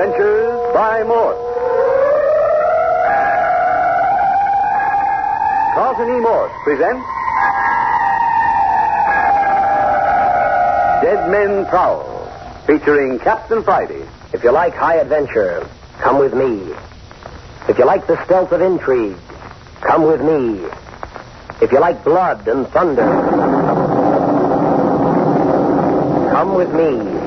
Adventures by Morse. Carlton E. Morse presents Dead Men Prowl, featuring Captain Friday. If you like high adventure, come with me. If you like the stealth of intrigue, come with me. If you like blood and thunder, come with me.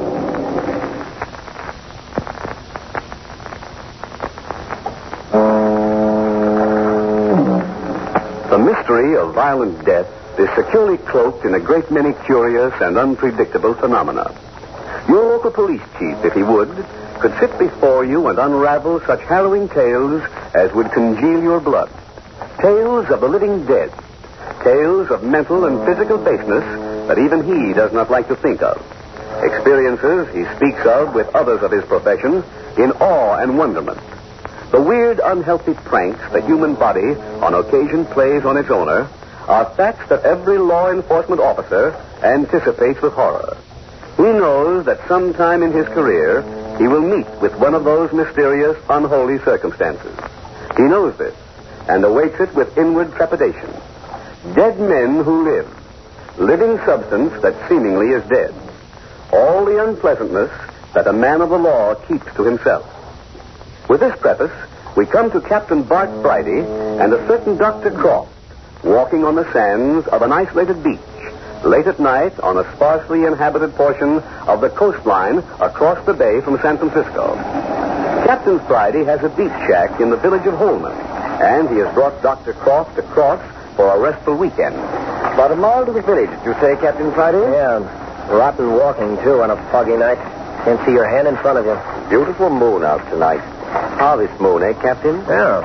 The mystery of violent death is securely cloaked in a great many curious and unpredictable phenomena. Your local police chief, if he would, could sit before you and unravel such harrowing tales as would congeal your blood. Tales of the living dead. Tales of mental and physical baseness that even he does not like to think of. Experiences he speaks of with others of his profession in awe and wonderment. The weird, unhealthy pranks the human body on occasion plays on its owner are facts that every law enforcement officer anticipates with horror. He knows that sometime in his career he will meet with one of those mysterious, unholy circumstances. He knows this and awaits it with inward trepidation. Dead men who live. Living substance that seemingly is dead. All the unpleasantness that a man of the law keeps to himself. With this preface, we come to Captain Bart Friday and a certain Dr. Croft, walking on the sands of an isolated beach, late at night on a sparsely inhabited portion of the coastline across the bay from San Francisco. Captain Friday has a beach shack in the village of Holman, and he has brought Dr. Croft across for a restful weekend. About a mile to the village, did you say, Captain Friday? Yeah. Rotten walking, too, on a foggy night. Can't see your hand in front of you. Beautiful moon out tonight. Harvest moon, eh, Captain? Yeah.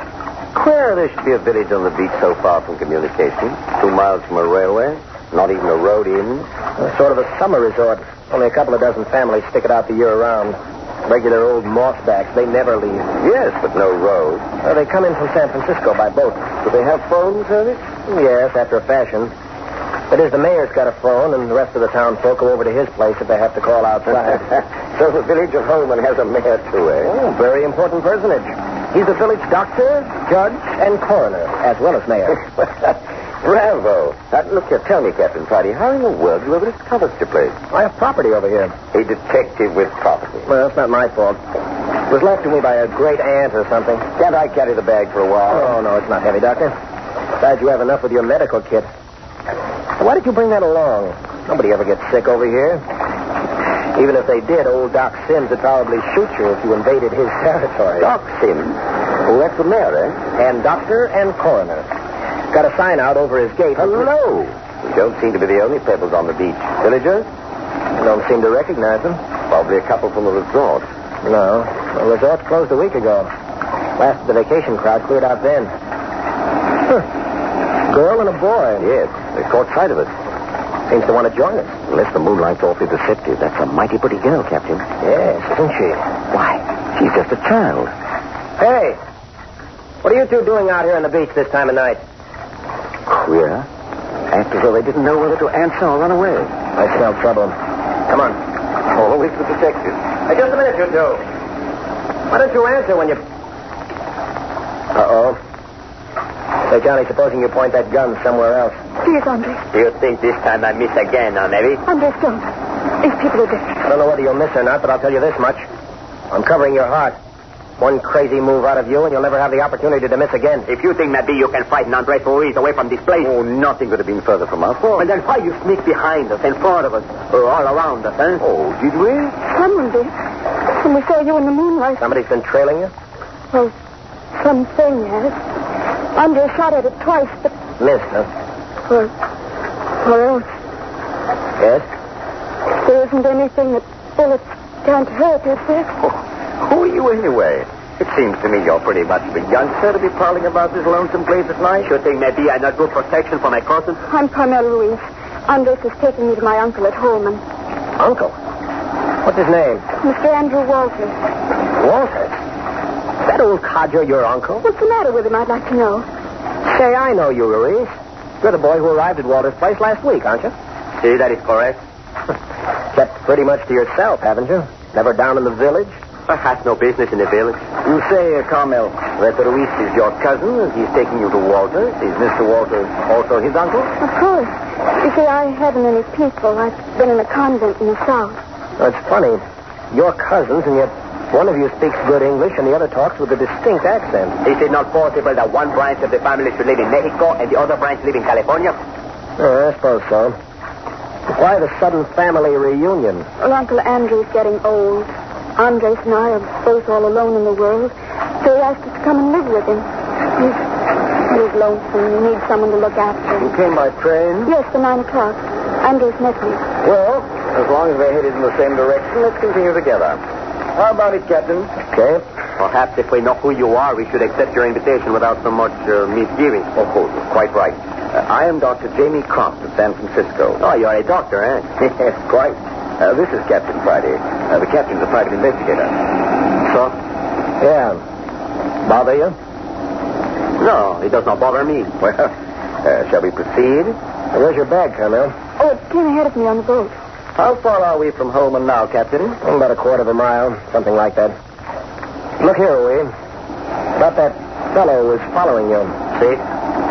Queer there should be a village on the beach so far from communication. 2 miles from a railway. Not even a road in. Sort of a summer resort. Only a couple of dozen families stick it out the year round. Regular old mossbacks. They never leave. Yes, but no road. They come in from San Francisco by boat. Do they have phone service? Yes, after a fashion. That is, the mayor's got a phone, and the rest of the town folk go over to his place if they have to call outside. So the village of Holman has a mayor, too, eh? Oh, very important personage. He's the village doctor, judge, and coroner, as well as mayor. Bravo. Look here, tell me, Captain Friday, how in the world did you ever discover such a place? I have property over here. A detective with property. Well, that's not my fault. It was left to me by a great aunt or something. Can't I carry the bag for a while? Oh, no, it's not heavy, Doctor. Besides, you have enough with your medical kit. Why did you bring that along? Nobody ever gets sick over here. Even if they did, old Doc Sims would probably shoot you if you invaded his territory. Doc Sims? Oh, that's the mayor, eh? And doctor and coroner. Got a sign out over his gate. Hello. We don't seem to be the only pebbles on the beach. Villagers? I don't seem to recognize them. Probably a couple from the resort. No. The resort's closed a week ago. Last of the vacation crowd cleared out then. Girl and a boy. Yes, they caught sight of us. Seems to want to join us. Unless the moonlight's awfully deceptive. That's a mighty pretty girl, Captain. Yes, isn't she? Why, she's just a child. Hey, what are you two doing out here on the beach this time of night? Queer. Act as though they didn't know whether to answer or run away. I smell trouble. Come on. Always the detective. Hey, just a minute, you two. Why don't you answer when you... Uh-oh. Say, Johnny, supposing you point that gun somewhere else. Please, Andre. Do you think this time I miss again, huh, Nevy? Andre, don't. These people are different. I don't know whether you'll miss or not, but I'll tell you this much. I'm covering your heart. One crazy move out of you, and you'll never have the opportunity to miss again. If you think maybe you can frighten Andre Ruiz away from this place... Oh, nothing could have been further from us. Well, then why you sneak behind us, in front of us, or all around us, huh? Oh, did we? Someone did. When we saw you in the moonlight. Somebody's been trailing you? Well, something has. Andre shot at it twice, but... Missed, huh? Or else. Yes? There isn't anything that bullets can't hurt, is there? Oh, who are you anyway? It seems to me you're pretty much of a youngster to be prowling about this lonesome place at night. You think maybe I not good protection for my cousin? I'm Carmel Ruiz. Andres is taking me to my uncle at Holman. Uncle? What's his name? Mr. Andrew Walters. Walters? That old codger your uncle? What's the matter with him, I'd like to know? Say, I know you, Ruiz. You're the boy who arrived at Walter's place last week, aren't you? See, that is correct. Kept pretty much to yourself, haven't you? Never down in the village? I had no business in the village. You say, Carmel, that Ruiz is your cousin, and he's taking you to Walter. Is Mr. Walter also his uncle? Of course. You see, I haven't any people. I've been in a convent in the South. That's funny. You're cousins, and yet one of you speaks good English, and the other talks with a distinct accent. Is it not possible that one branch of the family should live in Mexico and the other branch live in California? I suppose so. Why the sudden family reunion? Well, Uncle Andrew's getting old. Andres and I are both all alone in the world, so he asked us to come and live with him. He's lonesome. He needs someone to look after him. You came by train? Yes, the 9 o'clock. Andrews met me. Well, as long as they're headed in the same direction, let's continue together. How about it, Captain? Okay. Perhaps if we know who you are, we should accept your invitation without so much misgiving. Of course, quite right. I am Dr. Jamie Croft of San Francisco. Oh, you're a doctor, eh? Yes, quite. This is Captain Friday. The captain's a private investigator. So? Yeah. Bother you? No, it does not bother me. Well, shall we proceed? Where's your bag, Carmel? Oh, it came ahead of me on the boat. How far are we from Holman now, Captain? About a quarter of a mile, something like that. Look here, Louis. About that fellow was following you. See?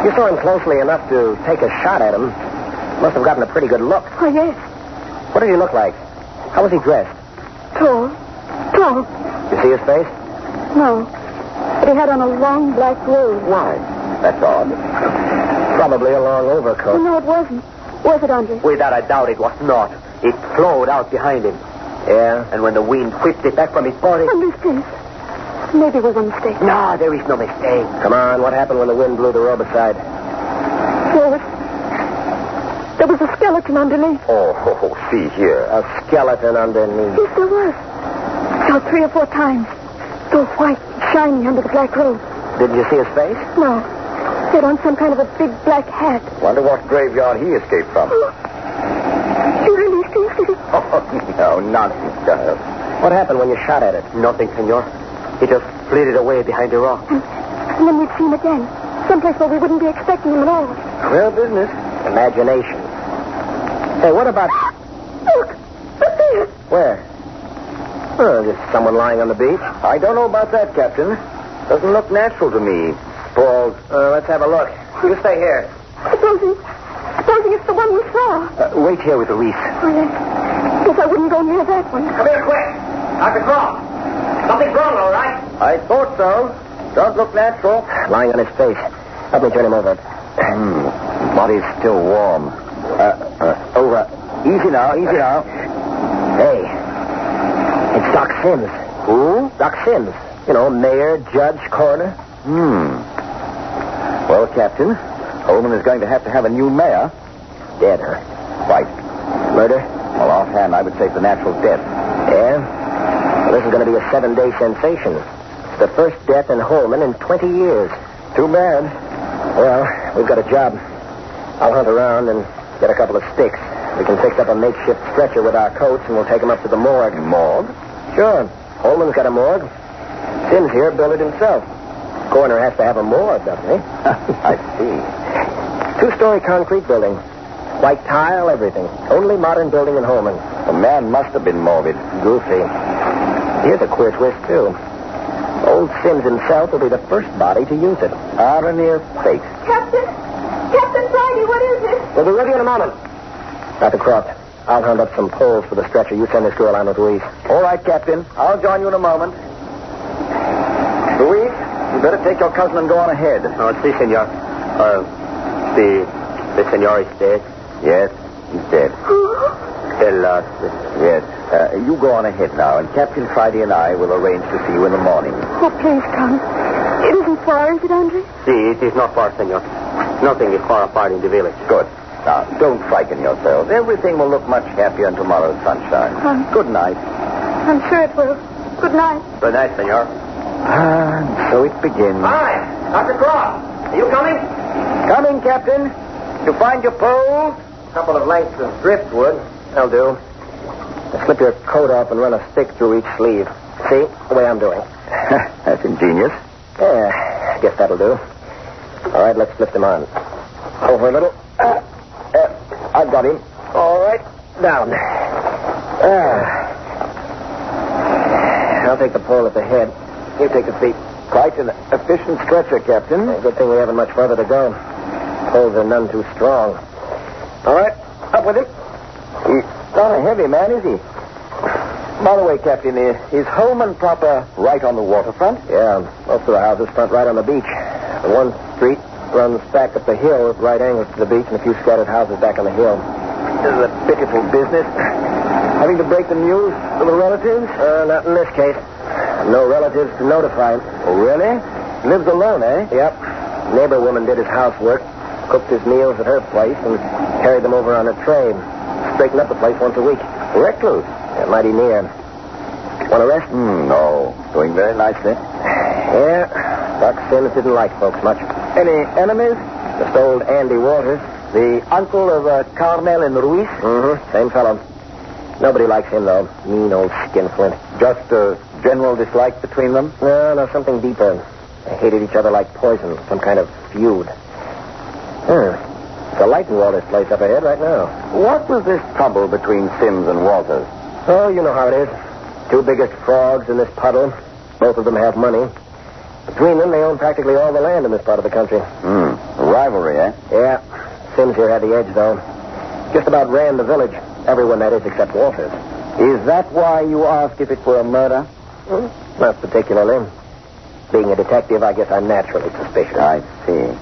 You saw him closely enough to take a shot at him. Must have gotten a pretty good look. Oh, yes. What did he look like? How was he dressed? Tall. Tall. You see his face? No. But he had on a long black robe. Why? That's odd. Probably a long overcoat. No, it wasn't. Was it, Andre? Without a doubt, it was not. It flowed out behind him. Yeah? And when the wind whipped it back from his body... Andre's face. Maybe it was a mistake. No, there is no mistake. Come on, what happened when the wind blew the robe aside? There was a skeleton underneath. Oh, see here. A skeleton underneath. Yes, there was. Saw 3 or 4 times. So white and shiny under the black robe. Didn't you see his face? No. He had on some kind of a big black hat. Wonder what graveyard he escaped from. You really think it? Oh, no, nonsense, child. What happened when you shot at it? Nothing, senor. He just flitted away behind the rock. And then we'd see him again. Someplace where we wouldn't be expecting him at all. Well, business. Imagination. Hey, what about... Look! Look there! Where? Oh, just someone lying on the beach. I don't know about that, Captain. Doesn't look natural to me. Paul, let's have a look. You stay here. Supposing it's the one we saw. Wait here with Reese. Oh, yes, I wouldn't go near that one. Come here, quick. Dr. Croft. Something's wrong, all right? I thought so. Don't look natural. Lying on his face. Help me turn him over. Body's still warm. Over. Easy now, easy now. Hey. It's Doc Sims. Who? Doc Sims. You know, mayor, judge, coroner. Well, Captain, Holman is going to have a new mayor. Dead, huh? Right. Murder? Well, offhand, I would say it's a natural death. Yeah? Well, this is going to be a 7-day sensation. It's the first death in Holman in 20 years. Too bad. Well, we've got a job. I'll hunt around and get a couple of sticks. We can fix up a makeshift stretcher with our coats, and we'll take him up to the morgue. Morgue? Sure. Holman's got a morgue. Sims here built it himself. Coroner has to have a morgue, doesn't he? I see. 2-story concrete building. White tile, everything. Only modern building in Holman. The man must have been morbid. Goofy. Here's a queer twist, too. Old Sims himself will be the first body to use it. Irony of fate. Captain Friday, what is it? We'll be ready in a moment. Dr. Croft, I'll hunt up some poles for the stretcher. You send this girl on with Louise. All right, Captain. I'll join you in a moment. Louise, you better take your cousin and go on ahead. Oh, si, senor. The senor is dead. Yes, he's dead. Yes. You go on ahead now, and Captain Friday and I will arrange to see you in the morning. Oh, please come. It isn't far, is it, Andre? Si, it is not far, senor. Nothing is far apart in the village. Good. Now, don't frighten yourselves. Everything will look much happier in tomorrow's sunshine. Good night. I'm sure it will. Good night. Good night, senor. So it begins. Hi, Dr. Croft. Are you coming? Coming, Captain. You find your poles? A couple of lengths of driftwood. That'll do. Now slip your coat off and run a stick through each sleeve. See? The way I'm doing. That's ingenious. Yeah, I guess that'll do. All right, let's lift him on. Over a little. I've got him. All right. Down. I'll take the pole at the head. You take the feet. Quite an efficient stretcher, Captain. Good thing we haven't much further to go. Poles are none too strong. All right, up with him. He's not a heavy man, is he? By the way, Captain, is Holman proper right on the waterfront? Yeah, most of the houses front right on the beach. The one street runs back up the hill with right angles to the beach and a few scattered houses back on the hill. This is a pitiful business. Having to break the news to the relatives? Not in this case. No relatives to notify him. Oh, really? Lives alone, eh? Yep. Neighbor woman did his housework, cooked his meals at her place, and carried them over on a tray. Straightened up the place once a week. Recluse? Yeah, mighty near. Want a rest? No. Doing very nicely. Yeah. Doc Sims didn't like folks much. Any enemies? Just old Andy Walters. The uncle of Carmel and Ruiz? Mm-hmm. Same fellow. Nobody likes him, though. Mean old skinflint. Just a general dislike between them? No, something deeper. They hated each other like poison. Some kind of feud. It's a light in Walters' place up ahead right now. What was this trouble between Sims and Walters? Oh, you know how it is. Two biggest frogs in this puddle. Both of them have money. Between them, they own practically all the land in this part of the country. A rivalry, eh? Yeah. Sims here had the edge, though. Just about ran the village. Everyone, that is, except Walters. Is that why you asked if it were a murder? Not particularly. Being a detective, I guess I'm naturally suspicious. I see.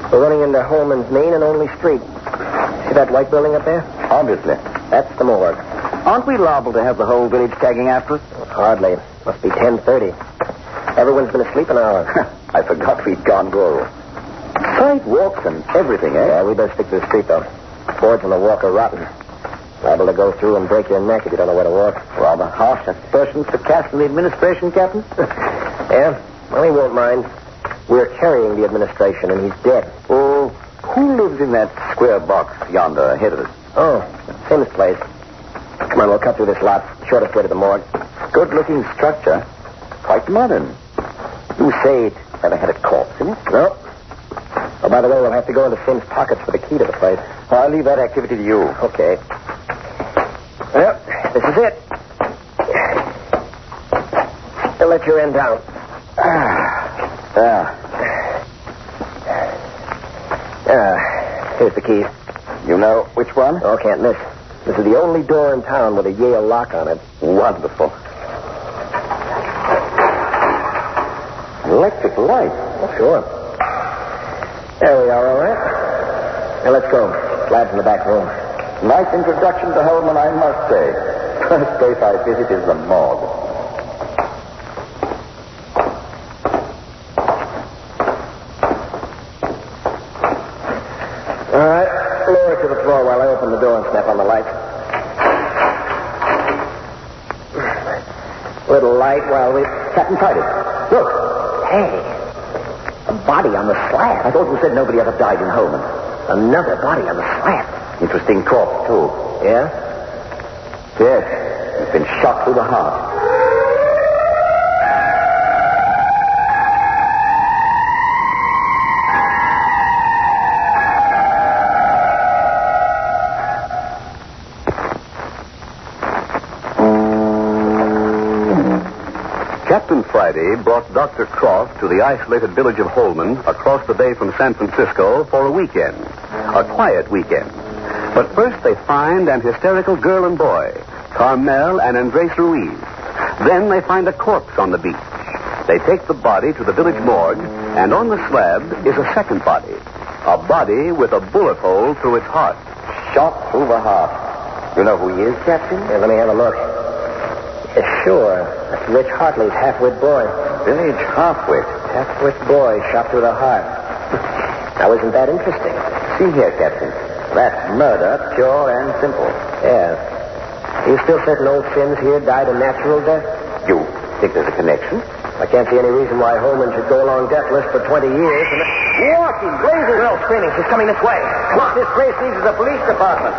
We're running into Holman's main and only street. See that white building up there? Obviously. That's the morgue. Aren't we liable to have the whole village tagging after us? Hardly. Must be 10:30. Everyone's been asleep an hour. I forgot we'd gone go. Sidewalks and everything, eh? Yeah, we better stick to the street, though. Boards on the walk are rotten. Liable to go through and break your neck if you don't know where to walk. Rather harsh aspersions to cast on the administration, Captain. Yeah? Well, he won't mind. We're carrying the administration, and he's dead. Oh, who lives in that square box yonder ahead of us? Oh, Sims' place. Come on, we'll cut through this lot. Shortest way to the morgue. Good-looking structure. Quite modern. You say it never had a corpse in it? No. Oh, by the way, we'll have to go into Sims' pockets for the key to the place. I'll leave that activity to you. Okay. Well, this is it. I'll let your end down. Here's the keys. You know which one? Oh, can't miss. This is the only door in town with a Yale lock on it. Wonderful. Electric light. Oh, sure. There we are, all right. Now, let's go. Lad's in the back room. Nice introduction to Holman, I must say. First place I visit is the morgue. All right. Lower it to the floor while I open the door and snap on the lights. Little light while we... Captain Friday, look. Hey. A body on the slab. I thought you said nobody ever died in Holman. Another body on the slab. Interesting corpse, too. Yeah? Yes. He's been shot through the heart. Captain Friday brought Dr. Croft to the isolated village of Holman across the bay from San Francisco for a weekend. A quiet weekend. But first they find an hysterical girl and boy, Carmel and Andres Ruiz. Then they find a corpse on the beach. They take the body to the village morgue, and on the slab is a second body. A body with a bullet hole through its heart. Shot through the heart. You know who he is, Captain? Yeah, let me have a look. Yeah, sure. That's Rich Hartley's half-wit boy. Village half-wit. Half-wit boy shot through the heart. Now, isn't that interesting? See here, Captain. That's murder, pure and simple. Yeah. You still certain old Sims here died a natural death? You think there's a connection? I can't see any reason why Holman should go along deathless for 20 years. Walking, blazing. Girl screaming. She's coming this way. Come on. This place needs the police department.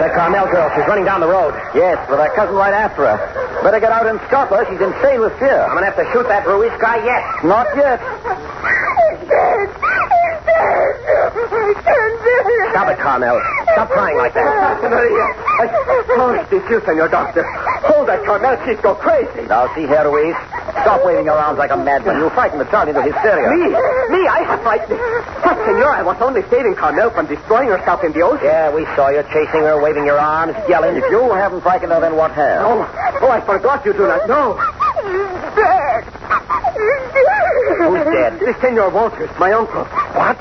That Carmel girl. She's running down the road. Yes, with her cousin right after her. Better get out and stop her. She's insane with fear. I'm going to have to shoot that Ruiz guy yet. Not yet. He's dead. Stop it, Carmel. Stop crying like that. It's you, Senor Doctor. Hold that Carmel. She's go crazy. Now, see here, Ruiz. Stop waving your arms like a madman. You frighten the child into hysteria. Me? I have frightened. But, Senor, I was only saving Carmel from destroying herself in the ocean. Yeah, we saw you chasing her, waving your arms, yelling. If you haven't frightened her, then what has? Oh, I forgot you do not know. Dead. Who's dead? This Senor Walters, my uncle. What?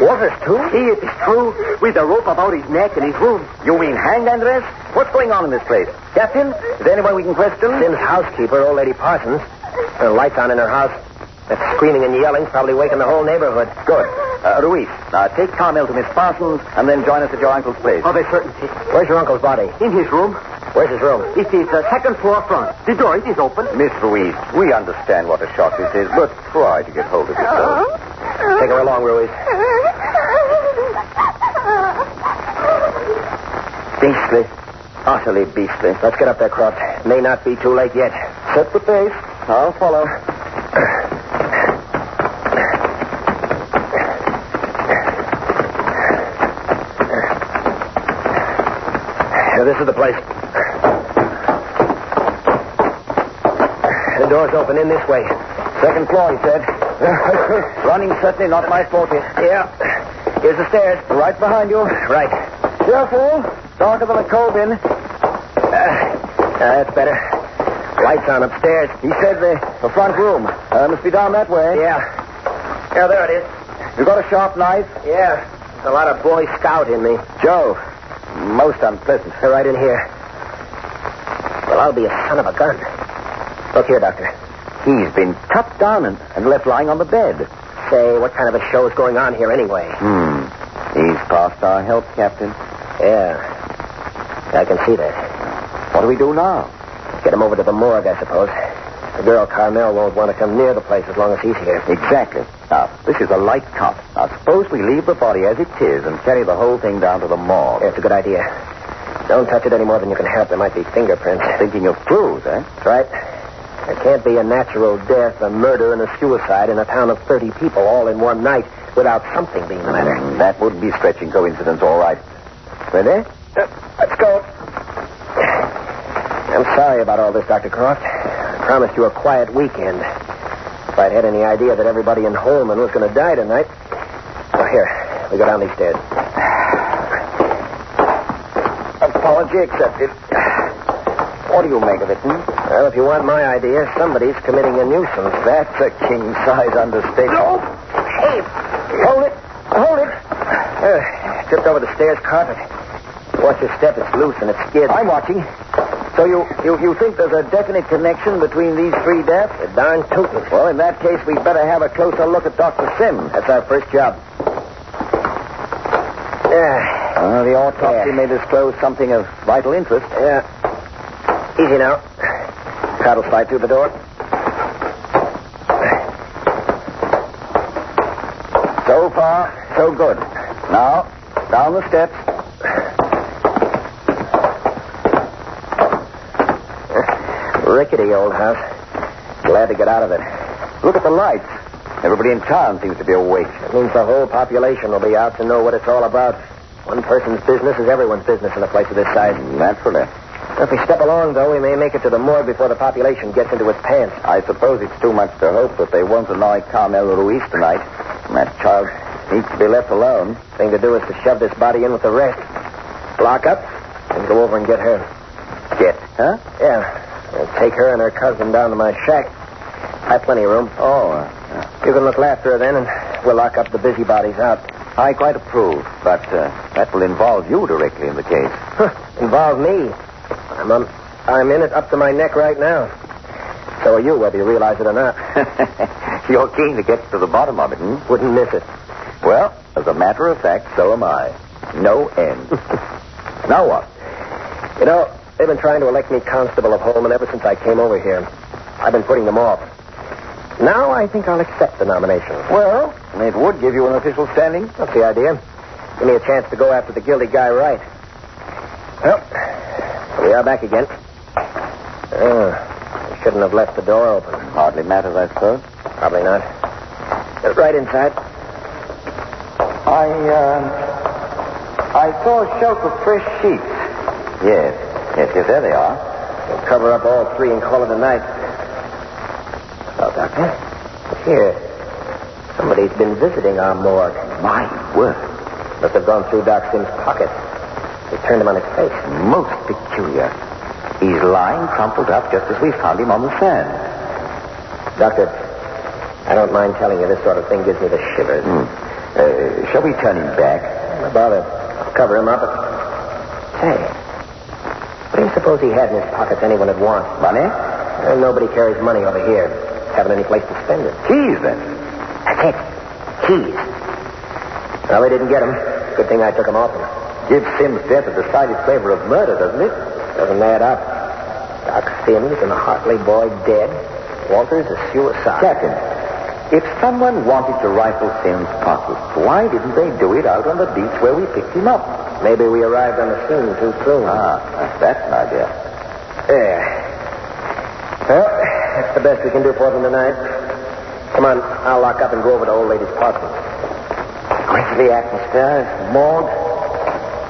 Walters, too? He, it is true, with a rope about his neck in his room. You mean hanged, Andres? What's going on in this place? Captain, is there anyone we can question? Sim's housekeeper, old lady Parsons. Her lights on in her house. That screaming and yelling's probably waking the whole neighborhood. Good. Ruiz, take Carmel to Miss Parsons and then join us at your uncle's place. Of a certainty. Where's your uncle's body? In his room. Where's his room? It is the second floor front. The door, it is open. Miss Ruiz, we understand what a shock this is, but try to get hold of yourself. Take her along, Ruiz. Beastly. Utterly beastly. Let's get up there, Croft. May not be too late yet. Set the pace. I'll follow. This is the place. The door's open in this way. Second floor, he said. Running certainly not my forte. Yeah. Here's the stairs. Right behind you. Right. Careful. Darker than a coal bin. That's better. Lights on upstairs. He said the front room. Must be down that way. Yeah. Yeah, there it is. You got a sharp knife? Yeah. There's a lot of Boy Scout in me. Joe. Most unpleasant. They're right in here. Well, I'll be a son of a gun. Look here, Doctor. He's been cut down and left lying on the bed. Say, what kind of a show is going on here anyway? He's past our help, Captain. Yeah. I can see that. What do we do now? Get him over to the morgue, I suppose. The girl, Carmel, won't want to come near the place as long as he's here. Exactly. Now, this is a light cot. Now, suppose we leave the body as it is and carry the whole thing down to the morgue. Yeah, it's a good idea. Don't touch it any more than you can help. There might be fingerprints. Thinking of clues, eh? That's right. There can't be a natural death, a murder, and a suicide in a town of 30 people all in one night without something being the matter. That would be stretching coincidence, all right. Ready? Let's go. I'm sorry about all this, Dr. Croft. I promised you a quiet weekend. If I'd had any idea that everybody in Holman was going to die tonight. Oh, here. We go down these stairs. Apology accepted. What do you make of it, Well, if you want my idea, somebody's committing a nuisance. That's a king-size understatement. No! Hey! Hold it! Hold it! Tripped over the stairs carpet. Watch your step. It's loose and it skids. I'm watching. So you think there's a definite connection between these three deaths? You're darn tootin'. Well, in that case, we'd better have a closer look at Dr. Sim. That's our first job. Yeah. The autopsy may disclose something of vital interest. Yeah. Easy now. Cart will slide through the door. So far, so good. Now, down the steps. Rickety old house. Glad to get out of it. Look at the lights. Everybody in town seems to be awake. It means the whole population will be out to know what it's all about. One person's business is everyone's business in a place of this size. Naturally. If we step along, though, we may make it to the morgue before the population gets into its pants. I suppose it's too much to hope that they won't annoy Carmel Ruiz tonight. That child needs to be left alone. Thing to do is to shove this body in with the rest. Lock up, and go over and get her. Get, huh? Yeah. I'll take her and her cousin down to my shack. I've plenty of room. Oh, You can look after her then, and we'll lock up the busybodies out. I quite approve, but that will involve you directly in the case. Involve me. I'm in it up to my neck right now. So are you, whether you realize it or not. You're keen to get to the bottom of it, Wouldn't miss it. Well, as a matter of fact, so am I. No end. Now what? You know, they've been trying to elect me constable of Holman ever since I came over here. I've been putting them off. Now I think I'll accept the nomination. Well, it would give you an official standing. That's the idea. Give me a chance to go after the guilty guy right. Well, we are back again. I shouldn't have left the door open. Hardly matters, I suppose. Probably not. Get right inside. I saw a shelf of fresh sheets. Yes, there they are. We'll cover up all three and call it a night. Hello, Doctor. Here. Somebody's been visiting our morgue. My word. Must have gone through Doc Sim's pocket. They turned him on his face. Most peculiar. He's lying crumpled up just as we found him on the sand. Doctor, I don't mind telling you this sort of thing gives me the shivers. Shall we turn him back? No bother. I'll cover him up. Say, what do you suppose he had in his pockets anyone would want? Money? Nobody carries money over here. Haven't any place to spend it. Keys, then. That's it. Keys. Well, they didn't get him. Good thing I took him off him. Gives Sim's death a decided flavor of murder, doesn't it? Doesn't add up. Doc Sims and the Hartley boy dead. Walter's a suicide. Captain, if someone wanted to rifle Sim's pockets, why didn't they do it out on the beach where we picked him up? Maybe we arrived on the scene too soon. That's an idea. There. Well, that's the best we can do for them tonight. Come on, I'll lock up and go over to old lady's apartment. Grisly atmosphere, morgue.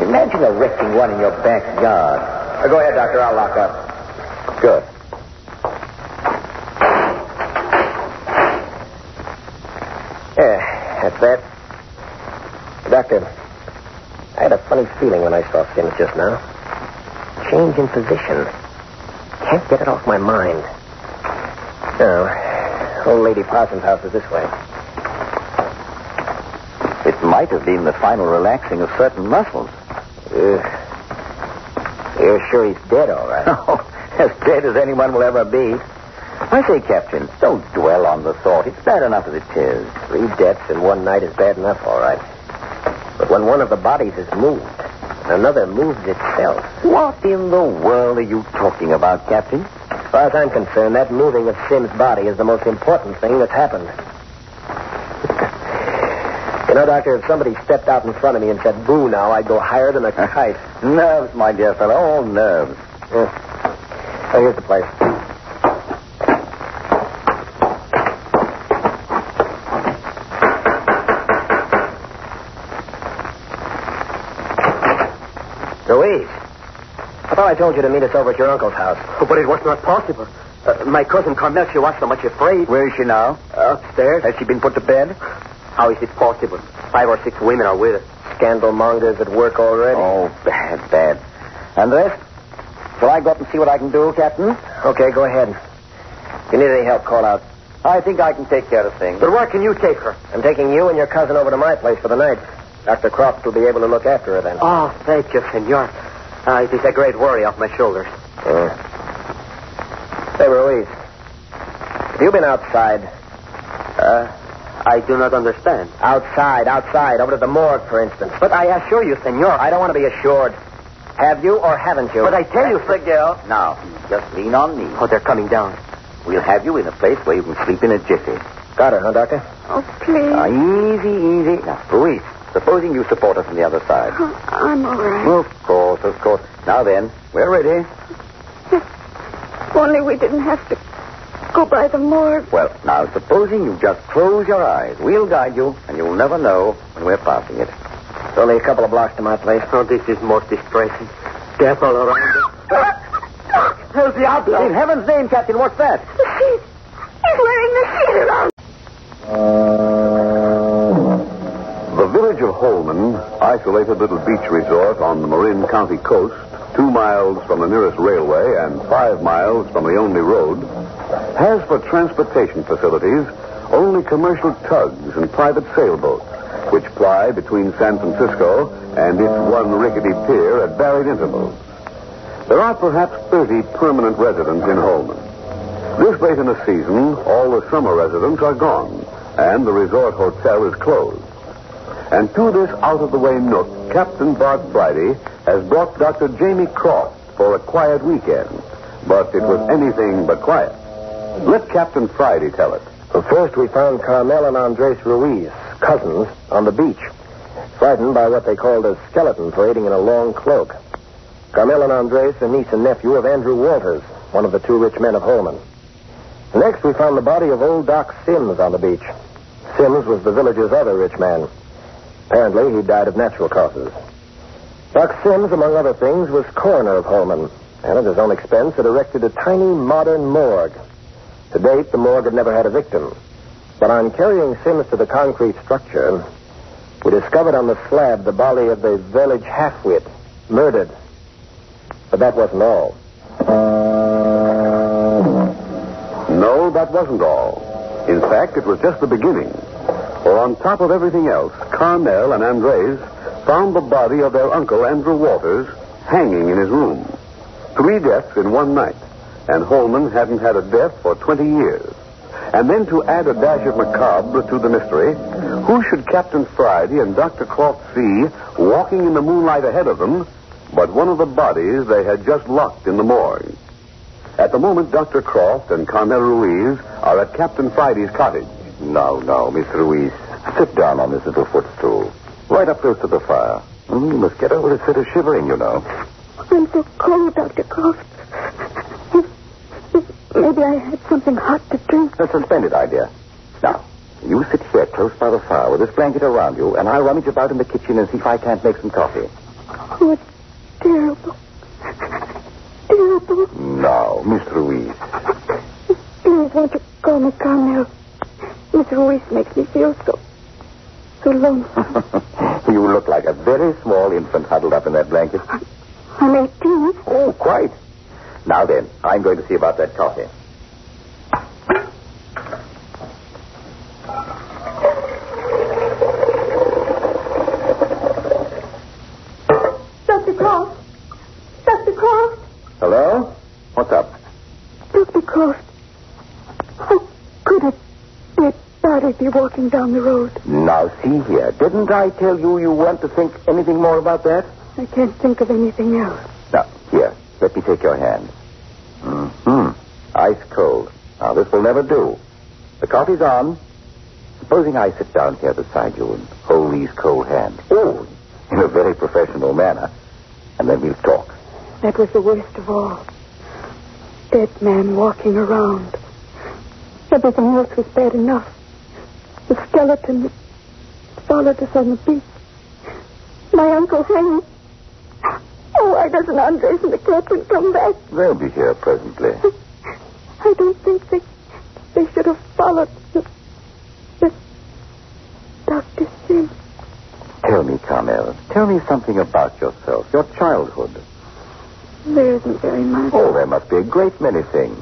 Imagine erecting one in your backyard. Go ahead, Doctor. I'll lock up. Good. Yeah, that's that. Doctor, I had a funny feeling when I saw Sims just now. Change in position. Can't get it off my mind. No. Old Lady Parsons' house is this way. It might have been the final relaxing of certain muscles. You're sure he's dead, all right? Oh, as dead as anyone will ever be. I say, Captain, don't dwell on the thought. It's bad enough as it is. 3 deaths in one night is bad enough, all right. But when one of the bodies is moved, and another moves itself. What in the world are you talking about, Captain? As far as I'm concerned, that moving of Sim's body is the most important thing that's happened. You know, Doctor, if somebody stepped out in front of me and said, boo now, I'd go higher than a kite. Nerves, my dear fellow, all nerves. Oh, here's the place. Louise, I thought I told you to meet us over at your uncle's house. Oh, but it was not possible. My cousin Carmel, she was so much afraid. Where is she now? Upstairs. Has she been put to bed? How is it possible? 5 or 6 women are with her. Scandal mongers at work already. Oh, bad. And the rest? Shall I go up and see what I can do, Captain? Okay, go ahead. If you need any help, call out. I think I can take care of things. But where can you take her? I'm taking you and your cousin over to my place for the night. Dr. Croft will be able to look after her then. Oh, thank you, senor. It is a great worry off my shoulders. Say, Ruiz, have you been outside? I do not understand. Outside, over to the morgue, for instance. But I assure you, senor. I don't want to be assured. Have you or haven't you? But I tell you, Miguel. Now, just lean on me. Oh, they're coming down. We'll have you in a place where you can sleep in a jiffy. Got her, huh, Doctor? Oh, please. Easy. Now, Ruiz, supposing you support us on the other side. Oh, I'm all right. Of course. Now then, we're ready. If only we didn't have to go by the morgue. Well, now, supposing you just close your eyes. We'll guide you, and you'll never know when we're passing it. It's only a couple of blocks to my place. Oh, this is most distressing. Death all around us. El Diablo. In heaven's name, Captain, what's that? The sheet. He's wearing the sheet around. The village of Holman, isolated little beach resort on the Marin County coast, 2 miles from the nearest railway and 5 miles from the only road, has for transportation facilities only commercial tugs and private sailboats, which ply between San Francisco and its one rickety pier at varied intervals. There are perhaps 30 permanent residents in Holman. This late in the season, all the summer residents are gone, and the resort hotel is closed. And to this out-of-the-way nook, Captain Bart Friday has brought Dr. Jamie Croft for a quiet weekend. But it was anything but quiet. Let Captain Friday tell it. But first, we found Carmel and Andres Ruiz, cousins, on the beach, frightened by what they called a skeleton parading in a long cloak. Carmel and Andres are niece and nephew of Andrew Walters, one of the 2 rich men of Holman. Next, we found the body of old Doc Sims on the beach. Sims was the village's other rich man. Apparently, he died of natural causes. Doc Sims, among other things, was coroner of Holman, and at his own expense had erected a tiny modern morgue. To date, the morgue had never had a victim. But on carrying Sims to the concrete structure, we discovered on the slab the body of the village half-wit, murdered. But that wasn't all. No, that wasn't all. In fact, it was just the beginning. For on top of everything else, Carmel and Andres found the body of their uncle, Andrew Waters, hanging in his room. 3 deaths in one night, and Holman hadn't had a death for 20 years. And then to add a dash of macabre to the mystery, who should Captain Friday and Dr. Croft see walking in the moonlight ahead of them but one of the bodies they had just locked in the morgue? At the moment, Dr. Croft and Carmel Ruiz are at Captain Friday's cottage. Now, Miss Ruiz, sit down on this little footstool. Right up close to the fire. You must get over a fit of shivering, you know. I'm so cold, Dr. Croft. Maybe I had something hot to drink. That's a splendid idea. Now, you sit here close by the fire with this blanket around you, and I'll rummage about in the kitchen and see if I can't make some coffee. Oh, it's terrible. Terrible. Now, Miss Ruiz. Please, won't you call me Carmel? Miss Ruiz makes me feel so lonesome. You look like a very small infant huddled up in that blanket. I'm 18. Oh, quite. Now then, I'm going to see about that coffee. Dr. Croft? Dr. Croft? Hello? What's up? Dr. Croft, how could a dead body be walking down the road? Now, see here. Didn't I tell you weren't to think anything more about that? I can't think of anything else. Now, here, let me take your hand. Ice cold. Now, this will never do. The coffee's on. Supposing I sit down here beside you and hold these cold hands. Oh, in a very professional manner. And then we'll talk. That was the worst of all. Dead man walking around. Everything else was bad enough. The skeleton that followed us on the beach. My uncle hanging. Oh, why doesn't Andres and the captain come back? They'll be here presently. I don't think they should have followed the Dr. Sims. Tell me, Carmel, tell me something about yourself, your childhood. There isn't very much. Oh, there must be a great many things.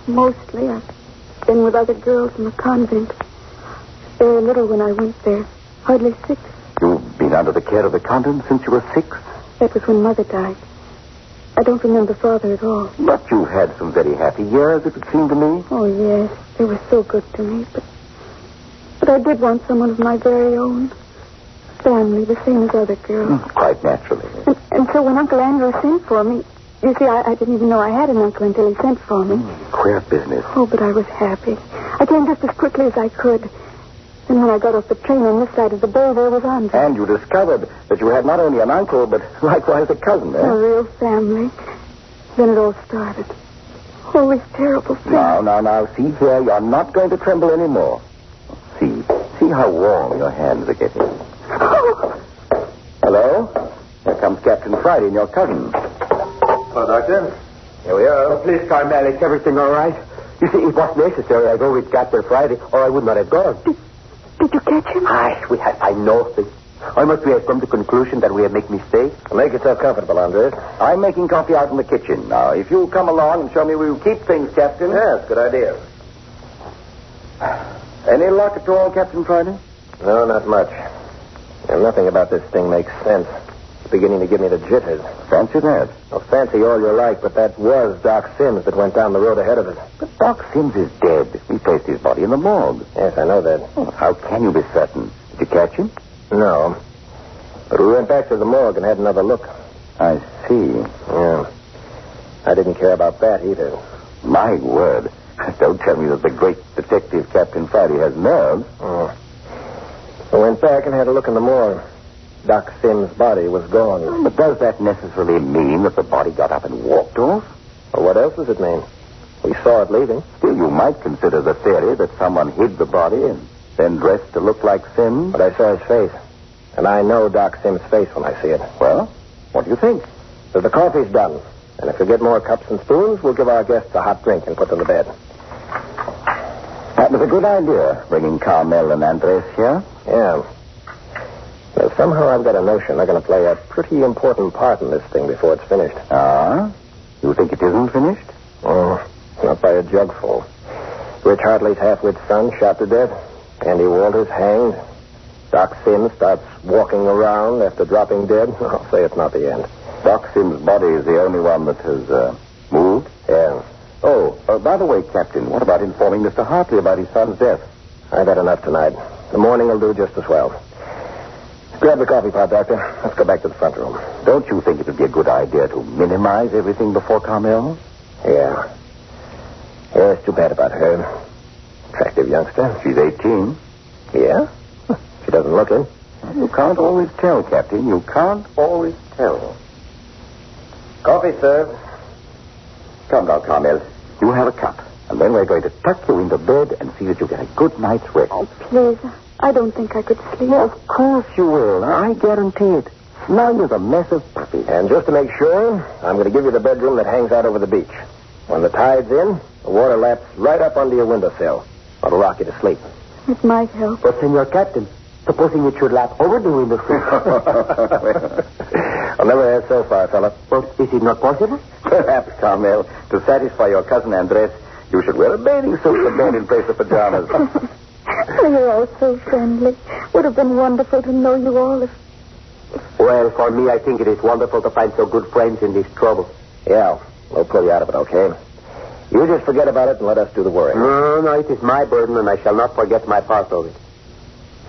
Mostly I've been with other girls in the convent. Very little when I went there. Hardly 6. You've been under the care of the convent since you were 6? That was when Mother died. I don't remember Father at all. But you've had some very happy years, it would seem to me. Oh, yes. They were so good to me. But I did want someone of my very own. Family, the same as other girls. Quite naturally. And so when Uncle Andrew sent for me, you see, I didn't even know I had an uncle until he sent for me. Queer business. Oh, but I was happy. I came just as quickly as I could. And when I got off the train on this side of the bay, there was Andre. And you discovered that you had not only an uncle, but likewise a cousin, eh? A real family. Then it all started. All these terrible things. Now. See here, you're not going to tremble anymore. See how warm your hands are getting. Oh. Hello? Here comes Captain Friday and your cousin. Hello, Doctor. Here we are. Oh, please, Carmel, is everything all right? You see, it was necessary I go with Captain Friday, or I would not have gone. Did you catch him? I know this. I must we have come to the conclusion that we have made mistakes. Make yourself comfortable, Andres. I'm making coffee out in the kitchen. Now, if you'll come along and show me where you keep things, Captain. Yes, good idea. Any luck at all, Captain Friday? No, not much. And nothing about this thing makes sense. It's beginning to give me the jitters. Fancy that. Well, fancy all you like, but that was Doc Sims that went down the road ahead of us. But Doc Sims is dead. We placed his body in the morgue. Yes, I know that. Oh, how can you be certain? Did you catch him? No. But we went back to the morgue and had another look. I see. Yeah. I didn't care about that either. My word. Don't tell me that the great detective Captain Friday has nerves. Oh. We went back and had a look in the morgue. Doc Sims' body was gone. But does that necessarily mean that the body got up and walked off? Well, what else does it mean? We saw it leaving. Still, you might consider the theory that someone hid the body and then dressed to look like Sims. But I saw his face. And I know Doc Sims' face when I see it. Well, what do you think? So the coffee's done. And if you get more cups and spoons, we'll give our guests a hot drink and put them to bed. That was a good idea, bringing Carmel and Andres here. Yeah. Well, somehow I've got a notion they're going to play a pretty important part in this thing before it's finished. Ah? You think it isn't finished? Oh, not by a jugful. Rich Hartley's half-wit son shot to death. Andy Walters hanged. Doc Sims starts walking around after dropping dead. I'll say it's not the end. Doc Sims' body is the only one that has moved? Yeah. Oh, by the way, Captain, what about informing Mr. Hartley about his son's death? I've had enough tonight. The morning will do just as well. Grab the coffee pot, Doctor. Let's go back to the front room. Don't you think it would be a good idea to minimize everything before Carmel? Yeah. Yeah, it's too bad about her. Attractive youngster. She's 18. Yeah? She doesn't look it. You can't always tell, Captain. You can't always tell. Coffee served. Come now, Carmel. You have a cup. And then we're going to tuck you into bed and see that you get a good night's rest. Oh, please. I don't think I could sleep. Of course you will. I guarantee it. Snug as a mess of puppies. And just to make sure, I'm going to give you the bedroom that hangs out over the beach. When the tide's in, the water laps right up under your windowsill. It'll rock you to sleep. It might help. But, Senor Captain, supposing it should lap over the windowsill. I'll never have so far, fella. Well, is it not possible? Perhaps, Carmel, to satisfy your cousin Andres, you should wear a bathing suit to bed in place of pajamas. You're all so friendly. Would have been wonderful to know you all if... Well, for me, I think it is wonderful to find so good friends in this trouble. Yeah, we'll pull you out of it, okay? You just forget about it and let us do the worrying. No, it is my burden, and I shall not forget my part of it.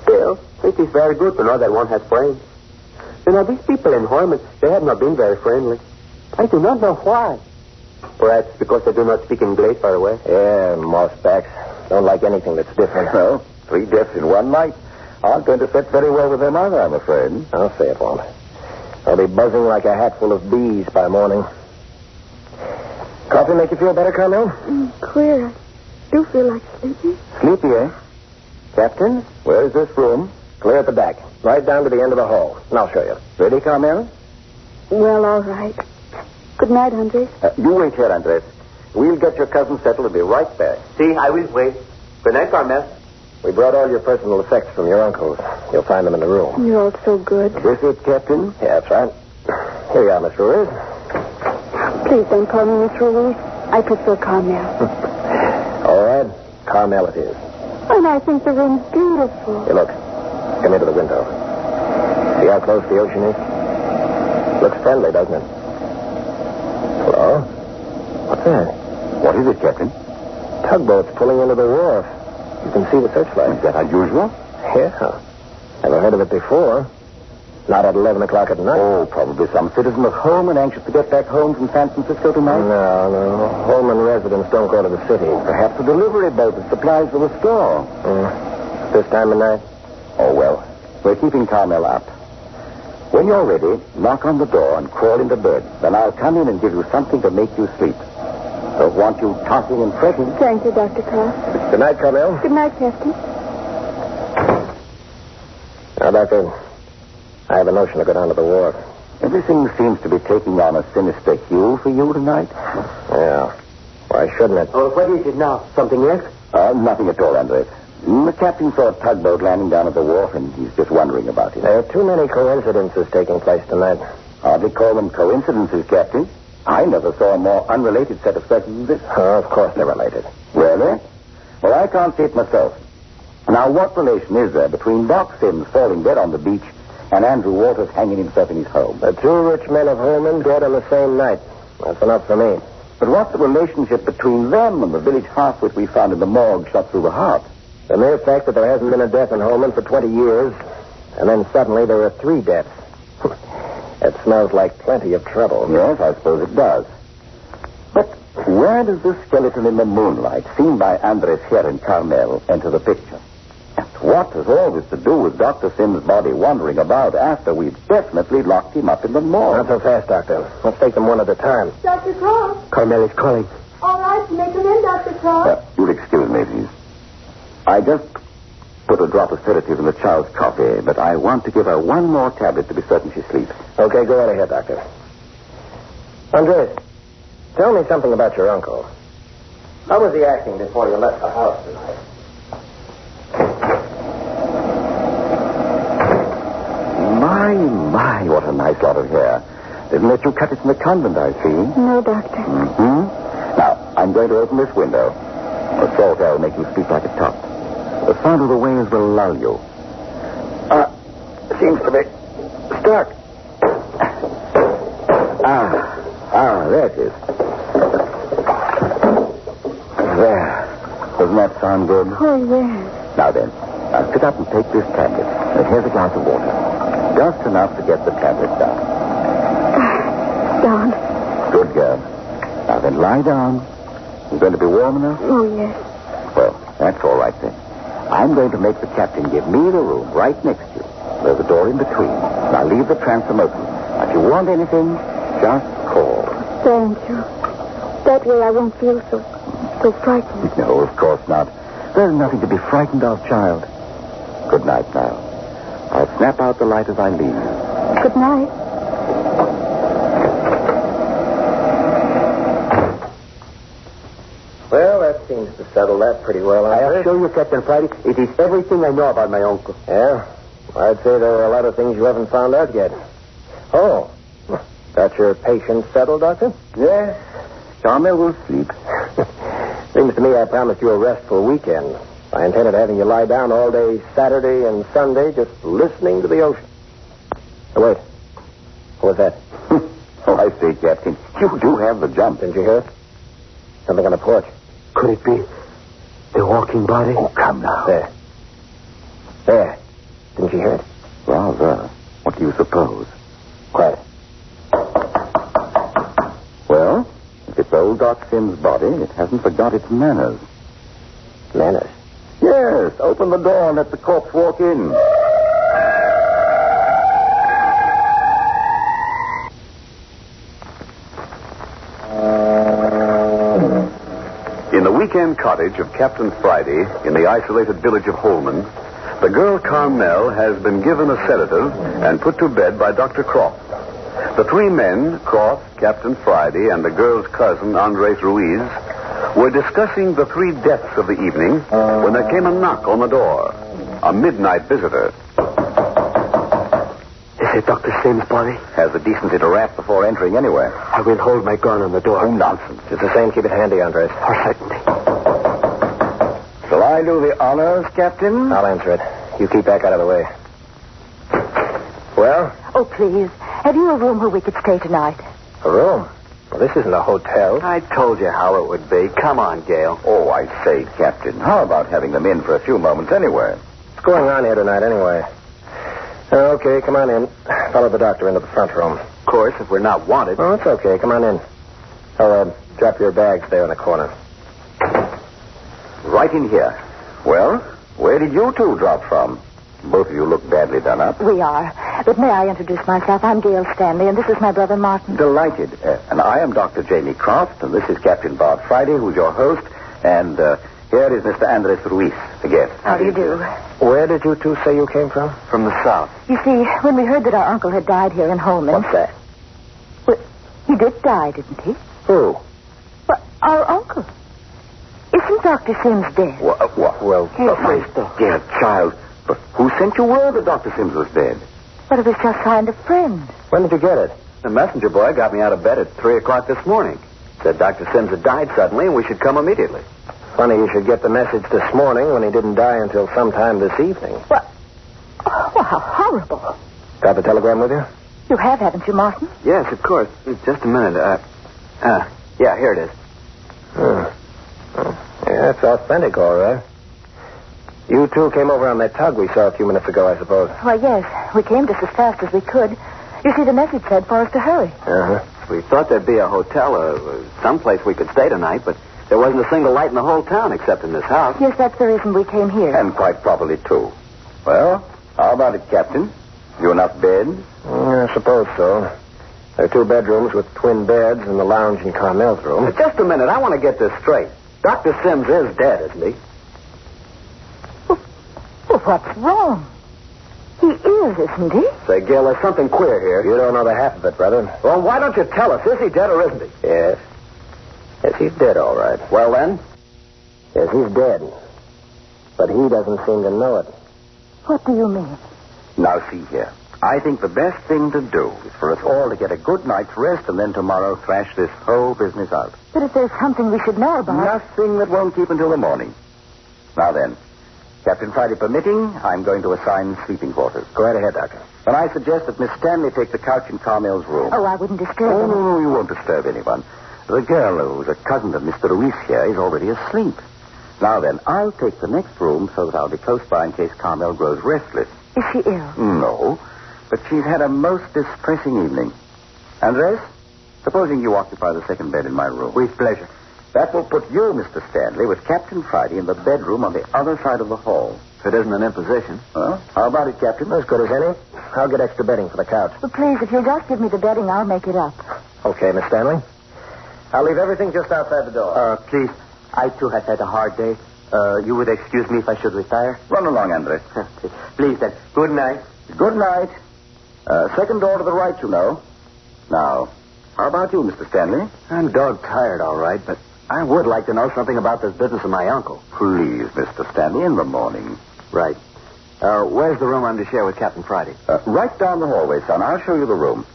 Still, it is very good to know that one has friends. You know, these people in Hormuz, they have not been very friendly. I do not know why. Perhaps because they do not speak English very well. Yeah, mossbacks. Don't like anything that's different. No, 3 deaths in one night aren't going to fit very well with their mother, I'm afraid. I'll say it won't. I'll be buzzing like a hat full of bees by morning. Coffee make you feel better, Carmel? Queer. I do feel like sleeping. Sleepy, eh? Captain, where is this room? Clear at the back. Right down to the end of the hall. And I'll show you. Ready, Carmel? Well, all right. Good night, Andres. You wait here, Andres. We'll get your cousin settled and be right back. See, I will wait. Good night, Carmel. We brought all your personal effects from your uncle's. You'll find them in the room. You're all so good. This it, Captain? Yeah, that's right. Here you are, Miss Ruiz. Please don't call me Miss Ruiz. I prefer Carmel. All right. Carmel it is. And I think the room's beautiful. Hey, look. Come into the window. See how close the ocean is? Looks friendly, doesn't it? Hello? What's that? What is it, Captain? Tugboats pulling into the wharf. You can see the searchlight. Is that unusual? Yeah. Never heard of it before. Not at 11 o'clock at night. Oh, probably some citizen of Holman anxious to get back home from San Francisco tonight. No. Holman residents don't go to the city. Perhaps a delivery boat with supplies for the store. This time of night? Oh, well, we're keeping Carmel up. When you're ready, knock on the door and crawl into bed. Then I'll come in and give you something to make you sleep. Don't want you tossing and fretting. Thank you, Dr. Cross. Good night, Carmel. Good night, Captain. Now, Doctor, I have a notion to go down to the wharf. Everything seems to be taking on a sinister hue for you tonight. Yeah. Why shouldn't it? Oh, what is it now? Something else? Nothing at all, Andres. The captain saw a tugboat landing down at the wharf, and he's just wondering about it. There are too many coincidences taking place tonight. Hardly call them coincidences, Captain. I never saw a more unrelated set of circumstances. Of course they're related. Really? Well, I can't see it myself. Now, what relation is there between Doc Sims falling dead on the beach and Andrew Walters hanging himself in his home? The 2 rich men of Holman dead on the same night. That's enough for me. But what's the relationship between them and the village half-wit we found in the morgue shot through the heart? The mere fact that there hasn't been a death in Holman for 20 years, and then suddenly there are 3 deaths. It smells like plenty of trouble. Yes, I suppose it does. But where does this skeleton in the moonlight, seen by Andres here in Carmel, enter the picture? And what has all this to do with Dr. Sims' body wandering about after we've definitely locked him up in the morgue? Not so fast, Doctor. Let's take them one at a time. Dr. Cross. Carmel is calling. All right, make them in, Dr. Cross. You'll excuse me, please. I just put a drop of sedative in the child's coffee, but I want to give her one more tablet to be certain she sleeps. Okay, go right ahead, Doctor. Andres, tell me something about your uncle. How was he acting before you left the house tonight? My, what a nice lot of hair. Didn't let you cut it in the convent, I see. No, Doctor. Mm-hmm. Now, I'm going to open this window. The salt air will make you sleep like a top. The sound of the waves will lull you. Seems to be stuck. There it is. There. Doesn't that sound good? Oh, yes. Now then, sit up and take this tablet. And here's a glass of water. Just enough to get the tablet down. Down. Good girl. Now then, lie down. You going to be warm enough? Oh, yes. Well, that's all right then. I'm going to make the captain give me the room right next to you. There's a door in between. Now leave the transom open. Now, if you want anything, just call. Thank you. That way I won't feel so frightened. No, of course not. There's nothing to be frightened of, child. Good night now. I'll snap out the light as I leave. Good night. Well, that seems to settle that pretty well. I assure you, Captain Friday, it is everything I know about my uncle. Yeah? I'd say there are a lot of things you haven't found out yet. Oh, got your patient settled, Doctor? Yes. Carmel will sleep. Seems to me I promised you a restful weekend. I intended having you lie down all day Saturday and Sunday just listening to the ocean. Oh, wait. What was that? Oh, I say, Captain, you do have the jump. Didn't you hear it? Something on the porch. Could it be the walking body? Oh, come now. There. There. Didn't you hear it? Rather. What do you suppose? Quiet. Well, if it's old Doc Sim's body, it hasn't forgot its manners. Manners? Yes, open the door and let the corpse walk in. In the weekend cottage of Captain Friday in the isolated village of Holman, the girl Carmel has been given a sedative and put to bed by Dr. Croft. The three men, Croft, Captain Friday, and the girl's cousin, Andres Ruiz, were discussing the three deaths of the evening when there came a knock on the door. A midnight visitor. Is it Dr. Sim's body? Has the decency to rap before entering anywhere. I will hold my gun on the door. Oh, nonsense. It's the same. Keep it handy, Andres. For certainty. Shall I do the honors, Captain? I'll answer it. You keep back out of the way. Well? Oh, please. Have you a room where we could stay tonight? A room? Well, this isn't a hotel. I told you how it would be. Come on, Gail. Oh, I say, Captain, how about having them in for a few moments anyway? What's going on here tonight, anyway? Okay, come on in. Follow the doctor into the front room. Of course, if we're not wanted. Oh, it's okay. Come on in. Oh, drop your bags there in the corner. Right in here. Well, where did you two drop from? Both of you look badly done up. We are. But may I introduce myself? I'm Gail Stanley, and this is my brother Martin. Delighted. And I am Dr. Jamie Croft, and this is Captain Bart Friday, who's your host. And here is Mr. Andres Ruiz, the guest. How do you do? Where did you two say you came from? From the south. You see, when we heard that our uncle had died here in Holman... What's that? Well, he did die, didn't he? Who? Well, our uncle. Isn't Dr. Sims dead? Well, my dear child, but who sent you word that Dr. Sims was dead? But it was just signed a friend. when did you get it? The messenger boy got me out of bed at 3 o'clock this morning. Said Dr. Sims had died suddenly and we should come immediately. Funny you should get the message this morning when he didn't die until sometime this evening. What? Oh, how horrible. Got the telegram with you? You have, haven't you, Martin? Yes, of course. Just a minute. Yeah, here it is. Yeah, it's authentic, all right. You two came over on that tug we saw a few minutes ago, I suppose. Why, yes. We came just as fast as we could. You see, the message said for us to hurry. Uh-huh. We thought there'd be a hotel or someplace we could stay tonight, but there wasn't a single light in the whole town except in this house. Yes, that's the reason we came here. And quite properly, too. Well, how about it, Captain? You enough beds? I suppose so. There are 2 bedrooms with twin beds and the lounge in Carmel's room. Just a minute. I want to get this straight. Dr. Sims is dead, isn't he? Well, What's wrong? He is, isn't he? Say, Gil, there's something queer here. You don't know the half of it, brother. Well, why don't you tell us? Is he dead or isn't he? Yes. Yes, he's dead, all right. Well, then? Yes, he's dead. But he doesn't seem to know it. What do you mean? Now, see here. I think the best thing to do is for us all to get a good night's rest and then tomorrow thrash this whole business out. But if there's something we should know about... Nothing that won't keep until the morning. Now then, Captain Friday permitting, I'm going to assign sleeping quarters. Go right ahead, Doctor. And I suggest that Miss Stanley take the couch in Carmel's room. Oh, I wouldn't disturb Oh, him. no, you won't disturb anyone. The girl who's a cousin of Mr. Ruiz here is already asleep. Now then, I'll take the next room so that I'll be close by in case Carmel grows restless. Is she ill? No, but she's had a most distressing evening. Andres, supposing you occupy the second bed in my room. With pleasure. That will put you, Mr. Stanley, with Captain Friday in the bedroom on the other side of the hall. If it isn't an imposition. Well, how about it, Captain? As good as any. I'll get extra bedding for the couch. Well, please, if you'll just give me the bedding, I'll make it up. Okay, Miss Stanley. I'll leave everything just outside the door. Please, I too have had a hard day. You would excuse me if I should retire? Run along, Andres. Please, then. Good night. Good night. Second door to the right, you know. Now, how about you, Mr. Stanley? I'm dog tired, all right, but I would like to know something about this business of my uncle. Please, Mr. Stanley, in the morning. Right. Where's the room I'm to share with Captain Friday? Right down the hallway, son. I'll show you the room.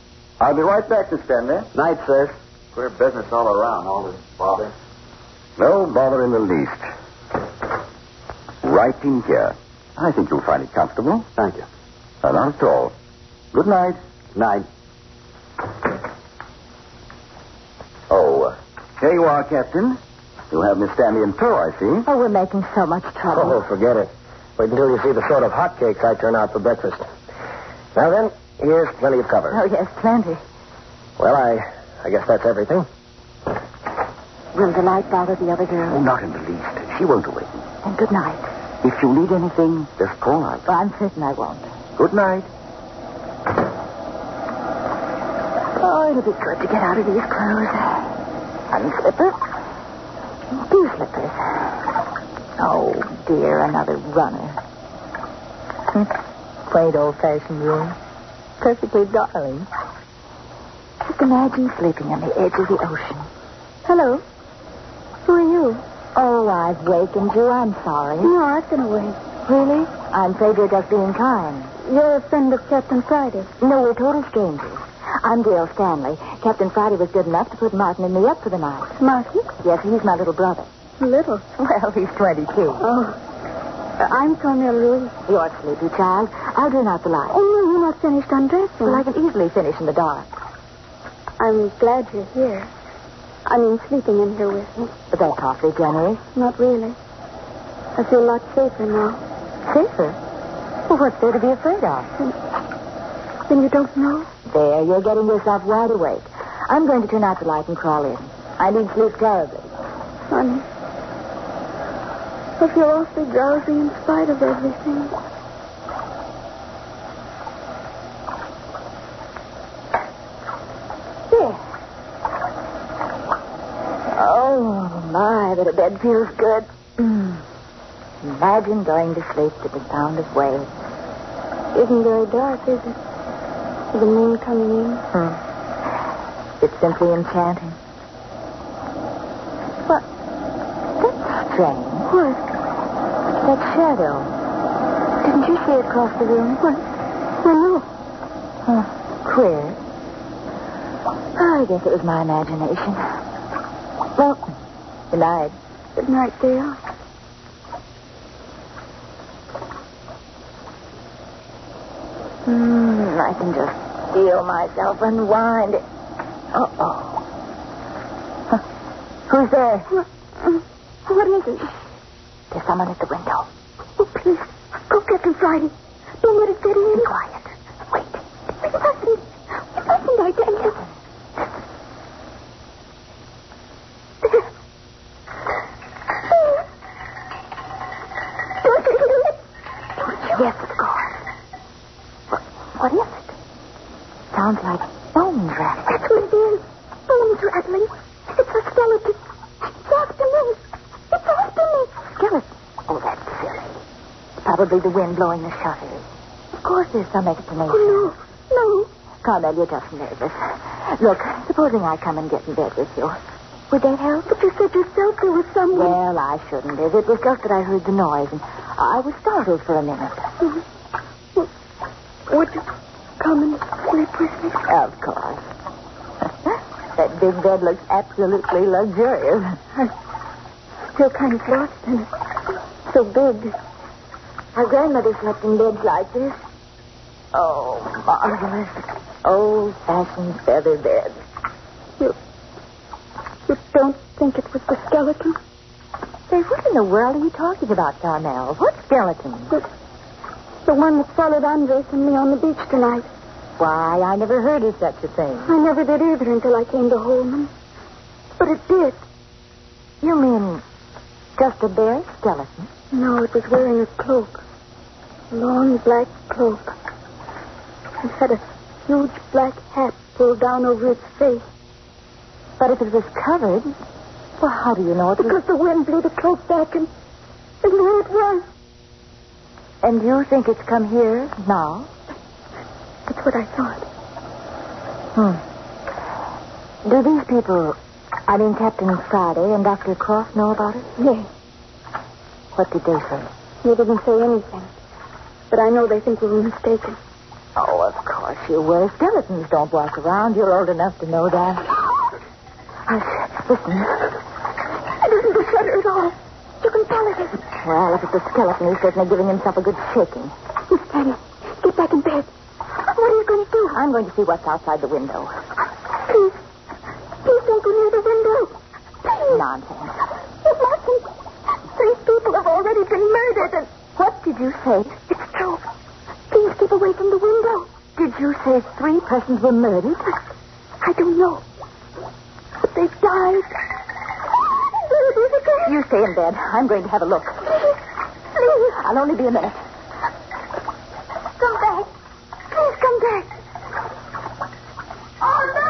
I'll be right back, Mr. Stanley. Night, sir. Queer business all around, all this bother. No bother in the least. Right in here. I think you'll find it comfortable. Thank you. Not at all. Good night. Night. Oh, here you are, Captain. You'll have Miss Stanley in tow, I see. Oh, we're making so much trouble. Oh, forget it. Wait until you see the sort of hotcakes I turn out for breakfast. Now then, here's plenty of cover. Oh, yes, plenty. Well, I guess that's everything. Will the light bother the other girl? Oh, not in the least. She won't awaken. And good night. If you need anything, just call out. Well, I'm certain I won't. Good night. Oh, it'll be good to get out of these clothes. And slippers. Two slippers. Oh, dear, another runner. Quaint old-fashioned room. Perfectly darling. Just imagine sleeping on the edge of the ocean. Hello. Who are you? Oh, I've wakened you. I'm sorry. No, I've been awake. Really? I'm afraid you're just being kind. You're a friend of Captain Friday. No, we're total strangers. I'm Gail Stanley. Captain Friday was good enough to put Martin and me up for the night. Martin? Yes, he's my little brother. Little. Well, he's 22. Oh. I'm Carmel Ruiz. You're sleepy, child. I'll turn out the light. Oh, no, you're not finished undressing. Well, I can easily finish in the dark. I'm glad you're here. I mean, sleeping in here with me. But that's awfully generous. Not really. I feel a lot safer now. Safer? Well, what's there to be afraid of? Then you don't know? There, you're getting yourself wide awake. I'm going to turn out the light and crawl in. I need sleep terribly. Honey, I feel awfully drowsy in spite of everything. There. Oh, my, but a bed feels good. Imagine going to sleep to the sound of waves. Isn't very dark, is it? With the moon coming in. It's simply enchanting. What? That's strange. What? That shadow. Didn't you see it cross the room? What? Well, no. Queer. I guess it was my imagination. Well, good night. Good night, Dale. I can just feel myself unwind. Uh-oh. Huh. Who's there? What is it? There's someone at the window. Oh, please. Go, Captain Friday. Don't let it get in. Be quiet. Wait. It mustn't, I tell you. Don't you do it? Yes, of course. What is it? Sounds like bones rattling. That's what it is. Bones rattling. It's a skeleton. It's after me. It's after me. Skeleton? Oh, that's silly. Probably the wind blowing the shutters. Of course, there's some explanation. Oh, no. Carmel, you're just nervous. Look, supposing I come and get in bed with you. Would that help? But you said yourself there was someone. Well, I shouldn't have. It was just that I heard the noise, and I was startled for a minute. Would you come and sleep with me? Of course. That big bed looks absolutely luxurious. I feel kind of lost in it. So big. Our grandmother slept in beds like this. Oh, marvelous. Old-fashioned feather beds. You don't think it was the skeleton? Say, what in the world are you talking about, Carmel? What skeleton? The one that followed Andres and me on the beach tonight. Why, I never heard of such a thing. I never did either until I came to Holman. But it did. You mean just a bare skeleton? No, it was wearing a cloak. A long black cloak. It had a huge black hat pulled down over its face. But if it was covered, well, how do you know it was... Because the wind blew the cloak back and there it was. And you think it's come here now? That's what I thought. Do these people, I mean Captain Friday and Dr. Croft, know about it? Yes. What did they say? They didn't say anything. But I know they think we were mistaken. Oh, of course you were. Skeletons don't walk around. You're old enough to know that. Listen. It isn't the shutter at all. You can tell it isn't. Well, if it's a skeleton, he's certainly giving himself a good shaking. Miss Fanny, get back in bed. What are you going to do? I'm going to see what's outside the window. Please. Please don't go near the window. Please. Nonsense. You mustn't. 3 people have already been murdered and... What did you say? It's true. Please keep away from the window. Did you say 3 persons were murdered? I don't know. But they've died. You stay in bed. I'm going to have a look. Please. I'll only be a minute. Come back. Please come back. Oh, no!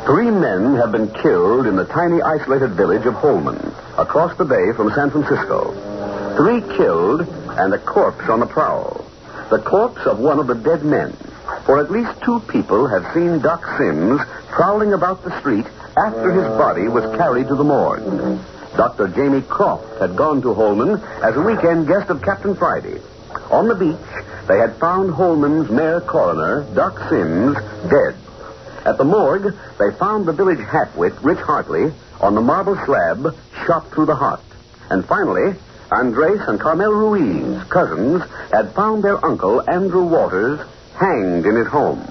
3 men have been killed in the tiny isolated village of Holman, across the bay from San Francisco. 3 killed and a corpse on the prowl. The corpse of one of the dead men. For at least 2 people have seen Doc Sims prowling about the street after his body was carried to the morgue. Dr. Jamie Croft had gone to Holman as a weekend guest of Captain Friday. On the beach, they had found Holman's mayor coroner, Doc Sims, dead. At the morgue, they found the village halfwit, Rich Hartley, on the marble slab, shot through the heart. And finally, Andres and Carmel Ruiz, cousins, had found their uncle, Andrew Waters, hanged in his home.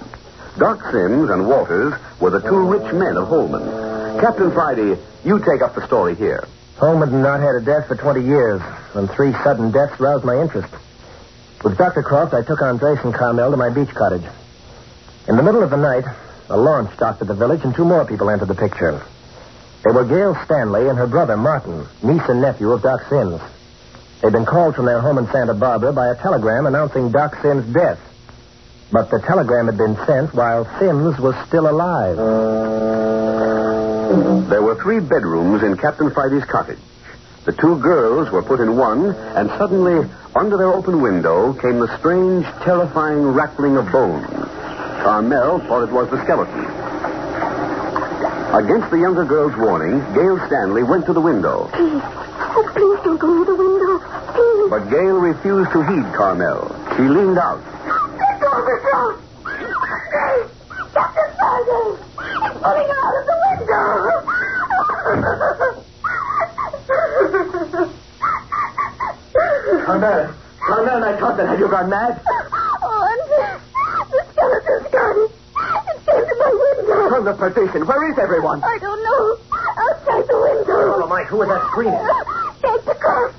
Doc Sims and Waters were the 2 rich men of Holman. Captain Friday, you take up the story here. Holman had not had a death for 20 years, and 3 sudden deaths roused my interest. With Dr. Croft, I took Andres and Carmel to my beach cottage. In the middle of the night, a launch docked at the village, and 2 more people entered the picture. They were Gail Stanley and her brother, Martin, niece and nephew of Doc Sims. They'd been called from their home in Santa Barbara by a telegram announcing Doc Sims' death. But the telegram had been sent while Sims was still alive. There were 3 bedrooms in Captain Friday's cottage. The 2 girls were put in one, and suddenly, under their open window, came the strange, terrifying rattling of bones. Carmel thought it was the skeleton. Against the younger girl's warning, Gail Stanley went to the window. Please. Oh, please don't go near the window. Please. But Gail refused to heed Carmel. She leaned out. Let go of the door. Captain Friday. It's pulling out of the window. Carmel, I thought that. Have you gone mad? Oh, Andres. The skeleton's got it. It came to my window. From the position. Where is everyone? I don't know. Outside the window. Oh, Mike, who was that screaming? Take the coat.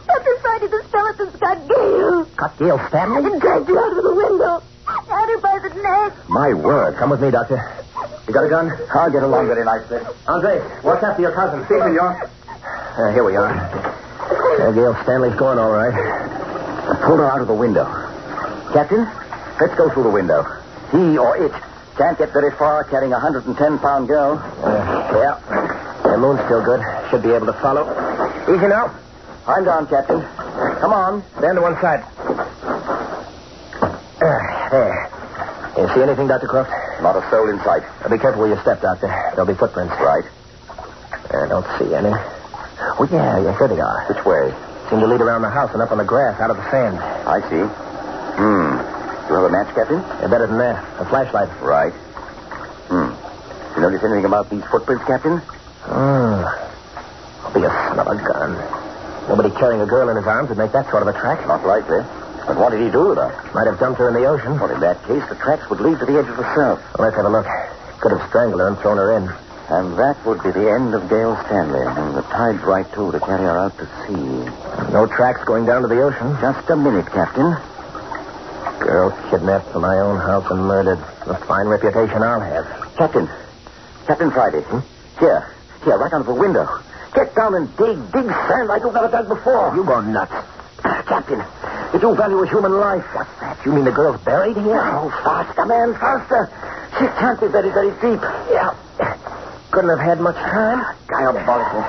Captain Friday, the skeleton's got Gail. Got Gail Stanley? It dragged you out of the window. Had her by the neck. My word. Come with me, Doctor. You got a gun? I'll get along very nicely. Andre, watch after your cousin. See, senor. Here we are. Gail Stanley's going all right. I pulled her out of the window. Captain, let's go through the window. He or it can't get very far carrying a 110-pound girl. Yeah. The moon's still good. Should be able to follow. Easy now. I'm down, Captain. Come on. Stand to one side. There. You see anything, Dr. Croft? Not a soul in sight. Be careful where you step, Doctor. There'll be footprints. Right. I don't see any. Oh, yeah, here they are. Which way? Seem to lead around the house and up on the grass, out of the sand. I see. You have a match, Captain? Yeah, better than that. A flashlight. Right. You notice anything about these footprints, Captain? I'll be a son of a gun. Nobody carrying a girl in his arms would make that sort of a track. Not likely. But what did he do with her? Might have dumped her in the ocean. Well, in that case, the tracks would lead to the edge of the surf. Well, let's have a look. Could have strangled her and thrown her in. And that would be the end of Gail Stanley. And the tide's right, too, to carry her out to sea. No tracks going down to the ocean. Just a minute, Captain. Girl kidnapped from my own house and murdered. A fine reputation I'll have. Captain Friday. Here, right under the window. Get down and dig sand like you've never dug before. You go nuts. Captain, if you value a human life... What's that? You mean the girl's buried here? Oh, faster, man, faster. She can't be very, very deep. Yeah. Couldn't have had much time. Diabolical.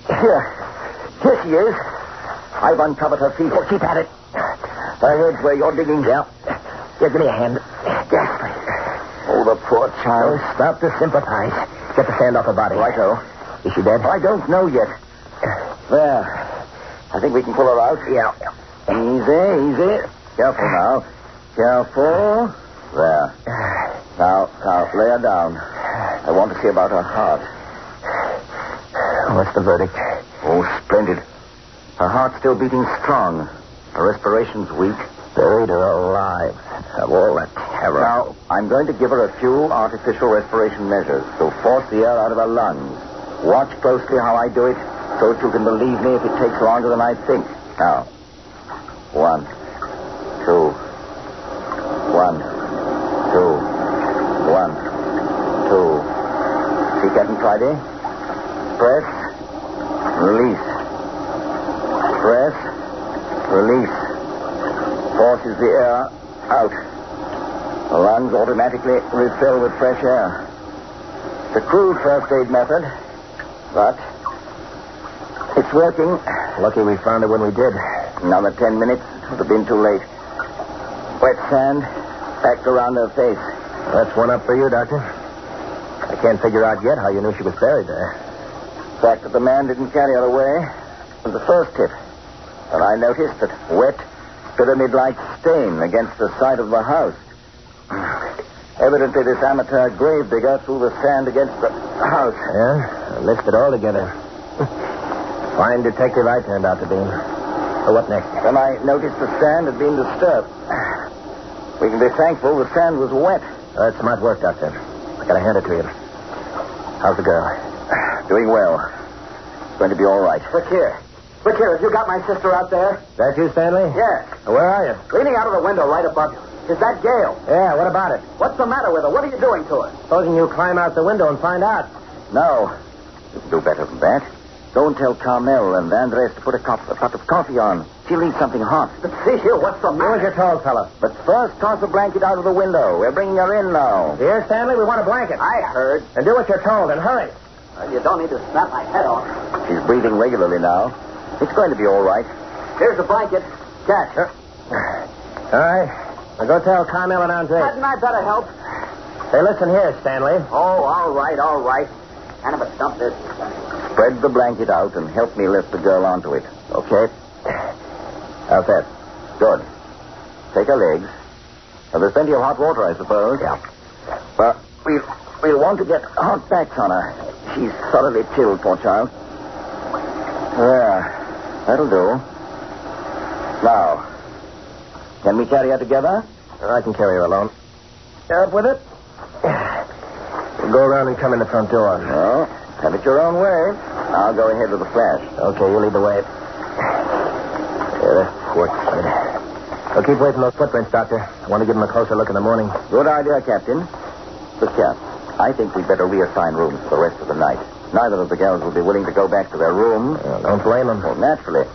Here she is. I've uncovered her feet. Oh, keep at it. Her head's where you're digging. Yeah. Here, give me a hand. Ghastly. Oh, the poor child. Oh, stop to sympathize. Get the sand off her body. Righto. Is she dead? I don't know yet. There. I think we can pull her out. Yeah. Easy. Careful now. Careful. There. Now, lay her down. I want to see about her heart. What's the verdict? Oh, splendid. Her heart's still beating strong. Her respiration's weak. Buried or alive. Of all that terror. Now, I'm going to give her a few artificial respiration measures to force the air out of her lungs. Watch closely how I do it so that you can believe me if it takes longer than I think. Now, 1, 2, 1, 2, 1, 2. See, Captain Friday? Press, release. Press, release. Forces the air out. The lungs automatically refill with fresh air. It's a crude first aid method, but it's working. Lucky we found it when we did. Another 10 minutes would have been too late. Wet sand packed around her face. That's one up for you, Doctor. I can't figure out yet how you knew she was buried there. The fact that the man didn't carry her away was the first tip. And I noticed that wet, pyramid-like stain against the side of the house. Evidently, this amateur grave digger threw the sand against the house. Yeah? I mixed it all together. Fine detective I turned out to be. So what next? Then I noticed the sand had been disturbed. We can be thankful the sand was wet. That's smart work, Doctor. I gotta hand it to you. How's the girl? Doing well. Going to be all right. Look here. Have you got my sister out there? That you, Stanley? Yes. Where are you? Leaning out of the window right above you. Is that Gail? Yeah, what about it? What's the matter with her? What are you doing to her? Supposing you climb out the window and find out. No. You can do better than that. Go and tell Carmel and Andres to put a pot of coffee on. She'll need something hot. But see here, what's the matter? Do as you're told, fella. But first, toss the blanket out of the window. We're bringing her in now. Here, Stanley, we want a blanket. I heard. And do what you're told, and hurry. Well, you don't need to snap my head off. She's breathing regularly now. It's going to be all right. Here's the blanket. Catch her. All right. Now go tell Carmel and Andres. Hadn't I better help? Hey, listen here, Stanley. Oh, all right. Kind of a stump this. Spread the blanket out and help me lift the girl onto it. Okay. How's that? Good. Take her legs. Now, there's plenty of hot water, I suppose. Yeah. But we'll want to get hot packs on her. She's thoroughly chilled, poor child. There. That'll do. Now, can we carry her together? I can carry her alone. Up with it? We'll go around and come in the front door. No. Have it your own way. I'll go ahead with the flash. Okay, you lead the way. Poor kid. Well, keep away from those footprints, Doctor. I want to give him a closer look in the morning. Good idea, Captain. Look here. I think we'd better reassign rooms for the rest of the night. Neither of the girls will be willing to go back to their room. Don't blame them. Well, naturally.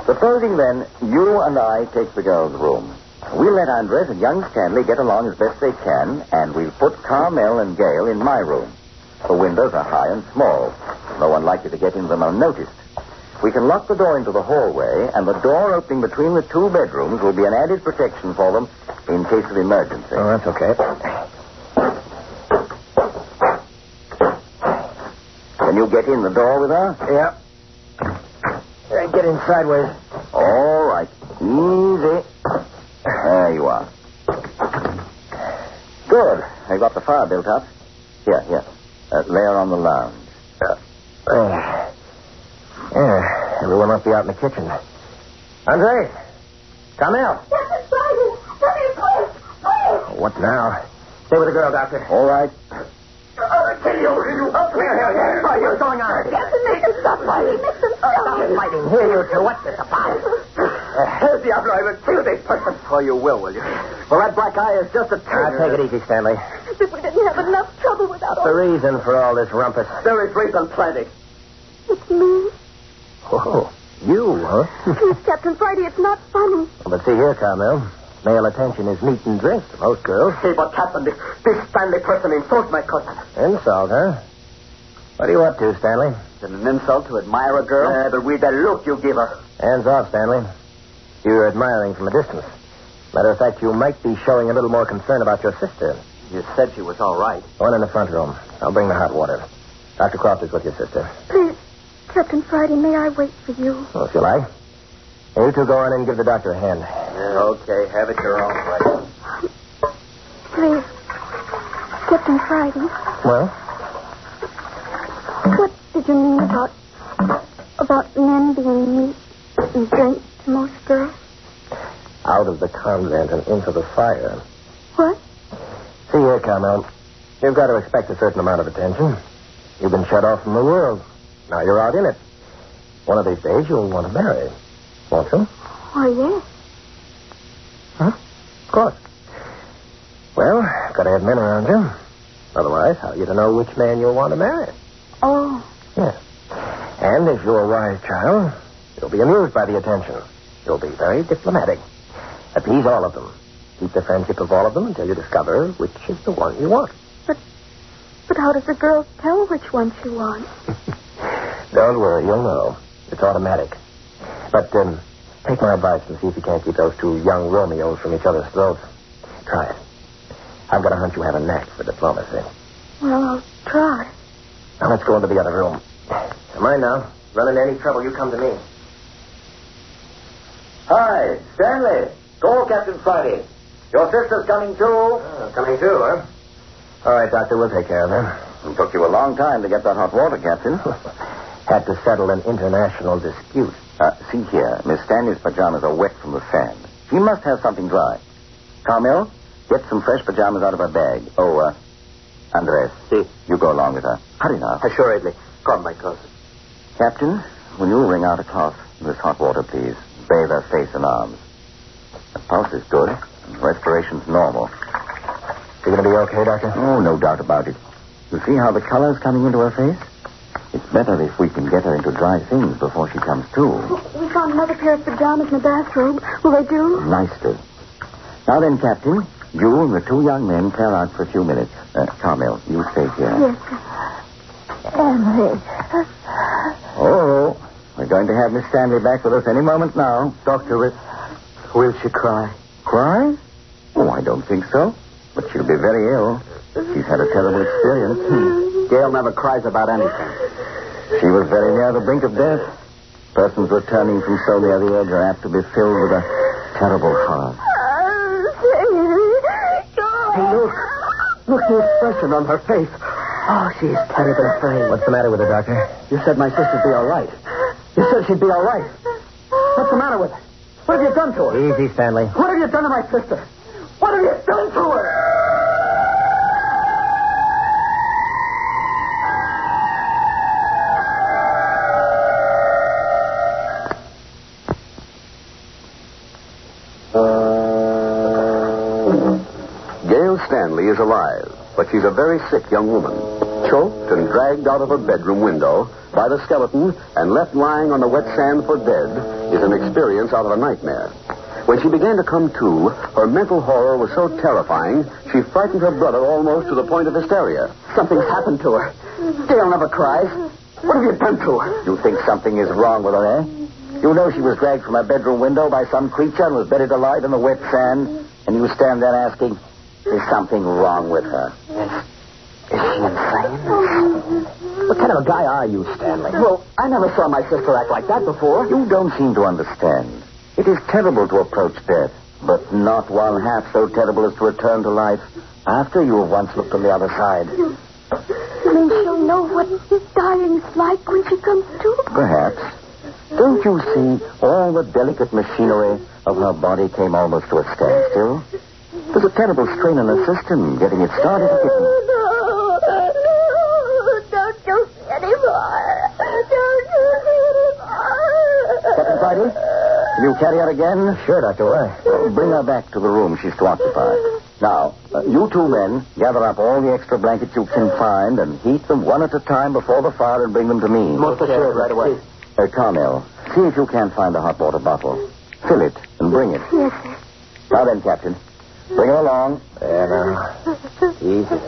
Supposing, then, you and I take the girls' room. We'll let Andres and young Stanley get along as best they can, and we'll put Carmel and Gail in my room. The windows are high and small. No one likely to get into them unnoticed. We can lock the door into the hallway, and the door opening between the two bedrooms will be an added protection for them in case of emergency. Oh, that's okay. Can you get in the door with her? Yeah. Get in sideways. All right. Easy. There you are. Good. I got the fire built up. Here. There on the lounge. Everyone must be out in the kitchen. Andre! Come out. Captain Friday! Come here, please! What now? Stay with the girl, Doctor. All right. I'll kill you. Here. What are you going on? Captain, make them stop fighting. Make them stop. Stop fighting. Here, you two. What's this about? El Diablo, I will kill this person. Oh, you will you? Well, that black eye is just a trigger. Take it easy, Stanley. If we didn't have enough trouble without The reason for all this rumpus. There is reason plenty. It's me. Oh, you, huh? Please, Captain Friday, it's not funny. But see here, Carmel. Male attention is meat and drink to most girls. Hey, but Captain, this Stanley person insults my cousin. Insult, huh? What are you up to, Stanley? Is it an insult to admire a girl? But with the look you give her. Hands off, Stanley. You're admiring from a distance. Matter of fact, you might be showing a little more concern about your sister. You said she was all right. Go in the front room. I'll bring the hot water. Dr. Croft is with your sister. Please, Captain Friday, may I wait for you? Oh, if you like. Hey, you two go on and give the doctor a hand. Okay, have it your own way. Please, Captain Friday, Well? what did you mean about men being meat and drink to most girls? Out of the convent and into the fire. What? See here, Carmel. You've got to expect a certain amount of attention. You've been shut off from the world. Now you're out in it. One of these days you'll want to marry. Won't you? Why, yes. Huh? Of course. Well, got to have men around you. Otherwise, how are you to know which man you'll want to marry? Oh. Yeah. And if you're a wise child, you'll be amused by the attention. You'll be very diplomatic. Appease all of them. Keep the friendship of all of them until you discover which is the one you want. But how does a girl tell which one she wants? Don't worry, you'll know. It's automatic. But take my advice and see if you can't keep those two young Romeos from each other's throats. Try it. I've got a hunch you have a knack for diplomacy. Well, I'll try. Now let's go into the other room. Come on now. Run into any trouble, you come to me. Hi, Stanley. Call Captain Friday. Your sister's coming too. Oh, coming too, huh? All right, Doctor, we'll take care of her. It took you a long time to get that hot water, Captain. Had to settle an international dispute. See here. Miss Stanley's pajamas are wet from the sand. She must have something dry. Carmel, get some fresh pajamas out of her bag. Oh, Andres. Si. You go along with her. Hurry now. Assuredly. Come, my cousin. Captain, will you wring out a cloth in this hot water, please? Bathe her face and arms. The pulse is good. Respiration's normal. You going to be okay, Doctor? Oh, no doubt about it. You see how the color's coming into her face? It's better if we can get her into dry things before she comes to. We found another pair of pajamas in the bathrobe. Will they do? Nicely. Now then, Captain, you and the two young men clear out for a few minutes. Carmel, you stay here. Yes. Emily. Oh, we're going to have Miss Stanley back with us any moment now. Doctor, will she cry? Cry? Oh, I don't think so. But she'll be very ill. She's had a terrible experience. Gail never cries about anything. She was very near the brink of death. Persons returning from so near the edge are apt to be filled with a terrible horror. Hey, look the expression on her face. Oh, she's terribly afraid. What's the matter with her, Doctor? You said my sister'd be all right. You said she'd be all right. What's the matter with her? What have you done to her? Easy, Stanley. What have you done to my sister? What have you done to her? Gail Stanley is alive, but she's a very sick young woman. Choked and dragged out of her bedroom window by the skeleton and left lying on the wet sand for dead is an experience out of a nightmare. When she began to come to, her mental horror was so terrifying, she frightened her brother almost to the point of hysteria. Something's happened to her. Dale never cries. What have you done to her? You think something is wrong with her, eh? You know she was dragged from her bedroom window by some creature and was buried alive in the wet sand, and you stand there asking, is something wrong with her? Is she insane? What kind of a guy are you, Stanley? Well, I never saw my sister act like that before. You don't seem to understand. It is terrible to approach death, but not one half so terrible as to return to life after you have once looked on the other side. You mean she'll know what dying's like when she comes to? Perhaps. Don't you see all the delicate machinery of her body came almost to a standstill? There's a terrible strain on her system getting it started again. No, don't you see anymore. Don't you see anymore. Captain Friday, can you carry her again? Sure, Dr. Why? Bring her back to the room she's to occupy. Now, you two men, gather up all the extra blankets you can find and heat them one at a time before the fire and bring them to me. Most assured, right away. Carmel, see if you can't find a hot water bottle. Fill it and bring it. Yes, sir. Now then, Captain, bring her along. There now. Easy.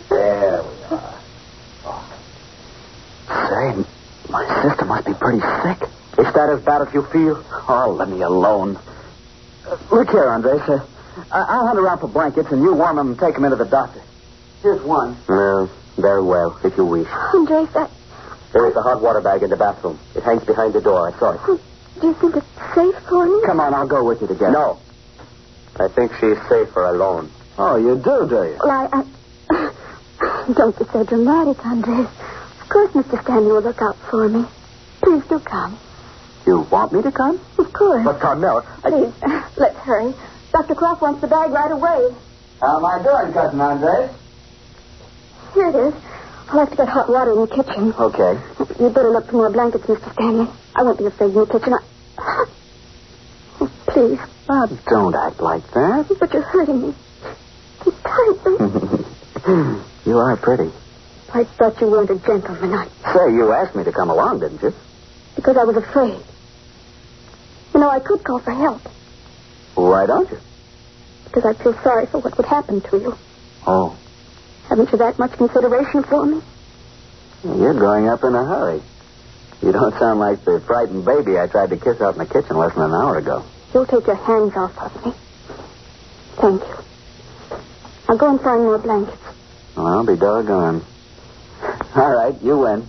There we are. Say, my sister must be pretty sick. Is that as bad as you feel? Oh, let me alone. Look here, Andres. I'll hunt around for blankets, and you warm them and take them into the doctor. Here's one. No, very well, if you wish. Andres, There is a hot water bag in the bathroom. It hangs behind the door. I saw it. do you think it's safe for me? Come on, I'll go with you together. No. I think she is safer alone. Oh, you do you? Well, I... Don't be so dramatic, Andres. Of course Mr. Stanley will look out for me. Please do come. You want me to come? Of course. But, Carmel, Please, let's hurry. Dr. Croft wants the bag right away. How am I doing, Cousin Andres? Here it is. I'll have to get hot water in the kitchen. Okay. You'd better look for more blankets, Mr. Stanley. I won't be afraid in the kitchen. Oh, please. Don't act like that. But you're hurting me. Keep tight. You are pretty. I thought you weren't a gentleman. Say, you asked me to come along, didn't you? Because I was afraid. You know, I could call for help. Why don't you? Because I feel sorry for what would happen to you. Oh. Haven't you that much consideration for me? You're going up in a hurry. You don't sound like the frightened baby I tried to kiss out in the kitchen less than an hour ago. You'll take your hands off of me. Thank you. I'll go and find more blankets. Well, I'll be doggone. All right, you win.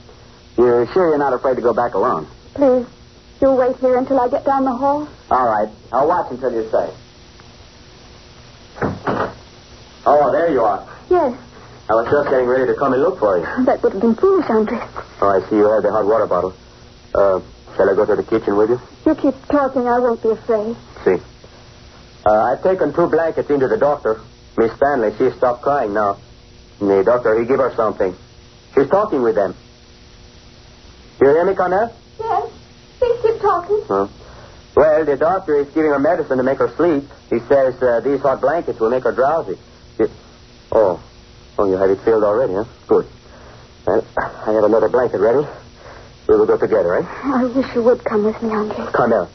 You're sure you're not afraid to go back alone? Please, you'll wait here until I get down the hall? All right. I'll watch until you say. Oh, there you are. Yes. I was just getting ready to come and look for you. That would have been foolish, Andres. Oh, I see you have the hot water bottle. Shall I go to the kitchen with you? You keep talking, I won't be afraid. See. I've taken 2 blankets into the doctor. Miss Stanley, she stopped crying now. The doctor, he give her something. She's talking with them. You hear me, Cornell? Yes. Please keep talking. Huh? Well, the doctor is giving her medicine to make her sleep. He says these hot blankets will make her drowsy. Oh, you have it filled already, huh? Good. Well, I have another blanket ready. We will go together, eh? I wish you would come with me, Andres. Cornell,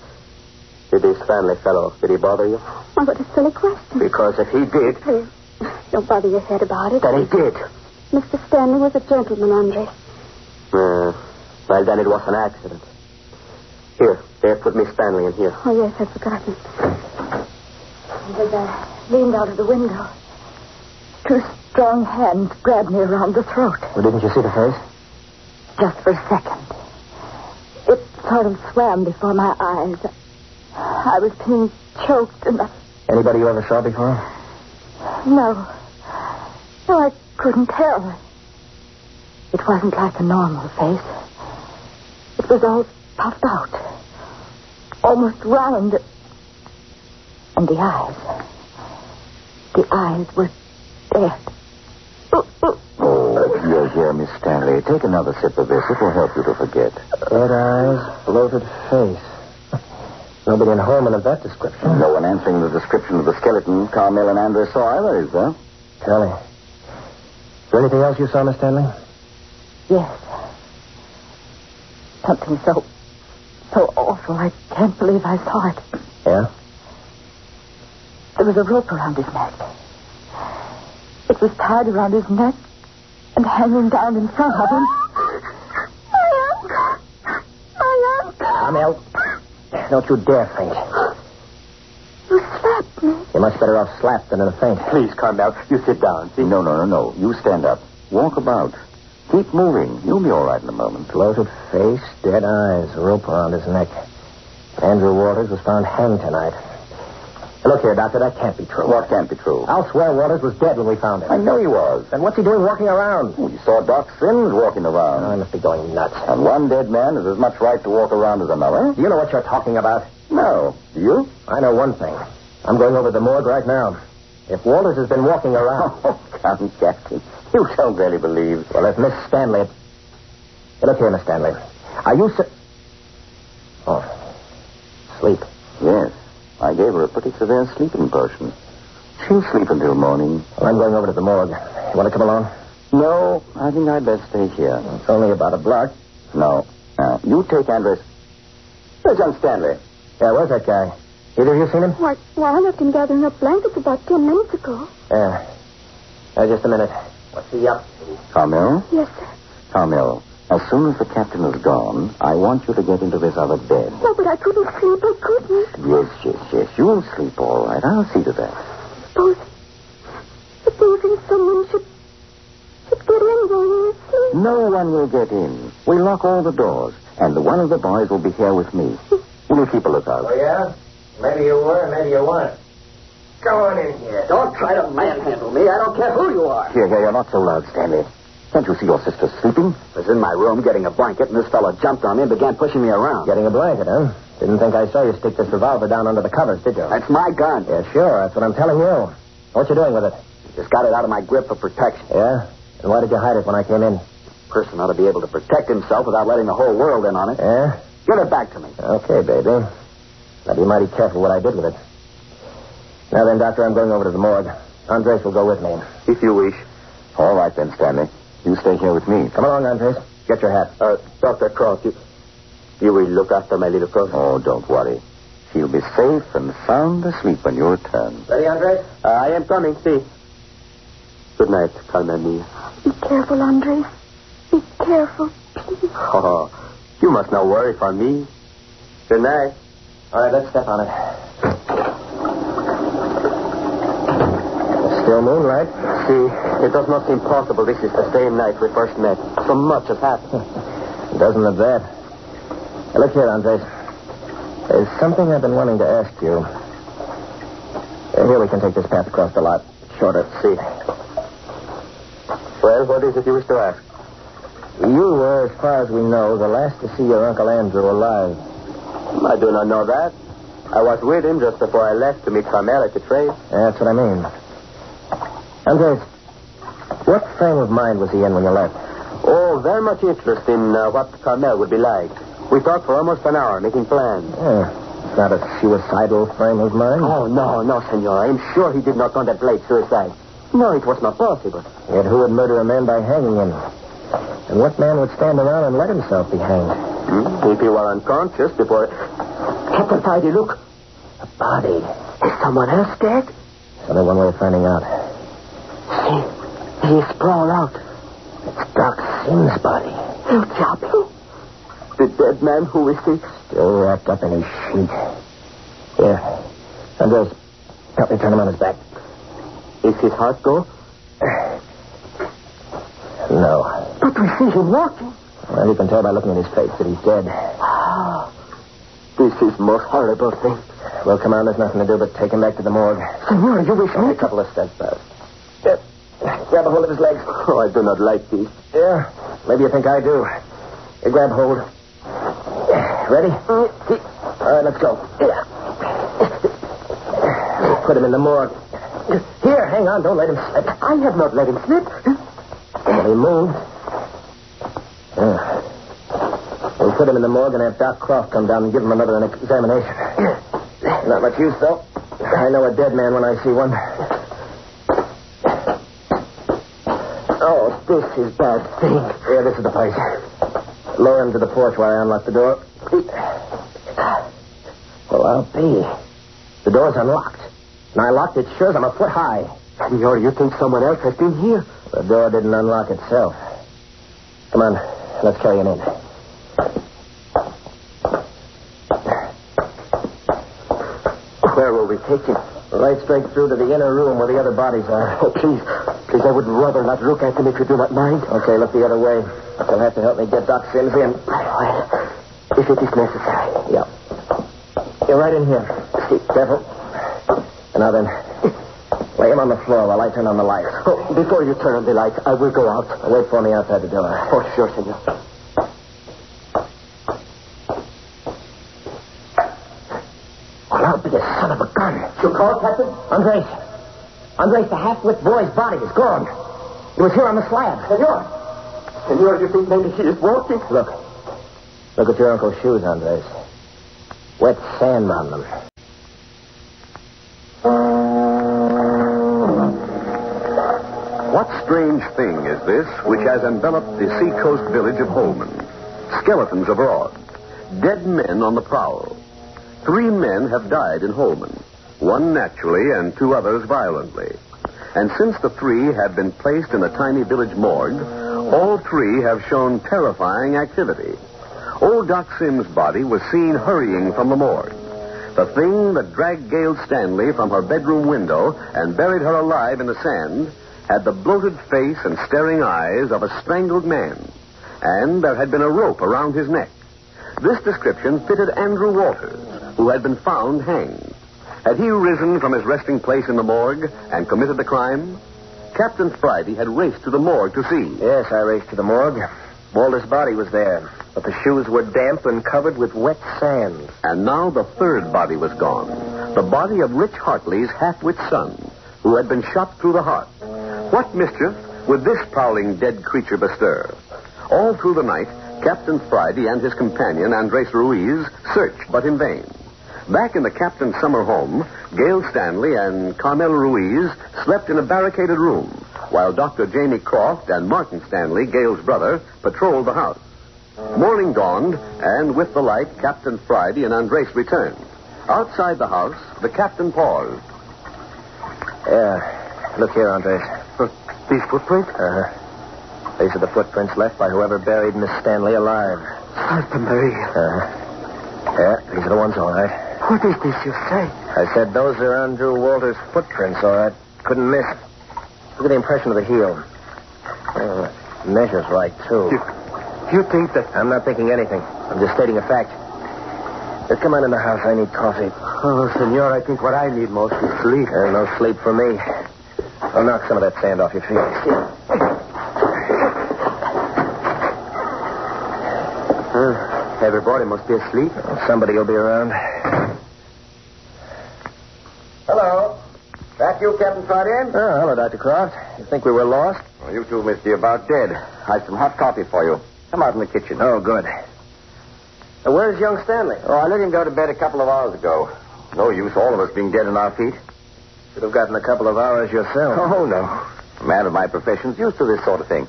did this Stanley fellow, did he bother you? Oh, what a silly question. Because if he did... Please, don't bother your head about it. Then he did. Mr. Stanley was a gentleman, Andres. Well, then it was an accident. Here, they put Miss Stanley in here. Oh, yes, I've forgotten. As I leaned out of the window, 2 strong hands grabbed me around the throat. Well, didn't you see the face? Just for a second. It sort of swam before my eyes. I was being choked and Anybody you ever saw before? No, I couldn't tell. It wasn't like a normal face. It was all puffed out, almost round. And the eyes were dead. Oh, here, Miss Stanley. Take another sip of this. It will help you to forget. Red eyes, bloated face. Nobody in Holman of that description. No one answering the description of the skeleton Carmel and Andres saw either, is there? Kelly. Is there anything else you saw, Miss Stanley? Yes. Something so awful. I can't believe I saw it. Yeah? There was a rope around his neck. It was tied around his neck and hanging down in front of him. My uncle. Carmel, don't you dare faint. You slapped me. You're much better off slapped than in a faint. Please, Carmel, you sit down. See? No. You stand up. Walk about. Keep moving. You'll be all right in a moment. Bloated face, dead eyes, rope around his neck. Andrew Waters was found hanged tonight. Look here, Doctor, that can't be true. What can't be true? I'll swear Waters was dead when we found him. I know he was. Then what's he doing walking around? We saw Doc Sims walking around. I must be going nuts. And one dead man has as much right to walk around as another. Do you know what you're talking about? No. Do you? I know one thing. I'm going over to the morgue right now. If Waters has been walking around... Oh, come, Captain. You don't really believe... Well, if Miss Stanley... Hey, look here, Miss Stanley. Are you... Sleep. Yes. I gave her a pretty severe sleeping potion. She'll sleep until morning. Well, I'm going over to the morgue. You want to come along? No, I think I'd best stay here. It's only about a block. No. You take Andres. Where's young Stanley? Yeah, where's that guy? Either of you seen him? Why, I left him gathering up blankets about 10 minutes ago. Yeah. Just a minute. What's he up to? Carmel? Yes, sir. Carmel, as soon as the captain is gone, I want you to get into this other bed. No, but I couldn't sleep. I couldn't. Yes. You'll sleep all right. I'll see to that. Supposing someone should get in while we're asleep. No one will get in. We lock all the doors, and one of the boys will be here with me. We'll keep a lookout. Oh, yeah? Maybe you were, maybe you weren't. Go on in here. Don't try to manhandle me. I don't care who you are. Here, you're not so loud, Stanley. Can't you see your sister sleeping? I was in my room getting a blanket, and this fellow jumped on me and began pushing me around. Getting a blanket, huh? Didn't think I saw you stick this revolver down under the covers, did you? That's my gun. Yeah, sure. That's what I'm telling you. What you doing with it? Just got it out of my grip for protection. Yeah? And why did you hide it when I came in? A person ought to be able to protect himself without letting the whole world in on it. Yeah? Give it back to me. Okay, baby. I'll be mighty careful what I did with it. Now then, Doctor, I'm going over to the morgue. Andres will go with me. If you wish. All right, then, Stanley. You stay here with me. Come along, Andres. Get your hat. Dr. Cross, you will look after my little cousin. Oh, don't worry. She'll be safe and sound asleep when you return. Ready, Andres? I am coming, see. Good night, Carmen mia. Be careful, Andres. Be careful, please. Oh, you must not worry for me. Good night. All right, let's step on it. Still moonlight. See, it does not seem possible this is the same night we first met. So much has happened. Doesn't it that? Hey, look here, Andres. There's something I've been wanting to ask you. Here, we can take this path across the lot. Shorter. See. Well, what is it you wish to ask? You were, as far as we know, the last to see your Uncle Andrew alive. I do not know that. I was with him just before I left to meet Carmel at the train. Yeah, that's what I mean. Andres, what frame of mind was he in when you left? Oh, very much interest in what Carmel would be like. We talked for almost an hour, making plans. Yeah. It's not a suicidal frame of mind? Oh, no, senor. I'm sure he did not contemplate suicide. No, it was not possible. Yet who would murder a man by hanging him? And what man would stand around and let himself be hanged? If he were unconscious before... Captain Friday, look. A body. Is someone else dead? There's only one way of finding out. See, he is sprawled out. It's Doc Sims' body. El Diablo. The dead man, who is he? Still wrapped up in his sheet. Here. Andres, help me turn him on his back. Is his heart go? No. But we see him walking. Well, you can tell by looking at his face that he's dead. This is most horrible thing. Well, come on, there's nothing to do but take him back to the morgue. Senor, you wish me A couple of steps fast. Grab a hold of his legs. Oh, I do not like these. Yeah, maybe you think I do. You grab hold. Ready? All right, let's go. Put him in the morgue. Here, hang on, don't let him slip. I have not let him slip. Well, he moved. We'll put him in the morgue and have Doc Croft come down and give him another examination. Not much use, though. I know a dead man when I see one. Oh, this is bad thing. Yeah, this is the place. Lower him to the porch while I unlock the door. Well, I'll be. The door's unlocked. And I locked it sure as I'm a foot high. Senor, you think someone else has been here? The door didn't unlock itself. Come on, let's carry him in. Where will we take him? Right straight through to the inner room where the other bodies are. Oh, please, I would rather not look at them if you do not mind. Okay, look the other way. You'll have to help me get Doc Sims in. Well, if it is necessary. Yeah. You're right in here. Careful. And now then, lay him on the floor while I turn on the lights. Oh, before you turn on the lights, I will go out. Wait for me outside the door. Oh, sure, senor. Well, I'll be a son of a gun. You call, Captain? Andres, the half-wit boy's body is gone. It was here on the slab. Senor, you think maybe he is walking? Look at your uncle's shoes, Andres. Wet sand on them. What strange thing is this which has enveloped the seacoast village of Holman? Skeletons abroad. Dead men on the prowl. 3 men have died in Holman. 1 naturally and 2 others violently. And since the 3 had been placed in the tiny village morgue, all 3 have shown terrifying activity. Old Doc Sims' body was seen hurrying from the morgue. The thing that dragged Gail Stanley from her bedroom window and buried her alive in the sand had the bloated face and staring eyes of a strangled man. And there had been a rope around his neck. This description fitted Andrew Walters, who had been found hanged. Had he risen from his resting place in the morgue and committed the crime? Captain Friday had raced to the morgue to see. Yes, I raced to the morgue. Walter's body was there, but the shoes were damp and covered with wet sand. And now the 3rd body was gone. The body of Rich Hartley's half-wit son, who had been shot through the heart. What mischief would this prowling dead creature bestir? All through the night, Captain Friday and his companion, Andres Ruiz, searched, but in vain. Back in the captain's summer home, Gail Stanley and Carmel Ruiz slept in a barricaded room, while Dr. Jamie Croft and Martin Stanley, Gail's brother, patrolled the house. Morning dawned, and with the light, Captain Friday and Andres returned. Outside the house, the captain paused. Look here, Andres. These footprints? These are the footprints left by whoever buried Miss Stanley alive. Santa Maria. Yeah, these are the ones, all right. What is this you say? I said those are Andrew Walters' footprints, all right. Couldn't miss. Look at the impression of the heel. Measures right, too. You think that... I'm not thinking anything. I'm just stating a fact. Just come on in the house. I need coffee. Oh, senor, I think what I need most is sleep. There's no sleep for me. I'll knock some of that sand off your feet. Everybody must be asleep. Somebody will be around. Hello. That you, Captain Friday? Oh, hello, Dr. Croft. You think we were lost? Well, you two must be about dead. I've some hot coffee for you. Come out in the kitchen. Oh, good. Where's young Stanley? Oh, I let him go to bed a couple of hours ago. No use all of us being dead on our feet. Should have gotten a couple of hours yourself. Oh, no. A man of my profession's used to this sort of thing.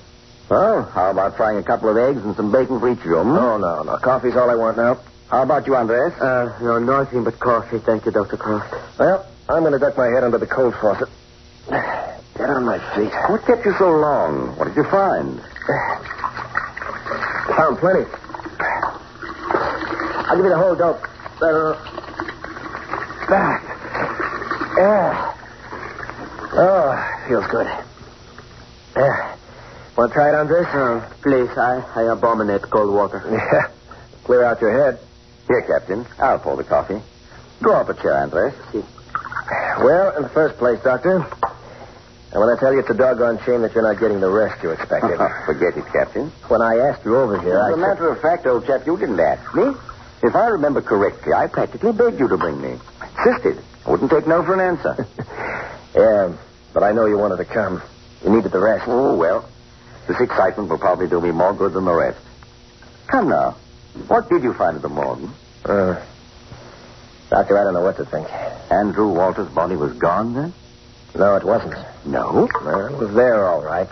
Well, how about frying a couple of eggs and some bacon for each of you? Oh, no. Coffee's all I want now. How about you, Andres? No, nothing but coffee. Thank you, Dr. Croft. Well, I'm going to duck my head under the cold faucet. Get on my feet. What kept you so long? What did you find? Found plenty. I'll give you the whole dope. Feels good. Want to try it, Andres? Please, I abominate cold water. Yeah. Clear out your head. Here, Captain. I'll pour the coffee. Draw up a chair, Andres. Well, in the first place, Doctor, I want to tell you it's a doggone shame that you're not getting the rest you expected. Forget it, Captain. When I asked you over here, As a matter of fact, old chap, you didn't ask me. If I remember correctly, I practically begged you to bring me. Insisted. I wouldn't take no for an answer. Yeah, but I know you wanted to come. You needed the rest. Oh, well, this excitement will probably do me more good than the rest. Come now. What did you find at the morgue? Doctor, I don't know what to think. Andrew Walters' body was gone, then? No, it wasn't. No? Well, it was there, all right,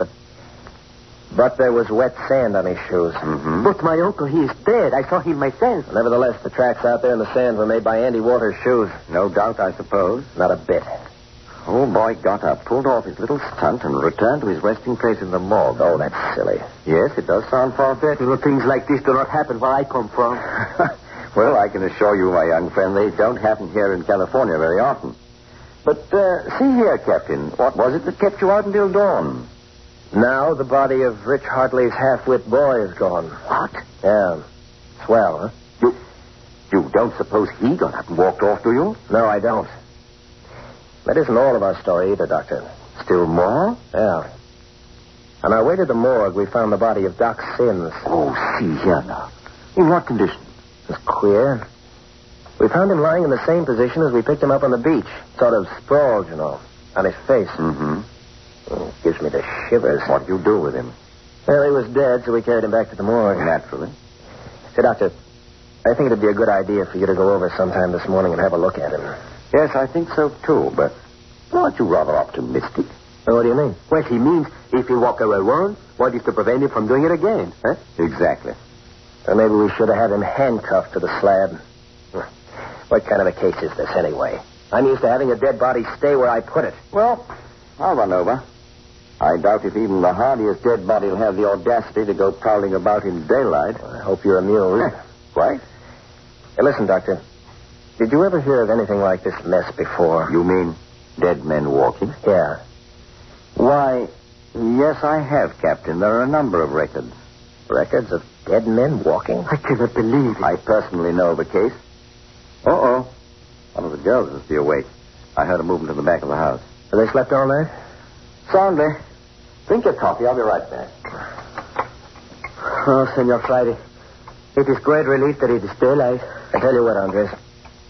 but there was wet sand on his shoes. Mm-hmm. But my uncle, he is dead. I saw him myself. Nevertheless, the tracks out there in the sand were made by Andy Walters' shoes. No doubt, I suppose. Not a bit. Old boy got up, pulled off his little stunt, and returned to his resting place in the morgue. Oh, that's silly. Yes, it does sound far-fetched. Things like this do not happen where I come from. Well, I can assure you, my young friend, they don't happen here in California very often. But, see here, Captain, what was it that kept you out until dawn? Now the body of Rich Hartley's half-wit boy is gone. What? Yeah. Swell, huh? You don't suppose he got up and walked off, do you? No, I don't. That isn't all of our story either, Doctor. Still more? Yeah. On our way to the morgue, we found the body of Doc Sims. Oh, see here now. In what condition? It's queer. We found him lying in the same position as we picked him up on the beach. Sort of sprawled, on his face. Mm-hmm. It gives me the shivers. What do you do with him? Well, he was dead, so we carried him back to the morgue. Naturally. Say, Doctor, I think it'd be a good idea for you to go over sometime this morning and have a look at him. Yes, I think so, too, but aren't you rather optimistic? Well, what do you mean? Well, he means if he walk away once, what is to prevent him from doing it again? Eh? Exactly. Or maybe we should have had him handcuffed to the slab. What kind of a case is this, anyway? I'm used to having a dead body stay where I put it. Well, I'll run over. I doubt if even the hardiest dead body will have the audacity to go prowling about in daylight. I hope you're amused. Quite. Hey, listen, Doctor. Did you ever hear of anything like this mess before? You mean dead men walking? Yeah. Why, yes, I have, Captain. There are a number of records. Records of dead men walking? I cannot believe it. I personally know of a case. Uh-oh. One of the girls must be awake. I heard a movement in the back of the house. Have they slept all night? Soundly. Drink your coffee. I'll be right back. Oh, Senor Friday, it is great relief that it is daylight. I tell you what, Andres.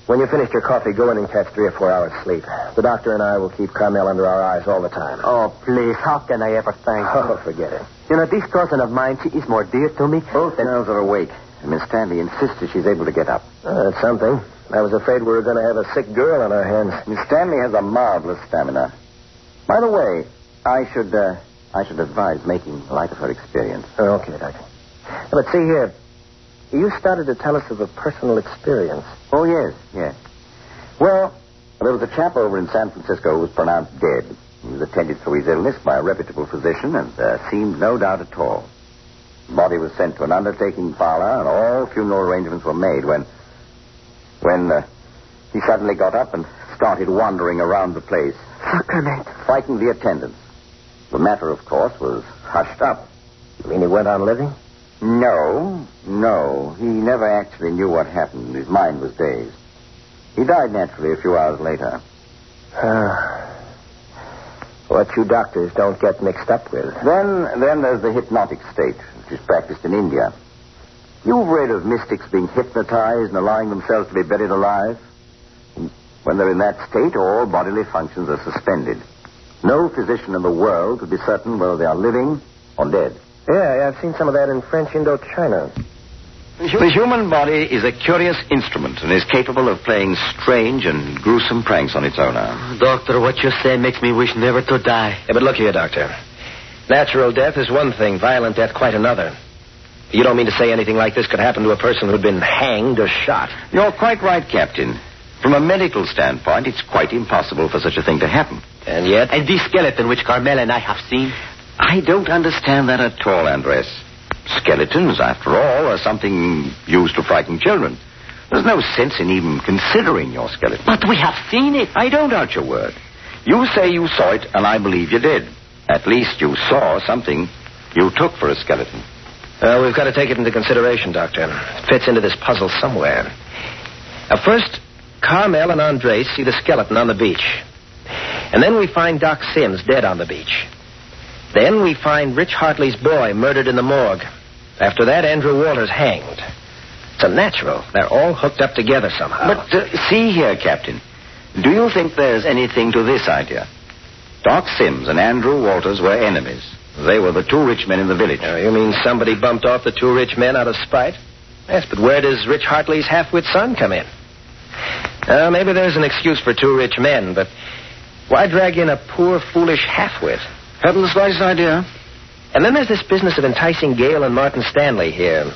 When you finish your coffee, go in and catch 3 or 4 hours sleep. The doctor and I will keep Carmel under our eyes all the time. Oh, please, how can I ever thank you? Oh, forget it. This cousin of mine, she is more dear to me. Both girls are awake. And Miss Stanley insists that she's able to get up. That's something. I was afraid we were going to have a sick girl on our hands. Miss Stanley has a marvelous stamina. By the way, I should advise making light of her experience. Oh, okay, Doctor. But see here, you started to tell us of a personal experience. Oh, yes. Well, there was a chap over in San Francisco who was pronounced dead. He was attended through his illness by a reputable physician, and there seemed no doubt at all. The body was sent to an undertaking parlor, and all funeral arrangements were made when he suddenly got up and started wandering around the place, frightened the attendants. The matter, of course, was hushed up. You mean he went on living? No. He never actually knew what happened. His mind was dazed. He died naturally a few hours later. What you doctors don't get mixed up with. Then there's the hypnotic state, which is practiced in India. You've read of mystics being hypnotized and allowing themselves to be buried alive. When they're in that state, all bodily functions are suspended. No physician in the world could be certain whether they are living or dead. Yeah, I've seen some of that in French Indochina. The human body is a curious instrument and is capable of playing strange and gruesome pranks on its owner. Doctor, what you say makes me wish never to die. Yeah, but look here, Doctor. Natural death is one thing, violent death quite another. You don't mean to say anything like this could happen to a person who'd been hanged or shot? You're quite right, Captain. From a medical standpoint, it's quite impossible for such a thing to happen. And yet? And this skeleton which Carmel and I have seen? I don't understand that at all, Andres. Skeletons, after all, are something used to frighten children. There's no sense in even considering your skeleton. But we have seen it. I don't doubt your word. You say you saw it, and I believe you did. At least you saw something you took for a skeleton. We've got to take it into consideration, Doctor. It fits into this puzzle somewhere. First, Carmel and Andres see the skeleton on the beach. And then we find Doc Sims dead on the beach. Then we find Rich Hartley's boy murdered in the morgue. After that, Andrew Walters hanged. It's unnatural. They're all hooked up together somehow. But see here, Captain. Do you think there's anything to this idea? Doc Sims and Andrew Walters were enemies. They were the two rich men in the village. You mean somebody bumped off the two rich men out of spite? Yes, but where does Rich Hartley's half-wit son come in? Maybe there's an excuse for two rich men, but why drag in a poor, foolish half-wit? Haven't the slightest idea. And then there's this business of enticing Gail and Martin Stanley here.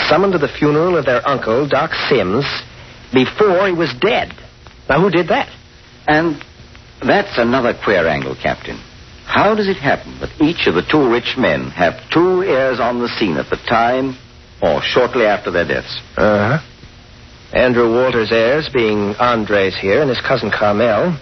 Summoned to the funeral of their uncle, Doc Sims, before he was dead. Now, who did that? And That's another queer angle, Captain. How does it happen that each of the two rich men have two heirs on the scene at the time or shortly after their deaths? Uh-huh. Andrew Walter's heirs being Andres here and his cousin Carmel.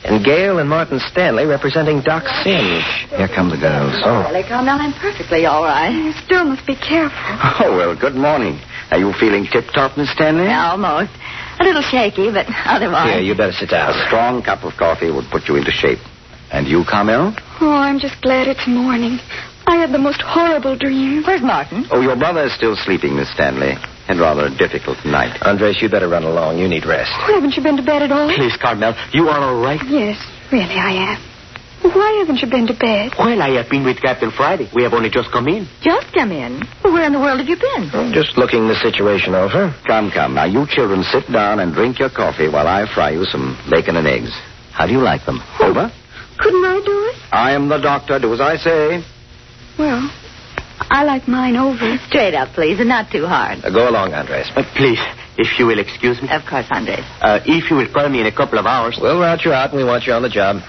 And Gail and Martin Stanley representing Doc Sims. Here come the girls. Well, Carmel, I'm perfectly all right. You still must be careful. Oh, well, good morning. Are you feeling tip-top, Miss Stanley? Yeah, almost. A little shaky, but otherwise. Here, you better sit down. A strong cup of coffee would put you into shape. And you, Carmel? Oh, I'm just glad it's morning. I had the most horrible dream. Where's Martin? Oh, your brother is still sleeping, Miss Stanley. Had rather a difficult night. Andres, you better run along. You need rest. Oh, haven't you been to bed at all? Please, Carmel, you are all right? Yes, really I am. Why haven't you been to bed? Well, I have been with Captain Friday. We have only just come in. Just come in. Well, where in the world have you been? I'm just looking the situation over. Come. Now, you children sit down and drink your coffee while I fry you some bacon and eggs. How do you like them? Over? Couldn't I do it? I am the doctor. Do as I say. Well, I like mine over. Straight up, please, and not too hard. Go along, Andres. Please, if you will excuse me. Of course, Andres. If you will call me in a couple of hours. We'll route you out, and we want you on the job.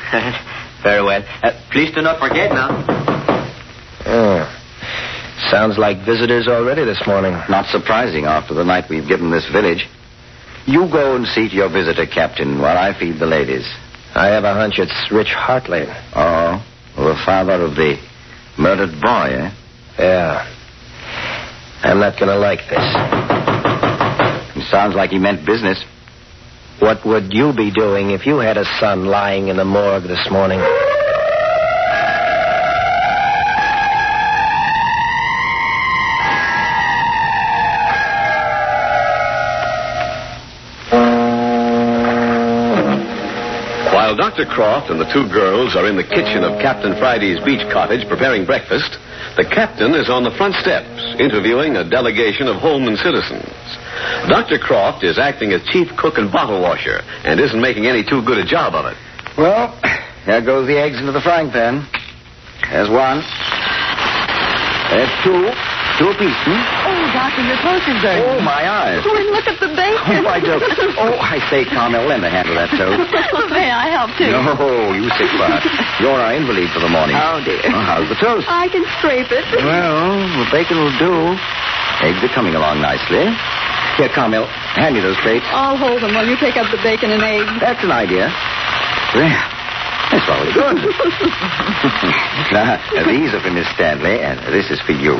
Very well. Please do not forget now. Oh. Sounds like visitors already this morning. Not surprising after the night we've given this village. You go and see to your visitor, Captain, while I feed the ladies. I have a hunch it's Rich Hartley. Oh, the father of the murdered boy, eh? Yeah. I'm not going to like this. It sounds like he meant business. What would you be doing if you had a son lying in the morgue this morning? While Dr. Croft and the two girls are in the kitchen of Captain Friday's beach cottage preparing breakfast, the captain is on the front steps interviewing a delegation of Holman citizens. Dr. Croft is acting as chief cook and bottle washer and isn't making any too good a job of it. Well, there goes the eggs into the frying pan. There's one. There's two. Two apiece, Oh, Doctor, your toast is burning. Oh, my eyes. Oh, and look at the bacon. Oh, I do. Oh, I say, Carmel, lend a hand to that toast. May I help, too? No, you sick part. You're our invalid for the morning. Oh, dear. Oh, how's the toast? I can scrape it. Well, the bacon will do. Eggs are coming along nicely. Here, Carmel, hand me those plates. I'll hold them while you take up the bacon and eggs. That's an idea. There. That's probably good. Now, these are for Miss Stanley, and this is for you.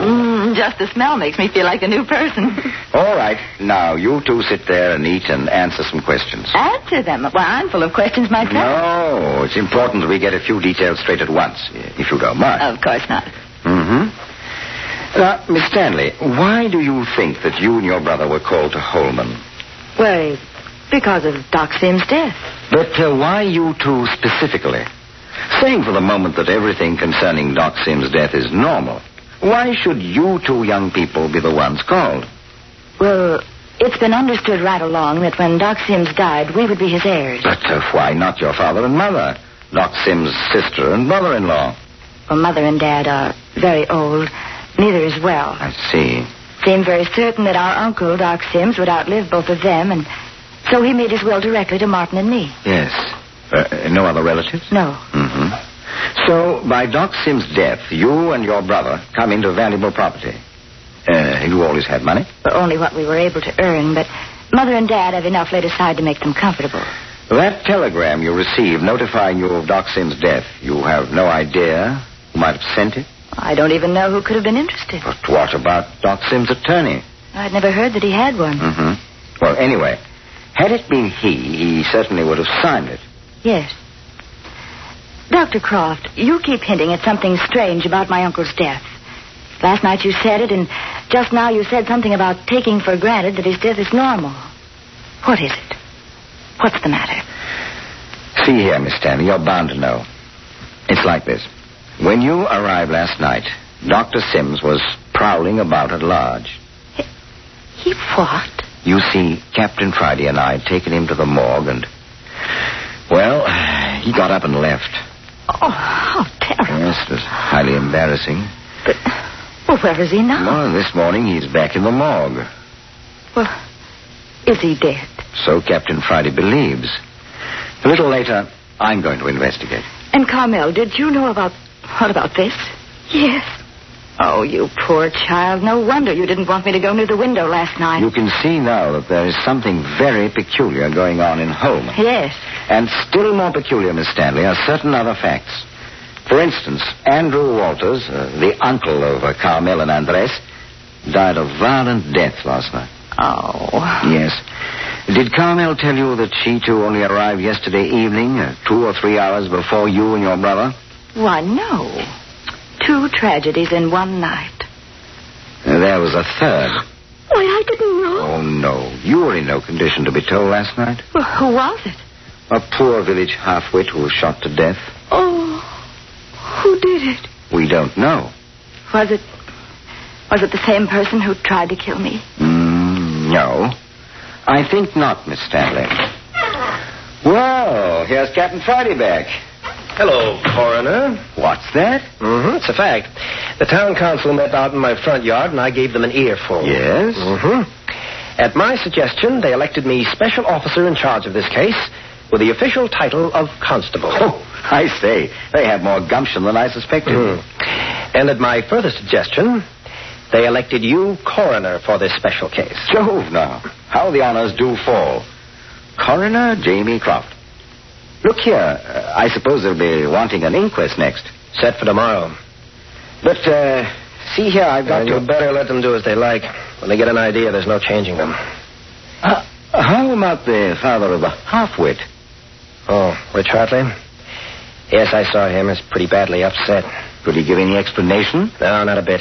Just the smell makes me feel like a new person. All right. Now, you two sit there and eat and answer some questions. Answer them. Well, I'm full of questions myself. No, it's important that we get a few details straight at once, if you don't mind. Of course not. Now, Miss Stanley, why do you think that you and your brother were called to Holman? Well, because of Doc Sims' death. But why you two specifically? Saying for the moment that everything concerning Doc Sims' death is normal, why should you two young people be the ones called? Well, it's been understood right along that when Doc Sims died, we would be his heirs. But why not your father and mother? Doc Sims' sister and brother-in-law. Well, Mother and Dad are very old. Neither is well. I see. Seemed very certain that our uncle, Doc Sims, would outlive both of them, and so he made his will directly to Martin and me. Yes. No other relatives? No. So, by Doc Sims' death, you and your brother come into valuable property. You always had money? Well, only what we were able to earn, but Mother and Dad have enough laid aside to make them comfortable. That telegram you received notifying you of Doc Sims' death, you have no idea who might have sent it? I don't even know who could have been interested. But what about Doc Sims' attorney? I'd never heard that he had one. Well, anyway, had it been he certainly would have signed it. Yes. Dr. Croft, you keep hinting at something strange about my uncle's death. Last night you said it, and just now you said something about taking for granted that his death is normal. What is it? What's the matter? See here, Miss Stanley, you're bound to know. It's like this. When you arrived last night, Dr. Sims was prowling about at large. He what? You see, Captain Friday and I had taken him to the morgue and... Well, he got up and left. Oh, how terrible. Yes, it was highly embarrassing. But, well, where is he now? Well, this morning he's back in the morgue. Well, is he dead? So Captain Friday believes. A little later, I'm going to investigate. And Carmel, did you know about... What about this? Yes. Oh, you poor child. No wonder you didn't want me to go near the window last night. You can see now that there is something very peculiar going on in Holman. Yes. And still more peculiar, Miss Stanley, are certain other facts. For instance, Andrew Walters, the uncle of Carmel and Andres, died of violent death last night. Oh. Yes. Did Carmel tell you that she, too, only arrived yesterday evening, 2 or 3 hours before you and your brother? Why, no. 2 tragedies in one night. There was a third. Why, I didn't know. Oh, no. You were in no condition to be told last night. Well, who was it? A poor village half-wit who was shot to death. Oh, who did it? We don't know. Was it the same person who tried to kill me? No. I think not, Miss Stanley. Well, here's Captain Friday back. Hello, Coroner. What's that? It's a fact. The town council met out in my front yard, and I gave them an earful. Yes? At my suggestion, they elected me special officer in charge of this case with the official title of constable. Oh, I say. They have more gumption than I suspected. And at my further suggestion, they elected you coroner for this special case. Jove, now. How the honors do fall. Coroner Jamie Croft. Look here. I suppose they'll be wanting an inquest next. Set for tomorrow. But, see here, I've got You better let them do as they like. When they get an idea, there's no changing them. How about the father of the half-wit? Oh, Rich Hartley? Yes, I saw him. He's pretty badly upset. Could he give any explanation? No, not a bit.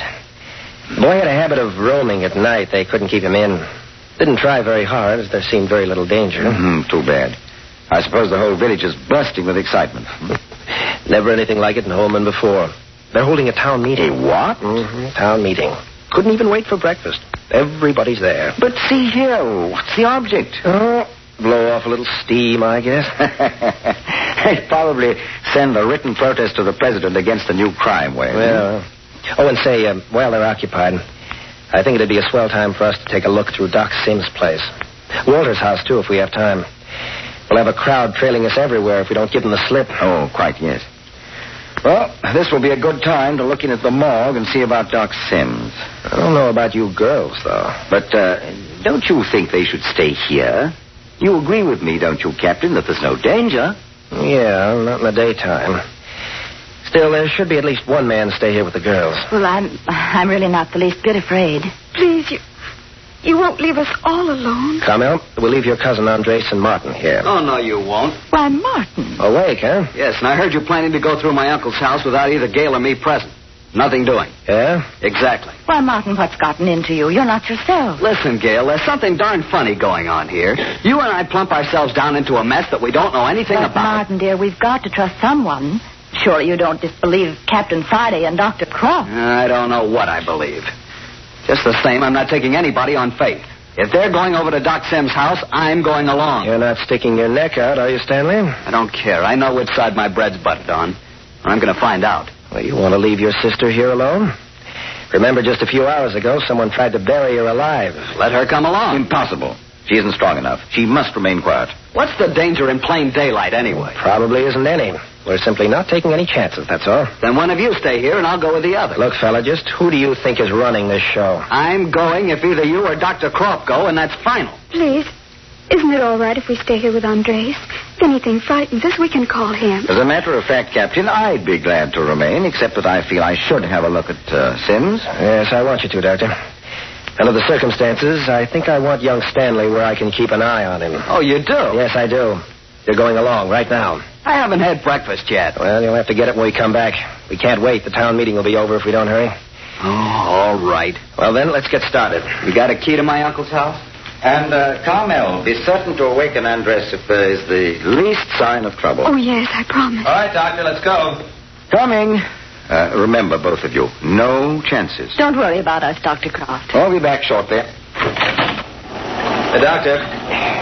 The boy had a habit of roaming at night. They couldn't keep him in. Didn't try very hard, as there seemed very little danger. Too bad. I suppose the whole village is bursting with excitement. Never anything like it in Holman before. They're holding a town meeting. A what? Town meeting. Couldn't even wait for breakfast. Everybody's there. But see here, what's the object? Oh, blow off a little steam, I guess. They'd probably send a written protest to the president against the new crime wave. Well, and say, while they're occupied, I think it'd be a swell time for us to take a look through Doc Sims' place. Walter's house, too, if we have time. We'll have a crowd trailing us everywhere if we don't give them the slip. Oh, quite, yes. Well, this will be a good time to look in at the morgue and see about Doc Sims. I don't know about you girls, though. But don't you think they should stay here? You agree with me, don't you, Captain, that there's no danger? Yeah, not in the daytime. Still, there should be at least one man stay here with the girls. Well, I'm really not the least bit afraid. Please, you won't leave us all alone. Carmel, we'll leave your cousin Andres and Martin here. Oh, no, you won't. Why, Martin. Awake, huh? Yes, and I heard you planning to go through my uncle's house without either Gail or me present. Nothing doing. Yeah? Exactly. Why, Martin, what's gotten into you? You're not yourself. Listen, Gail, there's something darn funny going on here. You and I plump ourselves down into a mess that we don't know anything But, about. Martin, dear, we've got to trust someone. Surely you don't disbelieve Captain Friday and Dr. Croft. I don't know what I believe. Just the same, I'm not taking anybody on faith. If they're going over to Doc Sims' house, I'm going along. You're not sticking your neck out, are you, Stanley? I don't care. I know which side my bread's buttered on. I'm going to find out. Well, you want to leave your sister here alone? Remember, just a few hours ago, someone tried to bury her alive. Let her come along. Impossible. She isn't strong enough. She must remain quiet. What's the danger in plain daylight, anyway? Probably isn't any. We're simply not taking any chances, that's all. Then one of you stay here, and I'll go with the other. Look, fella, just who do you think is running this show? I'm going if either you or Dr. Croft go, and that's final. Please, isn't it all right if we stay here with Andres? If anything frightens us, we can call him. As a matter of fact, Captain, I'd be glad to remain, except that I feel I should have a look at Sims. Yes, I want you to, Doctor. Under the circumstances, I think I want young Stanley where I can keep an eye on him. Oh, you do? Yes, I do. You're going along right now. I haven't had breakfast yet. Well, you'll have to get it when we come back. We can't wait. The town meeting will be over if we don't hurry. Oh, all right. Well, then, let's get started. You got a key to my uncle's house? And, Carmel, be certain to awaken Andres if there is the least sign of trouble. Oh, yes, I promise. All right, Doctor, let's go. Coming. Remember, both of you, no chances. Don't worry about us, Dr. Croft. I'll be back shortly. Hey, Doctor,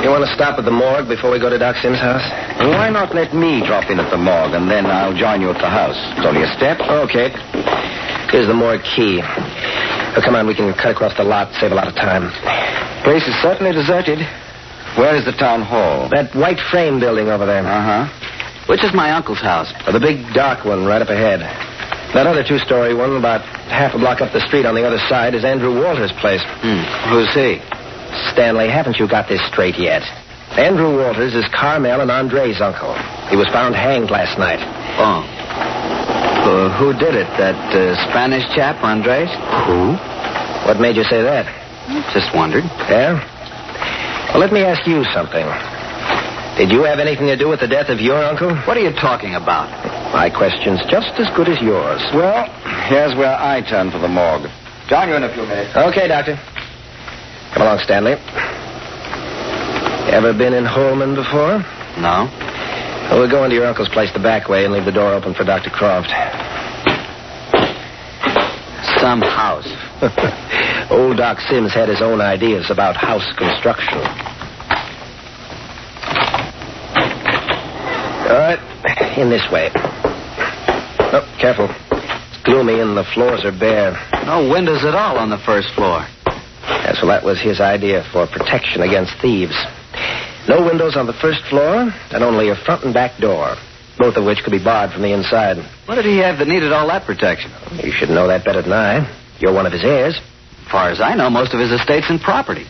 you want to stop at the morgue before we go to Doc Sims' house? Why not let me drop in at the morgue, and then I'll join you at the house? It's only a step. Okay. Here's the morgue key. Oh, come on, we can cut across the lot, save a lot of time. Place is certainly deserted. Where is the town hall? That white frame building over there. Uh-huh. Which is my uncle's house? The big dark one right up ahead. That other two-story one about half a block up the street on the other side is Andrew Walters' place. Who's he? Stanley, haven't you got this straight yet? Andrew Walters is Carmel and Andre's uncle. He was found hanged last night. Oh. Who did it? That Spanish chap, Andres? Who? What made you say that? Just wondered. Yeah? Well, let me ask you something. Did you have anything to do with the death of your uncle? What are you talking about? My question's just as good as yours. Well, here's where I turn for the morgue. Join you in a few minutes. Okay, Doctor. Come along, Stanley. Ever been in Holman before? No. Well, we'll go into your uncle's place the back way and leave the door open for Dr. Croft. Some house. Old Doc Sims had his own ideas about house construction. All right, in this way. Oh, careful. It's gloomy and the floors are bare. No windows at all on the first floor. Yes, well, that was his idea for protection against thieves. No windows on the first floor, and only a front and back door, both of which could be barred from the inside. What did he have that needed all that protection? You should know that better than I. You're one of his heirs. As far as I know, most of his estate's in property.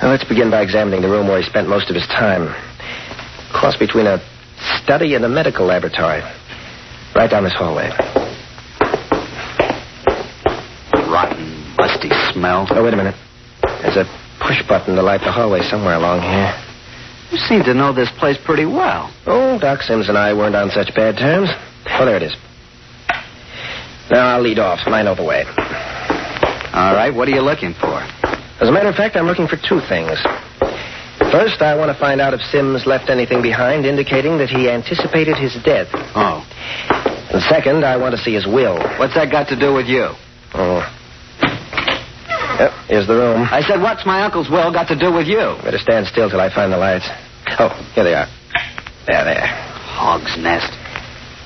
Well, let's begin by examining the room where he spent most of his time. Cross between a study and a medical laboratory. Right down this hallway. Rotten, musty smell. Oh, wait a minute. There's a push button to light the hallway somewhere along here. You seem to know this place pretty well. Oh, Doc Sims and I weren't on such bad terms. Oh, there it is. Now I'll lead off. I know the way. All right, what are you looking for? As a matter of fact, I'm looking for two things. First, I want to find out if Sims left anything behind indicating that he anticipated his death. Oh. And second, I want to see his will. What's that got to do with you? Oh. Yep, here's the room. I said, what's my uncle's will got to do with you? Better stand still till I find the lights. Oh, here they are. There. Hog's nest.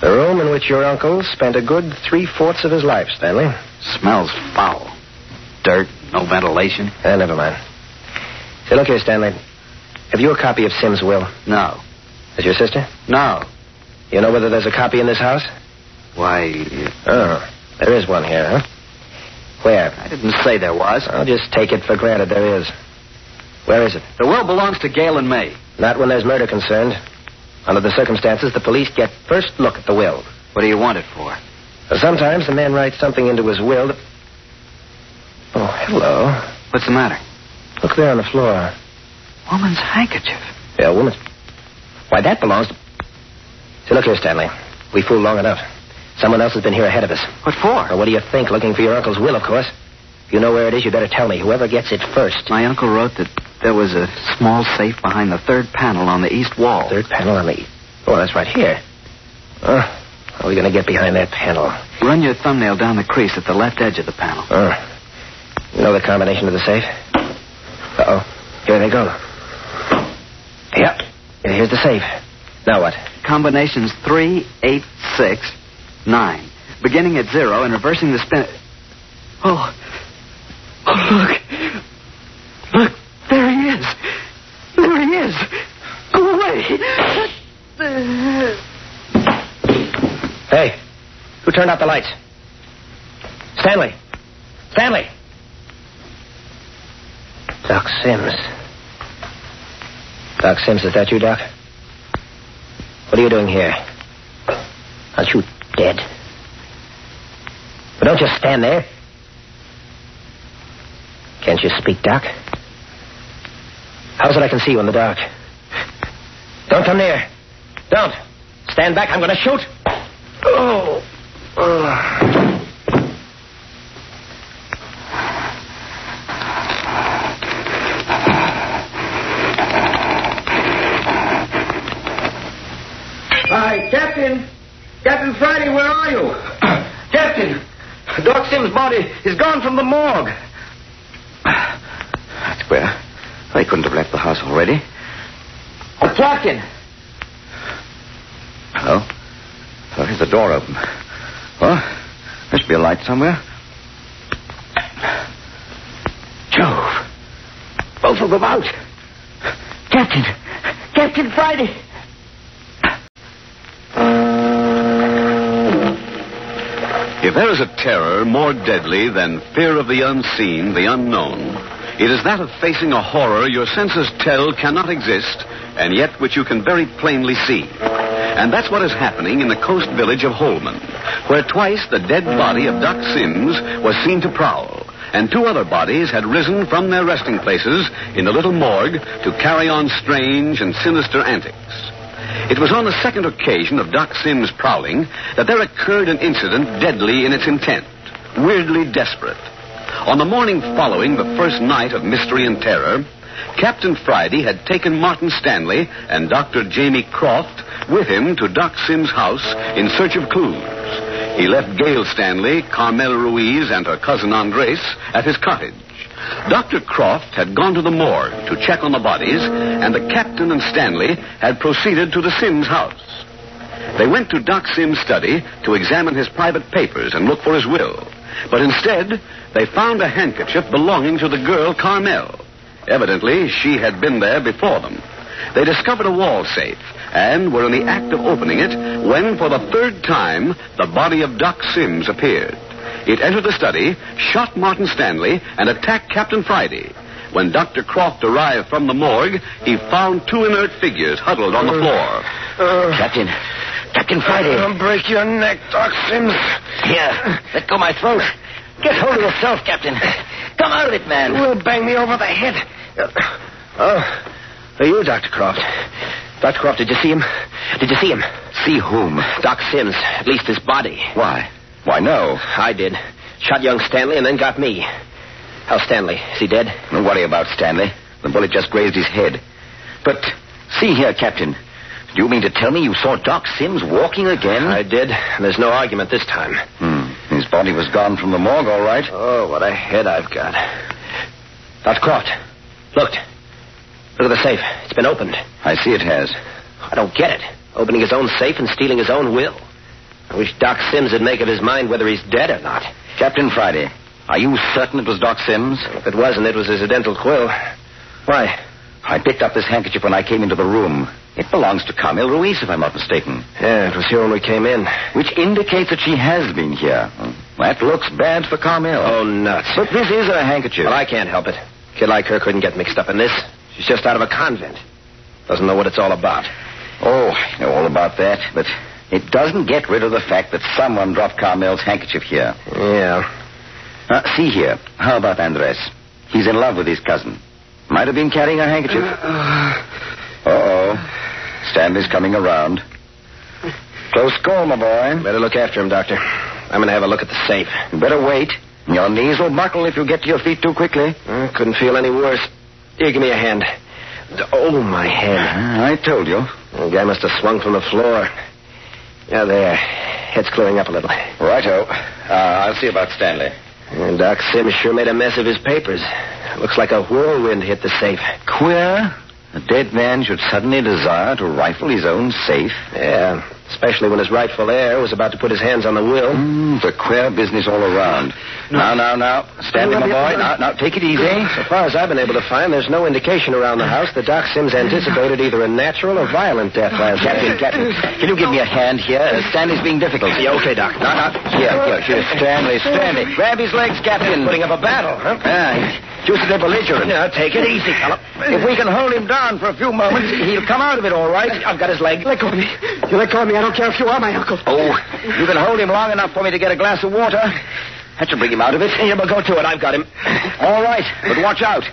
The room in which your uncle spent a good 3/4 of his life, Stanley. Smells foul. Dirt, no ventilation. Never mind. Say, look here, Stanley. Have you a copy of Sims' will? No. Is your sister? No. You know whether there's a copy in this house? Why... Oh, there is one here, huh? Where? I didn't say there was. I'll just take it for granted there is. Where is it? The will belongs to Gail and me. Not when there's murder concerned. Under the circumstances, the police get first look at the will. What do you want it for? Sometimes the man writes something into his will that... Oh, hello. What's the matter? Look there on the floor. Woman's handkerchief. Yeah, a woman's... Why, that belongs to... See, look here, Stanley. We fooled long enough. Someone else has been here ahead of us. What for? Well, what do you think? Looking for your uncle's will, of course. If you know where it is, you better tell me. Whoever gets it first. My uncle wrote that there was a small safe behind the third panel on the east wall. Third panel on the east... Oh, that's right here. How are we going to get behind that panel? Run your thumbnail down the crease at the left edge of the panel. You know the combination of the safe? Uh-oh. Here they go. Yep. Here's the safe. Now what? Combinations 3, 8, 6, 9. Beginning at 0 and reversing the spin... Oh, look. Look, there he is. There he is. Go away. Hey, who turned out the lights? Stanley. Stanley. Doc Sims. Doc Sims, is that you, Doc? What are you doing here? Aren't you dead? But don't just stand there. Can't you speak, Doc? How's it I can see you in the dark? Don't come near. Don't. Stand back. I'm going to shoot. Oh. Hi, Captain. Captain Friday, where are you? Captain, Doc Sims' body is gone from the morgue. That's queer. They couldn't have left the house already. Captain. Hello? Oh, here's the door open. Well, there should be a light somewhere. Jove. Both of them out. Captain Friday. If there is a terror more deadly than fear of the unseen, the unknown, it is that of facing a horror your senses tell cannot exist, and yet which you can very plainly see. And that's what is happening in the coast village of Holman, where twice the dead body of Doc Sims was seen to prowl, and 2 other bodies had risen from their resting places in the little morgue to carry on strange and sinister antics. It was on the second occasion of Doc Sims' prowling that there occurred an incident deadly in its intent, weirdly desperate. On the morning following the first night of mystery and terror, Captain Friday had taken Martin Stanley and Dr. Jamie Croft with him to Doc Sims' house in search of clues. He left Gail Stanley, Carmel Ruiz, and her cousin Andres at his cottage. Dr. Croft had gone to the morgue to check on the bodies, and the captain and Stanley had proceeded to the Sims' house. They went to Doc Sims' study to examine his private papers and look for his will. But instead, they found a handkerchief belonging to the girl Carmel. Evidently, she had been there before them. They discovered a wall safe and were in the act of opening it when, for the 3rd time, the body of Doc Sims appeared. It entered the study, shot Martin Stanley, and attacked Captain Friday. When Dr. Croft arrived from the morgue, he found 2 inert figures huddled on the floor. Captain Friday. I'll break your neck, Doc Sims. Here, let go my throat. Get hold of yourself, Captain. Come out of it, man. You will bang me over the head. Are you, Dr. Croft? Dr. Croft, did you see him? See whom? Doc Sims. At least his body. Why? Why, no. I did. Shot young Stanley and then got me. How's Stanley? Is he dead? Don't worry about Stanley. The bullet just grazed his head. But, see here, Captain. Do you mean to tell me you saw Doc Sims walking again? I did. And there's no argument this time. His body was gone from the morgue, all right. Oh, what a head I've got. Dr. Croft, look. Look at the safe. It's been opened. I see it has. I don't get it. Opening his own safe and stealing his own will. I wish Doc Sims would make up his mind whether he's dead or not. Captain Friday, are you certain it was Doc Sims? If it wasn't, it was his identical quill. Why? I picked up this handkerchief when I came into the room. It belongs to Carmel Ruiz, if I'm not mistaken. Yeah, it was here when we came in. Which indicates that she has been here. That looks bad for Carmel. Oh, nuts. But this is a handkerchief. Well, I can't help it. A kid like her couldn't get mixed up in this. She's just out of a convent. Doesn't know what it's all about. Oh, I know all about that, but it doesn't get rid of the fact that someone dropped Carmel's handkerchief here. Yeah. See here. How about Andres? He's in love with his cousin. Might have been carrying a handkerchief. Uh-oh. Stanley's coming around. Close call, my boy. Better look after him, Doctor. I'm going to have a look at the safe. You better wait. Your knees will buckle if you get to your feet too quickly. Couldn't feel any worse. Here, give me a hand. Oh, my head. I told you. The guy must have swung from the floor. Yeah, there. Head's clearing up a little. Righto. I'll see about Stanley. And Doc Sims sure made a mess of his papers. Looks like a whirlwind hit the safe. Queer. A dead man should suddenly desire to rifle his own safe. Yeah, especially when his rightful heir was about to put his hands on the will. It's a queer business all around. Now. Stanley, my boy. Now, take it easy. So far as I've been able to find, there's no indication around the house that Doc Sims anticipated either a natural or violent death last night. Captain, can you give me a hand here? Stanley's being difficult. Yeah, okay, Doc. Now. Here. Stanley. Grab his legs, Captain. Putting up a battle, huh? Deucedly belligerent. Now, take it easy, fella. If we can hold him down for a few moments, he'll come out of it all right. I've got his leg. Let go of me. You let go of me. I don't care if you are my uncle. Oh, you can hold him long enough for me to get a glass of water. That should bring him out of it. Yeah, but go to it. I've got him. All right, but watch out.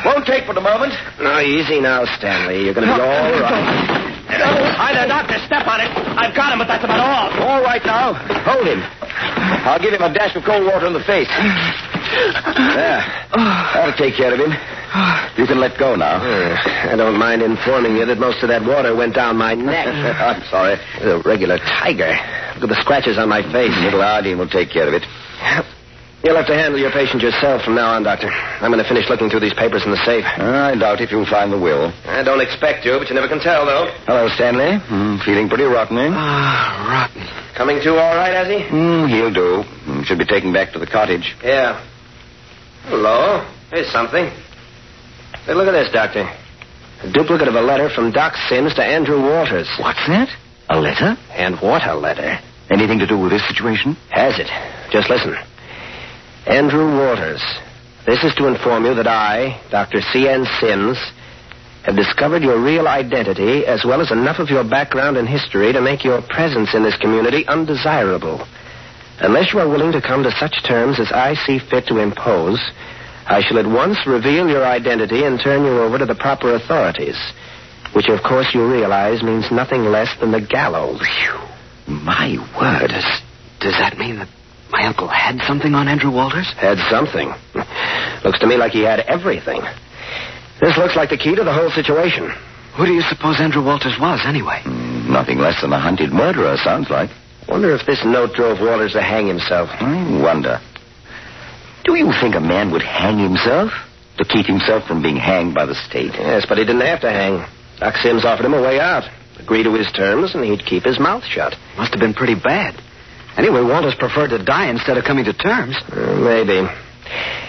Won't take but a moment. No, easy now, Stanley. You're going to be all right. Hi there, Doctor. Step on it. I've got him, but that's about all. All right now. Hold him. I'll give him a dash of cold water in the face. There. That'll take care of him. You can let go now. I don't mind informing you that most of that water went down my neck. I'm sorry. A regular tiger. Look at the scratches on my face. Little Ardeen will take care of it. You'll have to handle your patient yourself from now on, Doctor. I'm going to finish looking through these papers in the safe. I doubt if you'll find the will. I don't expect to, but you never can tell, though. Hello, Stanley. Feeling pretty rotten, eh? Rotten. Coming to all right, has he? He'll do. Should be taken back to the cottage. Yeah. Hello. Here's something. Hey, look at this, Doctor. A duplicate of a letter from Doc Sims to Andrew Waters. What's that? A letter? And what a letter. Anything to do with this situation? Has it? Just listen. Andrew Walters, this is to inform you that I, Dr. C.N. Sims, have discovered your real identity as well as enough of your background and history to make your presence in this community undesirable. Unless you are willing to come to such terms as I see fit to impose, I shall at once reveal your identity and turn you over to the proper authorities, which, of course, you realize means nothing less than the gallows. My word. Does that mean that my uncle had something on Andrew Walters? Had something. Looks to me like he had everything. This looks like the key to the whole situation. Who do you suppose Andrew Walters was, anyway? Nothing less than a hunted murderer, sounds like. Wonder if this note drove Walters to hang himself. I wonder. Do you think a man would hang himself to keep himself from being hanged by the state? Yes, but he didn't have to hang. Doc Sims offered him a way out. Agree to his terms, and he'd keep his mouth shut. Must have been pretty bad. Anyway, Walters preferred to die instead of coming to terms. Maybe.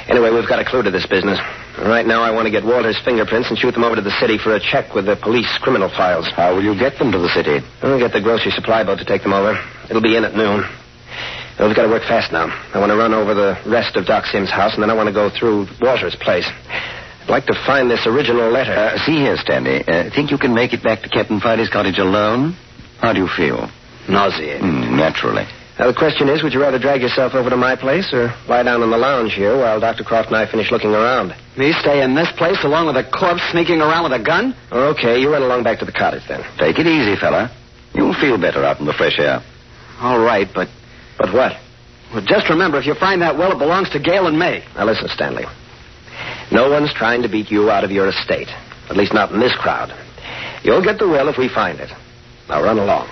Anyway, we've got a clue to this business. Right now, I want to get Walters' fingerprints and shoot them over to the city for a check with the police criminal files. How will you get them to the city? I'll get the grocery supply boat to take them over. It'll be in at noon. We've got to work fast now. I want to run over the rest of Doc Sims' house, and then I want to go through Walters' place. I'd like to find this original letter. See here, Stanley. Think you can make it back to Captain Friday's cottage alone? How do you feel? Nauseated. Naturally. Now, the question is, would you rather drag yourself over to my place or lie down in the lounge here while Dr. Croft and I finish looking around? Me stay in this place along with a corpse sneaking around with a gun? Okay, you run along back to the cottage then. Take it easy, fella. You'll feel better out in the fresh air. All right, but... But what? Well, just remember, if you find that will, it belongs to Gail and May. Now, listen, Stanley. No one's trying to beat you out of your estate. At least not in this crowd. You'll get the will if we find it. Now, run along.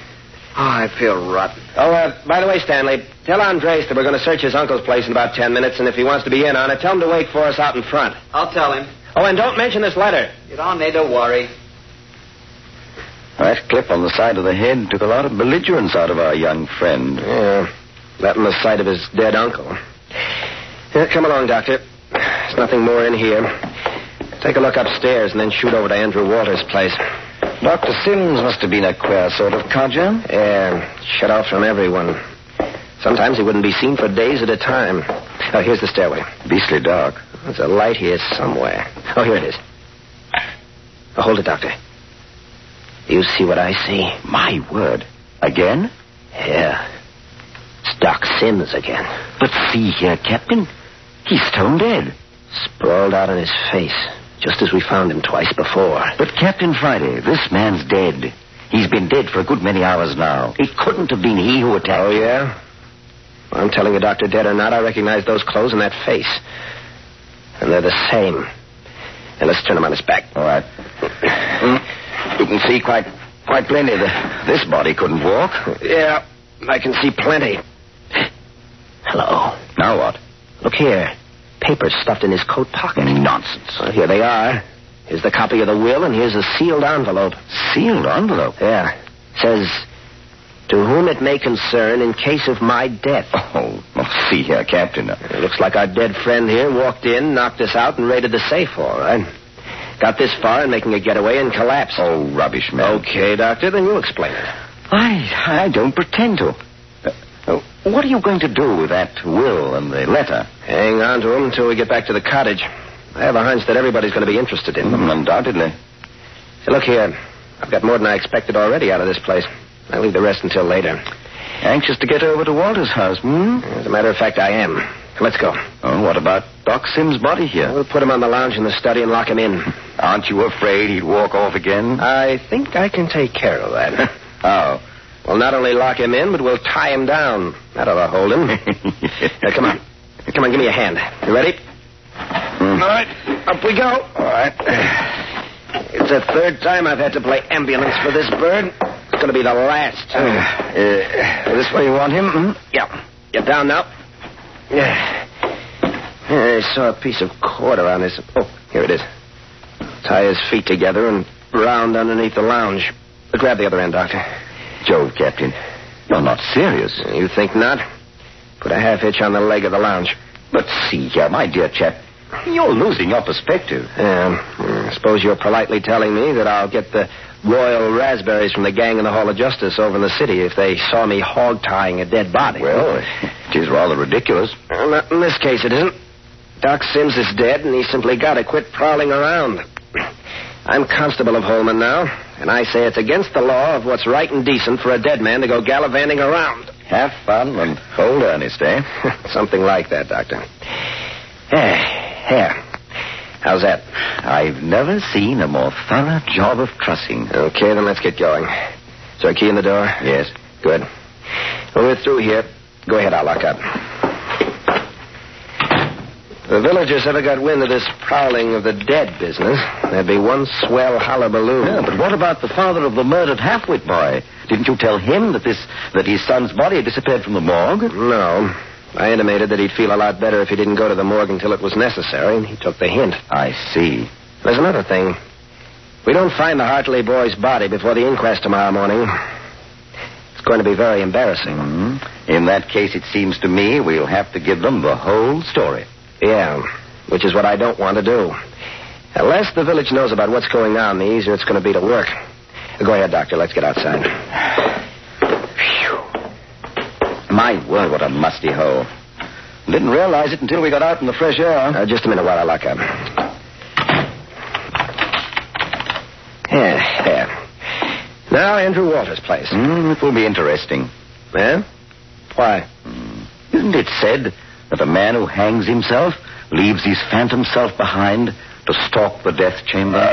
Oh, I feel rotten. Oh, by the way, Stanley, tell Andres that we're going to search his uncle's place in about 10 minutes, and if he wants to be in on it, tell him to wait for us out in front. I'll tell him. Oh, and don't mention this letter. You don't need to worry. That clip on the side of the head took a lot of belligerence out of our young friend. Yeah, that and the sight of his dead uncle. Yeah, come along, Doctor. There's nothing more in here. Take a look upstairs and then shoot over to Andrew Walters' place. Dr. Sims must have been a queer sort of codger. Yeah, shut off from everyone. Sometimes he wouldn't be seen for days at a time. Oh, here's the stairway. Beastly dark. There's a light here somewhere. Oh, here it is. Oh, hold it, Doctor. You see what I see? My word. Again? Yeah. It's Doc Sims again. But see here, Captain. He's stone dead. Sprawled out on his face, just as we found him twice before. But, Captain Friday, this man's dead. He's been dead for a good many hours now. It couldn't have been he who attacked him. Oh, yeah? Well, I'm telling you, Doctor, dead or not, I recognize those clothes and that face. And they're the same. And let's turn him on his back. All right. You can see quite plenty. This body couldn't walk. Yeah, I can see plenty. Hello. Now what? Look here. Papers stuffed in his coat pocket. Nonsense. Well, here they are. Here's the copy of the will, and here's a sealed envelope. Sealed envelope? Yeah. Says, to whom it may concern in case of my death. Oh, well, see here, Captain. It looks like our dead friend here walked in, knocked us out, and raided the safe, all right. Got this far in making a getaway and collapsed. Oh, rubbish, man. Okay, Doctor, then you explain it. I don't pretend to. What are you going to do with that will and the letter? Hang on to them until we get back to the cottage. I have a hunch that everybody's going to be interested in them. Undoubtedly. Say, look here. I've got more than I expected already out of this place. I'll leave the rest until later. Anxious to get over to Walter's house, As a matter of fact, I am. Let's go. Oh, what about Doc Sims' body here? We'll put him on the lounge in the study and lock him in. Aren't you afraid he'd walk off again? I think I can take care of that. How? We'll not only lock him in, but we'll tie him down. That ought to hold him. Now, come on. Come on, give me a hand. You ready? All right, up we go. All right. It's the third time I've had to play ambulance for this bird. It's going to be the last. This way you want him? Yeah. Get down now. I saw a piece of cord around his... Oh, here it is. Tie his feet together and round underneath the lounge. Grab the other end, Doctor. Jove, Captain. You're not serious. You think not? Put a half hitch on the leg of the lounge. But see here, my dear chap, you're losing your perspective. I suppose you're politely telling me that I'll get the royal raspberries from the gang in the Hall of Justice over in the city if they saw me hog-tying a dead body. Well, it is rather ridiculous. Well, not in this case, it isn't. Doc Sims is dead, and he's simply got to quit prowling around. I'm constable of Holman now, and I say it's against the law of what's right and decent for a dead man to go gallivanting around. Have fun and hold earnest, eh? Something like that, Doctor. Here. How's that? I've never seen a more thorough job of trussing. Okay, then let's get going. Is there a key in the door? Yes. Good. Well, we're through here. Go ahead, I'll lock up. The villagers ever got wind of this prowling of the dead business, there'd be one swell hullabaloo. Yeah, but what about the father of the murdered half-wit boy? Didn't you tell him that his son's body had disappeared from the morgue? No. I intimated that he'd feel a lot better if he didn't go to the morgue until it was necessary, and he took the hint. I see. There's another thing. If we don't find the Hartley boy's body before the inquest tomorrow morning, it's going to be very embarrassing. Mm-hmm. In that case, it seems to me we'll have to give them the whole story. Yeah, which is what I don't want to do. The less the village knows about what's going on, the easier it's going to be to work. Go ahead, Doctor. Let's get outside. Phew. My word, what a musty hole. Didn't realize it until we got out in the fresh air. Just a minute while I lock up. There. Now, Andrew Walters' place. It will be interesting. Yeah? Why? Isn't it said that a man who hangs himself leaves his phantom self behind to stalk the death chamber?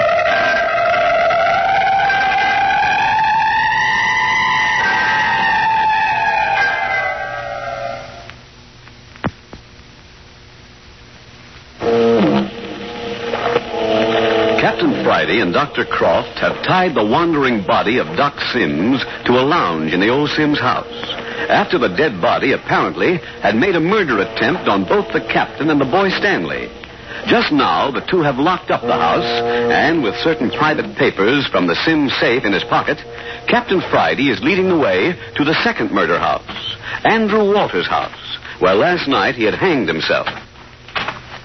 Captain Friday and Dr. Croft have tied the wandering body of Doc Sims to a lounge in the old Sims house, after the dead body apparently had made a murder attempt on both the captain and the boy Stanley. Just now, the two have locked up the house, and with certain private papers from the Sims safe in his pocket, Captain Friday is leading the way to the second murder house, Andrew Walters' house, where last night he had hanged himself.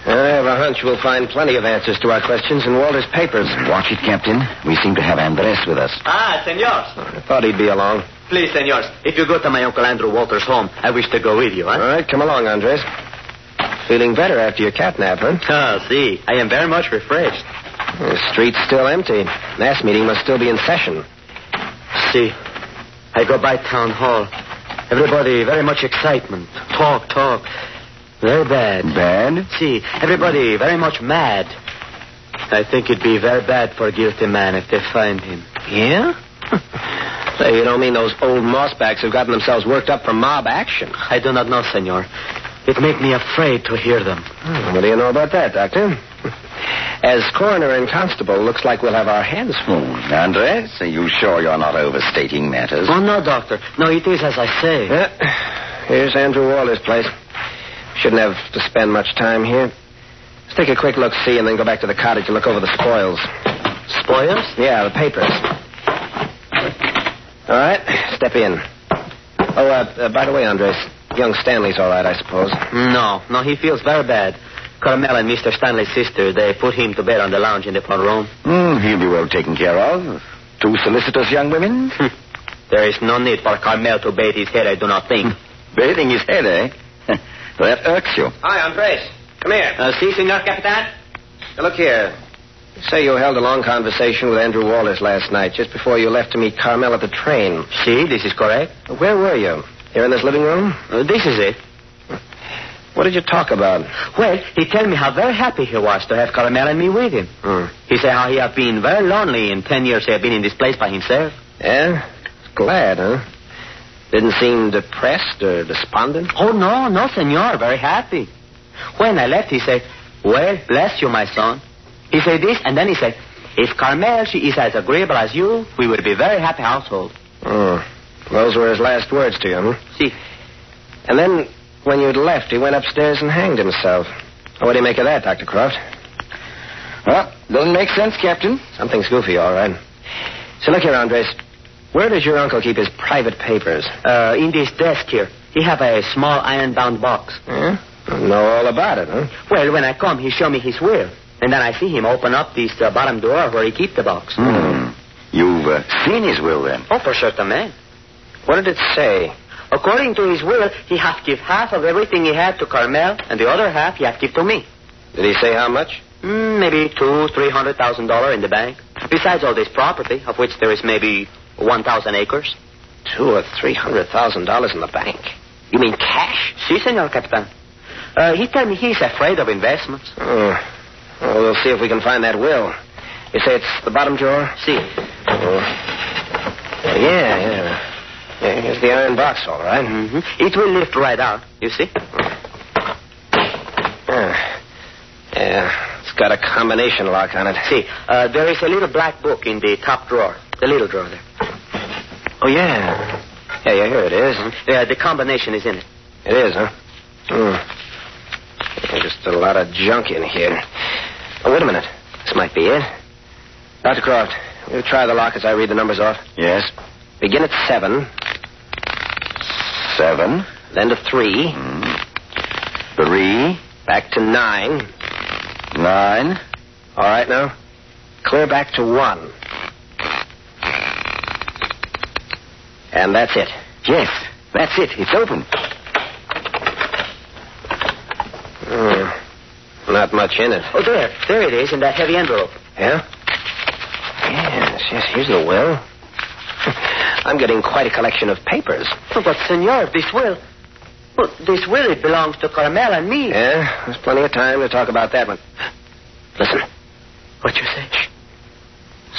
I have a hunch we'll find plenty of answers to our questions in Walter's papers. Watch it, Captain. We seem to have Andres with us. Ah, senors. I thought he'd be along. Please, senors, if you go to my Uncle Andrew Walters' home, I wish to go with you, huh? All right, come along, Andres. Feeling better after your cat nap, huh? Ah, see, I am very much refreshed. The street's still empty. Mass meeting must still be in session. See, I go by town hall. Everybody very much excitement. Talk. Very bad. Bad? See, everybody very much mad. I think it'd be very bad for a guilty man if they find him. Yeah? Say, you don't mean those old mossbacks who've gotten themselves worked up for mob action? I do not know, senor. It makes me afraid to hear them. What do you know about that, Doctor? As coroner and constable, looks like we'll have our hands full. Andres, are you sure you're not overstating matters? Oh, no, doctor. No, it is as I say. Yeah. Here's Andrew Walters' place. Shouldn't have to spend much time here. Let's take a quick look-see and then go back to the cottage and look over the spoils. Spoils? Yeah, the papers. All right, step in. Oh, by the way, Andres, young Stanley's all right, I suppose. No, he feels very bad. Carmel and Mr. Stanley's sister, they put him to bed on the lounge in the front room. He'll be well taken care of. Two solicitous young women? There is no need for Carmel to bathe his head, I do not think. Bathing his head, eh? That irks you. Hi, Andres. Come here. Si, senor Capitan? Now, look here. You say you held a long conversation with Andrew Walters last night, just before you left to meet Carmel at the train. Si, this is correct. Where were you? Here in this living room? This is it. What did you talk about? Well, he told me how very happy he was to have Carmel and me with him. He said how he had been very lonely in 10 years he had been in this place by himself. Yeah? Glad, huh? Didn't seem depressed or despondent? Oh, no, senor. Very happy. When I left, he said, well, bless you, my son. He said this, and then he said, if Carmel, she is as agreeable as you, we would be a very happy household. Those were his last words to you, huh? See. And then, when you'd left, he went upstairs and hanged himself. What do you make of that, Dr. Croft? Well, doesn't make sense, Captain. Something's goofy, all right. So look here, Andres. Where does your uncle keep his private papers? In this desk here. He have a small iron-bound box. Yeah? Know all about it, huh? Well, when I come, he show me his will. And then I see him open up this bottom drawer where he keep the box. You've seen his will, then? Oh, for certain, man. What did it say? According to his will, he have give half of everything he had to Carmel, and the other half he have give to me. Did he say how much? Maybe $200,000-$300,000 in the bank. Besides all this property, of which there is maybe 1,000 acres. $200,000 or $300,000 in the bank. You mean cash? Si, Senor Capitan. He tell me he's afraid of investments. Well, we'll see if we can find that will. You say it's the bottom drawer? Si. Yeah. Here's the iron box, all right. Mm-hmm. It will lift right out, you see? Yeah. It's got a combination lock on it. See, there is a little black book in the top drawer. The little drawer there. Oh, yeah. Yeah, here it is. Yeah, the combination is in it. It is, huh? Just a lot of junk in here. Oh, wait a minute. This might be it. Dr. Croft, will you try the lock as I read the numbers off? Yes. Begin at 7. 7. Then to 3. 3. Back to 9. 9. All right, now. Clear back to 1. And that's it. Yes, that's it. It's open. Not much in it. Oh, there it is in that heavy envelope. Yeah? Yes, here's the will. I'm getting quite a collection of papers. Oh, but, senor, this will, it belongs to Carmel and me. Yeah, there's plenty of time to talk about that one. Listen. What you say? Shh.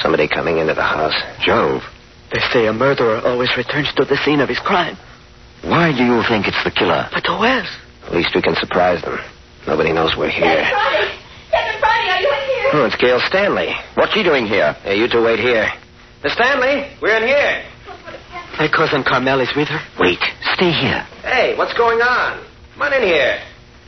Somebody coming into the house. Jove. They say a murderer always returns to the scene of his crime. Why do you think it's the killer? But who else? At least we can surprise them. Nobody knows we're here. Captain Friday, are you in here? Oh, it's Gail Stanley. What's she doing here? Hey, you two wait here. Miss Stanley, we're in here. My cousin Carmel is with her. Wait. Stay here. Hey, what's going on? Come on in here.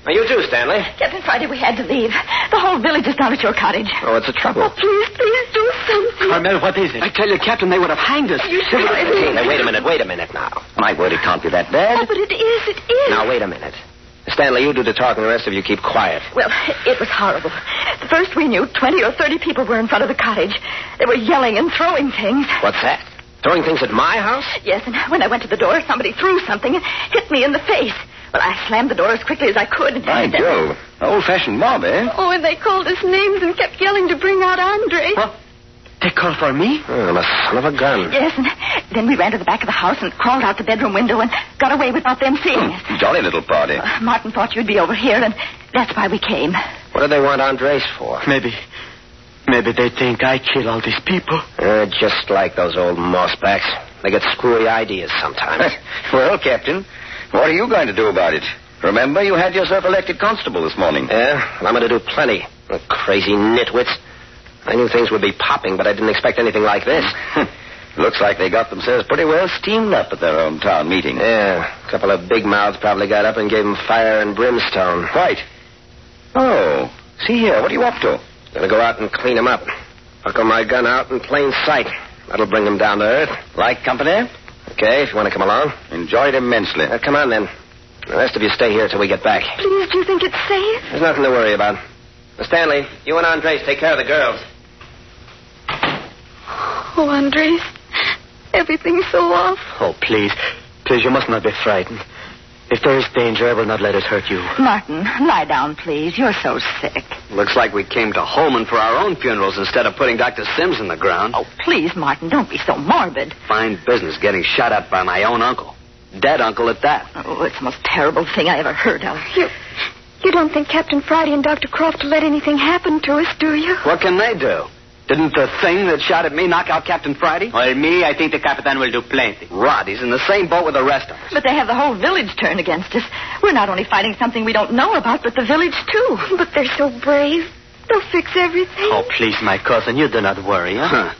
Now, you too, Stanley. Captain Friday, we had to leave. The whole village is down at your cottage. Oh, what's the trouble? Please do something. Carmel, what is it? I tell you, Captain, they would have hanged us. You sure? Hey, now, wait a minute now. My word, it can't be that bad. Oh, but it is. Now, wait a minute. Stanley, you do the talking, the rest of you keep quiet. Well, it was horrible. The first we knew, 20 or 30 people were in front of the cottage. They were yelling and throwing things. What's that? Throwing things at my house? Yes, and when I went to the door, somebody threw something and hit me in the face. Well, I slammed the door as quickly as I could. By Jove. Old-fashioned mob, eh? Oh, and they called us names and kept yelling to bring out Andre. What? They called for me? Oh, the son of a gun. Yes, and then we ran to the back of the house and crawled out the bedroom window and got away without them seeing us. Jolly little party. Martin thought you'd be over here, and that's why we came. What do they want Andres for? Maybe they think I kill all these people. Just like those old mossbacks. They get screwy ideas sometimes. Well, Captain, what are you going to do about it? Remember, you had yourself elected constable this morning. Yeah, well, I'm going to do plenty. The crazy nitwits. I knew things would be popping, but I didn't expect anything like this. Looks like they got themselves pretty well steamed up at their own town meeting. Yeah, a couple of big mouths probably got up and gave them fire and brimstone. Right. Oh, see here, what are you up to? Gonna go out and clean them up. Buckle my gun out in plain sight. That'll bring them down to earth. Like company? Okay, if you want to come along. Enjoyed immensely. Come on, then. The rest of you stay here till we get back. Please, do you think it's safe? There's nothing to worry about. Now, Stanley, you and Andres take care of the girls. Oh, Andres, everything's so off. Oh, please, you must not be frightened. If there is danger, I will not let it hurt you. Martin, lie down, please. You're so sick. Looks like we came to Holman for our own funerals instead of putting Dr. Sims in the ground. Oh, please, Martin, don't be so morbid. Fine business getting shot at by my own uncle. Dead uncle at that. Oh, it's the most terrible thing I ever heard of. You don't think Captain Friday and Dr. Croft will let anything happen to us, do you? What can they do? Didn't the thing that shot at me knock out Captain Friday? Well, me, I think the Capitan will do plenty. Rod, he's in the same boat with the rest of us. But they have the whole village turned against us. We're not only fighting something we don't know about, but the village, too. But they're so brave. They'll fix everything. Oh, please, my cousin, you do not worry, huh?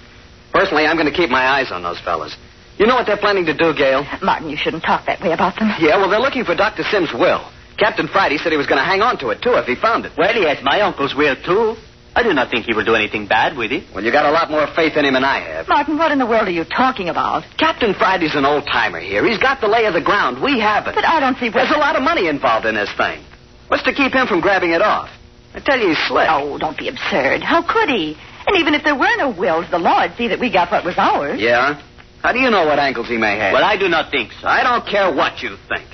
Personally, I'm going to keep my eyes on those fellas. You know what they're planning to do, Gail? Martin, you shouldn't talk that way about them. Yeah, well, they're looking for Dr. Sims' will. Captain Friday said he was going to hang on to it, too, if he found it. Well, he has my uncle's will, too. I do not think he will do anything bad with it. Well, you got a lot more faith in him than I have. Martin, what in the world are you talking about? Captain Friday's an old-timer here. He's got the lay of the ground. We haven't. But I don't see There's a lot of money involved in this thing. What's to keep him from grabbing it off? I tell you, he's slick. Oh, don't be absurd. How could he? And even if there were no wills, the law would see that we got what was ours. Yeah? How do you know what ankles he may have? Well, I do not think so. I don't care what you think.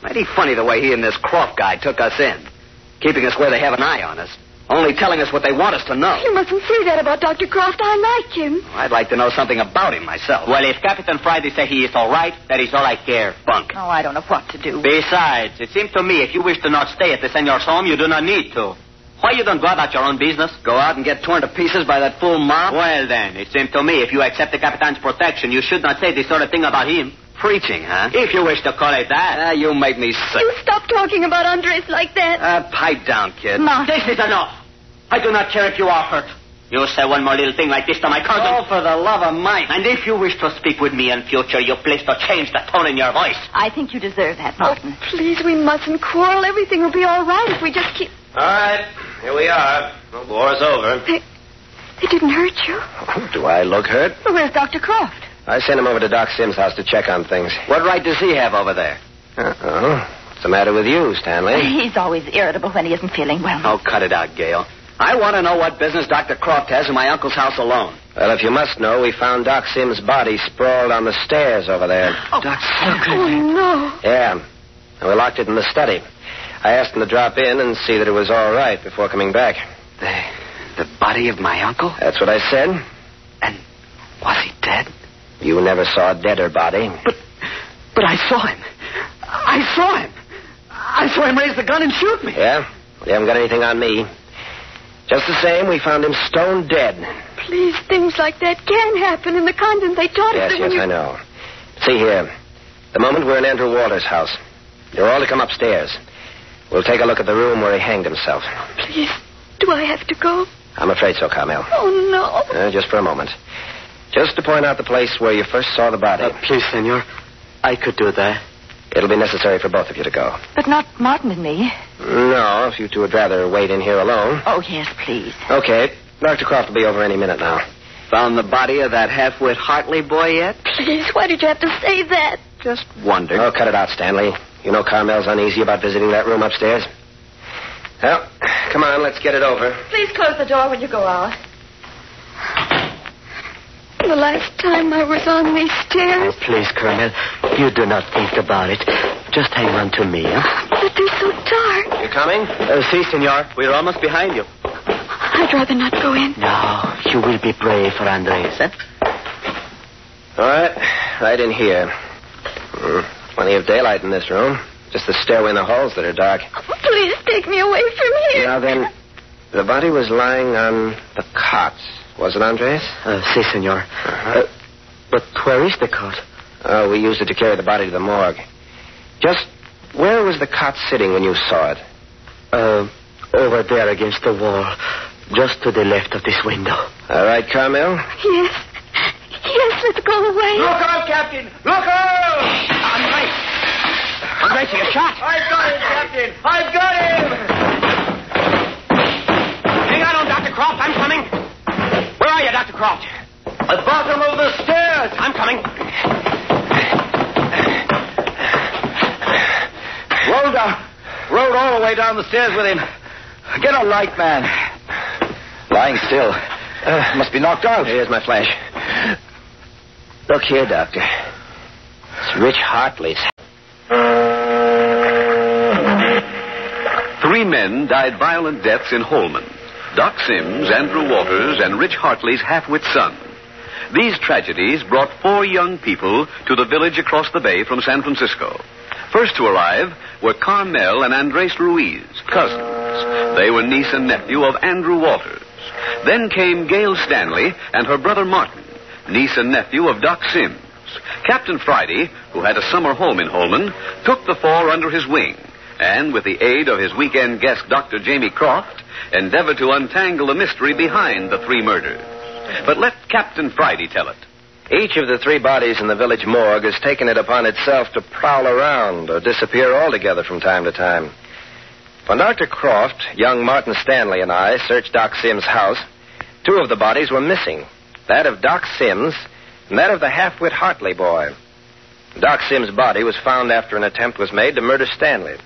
Mighty funny the way he and this Croft guy took us in. Keeping us where they have an eye on us. Only telling us what they want us to know. You mustn't say that about Dr. Croft. I like him. I'd like to know something about him myself. Well, if Captain Friday say he is all right, that is all I care. Bunk. Oh, I don't know what to do. Besides, it seems to me if you wish to not stay at the senor's home, you do not need to. Why you don't go about your own business? Go out and get torn to pieces by that fool mob? Well, then, it seems to me if you accept the Capitan's protection, you should not say this sort of thing about him. Preaching, huh? If you wish to call it that. You make me sick. You stop talking about Andres like that. Pipe down, kid. Ma. This is enough. I do not care if you are hurt. You say one more little thing like this to my cousin. Oh, for the love of Mike. And if you wish to speak with me in future, you please to change the tone in your voice. I think you deserve that, Martin. Please, we mustn't quarrel. Everything will be all right if we just keep... All right, here we are. The war's over. They didn't hurt you. Oh, do I look hurt? Well, where's Dr. Croft? I sent him over to Doc Sims' house to check on things. What right does he have over there? Uh-oh. What's the matter with you, Stanley? He's always irritable when he isn't feeling well. Oh, cut it out, Gail. I want to know what business Dr. Croft has in my uncle's house alone. Well, if you must know, we found Doc Sims' body sprawled on the stairs over there. Oh, Doc Sims. Oh, no. Yeah. And we locked it in the study. I asked him to drop in and see that it was all right before coming back. The body of my uncle? That's what I said. And was he dead? You never saw a deader body. But I saw him. I saw him raise the gun and shoot me. Yeah? Well, you haven't got anything on me. Just the same, we found him stone dead. Please, things like that can happen in the convent. They taught us that when Yes, I know. See here. The moment we're in Andrew Walters' house. You're all to come upstairs. We'll take a look at the room where he hanged himself. Please, do I have to go? I'm afraid so, Carmel. Oh, no. Just for a moment. Just to point out the place where you first saw the body. Please, senor. I could do that. It'll be necessary for both of you to go. But not Martin and me. No, if you two would rather wait in here alone. Oh, yes, please. Okay. Dr. Croft will be over any minute now. Found the body of that half-wit Hartley boy yet? Please, why did you have to say that? Just wondered. Oh, cut it out, Stanley. You know Carmel's uneasy about visiting that room upstairs. Well, come on, let's get it over. Please close the door when you go out. The last time I was on these stairs. Oh, please, Colonel, you do not think about it. Just hang on to me, huh? But they're so dark. You coming? Si, senor. We're almost behind you. I'd rather not go in. No, you will be brave for Andres, eh? All right, right in here. Plenty of daylight in this room. Just the stairway and the halls that are dark. Please take me away from here. Now then, the body was lying on the cot. Was it, Andres? Si, senor. But where is the cot? Oh, we used it to carry the body to the morgue. Just where was the cot sitting when you saw it? Over there against the wall. Just to the left of this window. All right, Carmel? Yes. Yes, let's go away. Look out, Captain! Look out! Andres, you're shot. I've got him, Captain! I've got him! Hang on, Dr. Croft. I'm coming. Where are you, Dr. Croft? At the bottom of the stairs! I'm coming. Rode all the way down the stairs with him. Get a light, man. Lying still. Must be knocked out. Here's my flash. Look here, Doctor. It's Rich Hartley's. 3 men died violent deaths in Holman. Doc Sims, Andrew Walters, and Rich Hartley's half-wit son. These tragedies brought 4 young people to the village across the bay from San Francisco. First to arrive were Carmel and Andres Ruiz, cousins. They were niece and nephew of Andrew Walters. Then came Gail Stanley and her brother Martin, niece and nephew of Doc Sims. Captain Friday, who had a summer home in Holman, took the 4 under his wing, and with the aid of his weekend guest, Dr. Jamie Croft, endeavored to untangle the mystery behind the 3 murders. But let Captain Friday tell it. Each of the 3 bodies in the village morgue has taken it upon itself to prowl around or disappear altogether from time to time. When Dr. Croft, young Martin Stanley, and I searched Doc Sims' house, 2 of the bodies were missing. That of Doc Sims and that of the half-wit Hartley boy. Doc Sims' body was found after an attempt was made to murder Stanley.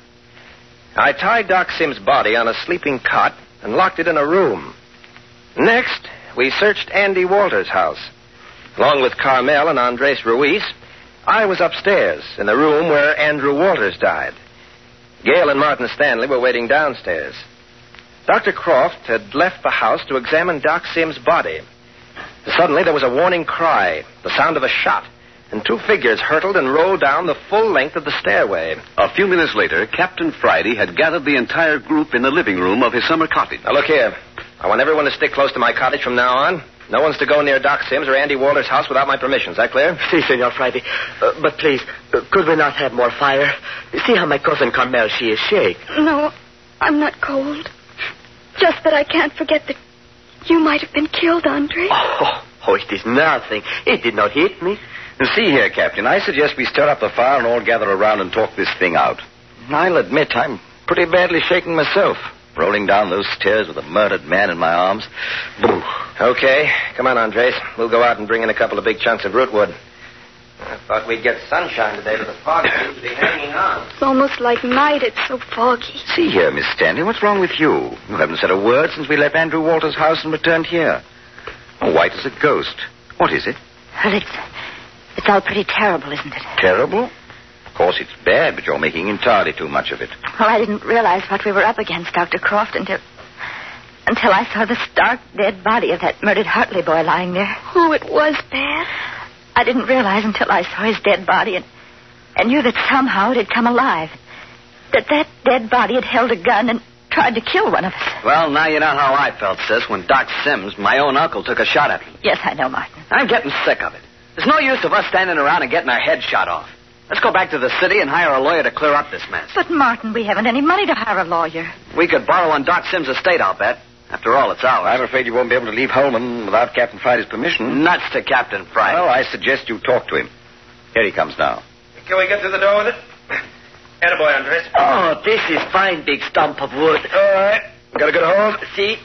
I tied Doc Sims' body on a sleeping cot and locked it in a room. Next, we searched Andy Walters' house. Along with Carmel and Andres Ruiz, I was upstairs in the room where Andrew Walters died. Gail and Martin Stanley were waiting downstairs. Dr. Croft had left the house to examine Doc Sims' body. Suddenly, there was a warning cry, the sound of a shot, and two figures hurtled and rolled down the full length of the stairway. A few minutes later, Captain Friday had gathered the entire group in the living room of his summer cottage. Now, look here. I want everyone to stick close to my cottage from now on. No one's to go near Doc Sims or Andy Walters' house without my permission. Is that clear? Si, Senor Friday. But please, could we not have more fire? See how my cousin Carmel, she is shake. No, I'm not cold. Just that I can't forget that you might have been killed, Andre. Oh, it is nothing. It did not hit me. See here, Captain, I suggest we stir up the fire and all gather around and talk this thing out. I'll admit I'm pretty badly shaken myself. Rolling down those stairs with a murdered man in my arms. Boo. Okay. Come on, Andres. We'll go out and bring in a couple of big chunks of rootwood. I thought we'd get sunshine today, but the fog seems to be hanging on. It's almost like night. It's so foggy. See here, Miss Stanley, what's wrong with you? You haven't said a word since we left Andrew Walters' house and returned here. Oh, white as a ghost. What is it? Well, it's all pretty terrible, isn't it? Terrible? Of course, it's bad, but you're making entirely too much of it. Well, I didn't realize what we were up against, Dr. Croft, until I saw the stark, dead body of that murdered Hartley boy lying there. Oh, it was bad. I didn't realize until I saw his dead body and knew that somehow it had come alive. That dead body had held a gun and tried to kill one of us. Well, now you know how I felt, sis, when Doc Sims, my own uncle, took a shot at me. Yes, I know, Martin. I'm getting sick of it. There's no use of us standing around and getting our heads shot off. Let's go back to the city and hire a lawyer to clear up this mess. But, Martin, we haven't any money to hire a lawyer. We could borrow on Doc Sims' estate, I'll bet. After all, it's ours. I'm afraid you won't be able to leave Holman without Captain Friday's permission. Nuts to Captain Friday. Well, I suggest you talk to him. Here he comes now. Can we get through the door with it? Attaboy, Andres. Oh, this is fine big stump of wood. All right. Got a good hold? See?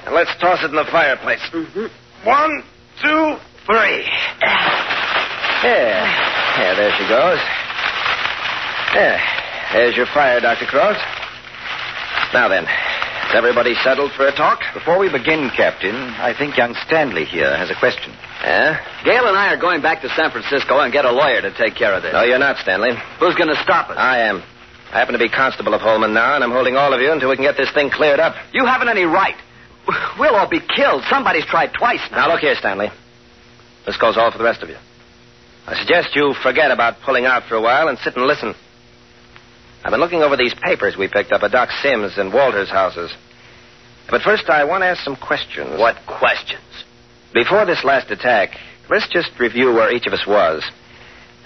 And let's toss it in the fireplace. Mm-hmm. 1, 2, 3. Yeah, there she goes. There's your fire, Dr. Croft. Now then, is everybody settled for a talk? Before we begin, Captain, I think young Stanley here has a question. Yeah? Gail and I are going back to San Francisco and get a lawyer to take care of this. No, you're not, Stanley. Who's going to stop us? I am. I happen to be constable of Holman now, and I'm holding all of you until we can get this thing cleared up. You haven't any right. We'll all be killed. Somebody's tried twice now. Now, look here, Stanley. This goes all for the rest of you. I suggest you forget about pulling out for a while and sit and listen. I've been looking over these papers we picked up at Doc Sims and Walter's houses. But first, I want to ask some questions. What questions? Before this last attack, let's just review where each of us was.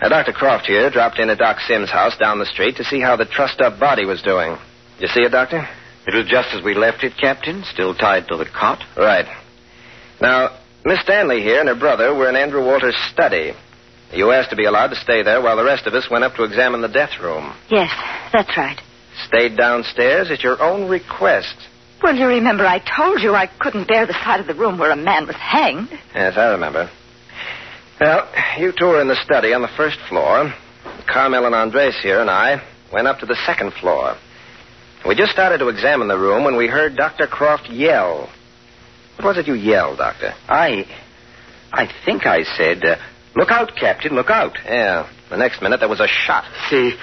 Now, Dr. Croft here dropped in at Doc Sims' house down the street to see how the trussed-up body was doing. Did you see it, Doctor? It was just as we left it, Captain, still tied to the cot. Right. Now, Miss Stanley here and her brother were in Andrew Walters' study. You asked to be allowed to stay there while the rest of us went up to examine the death room. Yes, that's right. Stayed downstairs at your own request. Well, you remember I told you I couldn't bear the sight of the room where a man was hanged. Yes, I remember. Well, you two were in the study on the first floor. Carmel and Andres here and I went up to the second floor. We just started to examine the room when we heard Dr. Croft yell. What was it you yelled, Doctor? I think I said, look out, Captain, look out. Yeah. The next minute there was a shot. See,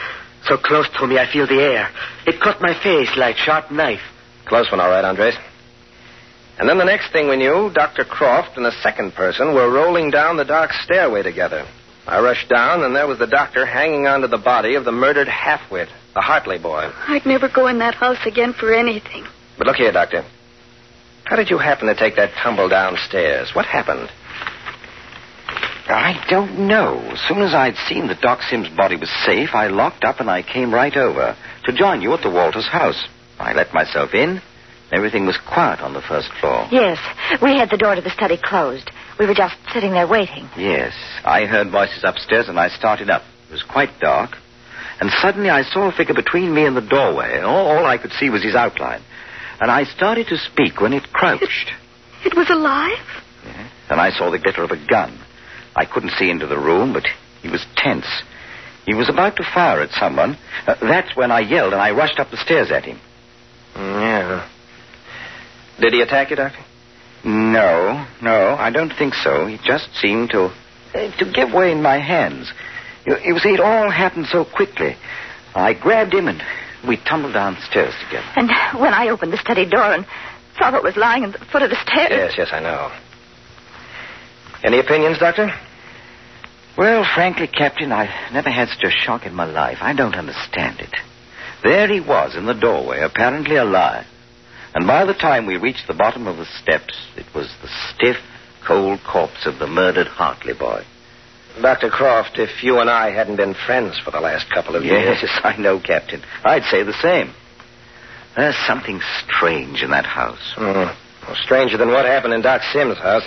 so close to me I feel the air. It cut my face like sharp knife. Close one, all right, Andres. And then the next thing we knew, Dr. Croft and a second person were rolling down the dark stairway together. I rushed down, and there was the doctor hanging onto the body of the murdered half-wit, the Hartley boy. I'd never go in that house again for anything. But look here, Doctor. How did you happen to take that tumble downstairs? What happened? I don't know. As soon as I'd seen that Doc Sims' body was safe, I locked up and I came right over to join you at the Walters' house. I let myself in. Everything was quiet on the first floor. Yes, we had the door to the study closed. We were just sitting there waiting. Yes, I heard voices upstairs and I started up. It was quite dark. And suddenly I saw a figure between me and the doorway. All I could see was his outline. And I started to speak when it crouched. It was alive? Yes. And I saw the glitter of a gun. I couldn't see into the room, but he was tense. He was about to fire at someone. That's when I yelled and I rushed up the stairs at him. Yeah. Did he attack you, Doctor? No, I don't think so. He just seemed to give way in my hands. You see, it all happened so quickly. I grabbed him and we tumbled downstairs together. And when I opened the study door and saw what was lying at the foot of the stairs... Yes, I know. Any opinions, Doctor? Well, frankly, Captain, I've never had such a shock in my life. I don't understand it. There he was in the doorway, apparently alive. And by the time we reached the bottom of the steps, it was the stiff, cold corpse of the murdered Hartley boy. Dr. Croft, if you and I hadn't been friends for the last couple of years... Yes, I know, Captain. I'd say the same. There's something strange in that house. Well, stranger than what happened in Doc Sims' house.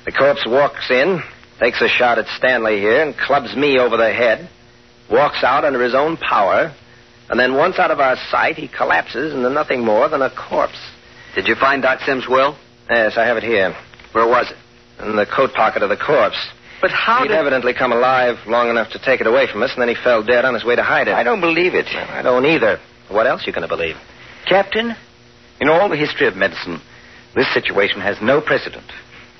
The corpse walks in, takes a shot at Stanley here, and clubs me over the head, walks out under his own power, and then once out of our sight, he collapses into nothing more than a corpse. Did you find Doc Sims' will? Yes, I have it here. Where was it? In the coat pocket of the corpse. But how He'd evidently come alive long enough to take it away from us, and then he fell dead on his way to hide it. I don't believe it. Well, I don't either. What else are you going to believe? Captain, in all the history of medicine, this situation has no precedent.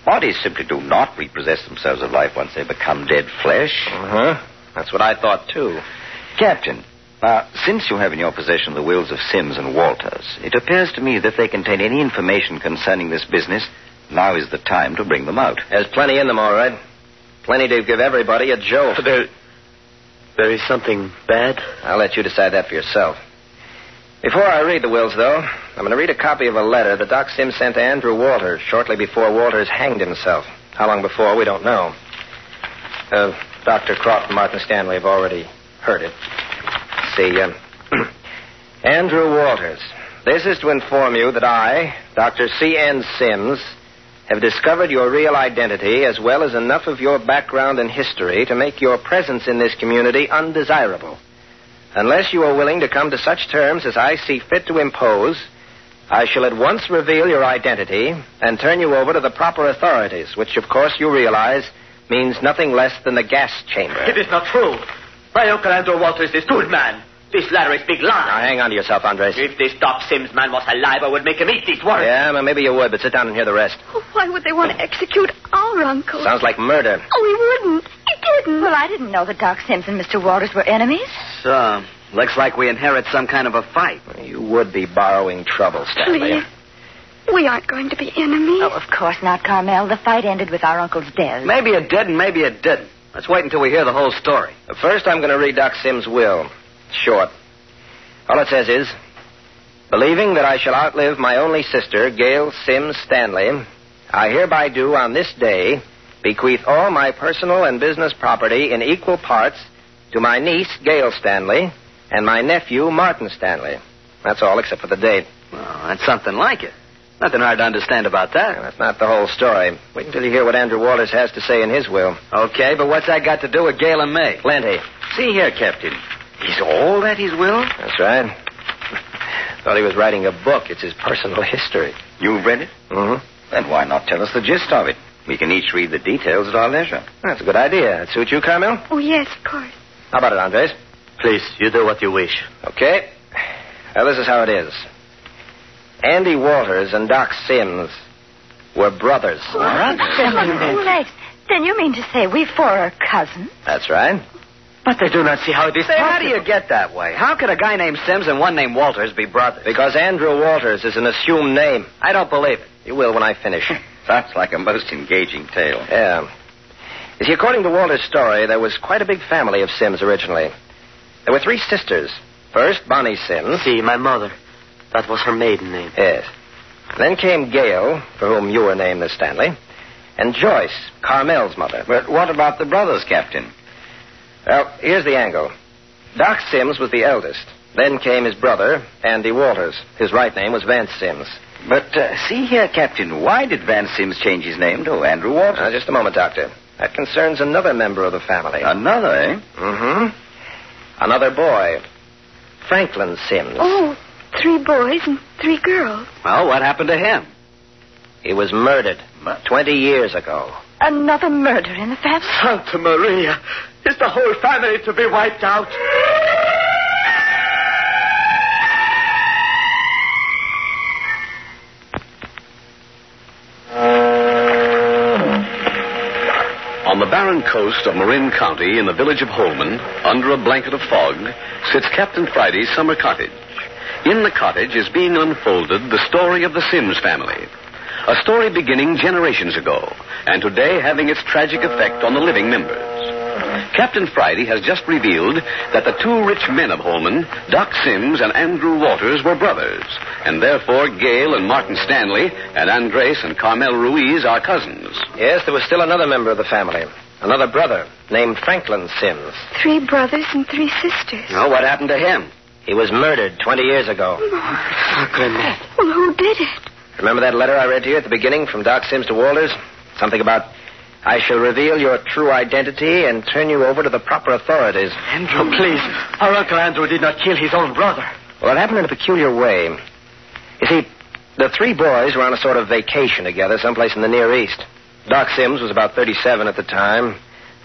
Bodies simply do not repossess themselves of life once they become dead flesh. That's what I thought, too. Captain, now, since you have in your possession the wills of Sims and Walters, it appears to me that if they contain any information concerning this business, now is the time to bring them out. There's plenty in them, all right. Plenty to give everybody a jolt. There is something bad? I'll let you decide that for yourself. Before I read the wills, though, I'm going to read a copy of a letter that Doc Sims sent to Andrew Walters shortly before Walters hanged himself. How long before, we don't know. Dr. Croft and Martin Stanley have already heard it. See, Andrew Walters, this is to inform you that I, Dr. C.N. Sims, have discovered your real identity as well as enough of your background and history to make your presence in this community undesirable. Unless you are willing to come to such terms as I see fit to impose, I shall at once reveal your identity and turn you over to the proper authorities, which, of course, you realize means nothing less than the gas chamber. It is not true. My Uncle Andrew Walters is good man. This ladder is big lie. Now, hang on to yourself, Andres. If this Doc Sims man was alive, I would make him eat these words. Yeah, well, maybe you would, but sit down and hear the rest. Oh, why would they want to execute our uncle? Sounds like murder. Oh, he wouldn't. He didn't. Well, I didn't know that Doc Sims and Mr. Walters were enemies. So, looks like we inherit some kind of a fight. You would be borrowing trouble, Stanley. Please. We aren't going to be enemies. Oh, of course not, Carmel. The fight ended with our uncle's death. Maybe it did and maybe it didn't. Let's wait until we hear the whole story. But first, I'm going to read Doc Sims' will. It's short. All it says is, believing that I shall outlive my only sister, Gail Sims Stanley, I hereby do on this day bequeath all my personal and business property in equal parts to my niece, Gail Stanley, and my nephew, Martin Stanley. That's all except for the date. Well, that's something like it. Nothing hard to understand about that. That's not the whole story. Wait until you hear what Andrew Walters has to say in his will. Okay, but what's that got to do with Gail and May? Plenty. See here, Captain. Is all that his will? That's right. Thought he was writing a book. It's his personal history. You've read it? Mm-hmm. Then why not tell us the gist of it? We can each read the details at our leisure. That's a good idea. That suit you, Carmel? Oh, yes, of course. How about it, Andres? Please, you do what you wish. Okay. Well, this is how it is. Andy Walters and Doc Sims were brothers. Wait. Then you mean to say we four are cousins? That's right. But I do not see how it is Say, how do possible. you get that way? How could a guy named Sims and one named Walters be brothers? Because Andrew Walters is an assumed name. I don't believe it. You will when I finish. Sounds like a most engaging tale. Yeah. You see, according to Walter's story, there was quite a big family of Sims originally. There were 3 sisters. First, Bonnie Sims. See, my mother. That was her maiden name. Yes. Then came Gail, for whom you were named as Stanley, and Joyce, Carmel's mother. But what about the brothers, Captain? Well, here's the angle. Doc Sims was the eldest. Then came his brother, Andy Walters. His right name was Vance Sims. But see here, Captain, why did Van Sims change his name to Andrew Walters? Now, just a moment, Doctor. That concerns another member of the family. Another, eh? Mm-hmm. Another boy. Franklin Sims. Oh, 3 boys and 3 girls. Well, what happened to him? He was murdered 20 years ago. Another murder in the family? Santa Maria. Is the whole family to be wiped out? the barren coast of Marin County in the village of Holman, under a blanket of fog, sits Captain Friday's summer cottage. In the cottage is being unfolded the story of the Sims family. A story beginning generations ago, and today having its tragic effect on the living members. Captain Friday has just revealed that the two rich men of Holman, Doc Sims and Andrew Waters, were brothers, and therefore Gail and Martin Stanley and Andres and Carmel Ruiz are cousins. Yes, there was still another member of the family. Another brother named Franklin Sims. 3 brothers and 3 sisters. Oh, what happened to him? He was murdered 20 years ago. Well, who did it? Remember that letter I read to you at the beginning from Doc Sims to Walters? Something about, I shall reveal your true identity and turn you over to the proper authorities. Andrew, please. Our Uncle Andrew did not kill his own brother. Well, it happened in a peculiar way. You see, the 3 boys were on a sort of vacation together someplace in the Near East. Doc Sims was about 37 at the time,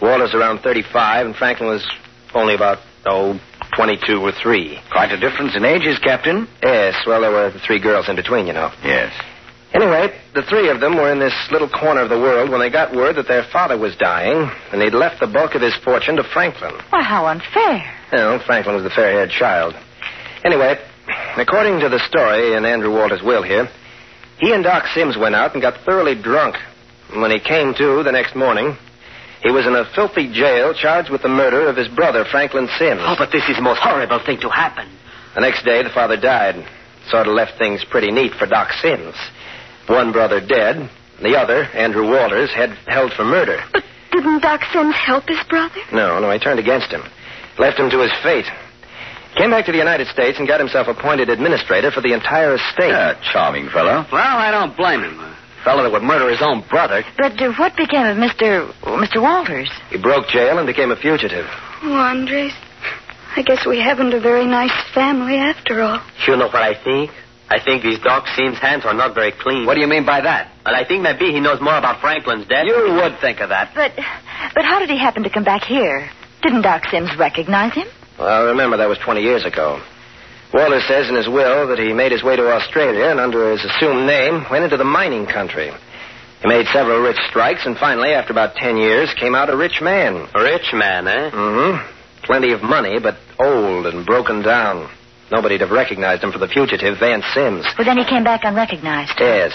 Walters around 35, and Franklin was only about, 22 or 3. Quite a difference in ages, Captain. Yes, well, there were the 3 girls in between, you know. Yes. Anyway, the 3 of them were in this little corner of the world when they got word that their father was dying, and he'd left the bulk of his fortune to Franklin. Why, how unfair. Well, Franklin was the fair-haired child. Anyway, according to the story in Andrew Walters' will here, he and Doc Sims went out and got thoroughly drunk. And when he came to the next morning, he was in a filthy jail charged with the murder of his brother, Franklin Sims. Oh, but this is the most horrible thing to happen. The next day, the father died. Sort of left things pretty neat for Doc Sims. One brother dead, the other, Andrew Walters, held for murder. But didn't Doc Sims help his brother? No, he turned against him. Left him to his fate. Came back to the United States and got himself appointed administrator for the entire estate. Charming fellow. Well, I don't blame him. A fellow that would murder his own brother. But what became of Mr. Walters? He broke jail and became a fugitive. Oh, Andres, I guess we haven't a very nice family after all. You know what I think? I think these Doc Sims' hands are not very clean. What do you mean by that? Well, I think maybe he knows more about Franklin's death. You would think of that. But how did he happen to come back here? Didn't Doc Sims recognize him? Well, remember, that was 20 years ago. Walters says in his will that he made his way to Australia and under his assumed name went into the mining country. He made several rich strikes and finally, after about 10 years, came out a rich man. A rich man, eh? Mm-hmm. Plenty of money, but old and broken down. Nobody'd have recognized him for the fugitive, Vance Sims. Well, then he came back unrecognized. Yes.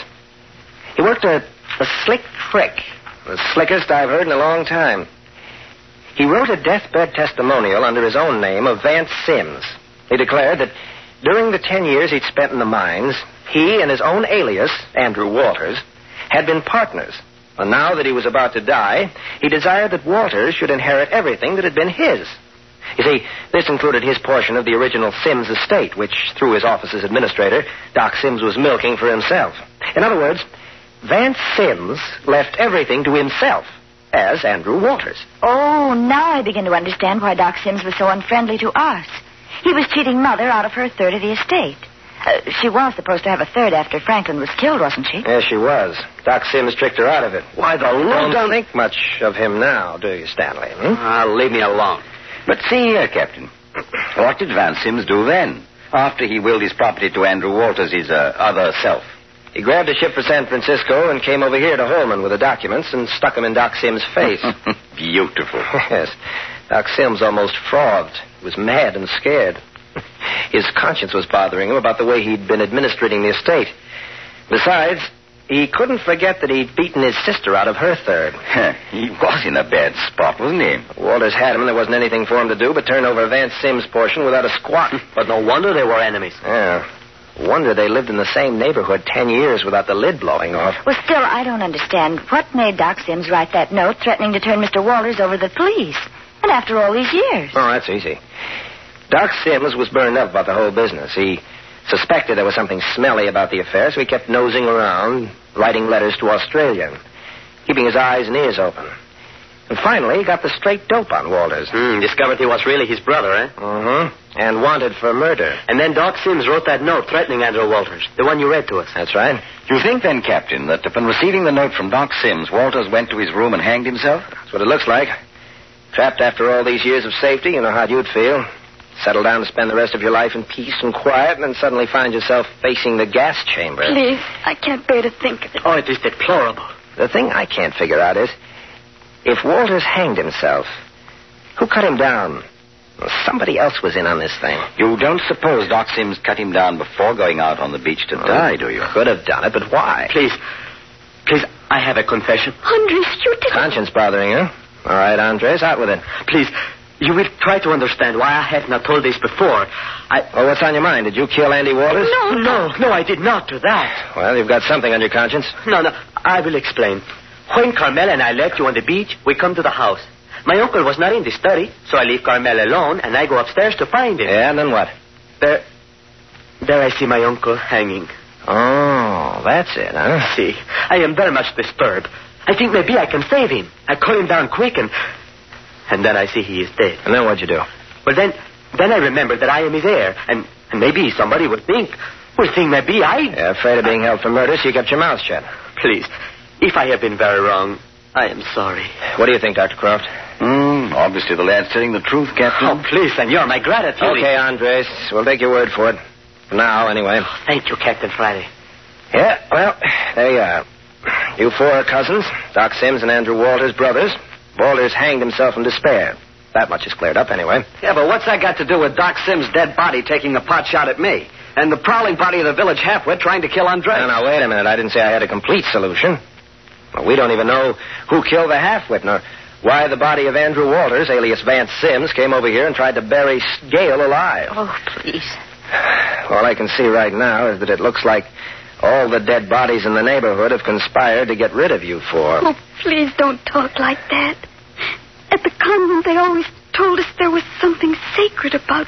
He worked a slick trick. The slickest I've heard in a long time. He wrote a deathbed testimonial under his own name of Vance Sims. He declared that during the 10 years he'd spent in the mines, he and his own alias, Andrew Walters, had been partners. And now that he was about to die, he desired that Walters should inherit everything that had been his. You see, this included his portion of the original Sims estate, which, through his office as administrator, Doc Sims was milking for himself. In other words, Vance Sims left everything to himself, as Andrew Walters. Oh, now I begin to understand why Doc Sims was so unfriendly to us. He was cheating Mother out of her third of the estate. She was supposed to have a third after Franklin was killed, wasn't she? Yes, she was. Doc Sims tricked her out of it. Why, the Lord don't think much of him now, do you, Stanley? Leave me alone. But see here, Captain. What did Vance Sims do then, after he willed his property to Andrew Walters, his other self? He grabbed a ship for San Francisco and came over here to Holman with the documents and stuck them in Doc Sims' face. Beautiful. Yes. Doc Sims almost frothed. He was mad and scared. His conscience was bothering him about the way he'd been administrating the estate. Besides, he couldn't forget that he'd beaten his sister out of her third. He was in a bad spot, wasn't he? Walters had him, and there wasn't anything for him to do but turn over Vance Sims' portion without a squawk. But no wonder they were enemies. Yeah. Wonder they lived in the same neighborhood 10 years without the lid blowing off. Well, still, I don't understand. What made Doc Sims write that note threatening to turn Mr. Walters over to the police? And after all these years. Oh, that's easy. Doc Sims was burned up about the whole business. He suspected there was something smelly about the affair, so he kept nosing around, writing letters to Australia, keeping his eyes and ears open. And finally, he got the straight dope on Walters. Discovered he was really his brother, eh? Mm-hmm. And wanted for murder. And then Doc Sims wrote that note threatening Andrew Walters, the one you read to us. That's right. You think then, Captain, that upon receiving the note from Doc Sims, Walters went to his room and hanged himself? That's what it looks like. Trapped after all these years of safety, you know how you'd feel. Settle down to spend the rest of your life in peace and quiet, and then suddenly find yourself facing the gas chamber. Please, I can't bear to think of it. Oh, it is deplorable. The thing I can't figure out is, if Walters hanged himself, who cut him down? Well, somebody else was in on this thing. You don't suppose Doc Sims cut him down before going out on the beach to die, do you? Could have done it, but why? Please, I have a confession. Andres, you didn't... Conscience bothering you? All right, Andres, out with it. Please, you will try to understand why I have not told this before. Well, what's on your mind? Did you kill Andy Walters? No, I did not do that. Well, you've got something on your conscience. No, I will explain. When Carmel and I left you on the beach, we come to the house. My uncle was not in the study, so I leave Carmel alone, and I go upstairs to find him. Yeah, and then what? There I see my uncle hanging. Oh, that's it, huh? See, I am very much disturbed. I think maybe I can save him. I call him down quick, and then I see he is dead. And then what'd you do? Well, then I remember that I am his heir, and maybe somebody would think maybe I... Yeah, afraid of being held for murder, so you kept your mouth shut. Please, if I have been very wrong, I am sorry. What do you think, Dr. Croft? Obviously the lad's telling the truth, Captain. Oh, please, senor, my gratitude. Okay, Andres, we'll take your word for it. For now, anyway. Thank you, Captain Friday. Yeah, well, there you are. You four are cousins, Doc Sims and Andrew Walters, brothers. Walters hanged himself in despair. That much is cleared up, anyway. Yeah, but what's that got to do with Doc Sims' dead body taking a pot shot at me? And the prowling body of the village halfwit trying to kill Andres? Now, wait a minute. I didn't say I had a complete solution. Well, we don't even know who killed the halfwit, nor why the body of Andrew Walters, alias Vance Sims, came over here and tried to bury Gale alive. Oh, please. All I can see right now is that it looks like all the dead bodies in the neighborhood have conspired to get rid of you four. Oh, please don't talk like that. At the convent, they always told us there was something sacred about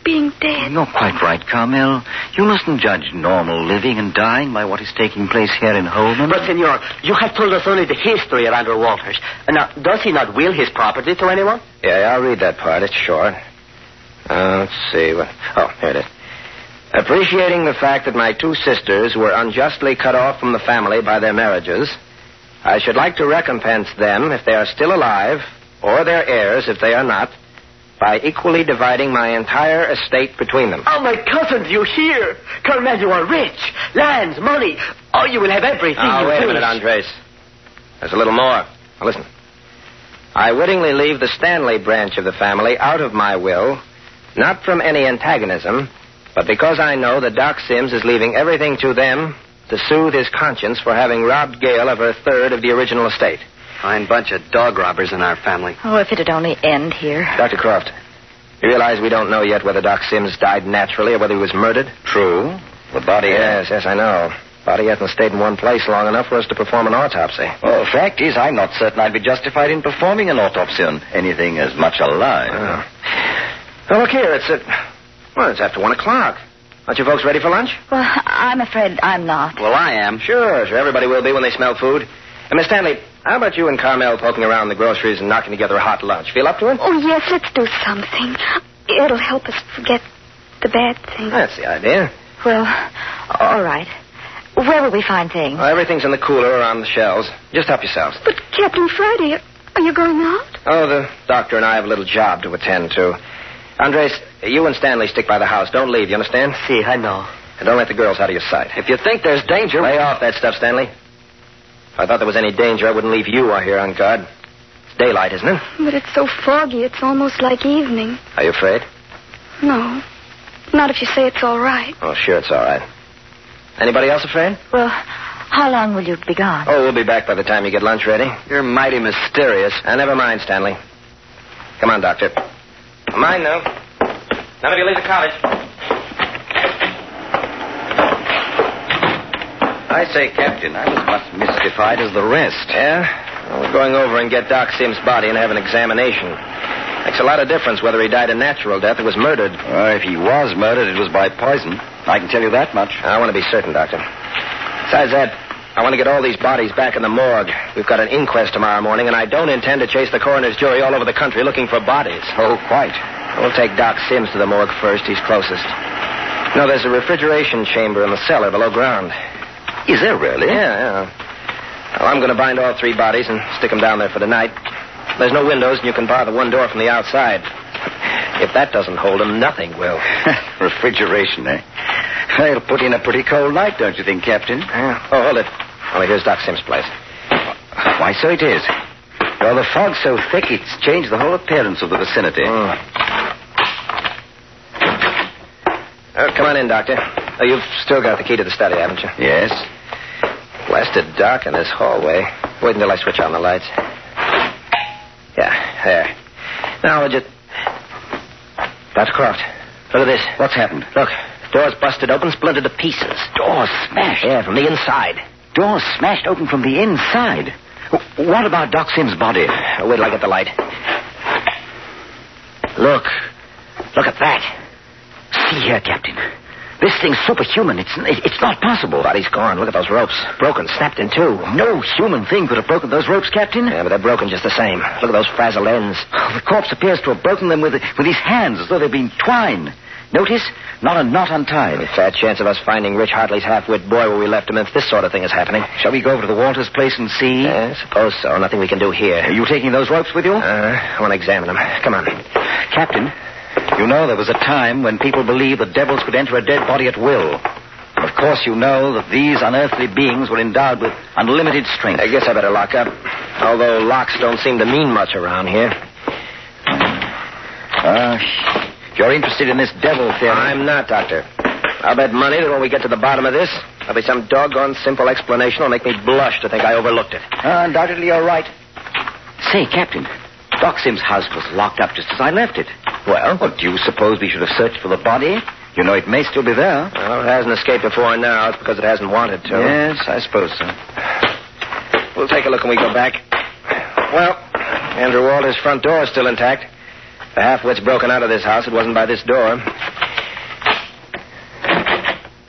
being dead. You're quite right, Carmel. You mustn't judge normal living and dying by what is taking place here in Holman. But, senor, you have told us only the history of Andrew Walters. Now, does he not will his property to anyone? Yeah, I'll read that part. It's short. Let's see. Here it is. Appreciating the fact that my two sisters were unjustly cut off from the family by their marriages, I should like to recompense them if they are still alive, or their heirs if they are not, by equally dividing my entire estate between them. Oh, my cousins, you hear? Carmel, you are rich. Lands, money. Oh, you will have everything you wait a wish. minute, Andres. There's a little more. Now, listen. I wittingly leave the Stanley branch of the family out of my will, not from any antagonism, but because I know that Doc Sims is leaving everything to them to soothe his conscience for having robbed Gale of her third of the original estate. Fine bunch of dog robbers in our family. Oh, if it'd only end here. Dr. Croft, you realize we don't know yet whether Doc Sims died naturally or whether he was murdered? True. The body... Yes, I know. Body hasn't stayed in one place long enough for us to perform an autopsy. Well, the fact is, I'm not certain I'd be justified in performing an autopsy on anything as much alive. Well, look here, it's after 1 o'clock. Aren't you folks ready for lunch? Well, I'm afraid I'm not. Well, I am. Sure. Everybody will be when they smell food. And Miss Stanley, how about you and Carmel poking around the groceries and knocking together a hot lunch? Feel up to it? Oh, yes, let's do something. It'll help us forget the bad things. That's the idea. Well, all right. Where will we find things? Well, everything's in the cooler or on the shelves. Just help yourselves. But, Captain Friday, are you going out? Oh, the doctor and I have a little job to attend to. Andres, you and Stanley stick by the house. Don't leave, you understand? See, I know. And don't let the girls out of your sight. If you think there's danger... Lay off that stuff, Stanley. If I thought there was any danger, I wouldn't leave you out here on guard. It's daylight, isn't it? But it's so foggy, it's almost like evening. Are you afraid? No. Not if you say it's all right. Oh, sure, it's all right. Anybody else afraid? Well, how long will you be gone? Oh, we'll be back by the time you get lunch ready. You're mighty mysterious. Never mind, Stanley. Come on, Doctor. Mind now. None of you leave the cottage. I say, Captain, I was much mystified as the rest. Yeah? Well, we're going over and get Doc Sims' body and have an examination. Makes a lot of difference whether he died a natural death or was murdered. If he was murdered, it was by poison. I can tell you that much. I want to be certain, Doctor. Besides that, I want to get all these bodies back in the morgue. We've got an inquest tomorrow morning, and I don't intend to chase the coroner's jury all over the country looking for bodies. Oh, quite. We'll take Doc Sims to the morgue first. He's closest. No, there's a refrigeration chamber in the cellar below ground. Is there really? Yeah. Well, I'm going to bind all 3 bodies and stick them down there for the night. There's no windows, and you can bar the one door from the outside. If that doesn't hold them, nothing will. Refrigeration, eh? It'll put in a pretty cold night, don't you think, Captain? Yeah. Oh, hold it. Well, here's Doc Sims' place. Why, so it is. Well, the fog's so thick, it's changed the whole appearance of the vicinity. Come on in, Doctor. Oh, you've still got the key to the study, haven't you? Yes. Blasted dark in this hallway. Wait until I switch on the lights. Yeah, there. Now, would you... Dr. Croft, look at this. What's happened? Look, door's busted open, splintered to pieces. Door smashed? Yeah, from the inside. Door smashed open from the inside. What about Doc Sims' body? Wait till I get the light. Look at that. See here, Captain. This thing's superhuman. It's not possible. Body's gone. Look at those ropes. Broken, snapped in two. No human thing could have broken those ropes, Captain. Yeah, but they're broken just the same. Look at those frazzled ends. The corpse appears to have broken them with his hands as though they'd been twined. Notice? Not a knot untied. A fat chance of us finding Rich Hartley's half-wit boy where we left him if this sort of thing is happening. Shall we go over to the Walters place and see? I suppose so. Nothing we can do here. Are you taking those ropes with you? I want to examine them. Come on. Captain, you know there was a time when people believed that devils could enter a dead body at will. Of course, you know that these unearthly beings were endowed with unlimited strength. I guess I better lock up. Although locks don't seem to mean much around here. You're interested in this devil theory. I'm not, Doctor. I'll bet money that when we get to the bottom of this, there'll be some doggone simple explanation that'll make me blush to think I overlooked it. Undoubtedly, you're right. Say, Captain, Doc Sims' house was locked up just as I left it. Well, do you suppose we should have searched for the body? You know, it may still be there. Well, it hasn't escaped before now. It's because it hasn't wanted to. Yes, I suppose so. We'll take a look when we go back. Well, Andrew Walter's front door is still intact. The half-wit's broken out of this house. It wasn't by this door.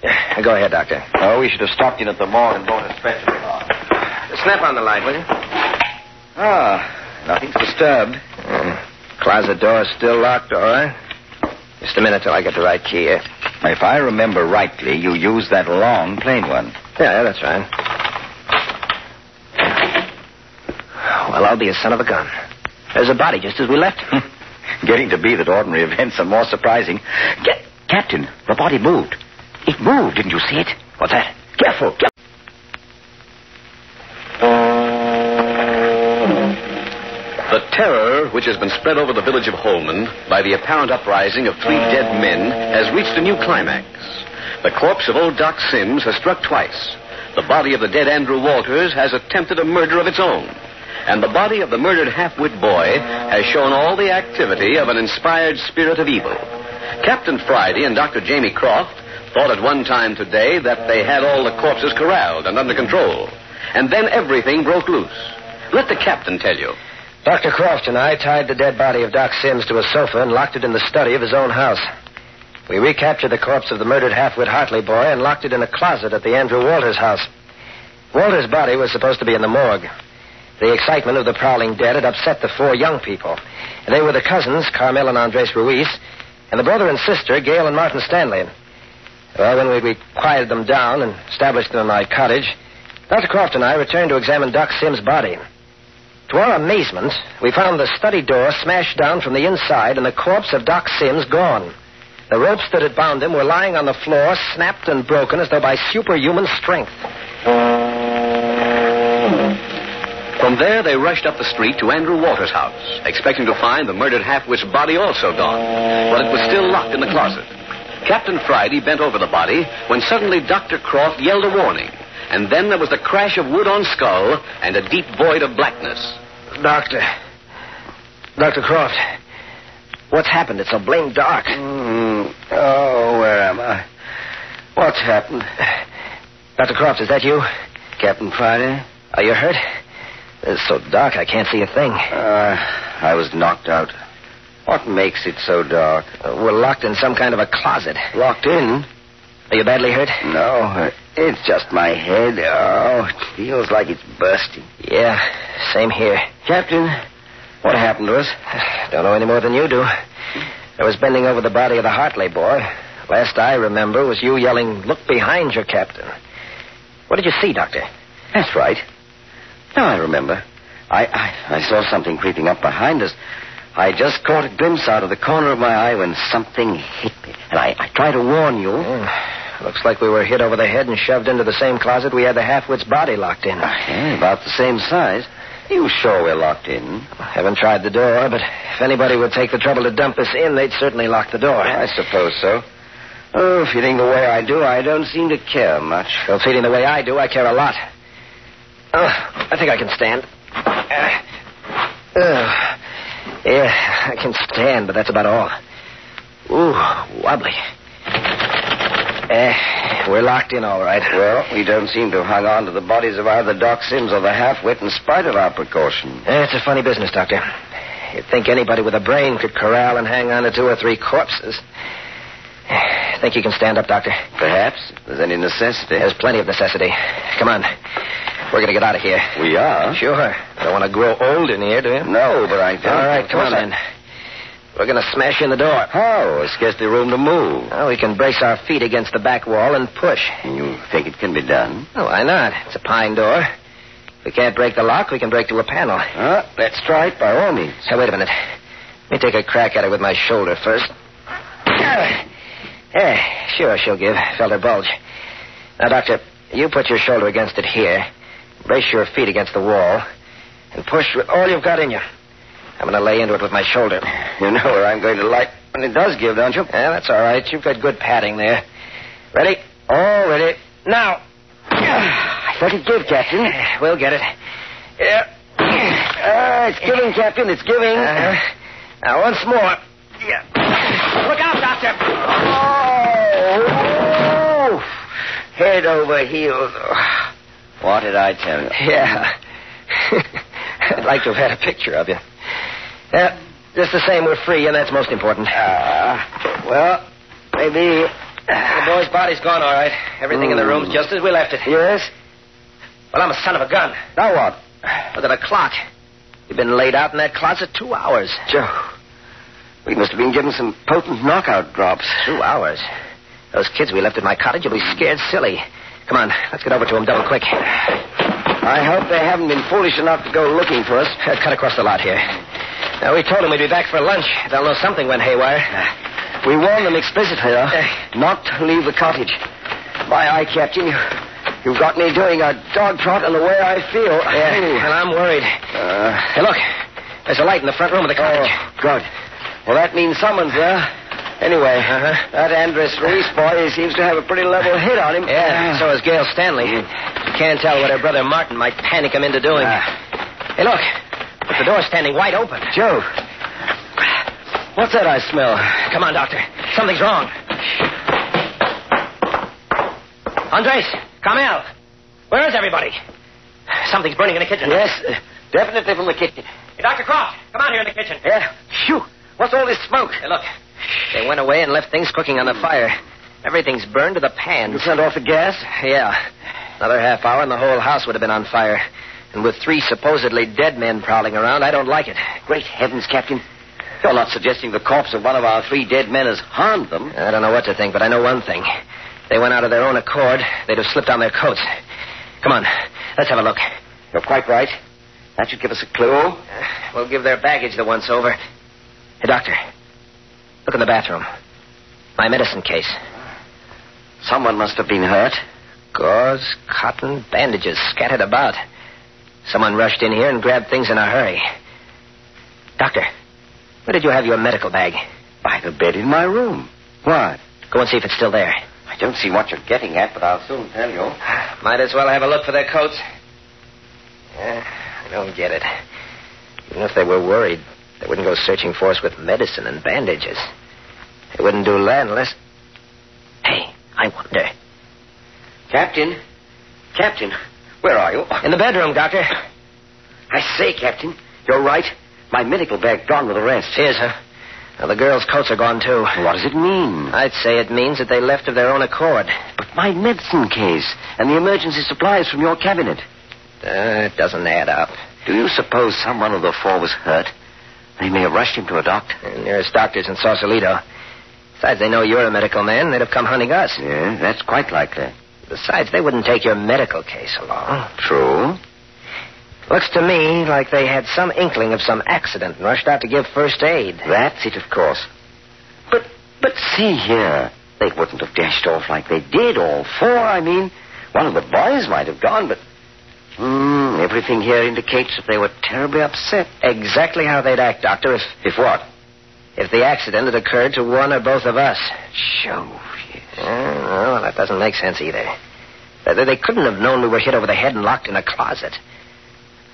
Yeah, go ahead, Doctor. Oh, we should have stopped in at the morgue and bought a special car. Snap on the light, will you? Nothing's disturbed. Closet door's still locked, all right. Just a minute till I get the right key here. If I remember rightly, you used that long, plain one. Yeah, that's right. Well, I'll be a son of a gun. There's a body just as we left. Getting to be that ordinary events are more surprising. Captain, the body moved. It moved, didn't you see it? What's that? Careful. The terror which has been spread over the village of Holman by the apparent uprising of 3 dead men has reached a new climax. The corpse of old Doc Sims has struck twice. The body of the dead Andrew Walters has attempted a murder of its own. And the body of the murdered half-wit boy has shown all the activity of an inspired spirit of evil. Captain Friday and Dr. Jamie Croft thought at one time today that they had all the corpses corralled and under control. And then everything broke loose. Let the captain tell you. Dr. Croft and I tied the dead body of Doc Sims to a sofa and locked it in the study of his own house. We recaptured the corpse of the murdered half-wit Hartley boy and locked it in a closet at the Andrew Walters house. Walters' body was supposed to be in the morgue. The excitement of the prowling dead had upset the 4 young people. They were the cousins, Carmel and Andres Ruiz, and the brother and sister, Gail and Martin Stanley. Well, when we quieted them down and established them in my cottage, Dr. Croft and I returned to examine Doc Sims' body. To our amazement, we found the study door smashed down from the inside and the corpse of Doc Sims gone. The ropes that had bound him were lying on the floor, snapped and broken as though by superhuman strength. From there, they rushed up the street to Andrew Walters' house, expecting to find the murdered half-wit's body also gone. But it was still locked in the closet. Captain Friday bent over the body when suddenly Dr. Croft yelled a warning. And then there was the crash of wood on skull and a deep void of blackness. Dr. Croft, what's happened? It's so blamed dark. Oh, where am I? What's happened? Dr. Croft, is that you? Captain Friday? Are you hurt? It's so dark I can't see a thing. I was knocked out. What makes it so dark? We're locked in some kind of a closet. Locked in? Are you badly hurt? No, it's just my head. Oh, it feels like it's bursting. Yeah, same here. Captain, what happened to us? Don't know any more than you do. I was bending over the body of the Hartley boy. Last I remember was you yelling, "Look behind you, Captain." What did you see, Doctor? That's right. Now I remember. I saw something creeping up behind us. I just caught a glimpse out of the corner of my eye when something hit me. And I tried to warn you. Looks like we were hit over the head and shoved into the same closet we had the half-wit's body locked in. About the same size. You sure we're locked in? I haven't tried the door, but if anybody would take the trouble to dump us in, they'd certainly lock the door. I suppose so. Oh, feeling the way I do, I don't seem to care much. Well, feeling the way I do, I care a lot. Oh, I think I can stand. Yeah, I can stand, but that's about all. Ooh, wobbly. We're locked in all right. Well, we don't seem to have hung on to the bodies of either Doc Sims or the half-wit in spite of our precaution. It's a funny business, Doctor. You'd think anybody with a brain could corral and hang on to 2 or 3 corpses. Think you can stand up, Doctor? Perhaps, if there's any necessity. There's plenty of necessity. Come on. We're going to get out of here. We are? Sure. Don't want to grow old in here, do you? No, but I don't. All right, come on, then. We're going to smash in the door. How? There's scarcely room to move. Well, we can brace our feet against the back wall and push. You think it can be done? Oh, why not? It's a pine door. If we can't break the lock, we can break through a panel. Let's try it by all means. Now, wait a minute. Let me take a crack at it with my shoulder first. Sure, she'll give. Felt her bulge. Now, Doctor, you put your shoulder against it here. Brace your feet against the wall. And push with all you've got in you. I'm going to lay into it with my shoulder. You know where I'm going to light when it does give, don't you? Yeah, that's all right. You've got good padding there. Ready? All ready. Now. Let it give, Captain. We'll get it. Yeah. It's giving, Captain. It's giving. Now, once more. Yeah. Look out, Doctor. Oh! Head over heels. What did I tell you? Yeah. I'd like to have had a picture of you. Yeah, just the same, we're free, and that's most important. Well, maybe... The boy's body's gone, all right. Everything in the room's just as we left it. Yes? Well, I'm a son of a gun. Now what? Look at the clock. You've been laid out in that closet 2 hours. Joe, we must have been given some potent knockout drops. 2 hours? Those kids we left at my cottage will be scared silly. Come on, let's get over to them double quick. I hope they haven't been foolish enough to go looking for us. Cut across the lot here. Now, we told them we'd be back for lunch. They'll know something went haywire. We warned them explicitly, not to leave the cottage. My eye, Captain, you've got me doing a dog trot in the way I feel. Yeah, and I'm worried. Hey, look. There's a light in the front room of the cottage. Oh, good. Well, that means someone's there. Anyway, that Andres Ruiz boy, he seems to have a pretty level hit on him. Yeah, so is Gail Stanley. You can't tell what her brother Martin might panic him into doing. Hey, look. The door's standing wide open. Joe. What's that I smell? Come on, Doctor. Something's wrong. Andres, Carmel. Where is everybody? Something's burning in the kitchen. Yes, definitely from the kitchen. Hey, Dr. Croft, come out here in the kitchen. Yeah? Shoo. What's all this smoke? Hey, look. They went away and left things cooking on the fire. Everything's burned to the pans. You sent off the gas? Yeah. Another half hour and the whole house would have been on fire. And with 3 supposedly dead men prowling around, I don't like it. Great heavens, Captain. You're not suggesting the corpse of one of our 3 dead men has harmed them? I don't know what to think, but I know one thing. They went out of their own accord. They'd have slipped on their coats. Come on, let's have a look. You're quite right. That should give us a clue. We'll give their baggage the once over. Hey, Doctor, look in the bathroom. My medicine case. Someone must have been hurt. Gauze, cotton, bandages scattered about. Someone rushed in here and grabbed things in a hurry. Doctor, where did you have your medical bag? By the bed in my room. What? Go and see if it's still there. I don't see what you're getting at, but I'll soon tell you. Might as well have a look for their coats. I don't get it. Even if they were worried, they wouldn't go searching for us with medicine and bandages. They wouldn't do that unless... Hey, I wonder. Captain, where are you? In the bedroom, Doctor. I say, Captain, you're right. My medical bag gone with the rest. Here's her. Now, the girls' coats are gone, too. What does it mean? I'd say it means that they left of their own accord. But my medicine case and the emergency supplies from your cabinet. It doesn't add up. Do you suppose someone of the 4 was hurt? They may have rushed him to a doctor. The nearest doctor's in Sausalito. Besides, they know you're a medical man. They'd have come hunting us. Yeah, that's quite likely. Besides, they wouldn't take your medical case along. True. Looks to me like they had some inkling of some accident and rushed out to give first aid. That's it, of course. But see here. They wouldn't have dashed off like they did, all 4, I mean. One of the boys might have gone, but... Everything here indicates that they were terribly upset. Exactly how they'd act, Doctor, If what? if the accident had occurred to one or both of us. Jove, yes. Well, that doesn't make sense either. They couldn't have known we were hit over the head and locked in a closet.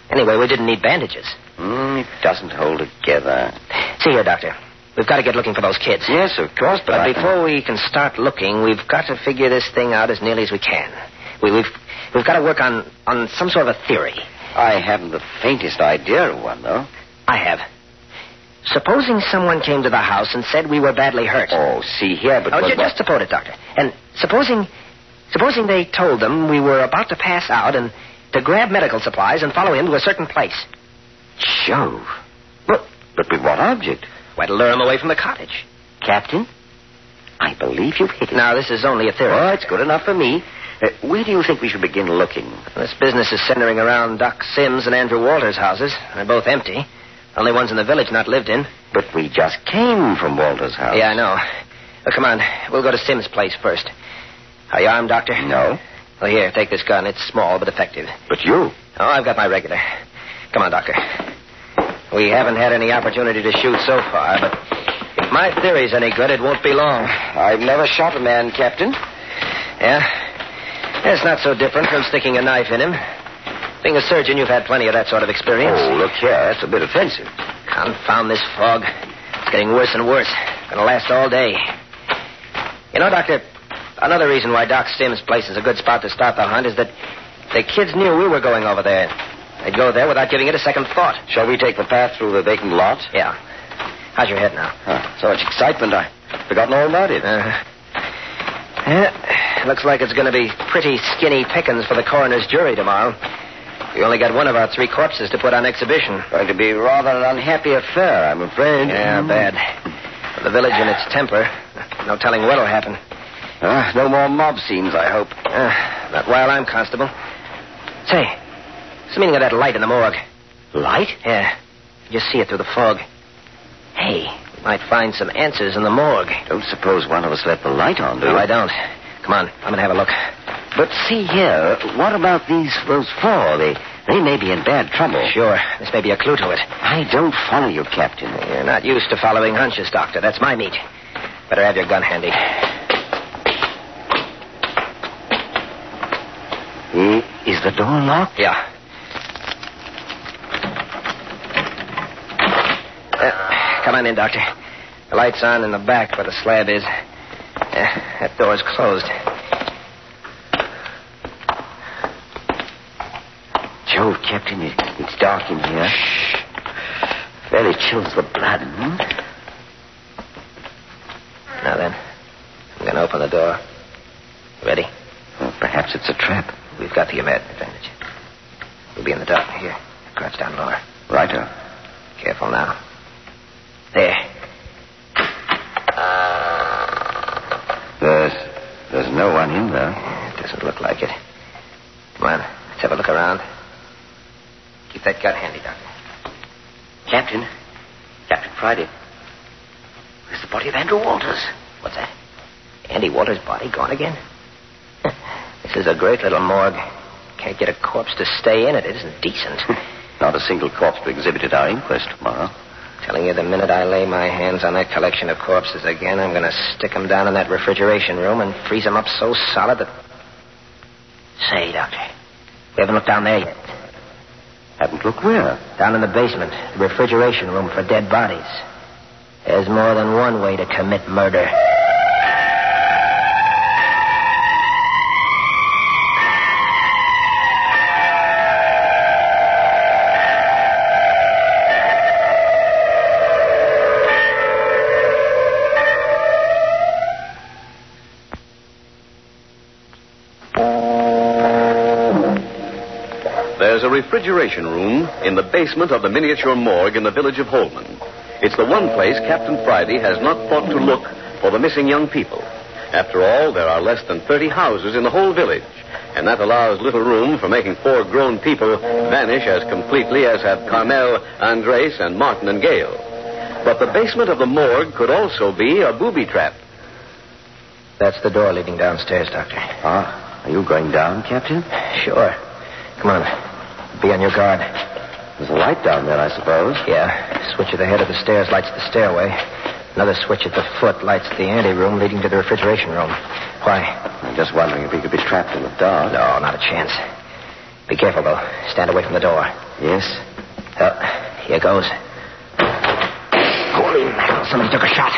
Anyway, we didn't need bandages. It doesn't hold together. See here, Doctor. We've got to get looking for those kids. Yes, of course, But before we can start looking, we've got to figure this thing out as nearly as we can. We've got to work on some sort of a theory. I haven't the faintest idea of one, though. I have. Supposing someone came to the house and said we were badly hurt. Oh, see here, but... Just suppose it, Doctor. And supposing they told them we were about to pass out and to grab medical supplies and follow him to a certain place. Jove. But with what object? Why, to lure him away from the cottage. Captain, I believe you've hit it. Now, this is only a theory. Oh, it's good enough for me. Where do you think we should begin looking? This business is centering around Doc Sims and Andrew Walters' houses. They're both empty. Only ones in the village not lived in. But we just came from Walter's house. Yeah, I know. Well, come on. We'll go to Sims' place first. Are you armed, Doctor? No. Well, here, take this gun. It's small but effective. But you? Oh, I've got my regular. Come on, Doctor. We haven't had any opportunity to shoot so far, but if my theory's any good, it won't be long. I've never shot a man, Captain. Yeah? It's not so different from sticking a knife in him. Being a surgeon, you've had plenty of that sort of experience. Oh, look here. That's a bit offensive. Confound this fog. It's getting worse and worse. Gonna last all day. You know, Doctor, another reason why Doc Sims' place is a good spot to start the hunt is that the kids knew we were going over there. They'd go there without giving it a second thought. Shall we take the path through the vacant lot? Yeah. How's your head now? So much excitement, I've forgotten all about it. Yeah, looks like it's going to be pretty skinny pickings for the coroner's jury tomorrow. We only got one of our 3 corpses to put on exhibition. Going to be rather an unhappy affair, I'm afraid. Yeah, bad. For the village and its temper, no telling what'll happen. No more mob scenes, I hope. Not while I'm constable. Say, what's the meaning of that light in the morgue? Light? Yeah. Just see it through the fog. Hey, we might find some answers in the morgue. Don't suppose one of us left the light on, do you? No, I don't. Come on, I'm going to have a look. But see here, what about those 4? They may be in bad trouble. Sure, this may be a clue to it. I don't follow you, Captain. You're not used to following hunches, Doctor. That's my meat. Better have your gun handy. Is the door locked? Yeah. Come on in, Doctor. The light's on in the back where the slab is. That door's closed. Jove, Captain, it's dark in here. Shh. Fairly chills the blood. Now then, I'm going to open the door. Ready? Well, perhaps it's a trap. We've got the advantage. We'll be in the dark. Here, crouch down lower. Righto. Careful now. There. There's no one in there. It doesn't look like it. Come on, let's have a look around. Keep that gun handy, Doctor. Captain Friday. Where's the body of Andrew Walters? What's that? Andy Walters' body gone again? This is a great little morgue. Can't get a corpse to stay in it. It isn't decent. Not a single corpse to exhibit at our inquest tomorrow. Telling you, the minute I lay my hands on that collection of corpses again, I'm going to stick them down in that refrigeration room and freeze them up so solid that... Say, Doctor, we haven't looked down there yet. Haven't looked where? Down in the basement, the refrigeration room for dead bodies. There's more than one way to commit murder. There's a refrigeration room in the basement of the miniature morgue in the village of Holman. It's the one place Captain Friday has not thought to look for the missing young people. After all, there are less than 30 houses in the whole village, and that allows little room for making 4 grown people vanish as completely as have Carmel, Andres, and Martin and Gale. But the basement of the morgue could also be a booby trap. That's the door leading downstairs, Doctor. Are you going down, Captain? Sure. Come on. Be on your guard. There's a light down there, I suppose. Yeah. Switch at the head of the stairs lights the stairway. Another switch at the foot lights the anteroom leading to the refrigeration room. Why? I'm just wondering if he could be trapped in the dark. No, not a chance. Be careful, though. Stand away from the door. Yes? Here goes. Holy mackerel, somebody took a shot.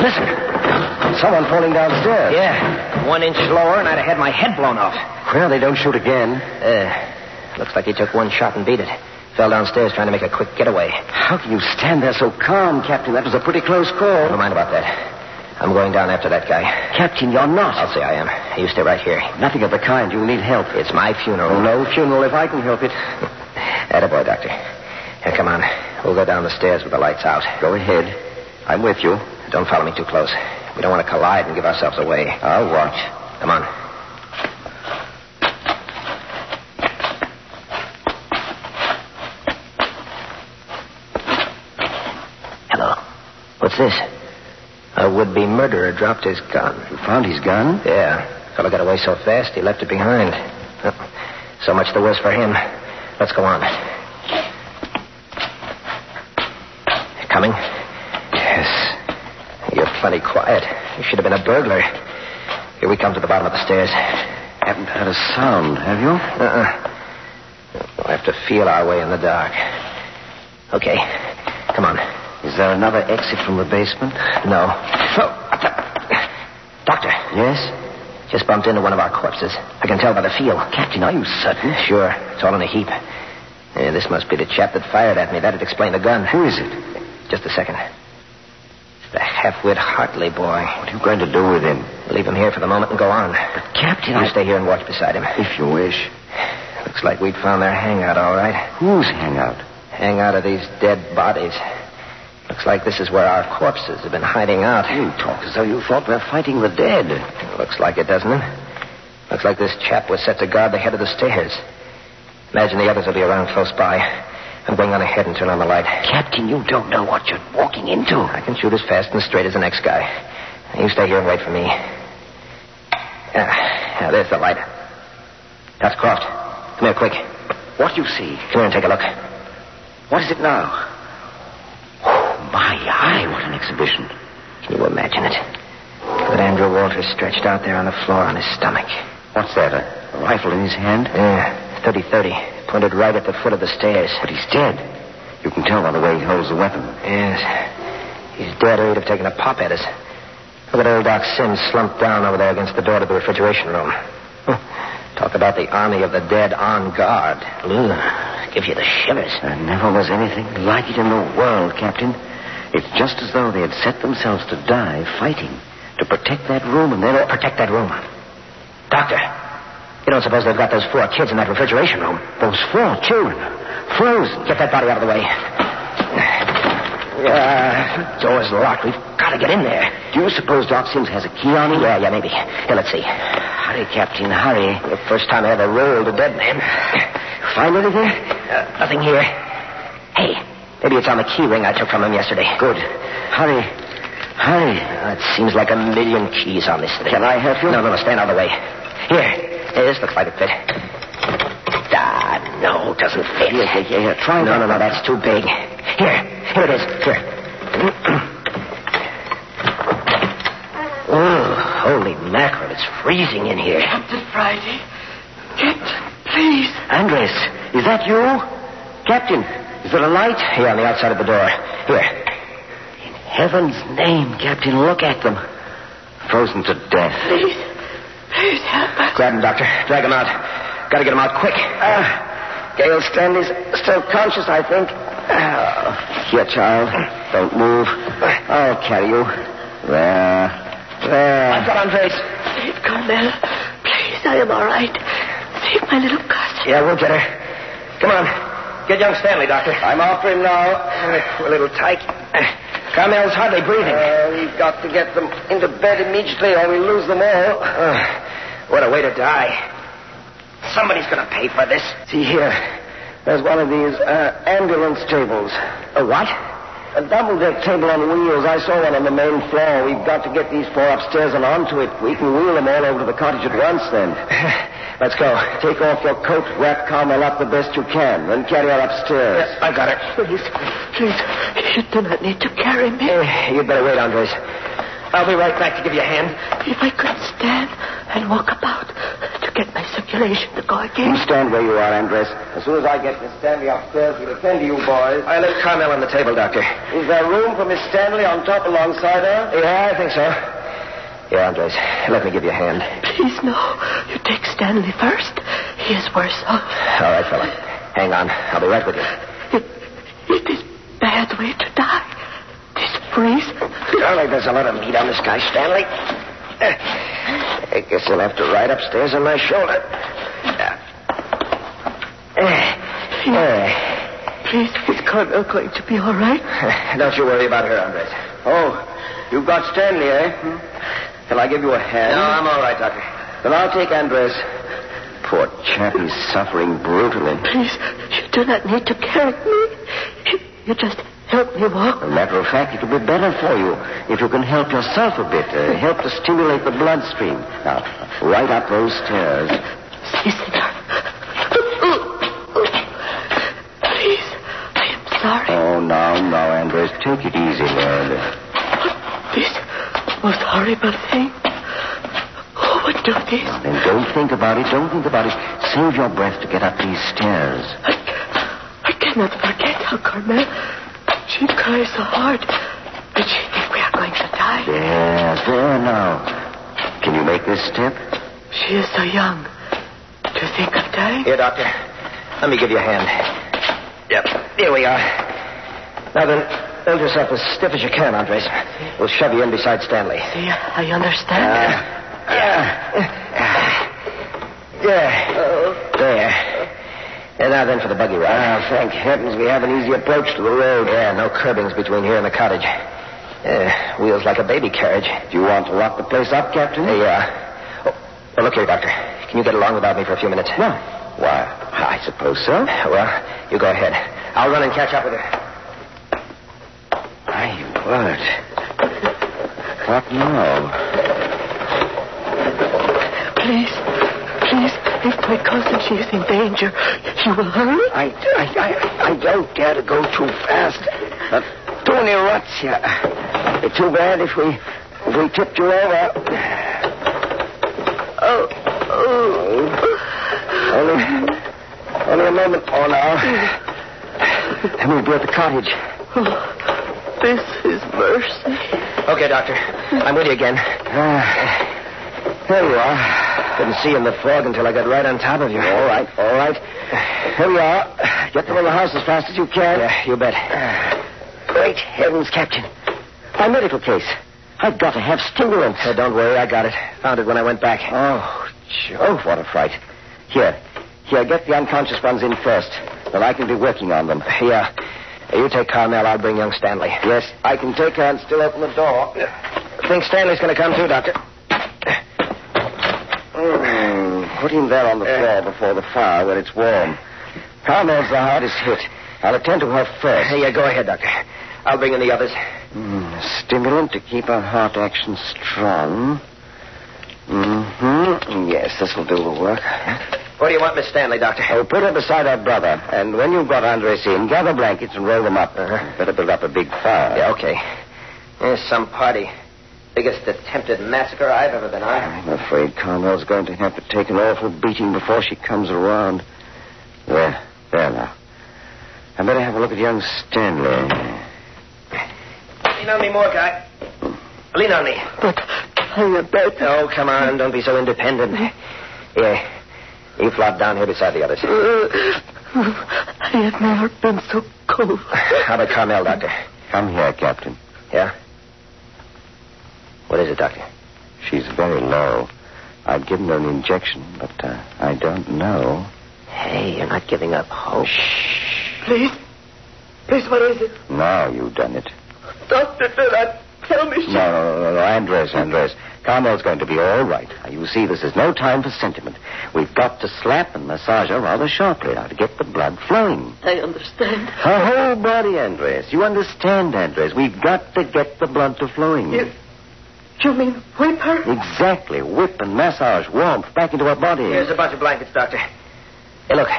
Listen. Someone falling downstairs. Yeah. 1 inch lower, and I'd have had my head blown off. Well, they don't shoot again. Looks like he took one shot and beat it. Fell downstairs trying to make a quick getaway. How can you stand there so calm, Captain? That was a pretty close call. Never mind about that. I'm going down after that guy. Captain, you're not. I'll say I am. You stay right here. Nothing of the kind. You'll need help. It's my funeral. No funeral if I can help it. Attaboy, Doctor. Here, come on. We'll go down the stairs with the lights out. Go ahead. I'm with you. Don't follow me too close. We don't want to collide and give ourselves away. I'll watch. Come on. Hello. What's this? A would-be murderer dropped his gun. You found his gun? Yeah. Fellow got away so fast he left it behind. So much the worse for him. Let's go on. Coming? Yes. You're plenty quiet. You should have been a burglar. Here we come to the bottom of the stairs. Haven't heard a sound, have you? We'll have to feel our way in the dark. Okay. Come on. Is there another exit from the basement? No. Doctor. Yes? Just bumped into one of our corpses. I can tell by the feel. Captain, are you certain? Sure. It's all in a heap. This must be the chap that fired at me. That'd explain the gun. Who is it? Just a second. It's the half-wit Hartley boy. What are you going to do with him? Leave him here for the moment and go on. But, Captain, You stay here and watch beside him. If you wish. Looks like we'd found their hangout, all right. Whose hangout? Hangout of these dead bodies. Looks like this is where our corpses have been hiding out. You talk as though you thought we were fighting the dead. Looks like it, doesn't it? Looks like this chap was set to guard the head of the stairs. Imagine the others will be around close by. I'm going on ahead and turn on the light. Captain, you don't know what you're walking into. I can shoot as fast and straight as the next guy. You stay here and wait for me. There's the light. That's Croft. Come here, quick. What do you see? Come here and take a look. What is it now? Oh, my eye, what an exhibition. Can you imagine it? Look at Andrew Walters stretched out there on the floor on his stomach. What's that, a rifle in his hand? Yeah, 30-30. Pointed right at the foot of the stairs. But he's dead. You can tell by the way he holds the weapon. Yes. He's dead or he'd have taken a pop at us. Look at old Doc Sims slumped down over there against the door to the refrigeration room. Talk about the army of the dead on guard. Gives you the shivers. There never was anything like it in the world, Captain. It's just as though they had set themselves to die fighting to protect that room and then... Protect that room? Doctor, you don't suppose they've got those 4 kids in that refrigeration room? Those 4 children. Frozen. Get that body out of the way. Door's locked. We've got to get in there. Do you suppose Doc Sims has a key on him? Yeah, maybe. Here, let's see. Hurry, Captain, hurry. The first time I ever rolled a dead man. Find anything? Nothing here. Hey, maybe it's on the key ring I took from him yesterday. Good. Hurry. Hurry. It seems like a million keys on this thing. Can I help you? No, stand out of the way. Here, this looks like it fit. No, doesn't fit. Here, try No, that's too big. Here it is. Here. Holy mackerel, it's freezing in here. Captain Friday. Captain, please. Andres, is that you? Captain, is there a light? Here, on the outside of the door. Here. In heaven's name, Captain, look at them. Frozen to death. Please help us. Grab him, Doctor. Drag him out. Gotta get him out quick. Gail Stanley's still conscious, I think. Here, child. Don't move. I'll carry you. There. I've got Andres. Save Carmel. Please, I am all right. Save my little cousin. Yeah, we'll get her. Come on. Get young Stanley, Doctor. I'm after him now. We're a little tight. Carmel's hardly breathing. We've got to get them into bed immediately or we lose them all. What a way to die. Somebody's going to pay for this. See here. There's one of these ambulance tables. A what? A double-deck table on wheels. I saw one on the main floor. We've got to get these 4 upstairs and onto it. We can wheel them all over to the cottage at once, then. Let's go. Take off your coat, wrap Carmel up the best you can, then carry her upstairs. Yes, I got it. Please, you do not need to carry me. You'd better wait, Andres. I'll be right back to give you a hand. If I could stand and walk about to get my circulation to go again. You stand where you are, Andres. As soon as I get Miss Stanley upstairs, we'll attend to you boys. I left Carmel on the table, Doctor. Is there room for Miss Stanley on top alongside her? Yeah, I think so. Here, Andres, let me give you a hand. Please, no. You take Stanley first. He is worse off. All right, fella. Hang on. I'll be right with you. It is bad way to die. This freeze. Darling, there's a lot of meat on this guy, Stanley. I guess he'll have to ride upstairs on my shoulder. Please, is Carmel going to be all right? Don't you worry about her, Andres. Oh, you've got Stanley, eh? Shall I give you a hand? No, I'm all right, Doctor. Then I'll take Andres. Poor chap, he's suffering brutally. Please, you do not need to carry me. You just help me walk. As a matter of fact, it'll be better for you if you can help yourself a bit. Help to stimulate the bloodstream. Now, right up those stairs. Si, senor. Please, I am sorry. Oh, no, Andres. Take it easy, lad. This most horrible thing. Who would do this? Then don't think about it. Save your breath to get up these stairs. I cannot forget how Carmel... She cries so hard that she thinks we are going to die. There now. Can you make this step? She is so young. To think of dying? Here, Doctor. Let me give you a hand. Yep. Here we are. Now then, hold yourself as stiff as you can, Andres. We'll shove you in beside Stanley. See, I understand. There. And now then for the buggy ride. Thank heavens we have an easy approach to the road. Yeah, no curbings between here and the cottage. Wheels like a baby carriage. Do you want to lock the place up, Captain? Yeah. Well, look here, Doctor. Can you get along without me for a few minutes? No. Why, I suppose so. Well, you go ahead. I'll run and catch up with her. My word. What now? Please, if my cousin, she is in danger, you will hurry? I don't dare to go too fast. Too many ruts here. It's too bad if we tipped you over. Only a moment more now. Then we'll be at the cottage. Oh, this is mercy. Okay, Doctor. I'm with you again. There you are. Couldn't see in the fog until I got right on top of you. All right. Here we are. Get them in the house as fast as you can. Yeah, you bet. Great heavens, Captain. My medical case. I've got to have stimulants. Don't worry, I got it. Found it when I went back. Oh, Jove, what a fright. Here, get the unconscious ones in first. Then I can be working on them. Yeah. You take Carmel, I'll bring young Stanley. Yes, I can take her and still open the door. Think Stanley's going to come too, Doctor? Put him there on the floor before the fire where it's warm. Carmel's the hardest hit. I'll attend to her first. Yeah, go ahead, Doctor. I'll bring in the others. Stimulant to keep her heart action strong. Yes, this will do the work. What do you want, Miss Stanley, Doctor? Oh, put her beside her brother. And when you've got Andres in, gather blankets and roll them up. Better build up a big fire. Yeah, okay. There's some party. Biggest attempted massacre I've ever been on. I'm afraid Carmel's going to have to take an awful beating before she comes around. There now. I better have a look at young Stanley. Lean on me more, Guy. Lean on me. But I bet... Oh, come on. Don't be so independent. Yeah. You flop down here beside the others. I have never been so cold. How about Carmel, Doctor? Come here, Captain. Yeah? What is it, Doctor? She's very low. I've given her an injection, but I don't know. Hey, you're not giving up hope. Shh. Please, what is it? Now you've done it. Doctor, do not tell me she... No. Andres. Come Carmel's going to be all right. Now, you see, this is no time for sentiment. We've got to slap and massage her rather sharply now to get the blood flowing. I understand. Her whole body, Andres. You understand, Andres. We've got to get the blood to flowing. You mean whip her? Exactly. Whip and massage warmth back into her body. Here's a bunch of blankets, Doctor. Hey, look.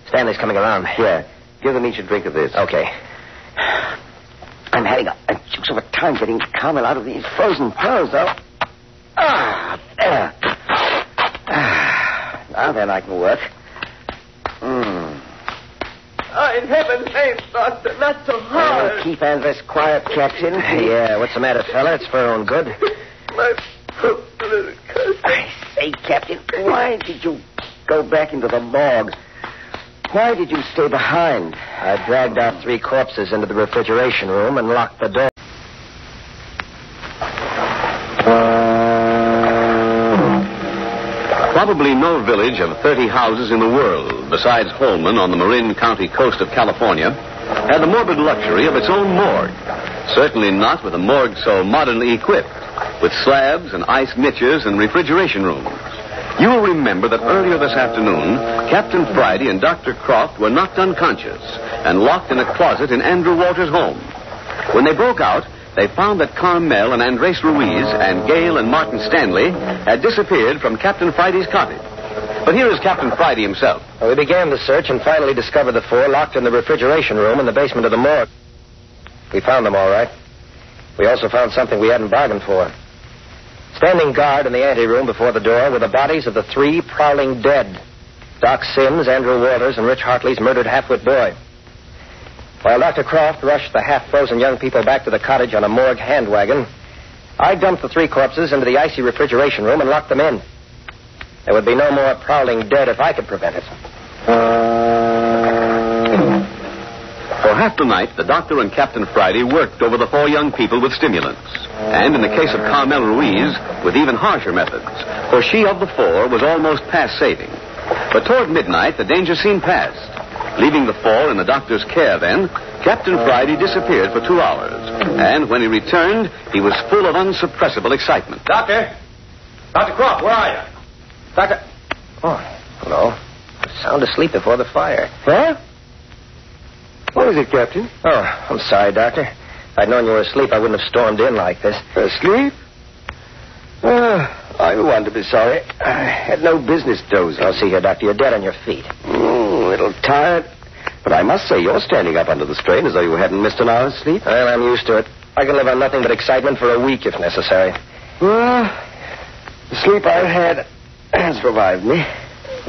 Stanley's coming around. Here. Give them each a drink of this. Okay. I'm having a deuce of a time getting Carmel out of these frozen pearls, though. There. Now then, I can work. In heaven's name, Doctor, not so hard. Keep Andres quiet, Captain. Yeah, what's the matter, fella? It's for her own good. My poor little cousin. I say, Captain, why did you go back into the morgue? Why did you stay behind? I dragged our 3 corpses into the refrigeration room and locked the door. Probably no village of 30 houses in the world, besides Holman on the Marin County coast of California, had the morbid luxury of its own morgue. Certainly not with a morgue so modernly equipped, with slabs and ice niches and refrigeration rooms. You'll remember that earlier this afternoon, Captain Friday and Dr. Croft were knocked unconscious and locked in a closet in Andrew Walters' home. When they broke out, they found that Carmel and Andres Ruiz and Gail and Martin Stanley had disappeared from Captain Friday's cottage. But here is Captain Friday himself. Well, we began the search and finally discovered the 4 locked in the refrigeration room in the basement of the morgue. We found them all right. We also found something we hadn't bargained for. Standing guard in the anteroom before the door were the bodies of the 3 prowling dead. Doc Sims, Andrew Walters, and Rich Hartley's murdered half-wit boy. While Dr. Croft rushed the half-frozen young people back to the cottage on a morgue hand wagon, I dumped the 3 corpses into the icy refrigeration room and locked them in. There would be no more prowling dead if I could prevent it. For half the night, the doctor and Captain Friday worked over the 4 young people with stimulants. And in the case of Carmel Ruiz, with even harsher methods. For she of the 4 was almost past saving. But toward midnight, the danger seemed past. Leaving the 4 in the doctor's care then, Captain Friday disappeared for 2 hours. And when he returned, he was full of unsuppressible excitement. Doctor! Dr. Croft, where are you? Doctor... Oh, hello. Sound asleep before the fire. Huh? What is it, Captain? Oh, I'm sorry, Doctor. If I'd known you were asleep, I wouldn't have stormed in like this. Asleep? I want to be sorry. I had no business dozing. Oh, see here, Doctor. You're dead on your feet. A little tired. But I must say, you're standing up under the strain as though you hadn't missed an hour's sleep. Well, I'm used to it. I can live on nothing but excitement for a week if necessary. Well, the sleep I've had has revived me.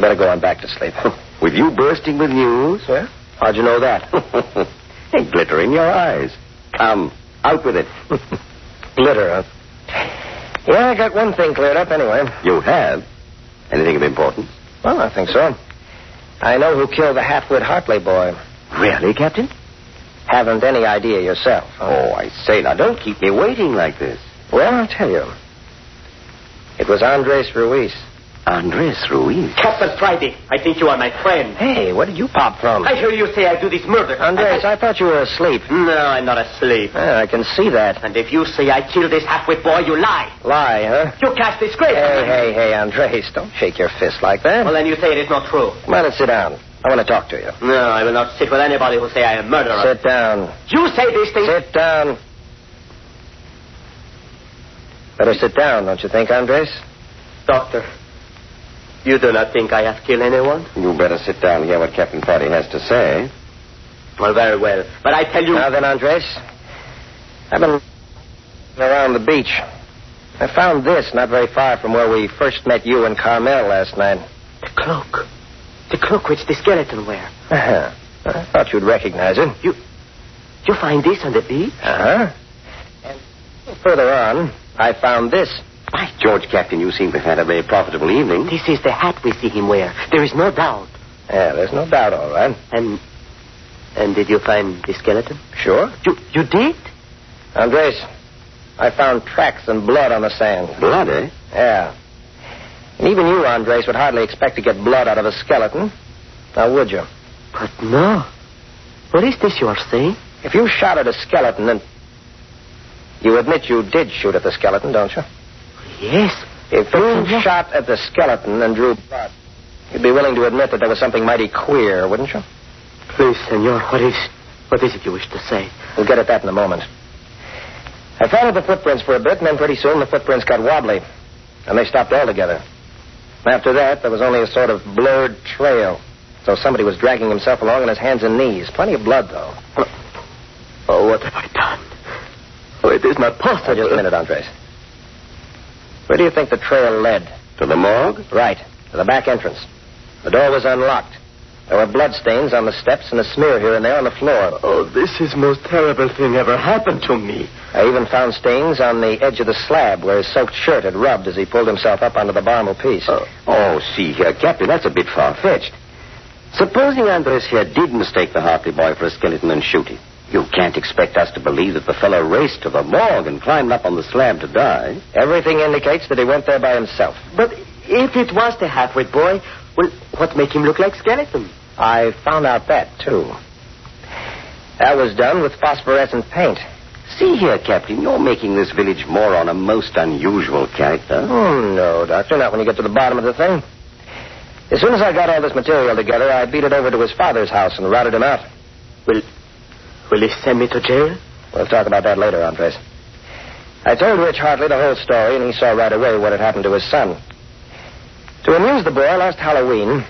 Better go on back to sleep. With you bursting with news? Yeah? How'd you know that? A glitter in your eyes. Come, out with it. Glitter, huh? Yeah, I got one thing cleared up anyway. You have? Anything of importance? Well, I think so. I know who killed the half-wit Hartley boy. Really, Captain? Haven't any idea yourself. Huh? Oh, I say, now don't keep me waiting like this. Well, I'll tell you. It was Andres Ruiz. Andres Ruiz? Captain Friday, I think you are my friend. Hey, where did you pop from? I hear you say I do this murder. Andres, I thought you were asleep. No, I'm not asleep. Yeah, I can see that. And if you say I killed this half-wit boy, you lie. Lie, huh? You cast disgrace. Hey, Andres, don't shake your fist like that. Well, then you say it is not true. Come on and sit down. I want to talk to you. No, I will not sit with anybody who say I am a murderer. Sit down. You say these things. Sit down. Better sit down, don't you think, Andres? Doctor, you do not think I have killed anyone? You better sit down and hear what Captain Friday has to say. Well, very well. But I tell you... Now then, Andres, I've been around the beach. I found this not very far from where we first met you and Carmel last night. The cloak. The cloak which the skeleton wear. Uh-huh. I thought you'd recognize it. You find this on the beach? Uh-huh. And further on, I found this. By George, Captain, you seem to have had a very profitable evening. This is the hat we see him wear. There is no doubt. Yeah, there's no doubt, all right. And did you find the skeleton? Sure. You did? Andres, I found tracks and blood on the sand. Blood, eh? Yeah. And even you, Andres, would hardly expect to get blood out of a skeleton. Now, would you? But no. What is this you are saying? If you shot at a skeleton, then you admit you did shoot at the skeleton, don't you? Yes. If you shot at the skeleton and drew blood, you'd be willing to admit that there was something mighty queer, wouldn't you? Please, senor, what is it you wish to say? We'll get at that in a moment. I followed the footprints for a bit, and then pretty soon the footprints got wobbly, and they stopped altogether. After that, there was only a sort of blurred trail, so somebody was dragging himself along on his hands and knees. Plenty of blood, though. Oh, what have I done? Oh, it is not possible. Just a minute, Andres. Where do you think the trail led? To the morgue? Right, to the back entrance. The door was unlocked. There were bloodstains on the steps and a smear here and there on the floor. Oh, this is the most terrible thing ever happened to me. I even found stains on the edge of the slab where his soaked shirt had rubbed as he pulled himself up onto the barrel piece. Oh, see here, Captain, that's a bit far-fetched. Supposing Andres here did mistake the Hartley boy for a skeleton and shoot him. You can't expect us to believe that the fellow raced to the morgue and climbed up on the slab to die. Everything indicates that he went there by himself. But if it was the half-wit boy, well, what make him look like skeleton? I found out that, too. That was done with phosphorescent paint. See here, Captain, you're making this village moron a most unusual character. Oh, no, Doctor, not when you get to the bottom of the thing. As soon as I got all this material together, I beat it over to his father's house and routed him out. Will he send me to jail? We'll talk about that later, Andres. I told Rich Hartley the whole story, and he saw right away what had happened to his son. To amuse the boy last Halloween,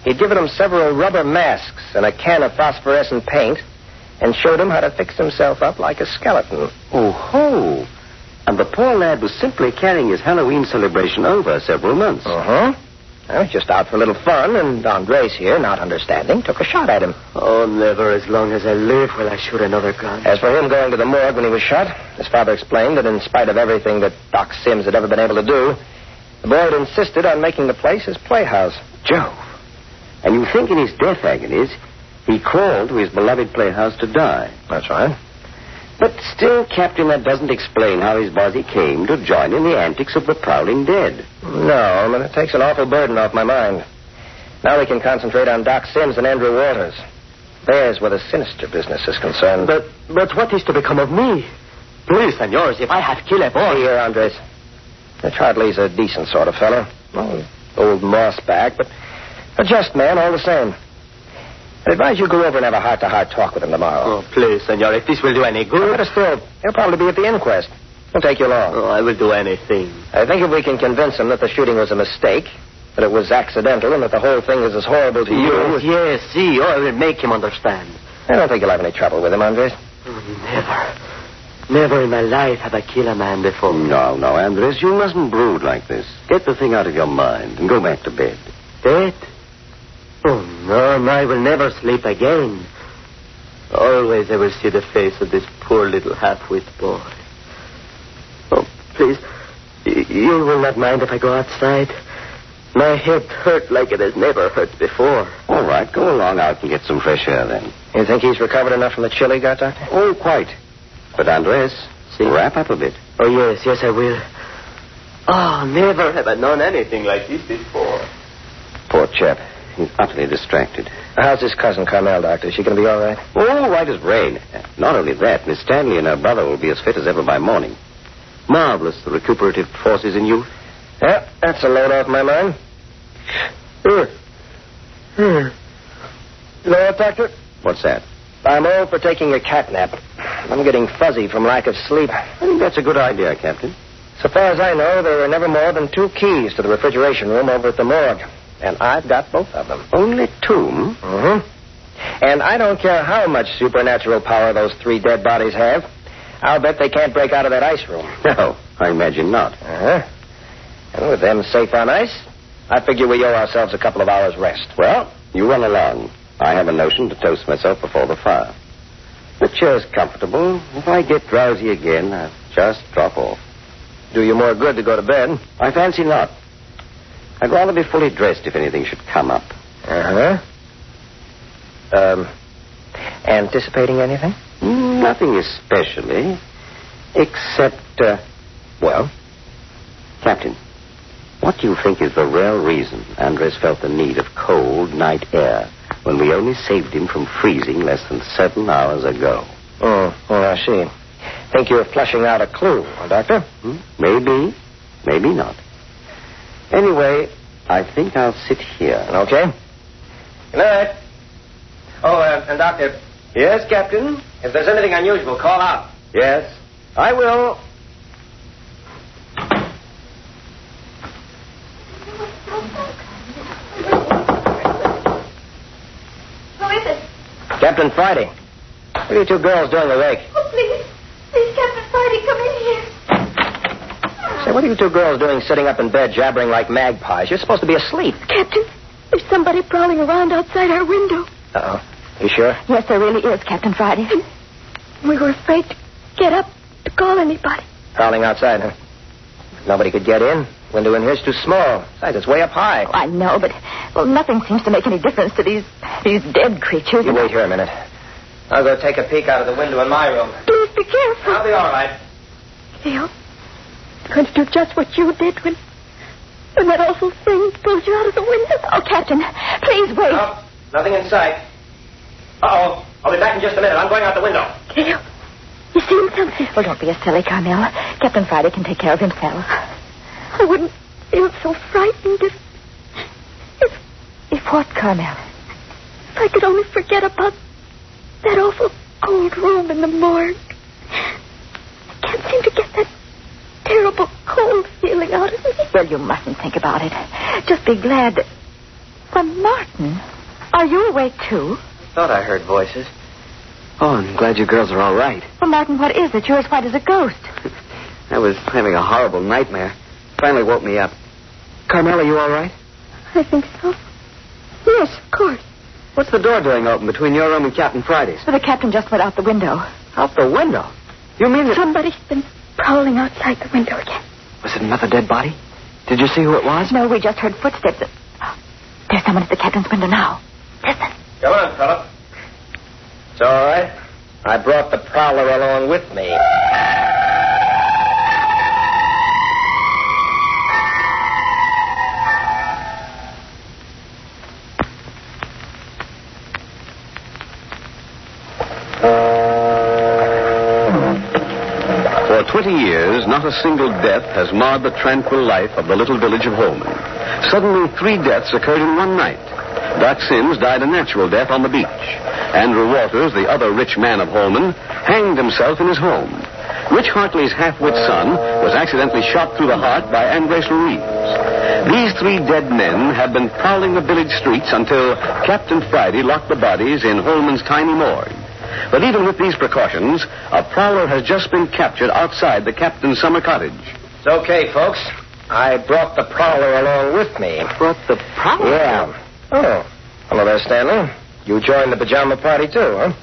he'd given him several rubber masks and a can of phosphorescent paint and showed him how to fix himself up like a skeleton. Oh-ho. And the poor lad was simply carrying his Halloween celebration over several months. Uh-huh. I was just out for a little fun, and Andres here, not understanding, took a shot at him. Oh, never as long as I live will I shoot another gun. As for him going to the morgue when he was shot, his father explained that in spite of everything that Doc Sims had ever been able to do, the boy had insisted on making the place his playhouse. Jove. And you think in his death agonies, he crawled to his beloved playhouse to die. That's right. But still, Captain, that doesn't explain how his body came to join in the antics of the prowling dead. No, but it takes an awful burden off my mind. Now we can concentrate on Doc Sims and Andrew Waters. There's where the sinister business is concerned. But what is to become of me? Please, senors, if I have killed a boy... Here, Andres. Rich Hartley's a decent sort of fellow. Well, old moss back, but a just man all the same. I advise you go over and have a heart-to-heart talk with him tomorrow. Oh, please, senor, if this will do any good... Better still, he'll probably be at the inquest. It'll take you long. Oh, I will do anything. I think if we can convince him that the shooting was a mistake, that it was accidental, and that the whole thing is as horrible to you... Yes, see, I will make him understand. I don't think you'll have any trouble with him, Andres. Never in my life have I killed a man before. No, Andres, you mustn't brood like this. Get the thing out of your mind and go back to bed. Bed? Oh, no, I will never sleep again. Always I will see the face of this poor little half-wit boy. Oh, please, you will not mind if I go outside? My head hurt like it has never hurt before. All right, go along out and get some fresh air then. You think he's recovered enough from the chill he got, Doctor? Oh, quite. But, Andres, wrap up a bit. Oh, yes, I will. Oh, never have I known anything like this before. Poor chap. He's utterly distracted. How's his cousin Carmel, Doctor? Is she going to be all right? Oh, right as rain. Not only that, Miss Stanley and her brother will be as fit as ever by morning. Marvelous, the recuperative forces in youth. Yeah, that's a load off my mind. You know what, Doctor? What's that? I'm all for taking a cat nap. I'm getting fuzzy from lack of sleep. I think that's a good idea, Captain. So far as I know, there are never more than 2 keys to the refrigeration room over at the morgue. And I've got both of them. Only 2? Mm-hmm. And I don't care how much supernatural power those 3 dead bodies have. I'll bet they can't break out of that ice room. No, I imagine not. Uh-huh. And with them safe on ice, I figure we owe ourselves a couple of hours' rest. Well, you run along. I have a notion to toast myself before the fire. The chair's comfortable. If I get drowsy again, I'll just drop off. Do you more good to go to bed? I fancy not. I'd rather be fully dressed if anything should come up. Uh-huh. Anticipating anything? Nothing especially. Except, well, Captain, what do you think is the real reason Andres felt the need of cold night air when we only saved him from freezing less than 7 hours ago? Oh, I see. Think you're fleshing out a clue, Doctor? Maybe. Maybe not. Anyway, I think I'll sit here. Okay. Good night. Oh, and Doctor. Yes, Captain? If there's anything unusual, call out. Yes, I will. Who is it? Captain Friday. What are you two girls doing awake? Oh, please. Please, Captain Friday, come in here. Say, what are you two girls doing sitting up in bed jabbering like magpies? You're supposed to be asleep. Captain, there's somebody prowling around outside our window. Uh-oh. You sure? Yes, there really is, Captain Friday. We were afraid to get up to call anybody. Prowling outside, huh? Nobody could get in. Window in here's too small. Besides, it's way up high. Oh, I know, but, well, nothing seems to make any difference to these dead creatures. You wait here a minute. I'll go take a peek out of the window in my room. Please be careful. I'll be all right. Theo, I'm going to do just what you did when that awful thing pulled you out of the window. Oh, Captain, please wait. No, nothing in sight. Uh-oh. I'll be back in just a minute. I'm going out the window. Theo, you seen something? Well, don't be a silly, Carmel. Captain Friday can take care of himself. I wouldn't feel so frightened If what, Carmel? if I could only forget about that awful cold room in the morgue. I can't seem to get that terrible cold feeling out of me. Well, you mustn't think about it. Just be glad that... Well, Martin, are you awake, too? Thought I heard voices. Oh, I'm glad you girls are all right. Well, Martin, what is it? You're as white as a ghost. I was having a horrible nightmare. Finally woke me up. Carmel, are you all right? I think so. Yes, of course. What's the door doing open between your room and Captain Friday's? Well, the captain just went out the window. Out the window? You mean that... Somebody's been prowling outside the window again. Was it another dead body? Did you see who it was? No, we just heard footsteps. There's someone at the captain's window now. Listen. Come on, fella. It's all right. I brought the prowler along with me. For 20 years, not a single death has marred the tranquil life of the little village of Holman. Suddenly, 3 deaths occurred in one night. Doc Sims died a natural death on the beach. Andrew Waters, the other rich man of Holman, hanged himself in his home. Rich Hartley's half-wit son was accidentally shot through the heart by Andres Ruiz. These 3 dead men had been prowling the village streets until Captain Friday locked the bodies in Holman's tiny morgue. But even with these precautions, a prowler has just been captured outside the captain's summer cottage. It's okay, folks. I brought the prowler along with me. Brought the prowler? Yeah. Oh. Hello there, Stanley. You joined the pajama party, too, huh?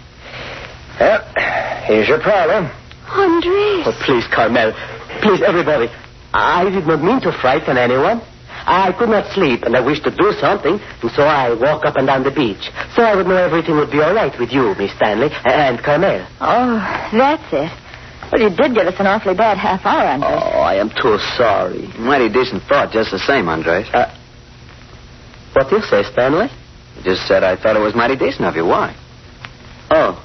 Well, here's your prowler. Andres. Oh, please, Carmel. Please, everybody. I did not mean to frighten anyone. I could not sleep, and I wished to do something, and so I walked up and down the beach. So I would know everything would be all right with you, Miss Stanley, and Carmel. Oh, that's it. Well, you did give us an awfully bad half hour, Andres. Oh, I am too sorry. Mighty decent thought, just the same, Andres. What do you say, Stanley? You just said I thought it was mighty decent of you. Why? Oh.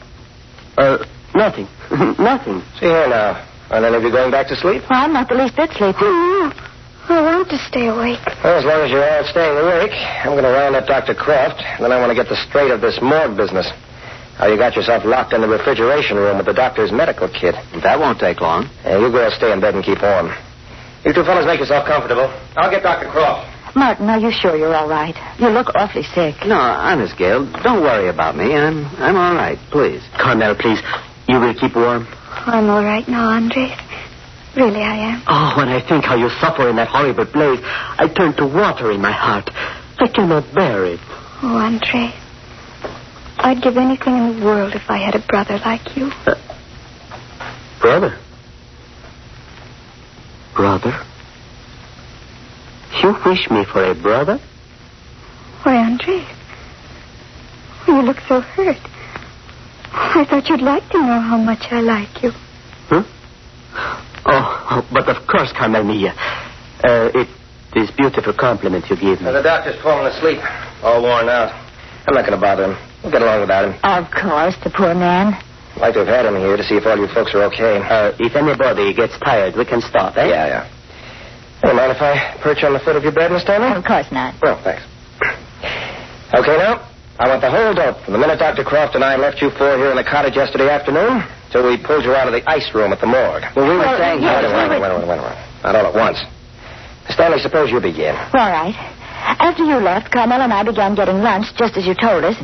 Nothing. Nothing. See here now. Are any of you going back to sleep? Well, I'm not the least bit sleepy. Oh, I want to stay awake. Well, as long as you're all staying awake, I'm going to round up Dr. Croft, and then I want to get the straight of this morgue business. How you got yourself locked in the refrigeration room with the doctor's medical kit. That won't take long. You girls stay in bed and keep warm. You two fellas make yourself comfortable. I'll get Dr. Croft. Martin, are you sure you're all right? You look awfully sick. No, honest, Gail, don't worry about me. I'm all right, please. Carmel, please. You will keep warm. I'm all right now, Andres. Really, I am. Oh, when I think how you suffer in that horrible place, I turn to water in my heart. I cannot bear it. Oh, Andres. I'd give anything in the world if I had a brother like you. Brother? Brother? You wish me for a brother? Why, Andres? You look so hurt. I thought you'd like to know how much I like you. Huh? Oh, but of course, Carmel Mia. It is beautiful compliment you give me. The doctor's fallen asleep, all worn out. I'm not going to bother him. We'll get along without him. Of course, the poor man. I'd like to have had him here to see if all you folks are okay. If anybody gets tired, we can stop, eh? Yeah. Hey, mind if I perch on the foot of your bed, Miss Stanley? Of course not. Well, thanks. Okay, now, I want the whole dope from the minute Dr. Croft and I left you four here in the cottage yesterday afternoon till we pulled you out of the ice room at the morgue. Well, we were saying... Wait. Not all at once. Stanley, suppose you begin. All right. After you left, Carmel and I began getting lunch, just as you told us.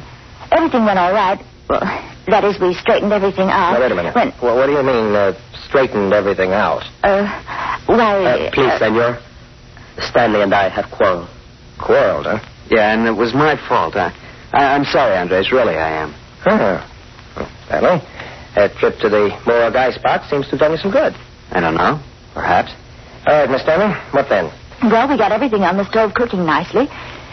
Everything went all right. Well, that is, we straightened everything out. Now, wait a minute. Well, what do you mean, straightened everything out? Please, senor. Stanley and I have quarreled. Quarreled, huh? Yeah, and it was my fault. I'm sorry, Andres. Really, I am. Stanley, that trip to the morgue ice box seems to have done you some good. I don't know. Perhaps. All right, Miss Stanley, what then? Well, we got everything on the stove cooking nicely,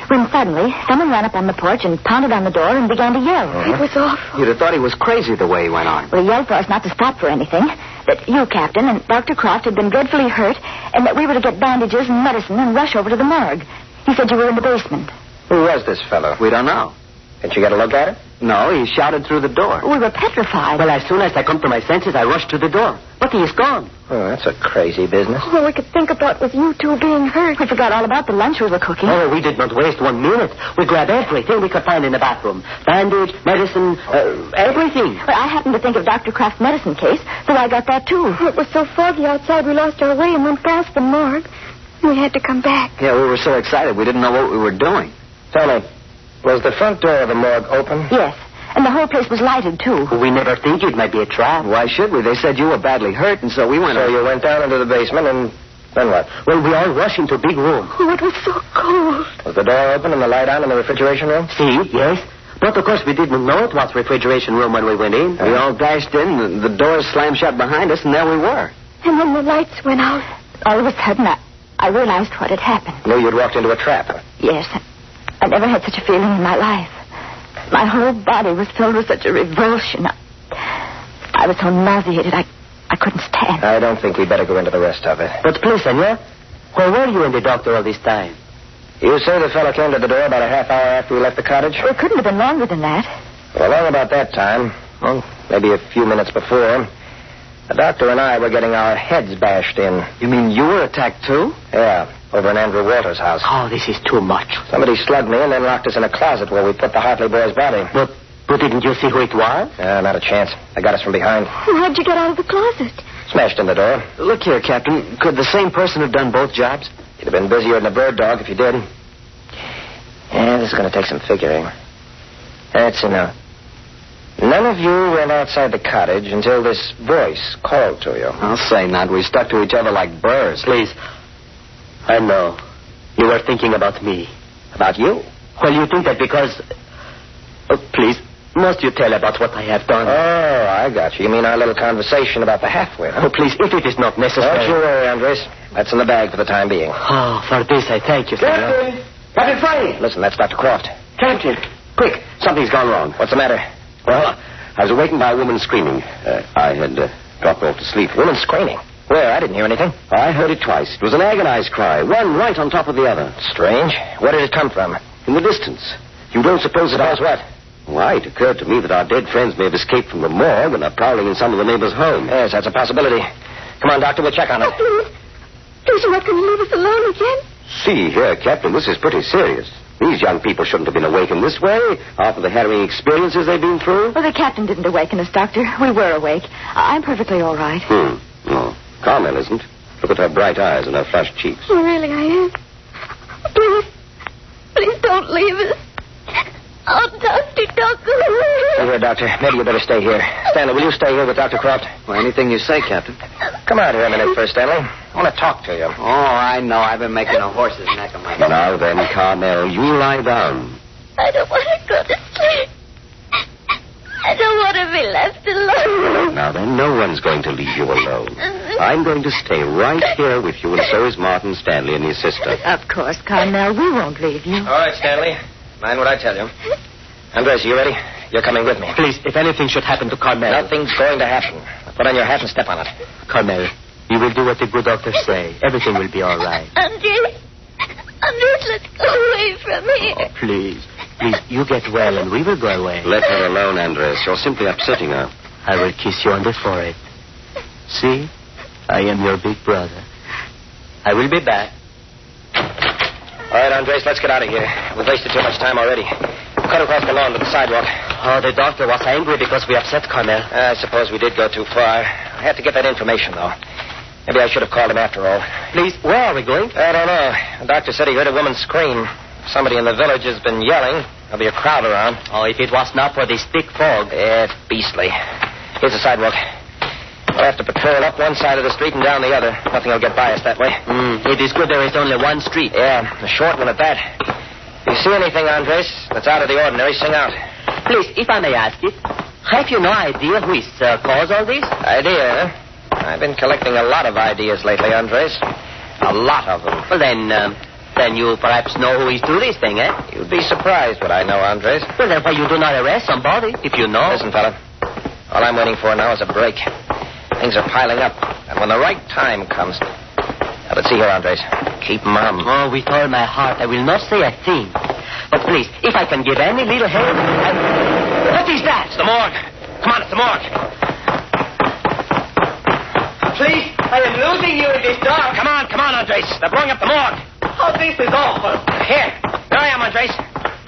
when suddenly someone ran up on the porch and pounded on the door and began to yell. It was awful. You'd have thought he was crazy the way he went on. Well, he yelled for us not to stop for anything, that you, Captain, and Dr. Croft had been dreadfully hurt, and that we were to get bandages and medicine and rush over to the morgue. He said you were in the basement. Who was this fellow? We don't know. Didn't you get a look at it? No, he shouted through the door. We were petrified. Well, as soon as I come to my senses, I rushed to the door. But he is gone. Oh, that's a crazy business. All we could think about was you two being hurt. We forgot all about the lunch we were cooking. Oh, we did not waste 1 minute. We grabbed everything we could find in the bathroom. Bandage, medicine, everything. Well, I happened to think of Dr. Croft's medicine case, so I got that, too. It was so foggy outside, we lost our way and went past the morgue. We had to come back. Yeah, we were so excited we didn't know what we were doing. Tell me, was the front door of the morgue open? Yes, and the whole place was lighted, too. We never think it might be a trap. Why should we? They said you were badly hurt, and so we went... So you went down into the basement, and then what? Well, we all rushed into a big room. Oh, it was so cold. Was the door open and the light on in the refrigeration room? See, yes. But, of course, we didn't know it was refrigeration room when we went in. We all dashed in, the doors slammed shut behind us, and there we were. And then the lights went out. All of a sudden, I realized what had happened. Knew you'd walked into a trap. Yes. I never had such a feeling in my life. My whole body was filled with such a revulsion. I was so nauseated, I couldn't stand. I don't think we'd better go into the rest of it. But please, senor, where were you and the doctor all this time? You say the fellow came to the door about a half hour after we left the cottage? It couldn't have been longer than that. Well, along about that time, well, maybe a few minutes before, the doctor and I were getting our heads bashed in. You mean you were attacked, too? Yeah, over in Andrew Walters' house. Oh, this is too much. Somebody slugged me and then locked us in a closet where we put the Hartley boy's body. But didn't you see who it was? Not a chance. They got us from behind. How'd you get out of the closet? Smashed in the door. Look here, Captain. Could the same person have done both jobs? You'd have been busier than a bird dog if you did. Yeah, this is going to take some figuring. That's enough. None of you went outside the cottage until this voice called to you. I'll say not. We stuck to each other like birds. Please. I know. You were thinking about me. About you? Well, you think that because... Oh, please, must you tell about what I have done? Oh, I got you. You mean our little conversation about the halfway? Oh, please, if it is not necessary... Don't you worry, Andres. That's in the bag for the time being. Oh, for this I thank you, senor. Captain Friday! Listen, that's Dr. Croft. Captain, quick, something's gone wrong. What's the matter? Well, I was awakened by a woman screaming. I had dropped off to sleep. Woman screaming? Where? I didn't hear anything. I heard it twice. It was an agonized cry, one right on top of the other. Strange. Where did it come from? In the distance. You don't suppose that Suppose what? Why, it occurred to me that our dead friends may have escaped from the morgue and are prowling in some of the neighbors' homes. Yes, that's a possibility. Come on, Doctor, we'll check on it. Please. Please, you're not going to leave us alone again? See here, Captain, this is pretty serious. These young people shouldn't have been awakened this way after the harrowing experiences they've been through. Well, the captain didn't awaken us, Doctor. We were awake. I'm perfectly all right. No, Carmel isn't. Look at her bright eyes and her flushed cheeks. Oh, really, I am. Please don't leave us. Oh, Doctor. Here, Doctor. Maybe you better stay here. Stanley, will you stay here with Dr. Croft? Well, anything you say, Captain. Come out here a minute first, Stanley. I want to talk to you. Oh, I know. I've been making a horse's neck of my head. Now then, Carmel, you lie down. I don't want to go to sleep. I don't want to be left alone. Now then, no one's going to leave you alone. I'm going to stay right here with you, and so is Martin Stanley and his sister. Of course, Carmel. We won't leave you. All right, Stanley. Mind what I tell you. Andres, you ready? You're coming with me. Please, if anything should happen to Carmel... Nothing's going to happen. Put on your hat and step on it. Carmel, you will do what the good doctors say. Everything will be all right. Andres, let's go away from here. Oh, please, you get well and we will go away. Let her alone, Andres. You're simply upsetting her. I will kiss you on the forehead. See? I am your big brother. I will be back. All right, Andres, let's get out of here. We've wasted too much time already. Cut across the lawn to the sidewalk. Oh, the doctor was angry because we upset Carmel. I suppose we did go too far. I had to get that information, though. Maybe I should have called him after all. Please, where are we going? I don't know. The doctor said he heard a woman scream. Somebody in the village has been yelling. There'll be a crowd around. Oh, if it was not for this thick fog. Yeah, it's beastly. Here's the sidewalk. We'll have to patrol up one side of the street and down the other. Nothing will get by us that way. It is good there is only one street. Yeah, a short one at that. If you see anything, Andres, that's out of the ordinary, sing out. Please, if I may ask it, have you no idea who is caused all this? Idea, huh? I've been collecting a lot of ideas lately, Andres. A lot of them. Well, then you perhaps know who is doing this thing, eh? You'd be surprised what I know, Andres. Well, then why you do not arrest somebody, if you know? Listen, fella. All I'm waiting for now is a break. Things are piling up. And when the right time comes... Now, let's see here, Andres. Keep mum. Oh, with all my heart, I will not say a thing. But please, if I can give any little help... What is that? It's the morgue. Come on, it's the morgue. Please, I am losing you in this dark. Come on, Andres. They're blowing up the morgue. Oh, this is awful. Here I am, Andres.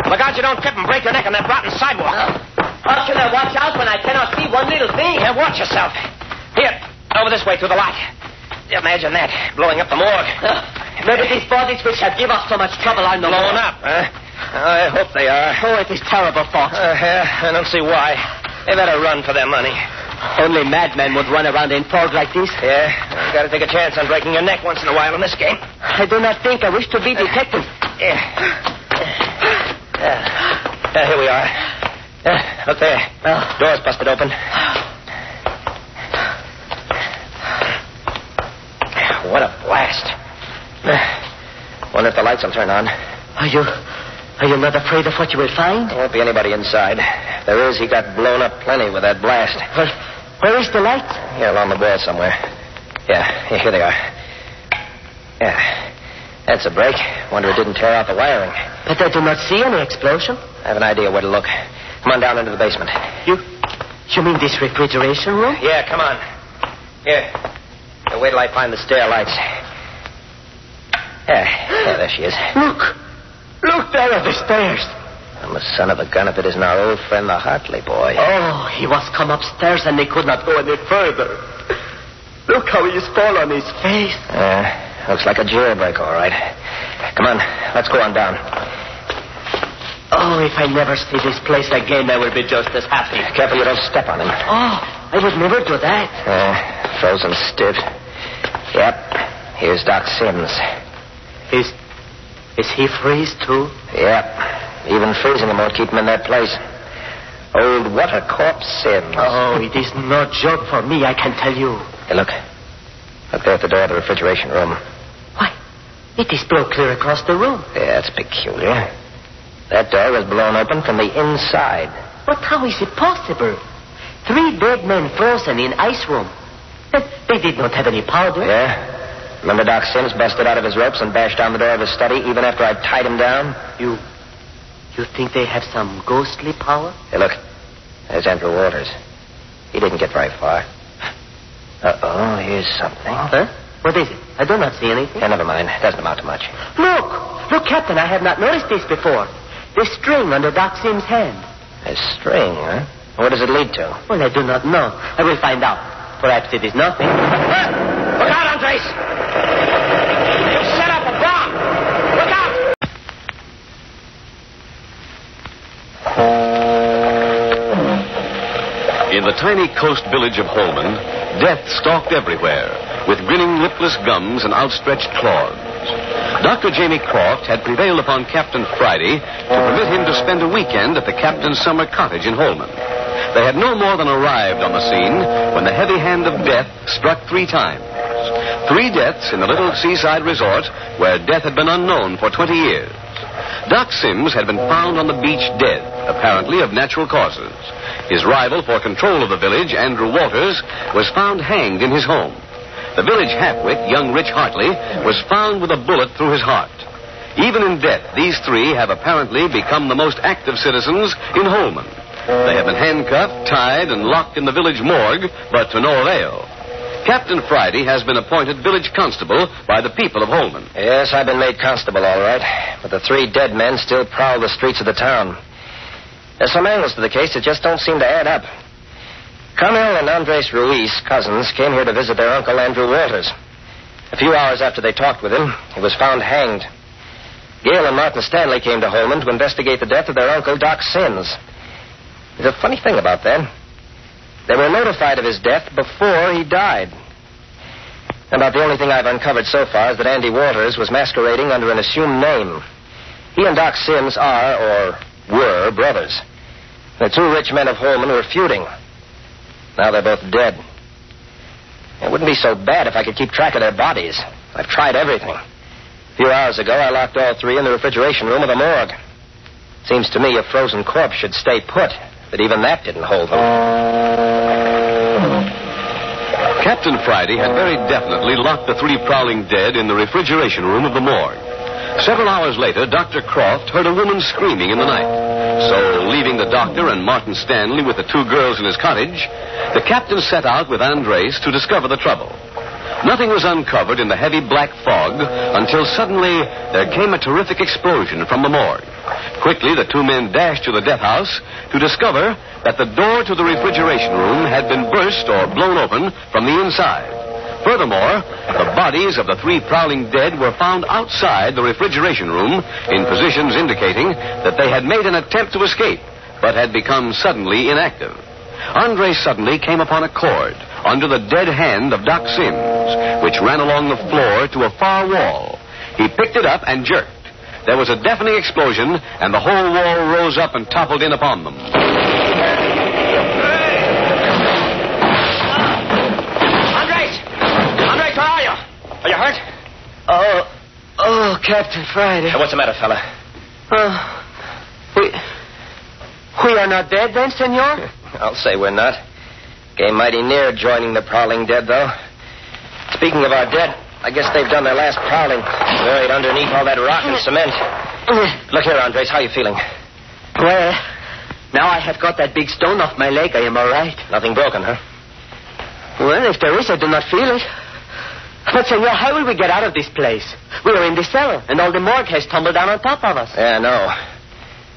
Look out you don't trip and break your neck on that rotten sidewalk. How should I watch out when I cannot see one little thing? Yeah, watch yourself. Here, over this way through the lot. Imagine that, blowing up the morgue. Maybe these bodies which have given us so much trouble are no blown more. Up, huh? I hope they are. Oh, it is terrible, Fox. Yeah, I don't see why. They better run for their money. Only madmen would run around in fog like this. Yeah, you've got to take a chance on breaking your neck once in a while in this game. I do not think I wish to be detected. Yeah. Here we are. Look there. Door's busted open. What a blast. Wonder if the lights will turn on. Are you not afraid of what you will find? There won't be anybody inside. If there is, he got blown up plenty with that blast. Well, where is the light? Here, along the wall somewhere. Yeah, here they are. Yeah. That's a break. Wonder it didn't tear out the wiring. But I do not see any explosion. I have an idea where to look. Come on down into the basement. You mean this refrigeration room? Yeah, come on. Here. Now, wait till I find the stair lights. Yeah, there she is. Look there at the stairs. I'm the son of a gun if it isn't our old friend, the Hartley boy. Oh, he was come upstairs and they could not go any further. Look how he is fall on his face. Looks like a jailbreak, all right. Come on, let's go on down. Oh, if I never see this place again, I will be just as happy. Careful you don't step on him. Oh, I would never do that. Frozen stiff. Yep, here's Doc Sims. Is he freeze, too? Yep. Even freezing him won't keep him in that place. Old Watercorp Sims. Oh, it is no joke for me, I can tell you. Hey, look. Look there at the door of the refrigeration room. Why, it is broke clear across the room. Yeah, that's peculiar. That door was blown open from the inside. But how is it possible? 3 dead men frozen in ice room. They did not have any powder. Yeah? Remember Doc Sims busted out of his ropes and bashed down the door of his study even after I tied him down? You think they have some ghostly power? Hey, look. There's Andrew Waters. He didn't get very far. Uh-oh, here's something. Huh? What is it? I do not see anything. Yeah, never mind. Doesn't amount to much. Look, Captain, I have not noticed this before. The string under Doc Sims' hand. A string, huh? What does it lead to? Well, I do not know. I will find out. Perhaps it is nothing. Look out, Andres! You set up a bomb! Look out! In the tiny coast village of Holman, death stalked everywhere, with grinning lipless gums and outstretched claws. Dr. Jamie Croft had prevailed upon Captain Friday to permit him to spend a weekend at the captain's summer cottage in Holman. They had no more than arrived on the scene when the heavy hand of death struck 3 times. 3 deaths in the little seaside resort where death had been unknown for 20 years. Doc Sims had been found on the beach dead, apparently of natural causes. His rival for control of the village, Andrew Waters, was found hanged in his home. The village halfwit, young Rich Hartley, was found with a bullet through his heart. Even in death, these 3 have apparently become the most active citizens in Holman. They have been handcuffed, tied, and locked in the village morgue, but to no avail. Captain Friday has been appointed village constable by the people of Holman. Yes, I've been made constable, all right. But the 3 dead men still prowl the streets of the town. There's some angles to the case that just don't seem to add up. Carmel and Andres Ruiz, cousins, came here to visit their uncle, Andrew Walters. A few hours after they talked with him, he was found hanged. Gail and Martin Stanley came to Holman to investigate the death of their uncle, Doc Sims. There's a funny thing about that. They were notified of his death before he died. About the only thing I've uncovered so far is that Andy Walters was masquerading under an assumed name. He and Doc Sims are, or were, brothers. The 2 rich men of Holman were feuding. Now they're both dead. It wouldn't be so bad if I could keep track of their bodies. I've tried everything. A few hours ago, I locked all 3 in the refrigeration room of the morgue. Seems to me a frozen corpse should stay put, but even that didn't hold them. Captain Friday had very definitely locked the 3 prowling dead in the refrigeration room of the morgue. Several hours later, Dr. Croft heard a woman screaming in the night. So, leaving the doctor and Martin Stanley with the 2 girls in his cottage, the captain set out with Andres to discover the trouble. Nothing was uncovered in the heavy black fog until suddenly there came a terrific explosion from the morgue. Quickly, the 2 men dashed to the death house to discover that the door to the refrigeration room had been burst or blown open from the inside. Furthermore, the bodies of the 3 prowling dead were found outside the refrigeration room in positions indicating that they had made an attempt to escape, but had become suddenly inactive. Andre suddenly came upon a cord under the dead hand of Doc Sims, which ran along the floor to a far wall. He picked it up and jerked. There was a deafening explosion, and the whole wall rose up and toppled in upon them. Andres, where are you? Are you hurt? Oh, Captain Friday. What's the matter, fella? We are not dead then, senor? I'll say we're not. Came mighty near joining the prowling dead, though. Speaking of our dead, I guess they've done their last prowling. Buried underneath all that rock and cement. Look here, Andres, how are you feeling? Well, now I have got that big stone off my leg, I am all right. Nothing broken, huh? Well, if there is, I do not feel it. But, senor, how will we get out of this place? We are in the cellar, and all the morgue has tumbled down on top of us. Yeah, I know.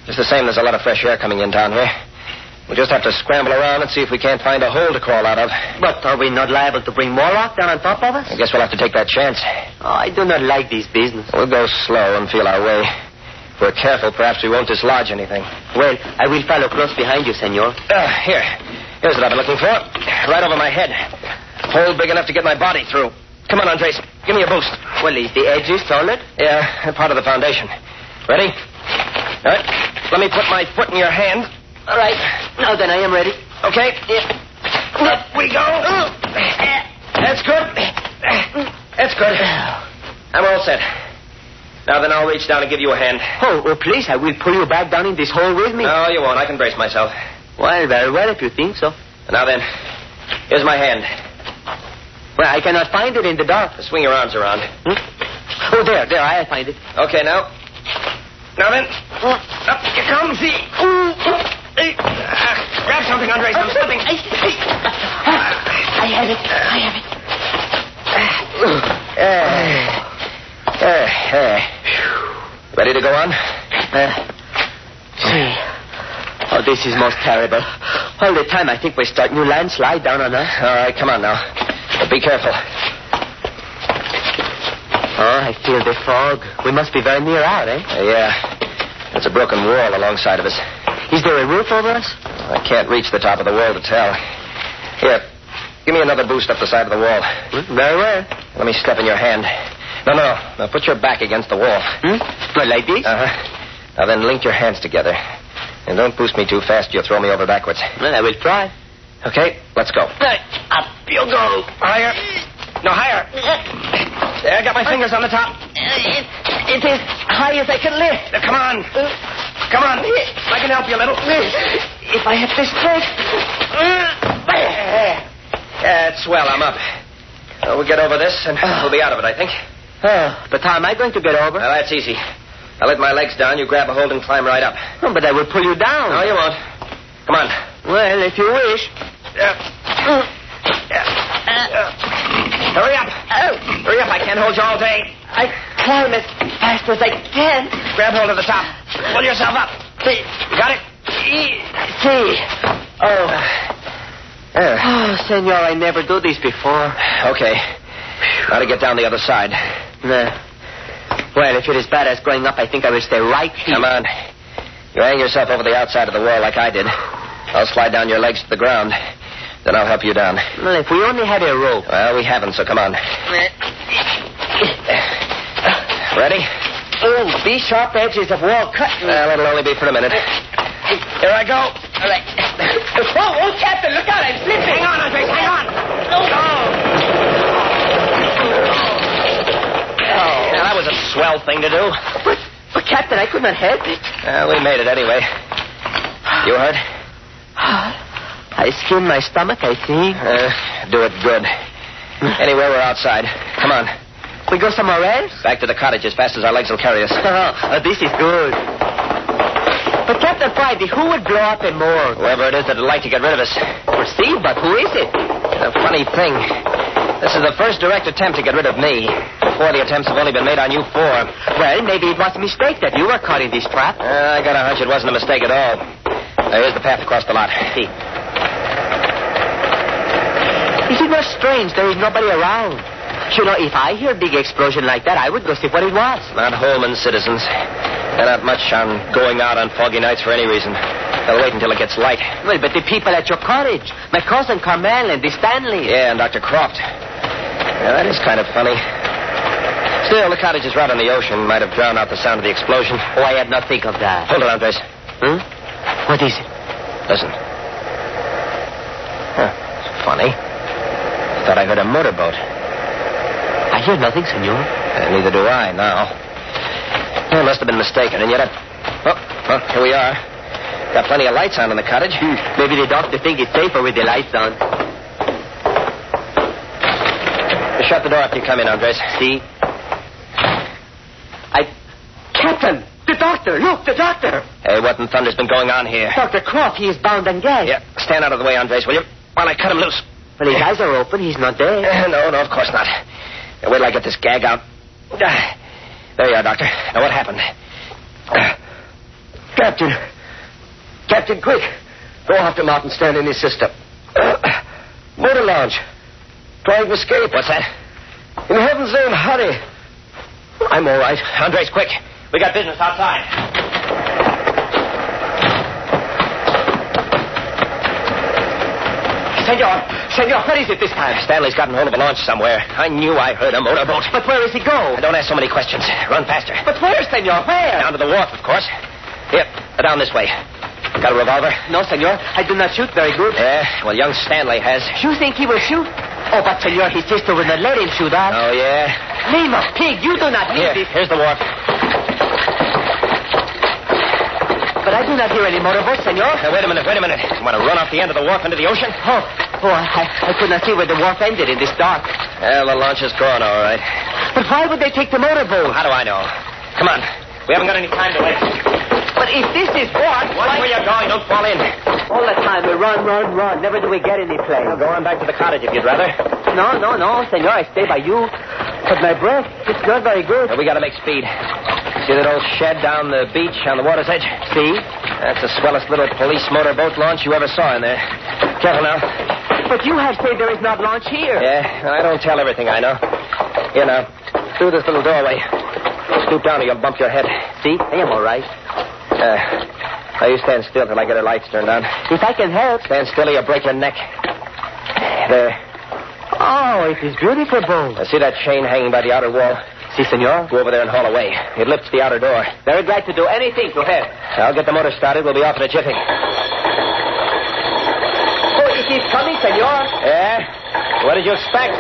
Just the same, there's a lot of fresh air coming in down here. We'll just have to scramble around and see if we can't find a hole to crawl out of. But are we not liable to bring more rock down on top of us? I guess we'll have to take that chance. Oh, I do not like this business. We'll go slow and feel our way. If we're careful, perhaps we won't dislodge anything. Well, I will follow close behind you, senor. Here's what I've been looking for. Right over my head. Hole big enough to get my body through. Come on, Andres. Give me a boost. Well, is the edges solid? Yeah, part of the foundation. Ready? All right. Let me put my foot in your hand. All right. Now then, I am ready. Okay. Up we go. That's good. That's good. I'm all set. Now then, I'll reach down and give you a hand. Oh, please, I will pull you back down in this hole with me. No, you won't. I can brace myself. Well, very well, if you think so. Now then, here's my hand. Well, I cannot find it in the dark. Swing your arms around. Oh, there, I find it. Okay, now. Now then, up you come, see. Grab something, Andres. Something. I have it. Ready to go on? Oh, this is most terrible. All the time I think we start new landslide down on us. All right, come on now. But be careful. Oh, I feel the fog. We must be very near out, eh? Yeah. There's a broken wall alongside of us. Is there a roof over us? I can't reach the top of the wall to tell. Here, give me another boost up the side of the wall. Very well. Let me step in your hand. No. Now put your back against the wall. Well, like this? Uh-huh. Now then, link your hands together. And don't boost me too fast. You'll throw me over backwards. Well, I will try. Okay, let's go. Up you go. Higher. No, higher. There, I got my fingers on the top. It is high as I can lift. Now, come on. Come on. I can help you a little. If I have the strength. That's well, I'm up. We'll get over this, and we'll be out of it, I think. But how am I going to get over? Well, that's easy. I'll let my legs down. You grab a hold and climb right up. Oh, but I will pull you down. No, you won't. Come on. Well, if you wish. Hurry up. Hurry up. I can't hold you all day. I climb as fast as I can. Grab hold of the top. Pull yourself up. See. You got it? See. Oh, senor, I never do this before. Okay. Now to get down the other side. Well, if you're as bad as growing up, I think I will stay right here. Come on. You hang yourself over the outside of the wall like I did. I'll slide down your legs to the ground. Then I'll help you down. Well, if we only had a rope. Well, we haven't, so come on. Ready? Oh, these sharp edges of wall cut me. Well, it'll only be for a minute. Here I go. All right. Oh, Captain, look out, I'm slipping. Hang on, Andres, hang on. Now, that was a swell thing to do. But Captain, I could not help it. Well, we made it anyway. You hurt? I skinned my stomach, I think. Do it good. Anyway, we're outside. Come on. We go somewhere else? Back to the cottage as fast as our legs will carry us. This is good. But Captain Friday, who would blow up a morgue? Whoever it is that'd like to get rid of us. See, but who is it? A funny thing. This is the first direct attempt to get rid of me. Before, the attempts have only been made on you four. Well, maybe it was a mistake that you were caught in this trap. I got a hunch it wasn't a mistake at all. Here's the path across the lot. See. Is it not strange there is nobody around? You know, if I hear a big explosion like that, I would go see what it was. Not Holman citizens. They're not much on going out on foggy nights for any reason. They'll wait until it gets light. Well, but the people at your cottage. My cousin Carmel and the Stanley. Yeah, and Dr. Croft. Yeah, that is kind of funny. Still, the cottage is right on the ocean. Might have drowned out the sound of the explosion. Oh, I had not think of that. Hold it, Andres. What is it? Listen. It's funny. Thought I heard a motorboat. I hear nothing, senor. Neither do I now. I must have been mistaken, and yet well, here we are. Got plenty of lights on in the cottage. Maybe the doctor think it's safer with the lights on. Shut the door after you come in, Andres. See? Captain! The doctor! Look, the doctor! Hey, what in thunder's been going on here? Dr. Croft, he is bound and gagged. Yeah, stand out of the way, Andres, will you? While I cut him loose. Well, his eyes are open. He's not dead. No, of course not. Now, wait till I get this gag out. There you are, Doctor. Now, what happened? Captain, quick. Go after Martin Stanley and his sister. Motor launch. Trying to escape. What's that? In heaven's name, hurry. I'm all right. Andres, quick. We got business outside. Senor, what is it this time? Stanley's gotten hold of a launch somewhere. I knew I heard a motorboat. But where does he go? Don't ask so many questions. Run faster. But where, senor? Where? Down to the wharf, of course. Here, down this way. Got a revolver? No, senor. I do not shoot very good. Yeah, well, young Stanley has. You think he will shoot? Oh, but, senor, his sister will not let him shoot us. Oh, yeah? Name of pig, you do not need this. Here's the wharf. But I do not hear any motorboats, senor. Wait a minute. You want to run off the end of the wharf into the ocean? I could not see where the wharf ended in this dark. Well, the launch is gone, all right. But why would they take the motorboat? How do I know? Come on. We haven't got any time to waste. But if this is what... Watch where you're going. Don't fall in. All the time we run. Never do we get any place. Well, go on back to the cottage if you'd rather. No, senor. I stay by you. But my breath, it's not very good. Well, we got to make speed. See that old shed down the beach on the water's edge? See? That's the swellest little police motorboat launch you ever saw in there. Careful now. But you have said there is not launch here. Yeah, I don't tell everything I know. Here now, through this little doorway. Stoop down or you'll bump your head. See? I am all right. Now you stand still till I get her lights turned on. If I can help. Stand still or you'll break your neck. There. Oh, it is beautiful, Bo. See that chain hanging by the outer wall? Si, senor. Go over there and haul away. It lifts the outer door. Very glad to do anything to help. I'll get the motor started. We'll be off in a jiffy. Oh, it is coming, senor. Yeah? What did you expect?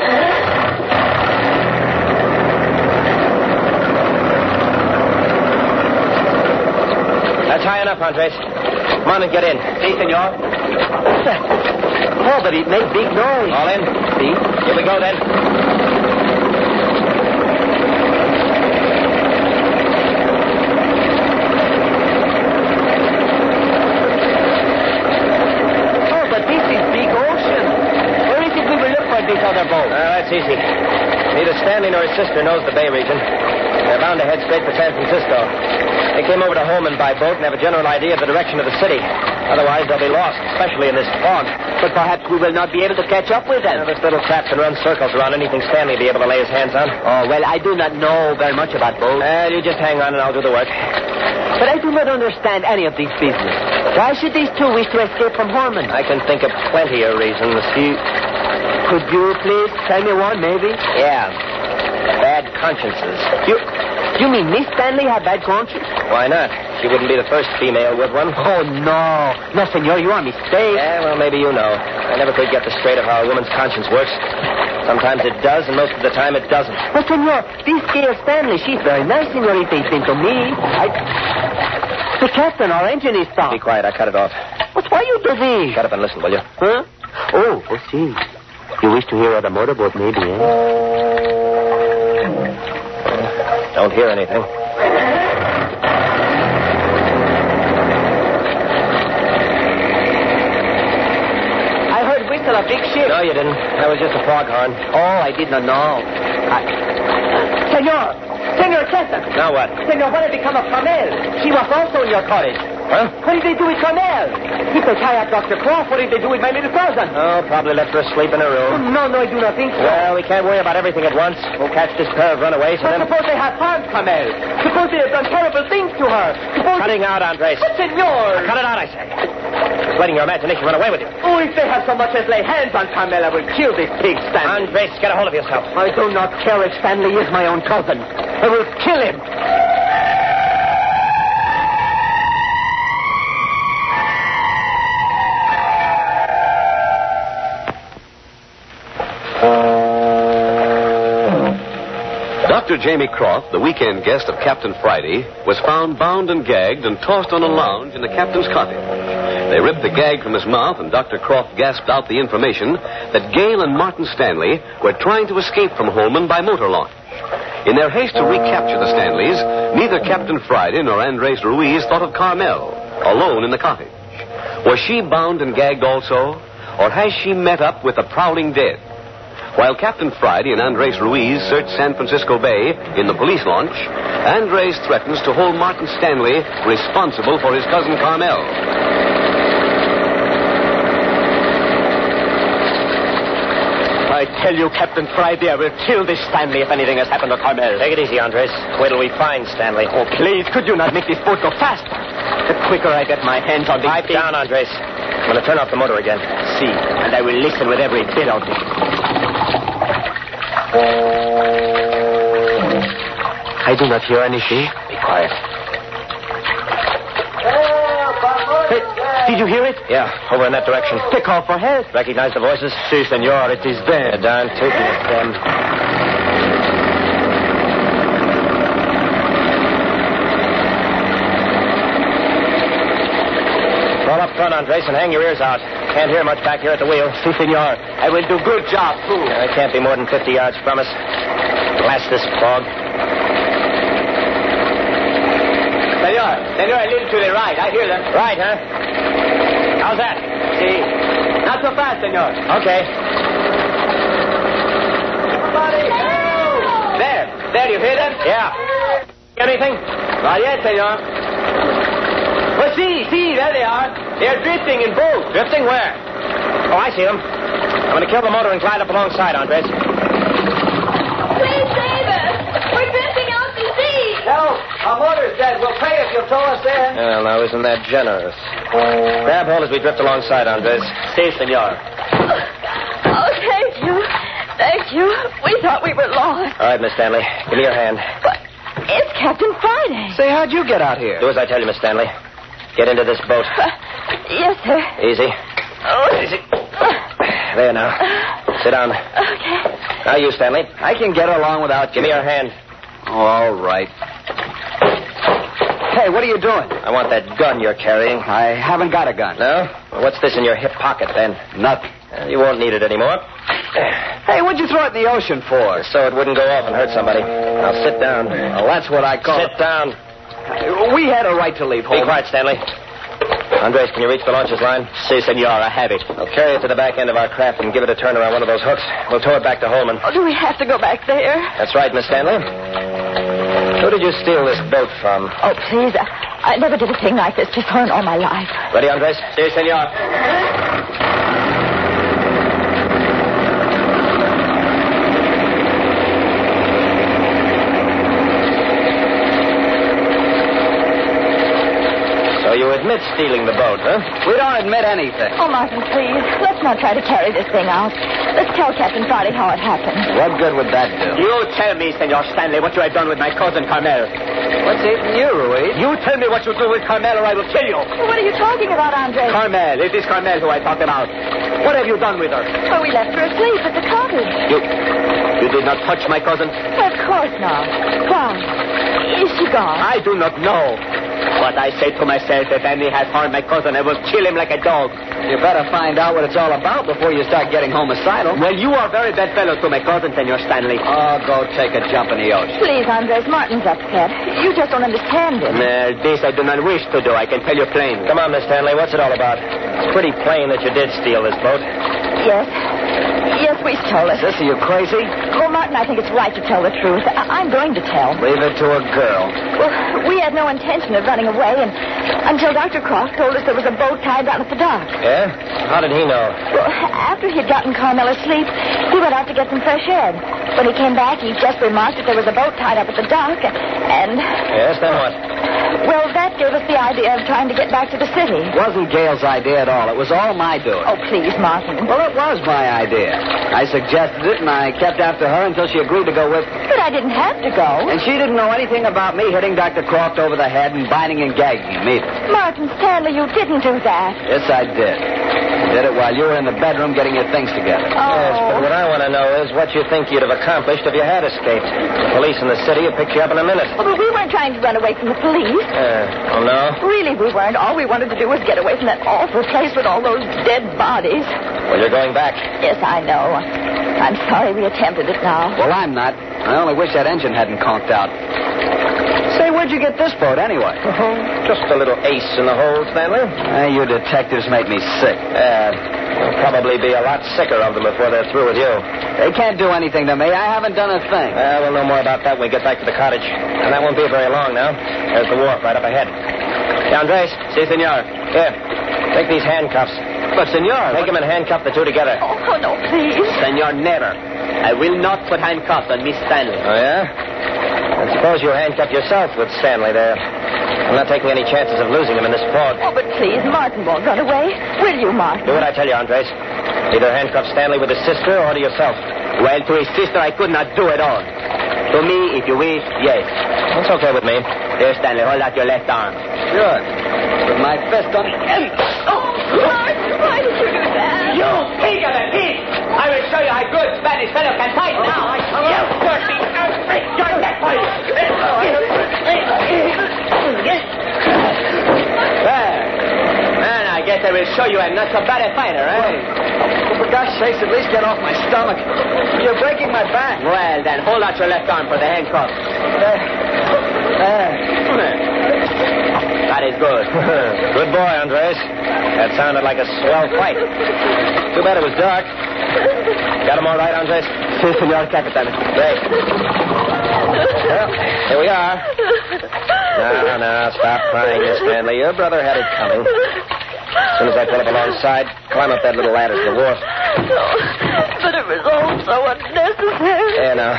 That's high enough, Andres. Come on and get in. Si, senor. Oh, but it makes big noise. All in? See? Here we go, then. Oh, but this is big ocean. Where is it we will look for this other boat? That's easy. Neither Stanley nor his sister knows the Bay region. They're bound to head straight for San Francisco. They came over to Holman by boat and have a general idea of the direction of the city. Otherwise, they'll be lost, especially in this fog. But perhaps we will not be able to catch up with them. This little trap can run circles around anything Stanley will be able to lay his hands on. Oh, well, I do not know very much about boats. You just hang on and I'll do the work. But I do not understand any of these business. Why should these two wish to escape from Holman? I can think of plenty of reasons. Could you please tell me one, maybe? Yeah. Bad consciences. You mean Miss Stanley had bad conscience? Why not? She wouldn't be the first female with one. Oh, no. No, senor, you are mistaken. Yeah, well, maybe you know. I never could get the straight of how a woman's conscience works. Sometimes it does, and most of the time it doesn't. But, senor, this girl Stanley, she's very nice, senorita. It's been to me. The captain, our engine is stopped. Be quiet. I cut it off. But why you do this? Shut up and listen, will you? Huh? Oh, see. You wish to hear what a motorboat may be, eh? Don't hear anything. I heard whistle a big ship. No, you didn't. That was just a foghorn. Oh, I did not know. Senor Chester. Now what? Senor, what had become of Carmel? She was also in your cottage. Huh? What did they do with Carmel? If they tie up Dr. Croft, what did they do with my little cousin? Oh, probably left her asleep in her room. No, I do not think so. Well, we can't worry about everything at once. We'll catch this pair of runaways and But then... suppose they have harmed Carmel. Suppose they have done terrible things to her. Suppose... Cutting out, Andres. But, senor! Cut it out, I say. Just letting your imagination run away with you. Oh, if they have so much as lay hands on Carmel, I will kill this pig, Stanley. Andres, get a hold of yourself. I do not care if Stanley is my own cousin. I will kill him. Dr. Jamie Croft, the weekend guest of Captain Friday, was found bound and gagged and tossed on a lounge in the captain's cottage. They ripped the gag from his mouth, and Dr. Croft gasped out the information that Gale and Martin Stanley were trying to escape from Holman by motor launch. In their haste to recapture the Stanleys, neither Captain Friday nor Andres Ruiz thought of Carmel, alone in the cottage. Was she bound and gagged also, or has she met up with the prowling dead? While Captain Friday and Andres Ruiz search San Francisco Bay in the police launch, Andres threatens to hold Martin Stanley responsible for his cousin Carmel. I tell you, Captain Friday, I will kill this Stanley if anything has happened to Carmel. Take it easy, Andres. Wait till we find Stanley. Oh, please, could you not make this boat go fast? The quicker I get my hands on this Pipe down, Andres. I'm going to turn off the motor again. See, and I will listen with every bit of it. I do not hear anything. Be quiet. Hey, did you hear it? Yeah, over in that direction. They call for help. Recognize the voices? Si, senor, it is them. Darn tootin' it's them. Roll up front, Andres, and hang your ears out. Can't hear much back here at the wheel. Si, senor. I will do good job, too. I can't be more than 50 yards from us. Blast this fog. Senor, a little to the right. I hear them. Right, huh? How's that? See. Not so fast, senor. Okay. Somebody help! There, you hear them? Yeah. Anything? Not yet, senor. Well, see, there they are. They're drifting in boats. Drifting where? Oh, I see them. I'm going to kill the motor and glide up alongside, Andres. Please save us. We're drifting out to sea. No, our motor's dead. We'll pay if you'll tow us in. Well, now, isn't that generous? Grab hold as we drift alongside, Andres. Si, senor. Oh, thank you. Thank you. We thought we were lost. All right, Miss Stanley. Give me your hand. But it's Captain Friday. Say, how'd you get out here? Do as I tell you, Miss Stanley. Get into this boat. Yes, sir. Easy. Oh. Easy. There now. Sit down. Okay. Now you, Stanley. I can get along without you. Give me your hand. All right. Hey, what are you doing? I want that gun you're carrying. I haven't got a gun. No? Well, what's this in your hip pocket, then? Nothing. You won't need it anymore. Hey, what'd you throw it in the ocean for? So it wouldn't go off and hurt somebody. Now sit down. Well, that's what I call Sit down. We had a right to leave home. Be quiet, Stanley. Andres, can you reach the launcher's line? Si, senor, I have it. I'll carry it to the back end of our craft and give it a turn around one of those hooks. We'll tow it back to Holman. Oh, do we have to go back there? That's right, Miss Stanley. Who did you steal this boat from? Oh, please. I never did a thing like this before in all my life. Ready, Andres? Si, senor. You admit stealing the boat, huh? We don't admit anything. Oh, Martin, please. Let's not try to carry this thing out. Let's tell Captain Friday how it happened. What good would that do? You tell me, Senor Stanley, what you have done with my cousin Carmel. What's eating you, Ruiz? You tell me what you do with Carmel or I will kill you. What are you talking about, Andre? Carmel. It is Carmel who I talked about. What have you done with her? Oh, we left her asleep at the cottage. You did not touch my cousin? Of course not. Why? Is she gone? I do not know. But I say to myself, if Andy has harmed my cousin, I will kill him like a dog. You better find out what it's all about before you start getting homicidal. Well, you are very bad fellow to my cousin, Senor Stanley. Oh, go take a jump in the ocean. Please, Andres, Martin's upset. You just don't understand him. This I do not wish to do. I can tell you plain. Come on, Miss Stanley. What's it all about? It's pretty plain that you did steal this boat. Yes. Yes, we stole it. Sis, are you crazy? Well, Martin, I think it's right to tell the truth. I'm going to tell. Leave it to a girl. Well, we had no intention of running away, and until Dr. Croft told us there was a boat tied down at the dock. Yeah? How did he know? Well, after he'd gotten Carmel asleep, he went out to get some fresh air. When he came back, he just remarked that there was a boat tied up at the dock, and... Yes, then what? Well, that gave us the idea of trying to get back to the city. It wasn't Gail's idea at all. It was all my doing. Oh, please, Martin. Well, it was my idea. I suggested it, and I kept after her until she agreed to go with me. But I didn't have to go. And she didn't know anything about me hitting Dr. Croft over the head and binding and gagging him either. Martin Stanley, you didn't do that. Yes, I did. I did it while you were in the bedroom getting your things together. Oh. Yes, but what I want to know is what you think you'd have accomplished if you had escaped. The police in the city would pick you up in a minute. Oh, but we weren't trying to run away from the police. Oh, no? Really, we weren't. All we wanted to do was get away from that awful place with all those dead bodies. Well, you're going back. Yes, I know. I'm sorry we attempted it now. Well, I'm not. I only wish that engine hadn't conked out. Say, where'd you get this boat anyway? Just a little ace in the hole, Stanley. You detectives make me sick. We'll probably be a lot sicker of them before they're through with you. They can't do anything to me. I haven't done a thing. We'll know more about that when we get back to the cottage. And that won't be very long now. There's the wharf right up ahead. Yeah, Andres. Si, senor. Here. Take these handcuffs. But, senor... Take them and handcuff the two together. Oh, no, please. Senor, never. I will not put handcuffs on Miss Stanley. Oh, yeah? And suppose you handcuff yourself with Stanley there. I'm not taking any chances of losing him in this fog. Oh, but please, Martin won't run away. Will you, Martin? Do what I tell you, Andres. Either handcuff Stanley with his sister or to yourself. Well, to his sister, I could not do it all. To me, if you wish, yes. That's okay with me. Here, Stanley, hold out your left arm. Good. With my fist on the end. Oh, Martin, why did you do that? You pig of a pig! I will show you how good Spanish fellow can fight now. You dirty... I'll break your neck for you. There. Man, I guess I will show you I'm not so bad a fighter, eh? Oh, for gosh sakes, at least get off my stomach. You're breaking my back. Well, then, hold out your left arm for the handcuffs. That is good. Good boy, Andres. That sounded like a swell fight. Too bad it was dark. Got him all right, Andres? Si, senor Capitan. Great. Well, here we are. Now, stop crying, Miss Stanley. Your brother had it coming. As soon as I pull up alongside, climb up that little ladder to the wharf. But it was all so unnecessary. Yeah, now.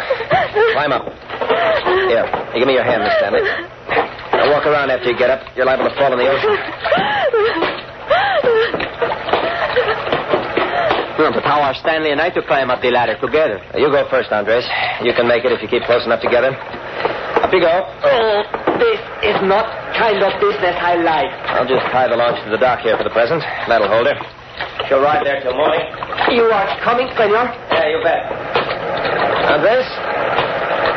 Climb up. Here, give me your hand, Miss Stanley. Now walk around after you get up. You're liable to fall in the ocean. But how are Stanley and I to climb up the ladder together? You go first, Andres. You can make it if you keep close enough together. Up you go. Oh, this is not kind of business I like. I'll just tie the launch to the dock here for the present. That'll hold her. She'll ride there till morning. You are coming, senor? Yeah, you bet. Andres,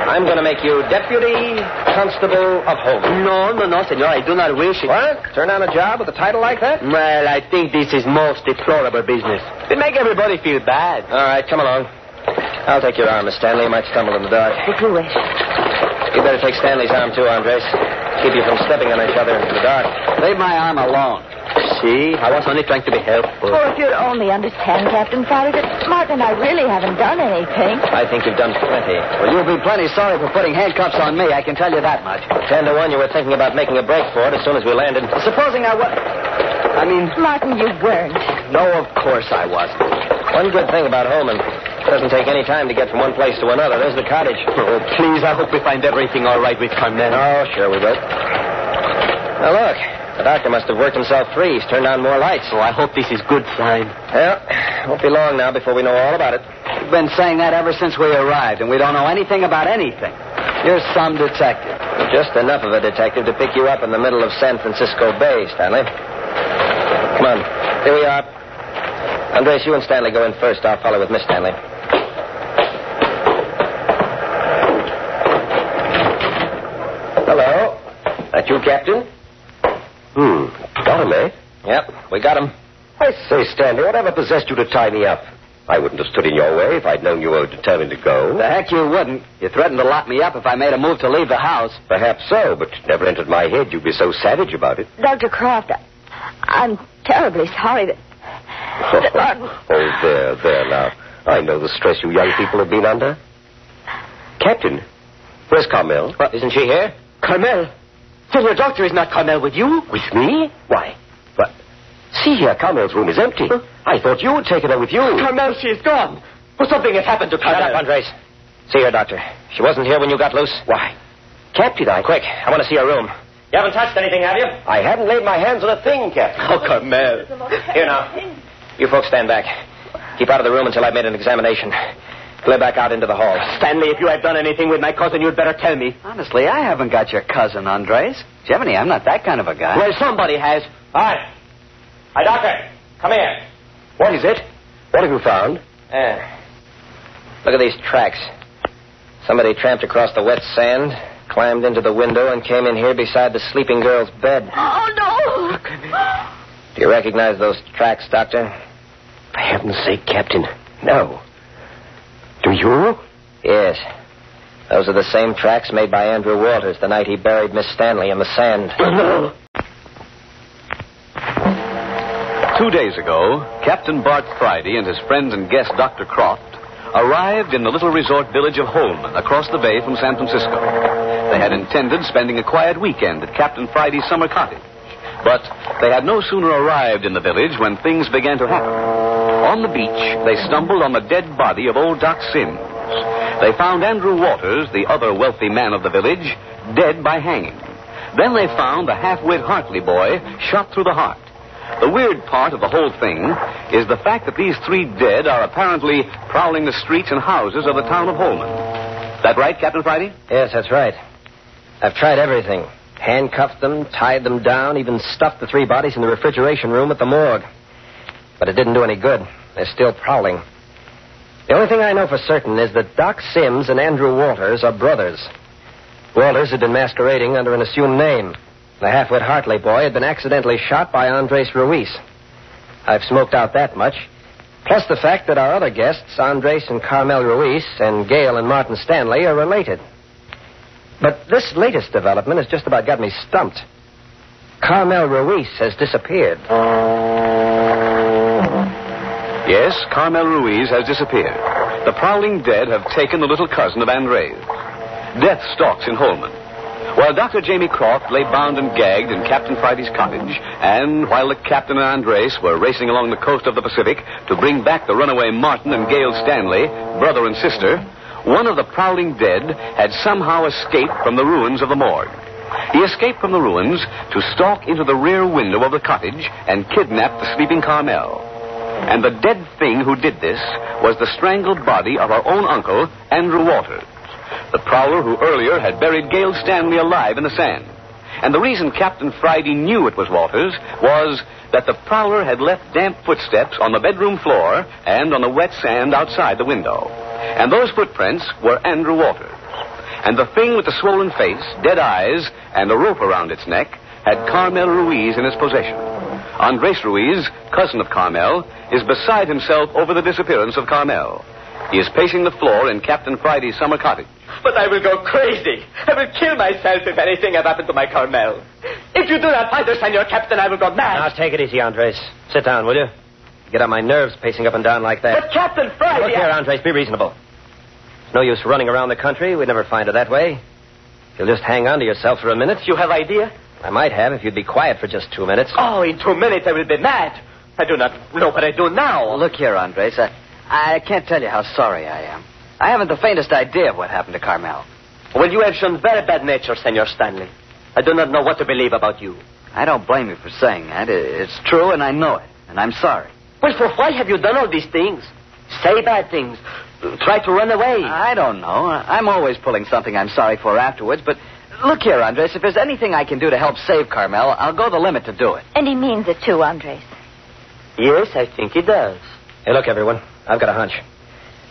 I'm going to make you Deputy Constable of Holman. No, senor. I do not wish it. What? Turn down a job with a title like that? Well, I think this is most deplorable business. It make everybody feel bad. All right, come along. I'll take your arm, Miss Stanley. You might stumble in the dark. If you wish. You better take Stanley's arm, too, Andres. Keep you from stepping on each other in the dark. Leave my arm alone. see. I was only trying to be helpful. Oh, if you'd only understand, Captain Friday, that Martin and I really haven't done anything. I think you've done plenty. Well, you'll be plenty sorry for putting handcuffs on me, I can tell you that much. 10 to 1, you were thinking about making a break for it as soon as we landed. Supposing I was... Martin, you weren't. No, of course I wasn't. One good thing about Holman, it doesn't take any time to get from one place to another. There's the cottage. Oh, please, I hope we find everything all right with Carmel. Oh, sure we will. Now, look. The doctor must have worked himself free. He's turned on more lights. Oh, I hope this is good sign. Well, won't be long now before we know all about it. We've been saying that ever since we arrived, and we don't know anything about anything. You're some detective. Just enough of a detective to pick you up in the middle of San Francisco Bay, Stanley. Come on. Here we are. Andres, you and Stanley go in first. I'll follow with Miss Stanley. Hello. That you, Captain? Got him, eh? Yep, we got him. I say, Stanley, whatever possessed you to tie me up? I wouldn't have stood in your way if I'd known you were determined to go. The heck you wouldn't. You threatened to lock me up if I made a move to leave the house. Perhaps so, but it never entered my head you'd be so savage about it. Dr. Croft, I'm terribly sorry that Martin... Oh, there now. I know the stress you young people have been under. Captain, where's Carmel? What, isn't she here? Carmel? Then your doctor is not Carmel with you? With me? Why? But see here, Carmel's room is empty. I thought you had taken her with you. Carmel, she is gone. Well, something has happened to Carmel. Shut up, Andres. See her, Doctor. She wasn't here when you got loose. Why? Captain, Quick, I want to see her room. You haven't touched anything, have you? I hadn't laid my hands on a thing, Captain. Oh, Carmel. Here now. You folks stand back. Keep out of the room until I've made an examination. Clear back out into the hall. Stanley, if you have done anything with my cousin, you'd better tell me. Honestly, I haven't got your cousin, Andres. Jiminy, I'm not that kind of a guy. Well, somebody has. Hi. Hi, Doctor. Come here. What is it? What have you found? Look at these tracks. Somebody tramped across the wet sand, climbed into the window, and came in here beside the sleeping girl's bed. Oh, no! Do you recognize those tracks, Doctor? For heaven's sake, Captain. No. Do you? Yes. Those are the same tracks made by Andrew Walters the night he buried Miss Stanley in the sand. 2 days ago, Captain Bart Friday and his friend and guest, Dr. Croft, arrived in the little resort village of Holman across the bay from San Francisco. They had intended spending a quiet weekend at Captain Friday's summer cottage. But they had no sooner arrived in the village when things began to happen. On the beach, they stumbled on the dead body of old Doc Sims. They found Andrew Walters, the other wealthy man of the village, dead by hanging. Then they found the half-wit Hartley boy shot through the heart. The weird part of the whole thing is the fact that these three dead are apparently prowling the streets and houses of the town of Holman. That right, Captain Friday? Yes, that's right. I've tried everything. Handcuffed them, tied them down, even stuffed the three bodies in the refrigeration room at the morgue. But it didn't do any good. They're still prowling. The only thing I know for certain is that Doc Sims and Andrew Walters are brothers. Walters had been masquerading under an assumed name. The half-wit Hartley boy had been accidentally shot by Andres Ruiz. I've smoked out that much. Plus the fact that our other guests, Andres and Carmel Ruiz, and Gail and Martin Stanley, are related. But this latest development has just about got me stumped. Carmel Ruiz has disappeared. Yes, Carmel Ruiz has disappeared. The prowling dead have taken the little cousin of Andres. Death stalks in Holman. While Dr. Jamie Croft lay bound and gagged in Captain Friday's cottage, and while the captain and Andres were racing along the coast of the Pacific to bring back the runaway Martin and Gail Stanley, brother and sister, one of the prowling dead had somehow escaped from the ruins of the morgue. He escaped from the ruins to stalk into the rear window of the cottage and kidnap the sleeping Carmel. And the dead thing who did this was the strangled body of our own uncle, Andrew Walters, the prowler who earlier had buried Gail Stanley alive in the sand. And the reason Captain Friday knew it was Walters was that the prowler had left damp footsteps on the bedroom floor and on the wet sand outside the window. And those footprints were Andrew Walters. And the thing with the swollen face, dead eyes, and a rope around its neck had Carmel Ruiz in its possession. Andres Ruiz, cousin of Carmel, is beside himself over the disappearance of Carmel. He is pacing the floor in Captain Friday's summer cottage. But I will go crazy. I will kill myself if anything had happened to my Carmel. If you do not find her, Senor Captain, I will go mad. Now, take it easy, Andres. Sit down, will you? You get on my nerves pacing up and down like that. But Captain Friday... Look here, Andres, be reasonable. It's no use running around the country. We'd never find her that way. If you'll just hang on to yourself for a minute. You have idea? I might have if you'd be quiet for just 2 minutes. Oh, in 2 minutes I will be mad. I do not know what I do now. Look here, Andres. I can't tell you how sorry I am. I haven't the faintest idea of what happened to Carmel. Well, you have shown very bad nature, Senor Stanley. I do not know what to believe about you. I don't blame you for saying that. It's true, and I know it. And I'm sorry. Well, for why have you done all these things? Say bad things. Try to run away. I don't know. I'm always pulling something I'm sorry for afterwards, but look here, Andres. If there's anything I can do to help save Carmel, I'll go the limit to do it. And he means it too, Andres. Yes, I think he does. Hey, look, everyone. I've got a hunch.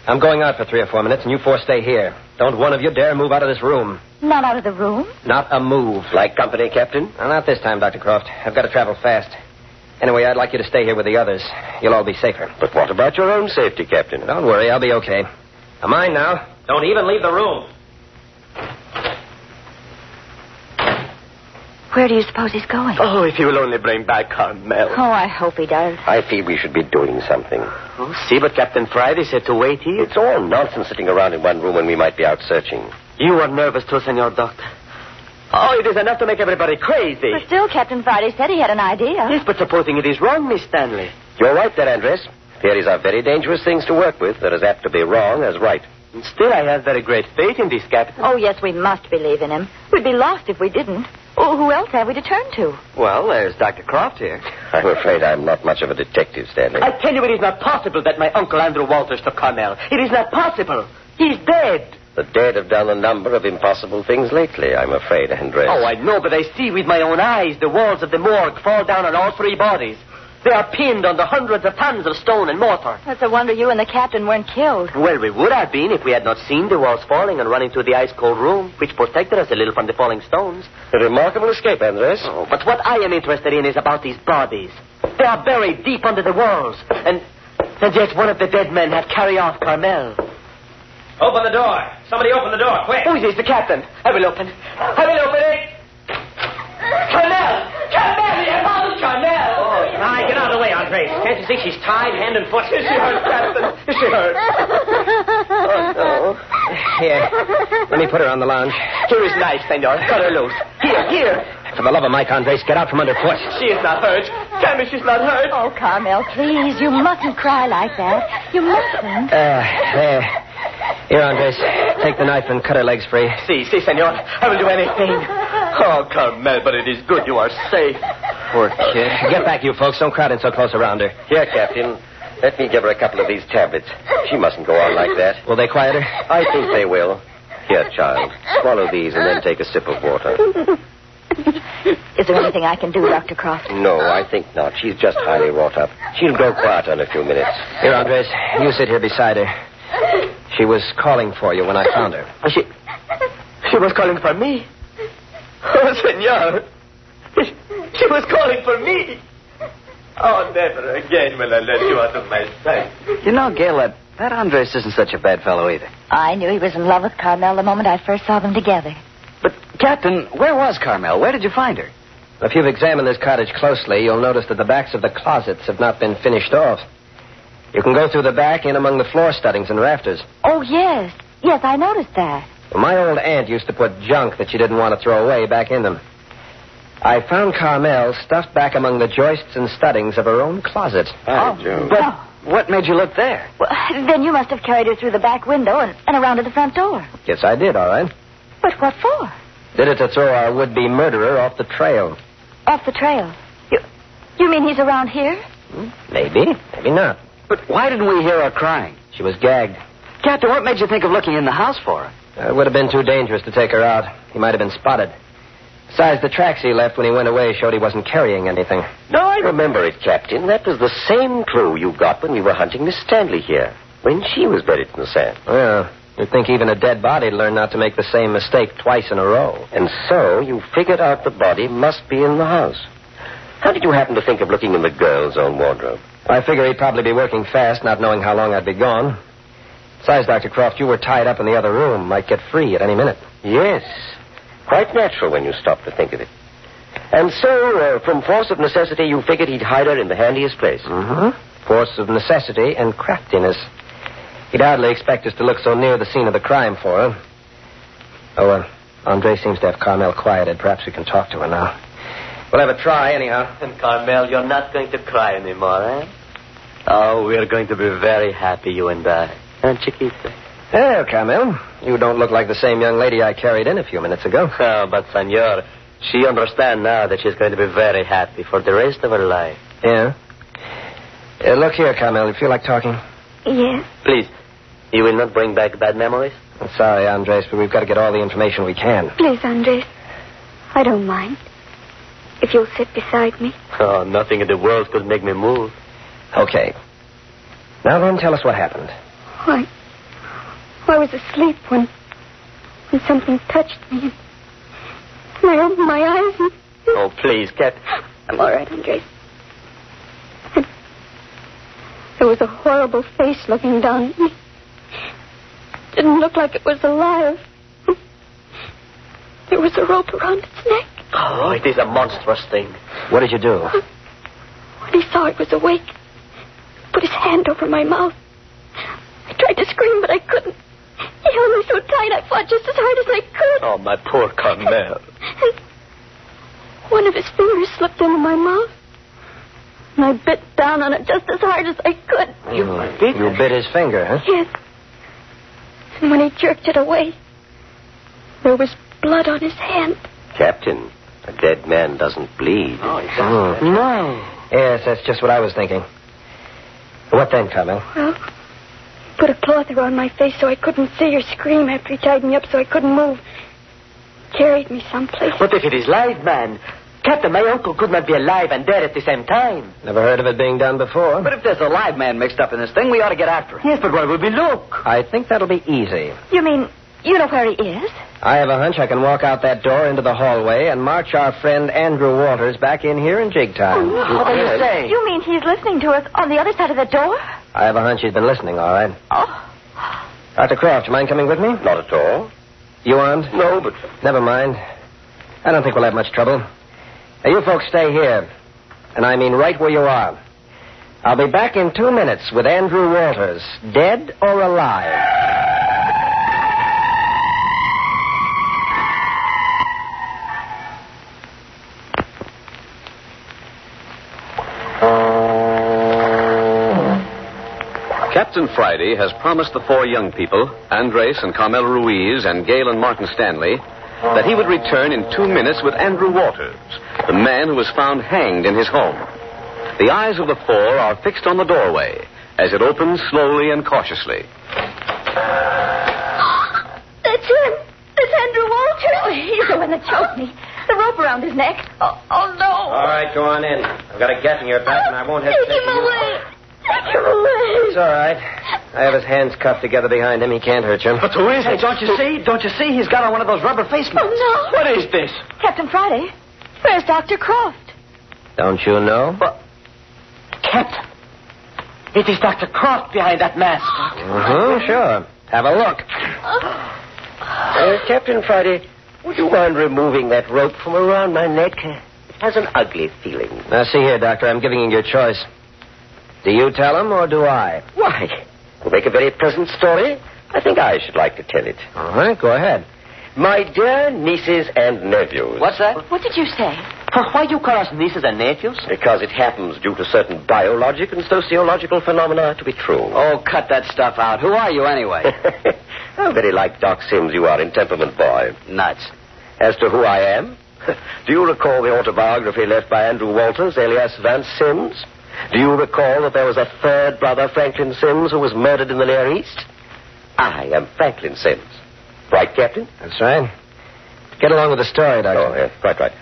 I'm going out for 3 or 4 minutes, and you 4 stay here. Don't one of you dare move out of this room. Not out of the room? Not a move. Like company, Captain? Well, not this time, Dr. Croft. I've got to travel fast. Anyway, I'd like you to stay here with the others. You'll all be safer. But what about your own safety, Captain? Don't worry, I'll be okay. Now, mind now. Don't even leave the room. Where do you suppose he's going? Oh, if he will only bring back Carmel. Oh, I hope he does. I feel we should be doing something. Oh, see, but Captain Friday said to wait here. It's all nonsense sitting around in one room when we might be out searching. You are nervous too, Senor Doctor. Oh, it is enough to make everybody crazy. But still, Captain Friday said he had an idea. Yes, but supposing it is wrong, Miss Stanley. You're right there, Andres. Theories are very dangerous things to work with. They're as apt to be wrong as right. And still, I have very great faith in this Captain. Oh, yes, we must believe in him. We'd be lost if we didn't. Oh, who else have we to turn to? Well, there's Dr. Croft here. I'm afraid I'm not much of a detective, Stanley. I tell you, it is not possible that my Uncle Andrew Walters took Carmel. It is not possible. He's dead. The dead have done a number of impossible things lately, I'm afraid, Andres. Oh, I know, but I see with my own eyes the walls of the morgue fall down on all 3 bodies. They are pinned under hundreds of tons of stone and mortar. It's a wonder you and the captain weren't killed. Well, we would have been if we had not seen the walls falling and run into the ice-cold room, which protected us a little from the falling stones. A remarkable escape, Andres. Oh, but what I am interested in is about these bodies. They are buried deep under the walls, and yet one of the dead men have carried off Carmel. Open the door. Somebody open the door, quick. Who is this? The captain. I will open. I will open it. Carmel! Carmel! You found Carmel! Oh, now, get out of the way, Andres. Can't you see she's tied hand and foot? Is she hurt, Captain? Is she hurt? Oh, no. Here. Let me put her on the lounge. Here is knife, senor. Cut her loose. Here. For the love of Mike, Andres, get out from underfoot. She is not hurt. Tell me she's not hurt. Oh, Carmel, please. You mustn't cry like that. You mustn't. There. Here, Andres. Take the knife and cut her legs free. Si, senor. I will do anything. Oh, Carmel, but it is good you are safe. Poor kid. Get back, you folks. Don't crowd in so close around her. Here, Captain. Let me give her a couple of these tablets. She mustn't go on like that. Will they quiet her? I think they will. Here, child. Swallow these and then take a sip of water. Is there anything I can do, Dr. Croft? No, I think not. She's just highly wrought up. She'll grow quiet in a few minutes. Here, Andres. You sit here beside her. She was calling for you when I found her. She was calling for me? Oh, senor. She was calling for me. Oh, never again will I let you out of my sight. You know, Gail, that Andres isn't such a bad fellow either. I knew he was in love with Carmel the moment I first saw them together. But, Captain, where was Carmel? Where did you find her? If you've examined this cottage closely, you'll notice that the backs of the closets have not been finished off. You can go through the back in among the floor studdings and rafters. Oh, yes. Yes, I noticed that. Well, my old aunt used to put junk that she didn't want to throw away back in them. I found Carmel stuffed back among the joists and studdings of her own closet. But what made you look there? Well, then you must have carried her through the back window and around to the front door. Yes, I did, all right. But what for? Did it to throw our would-be murderer off the trail. Off the trail? You mean he's around here? Maybe. Maybe not. But why didn't we hear her crying? She was gagged. Captain, what made you think of looking in the house for her? It would have been too dangerous to take her out. He might have been spotted. Besides, the tracks he left when he went away showed he wasn't carrying anything. No, I remember it, Captain. That was the same clue you got when we were hunting Miss Stanley here, when she was buried in the sand. Well, you'd think even a dead body'd learn not to make the same mistake twice in a row. And so you figured out the body must be in the house. How did you happen to think of looking in the girl's own wardrobe? I figure he'd probably be working fast, not knowing how long I'd be gone. Besides, Dr. Croft, you were tied up in the other room. Might get free at any minute. Yes. Quite natural when you stop to think of it. And so, from force of necessity, you figured he'd hide her in the handiest place. Mm-hmm. Force of necessity and craftiness. He'd hardly expect us to look so near the scene of the crime for her. Oh, Andre seems to have Carmel quieted. Perhaps we can talk to her now. We'll have a try, anyhow. And Carmel, you're not going to cry anymore, eh? Oh, we're going to be very happy, you and I. And Chiquita. Well, Carmel, you don't look like the same young lady I carried in a few minutes ago. Oh, but, senor, she understands now that she's going to be very happy for the rest of her life. Yeah? Look here, Carmel, you feel like talking? Yes. Please, you will not bring back bad memories? I'm sorry, Andres, but we've got to get all the information we can. Please, Andres. I don't mind. If you'll sit beside me. Oh, nothing in the world could make me move. Okay. Now then, tell us what happened. I was asleep when something touched me. And I opened my eyes and... Oh, please, Captain. I'm all right, Andres. And there was a horrible face looking down at me. Didn't look like it was alive. There was a rope around its neck. Oh, it is a monstrous thing. What did you do? When he saw I was awake, he put his hand over my mouth. I tried to scream, but I couldn't. He held me so tight, I fought just as hard as I could. Oh, my poor Carmel. And one of his fingers slipped into my mouth. And I bit down on it just as hard as I could. You bit his finger, huh? Yes. And when he jerked it away, there was blood on his hand. Captain, a dead man doesn't bleed. Oh, he doesn't. No. Yes, that's just what I was thinking. What then, Carmel? Well, he put a cloth around my face so I couldn't see or scream after he tied me up so I couldn't move. Carried me someplace. What if it is live, man? Captain, my uncle could not be alive and dead at the same time. Never heard of it being done before. But if there's a live man mixed up in this thing, we ought to get after him. Yes, but where will we look? I think that'll be easy. You mean you know where he is? I have a hunch I can walk out that door into the hallway and march our friend Andrew Walters back in here in jig time. What are you saying? You mean he's listening to us on the other side of the door? I have a hunch he's been listening, all right. Oh. Dr. Croft, you mind coming with me? Not at all. You aren't? No, but... Never mind. I don't think we'll have much trouble. Now, you folks stay here. And I mean right where you are. I'll be back in 2 minutes with Andrew Walters, dead or alive. Captain Friday has promised the four young people, Andres and Carmel Ruiz and Gail and Martin Stanley, that he would return in 2 minutes with Andrew Walters, the man who was found hanged in his home. The eyes of the four are fixed on the doorway as it opens slowly and cautiously. That's him. That's Andrew Walters. Oh, he's the one that choked me. The rope around his neck. Oh, no. All right, go on in. I've got a gat in your back, and I won't hesitate. Take him away. Take him away. It's all right. I have his hands cuffed together behind him. He can't hurt you. But who is it? Don't you see? Don't you see? He's got on one of those rubber face masks. Oh, no. What is this? Captain Friday, where's Dr. Croft? Don't you know? But, Captain, it is Dr. Croft behind that mask. Sure. Have a look. Captain Friday, would you mind removing that rope from around my neck? It has an ugly feeling. Now, see here, Doctor. I'm giving you your choice. Do you tell him or do I? Why? To make a very pleasant story, I think I should like to tell it. All right, go ahead. My dear nieces and nephews. What's that? What did you say? Why do you call us nieces and nephews? Because it happens due to certain biologic and sociological phenomena to be true. Oh, cut that stuff out. Who are you anyway? How very like Doc Sims you are in temperament, boy. Nuts. As to who I am, do you recall the autobiography left by Andrew Walters, alias Vance Sims? Do you recall that there was a third brother, Franklin Sims, who was murdered in the Near East? I am Franklin Sims. Right, Captain? That's right. Get along with the story, Doctor. Oh, yes, quite right.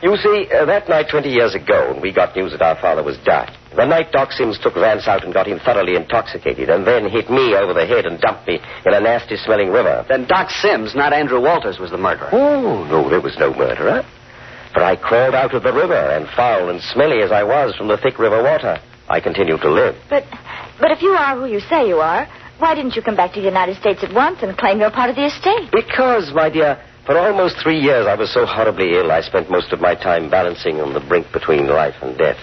You see, that night 20 years ago, when we got news that our father was dead, the night Doc Sims took Vance out and got him thoroughly intoxicated and then hit me over the head and dumped me in a nasty-smelling river. Then Doc Sims, not Andrew Walters, was the murderer. Oh, no, there was no murderer. But I crawled out of the river, and foul and smelly as I was from the thick river water, I continued to live. But if you are who you say you are, why didn't you come back to the United States at once and claim you're part of the estate? Because, my dear, For almost 3 years, I was so horribly ill, I spent most of my time balancing on the brink between life and death.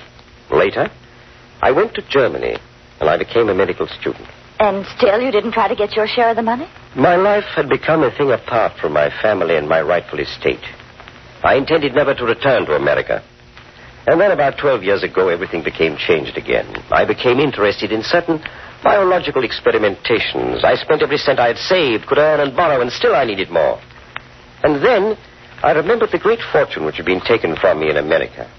Later, I went to Germany, and I became a medical student. And still you didn't try to get your share of the money? My life had become a thing apart from my family and my rightful estate. I intended never to return to America. And then about 12 years ago, everything became changed again. I became interested in certain biological experimentations. I spent every cent I had saved, could earn and borrow, and still I needed more. And then I remembered the great fortune which had been taken from me in America.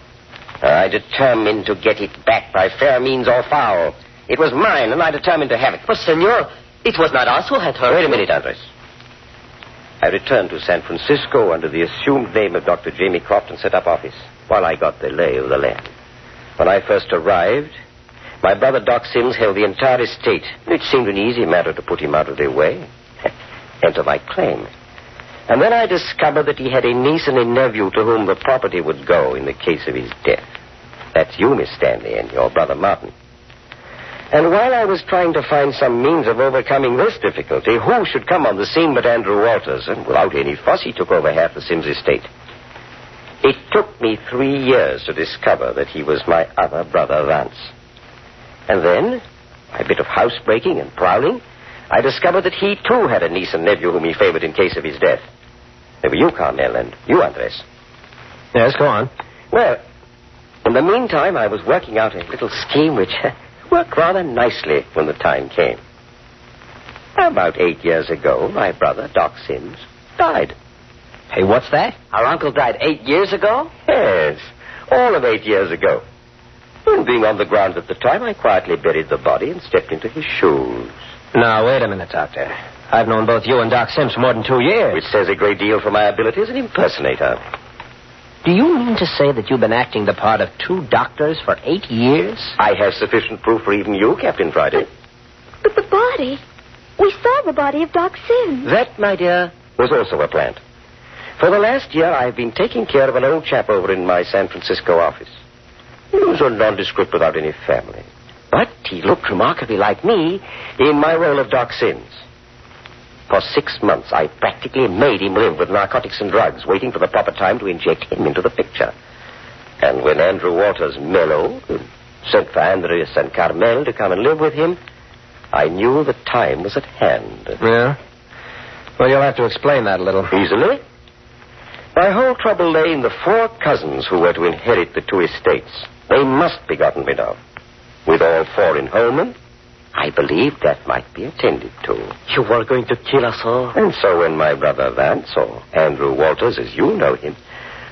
I determined to get it back by fair means or foul. It was mine, and I determined to have it. But, senor, it was not us who had heard. Wait a minute, Andres. I returned to San Francisco under the assumed name of Dr. Jamie Croft and set up office while I got the lay of the land. When I first arrived, my brother Doc Sims held the entire estate. It seemed an easy matter to put him out of their way. Enter my claim. And then I discovered that he had a niece and a nephew to whom the property would go in the case of his death. That's you, Miss Stanley, and your brother Martin. And while I was trying to find some means of overcoming this difficulty, who should come on the scene but Andrew Walters? And without any fuss, he took over half the Sims estate. It took me 3 years to discover that he was my other brother, Vance. And then, by a bit of housebreaking and prowling, I discovered that he, too, had a niece and nephew whom he favored in case of his death. They were you, Carmel, and you, Andres. Yes, go on. Well, in the meantime, I was working out a little scheme which worked rather nicely when the time came. About 8 years ago, my brother, Doc Sims, died. Hey, what's that? Our uncle died 8 years ago? Yes, all of 8 years ago. And being on the ground at the time, I quietly buried the body and stepped into his shoes. Now, wait a minute, Doctor. I've known both you and Doc Sims for more than 2 years. Which says a great deal for my ability as an impersonator. Do you mean to say that you've been acting the part of 2 doctors for 8 years? I have sufficient proof for even you, Captain Friday. But the body. We saw the body of Doc Sims. That, my dear, was also a plant. For the last year, I've been taking care of an old chap over in my San Francisco office. He was a nondescript without any family. But he looked remarkably like me in my role of Doc Sims. For 6 months, I practically made him live with narcotics and drugs, waiting for the proper time to inject him into the picture. And when Andrew Walters mellowed and sent for Andres and Carmel to come and live with him, I knew the time was at hand. Yeah? Well, you'll have to explain that a little. Easily. My whole trouble lay in the 4 cousins who were to inherit the 2 estates. They must be gotten rid of. With all 4 in Holman, I believed that might be attended to. You were going to kill us all? And so when my brother Vance, or Andrew Walters, as you know him,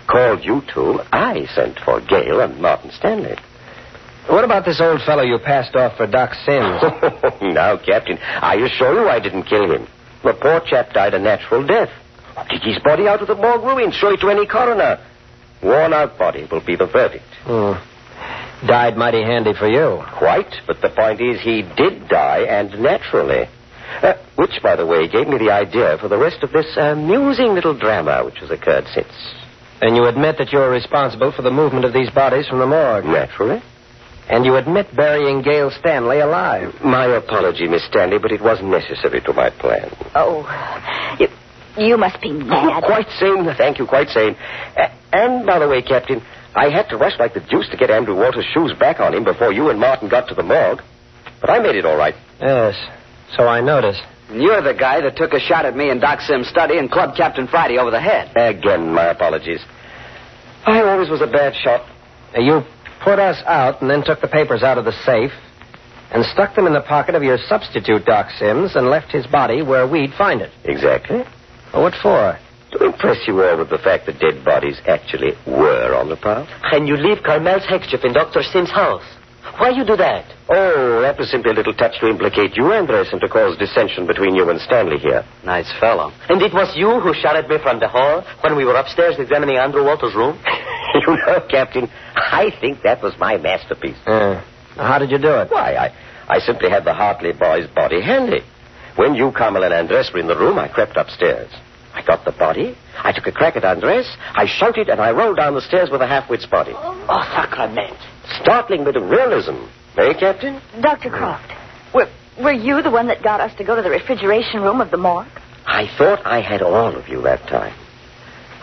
called you 2, I sent for Gale and Martin Stanley. What about this old fellow you passed off for Doc Sims? Now, Captain, I assure you I didn't kill him. The poor chap died a natural death. Dig his body out of the morgue ruin, show it to any coroner. Worn-out body will be the verdict. Died mighty handy for you. Quite, but the point is he did die, and naturally. Which, by the way, gave me the idea for the rest of this amusing little drama which has occurred since. And you admit that you're responsible for the movement of these bodies from the morgue? Naturally. And you admit burying Gale Stanley alive? My apology, Miss Stanley, but it was necessary to my plan. Oh, you must be mad. Quite sane, thank you, quite sane. And, by the way, Captain, I had to rush like the deuce to get Andrew Walters' shoes back on him before you and Martin got to the morgue. But I made it all right. Yes, so I noticed. And you're the guy that took a shot at me in Doc Sims' study and clubbed Captain Friday over the head. Again, my apologies. I always was a bad shot. You put us out and then took the papers out of the safe and stuck them in the pocket of your substitute, Doc Sims, and left his body where we'd find it. Exactly. Well, what for? To impress you all with the fact that dead bodies actually were on the prowl. And you leave Carmel's handkerchief in Dr. Sims' house. Why you do that? Oh, that was simply a little touch to implicate you, Andres, and to cause dissension between you and Stanley here. Nice fellow. And it was you who shot at me from the hall when we were upstairs examining Andrew Walters' room? You know, Captain, I think that was my masterpiece. How did you do it? Why, I simply had the Hartley boy's body handy. When you, Carmel, and Andres were in the room, I crept upstairs. I got the body. I took a crack at Andres. I shouted, and I rolled down the stairs with a half-wit's body. Oh, sacrament. Startling bit of realism. Eh, Captain? Dr. Croft, were you the one that got us to go to the refrigeration room of the morgue? I thought I had all of you that time.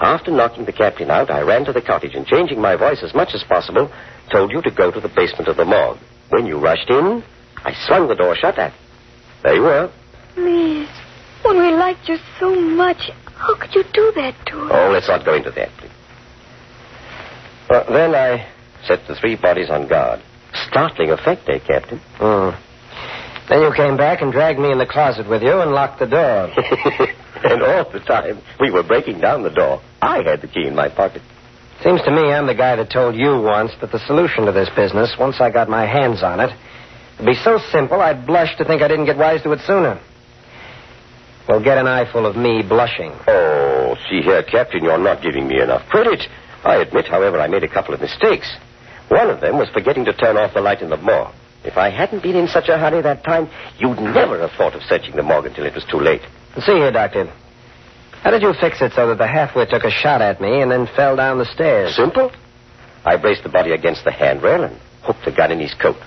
After knocking the captain out, I ran to the cottage and, changing my voice as much as possible, told you to go to the basement of the morgue. When you rushed in, I swung the door shut at you. There you were. Please, when we liked you so much, how could you do that to us? Oh, let's not go into that, please. Well, then I set the 3 bodies on guard. Startling effect, eh, Captain? Then you came back and dragged me in the closet with you and locked the door. And all the time we were breaking down the door, I had the key in my pocket. Seems to me I'm the guy that told you once that the solution to this business, once I got my hands on it, would be so simple I'd blush to think I didn't get wise to it sooner. Well, get an eyeful of me blushing. Oh, see here, Captain, you're not giving me enough credit. I admit, however, I made a couple of mistakes. One of them was forgetting to turn off the light in the morgue. If I hadn't been in such a hurry that time, you'd never have thought of searching the morgue until it was too late. See here, Doctor. How did you fix it so that the halfwit took a shot at me and then fell down the stairs? Simple. I braced the body against the handrail and hooked the gun in his coat.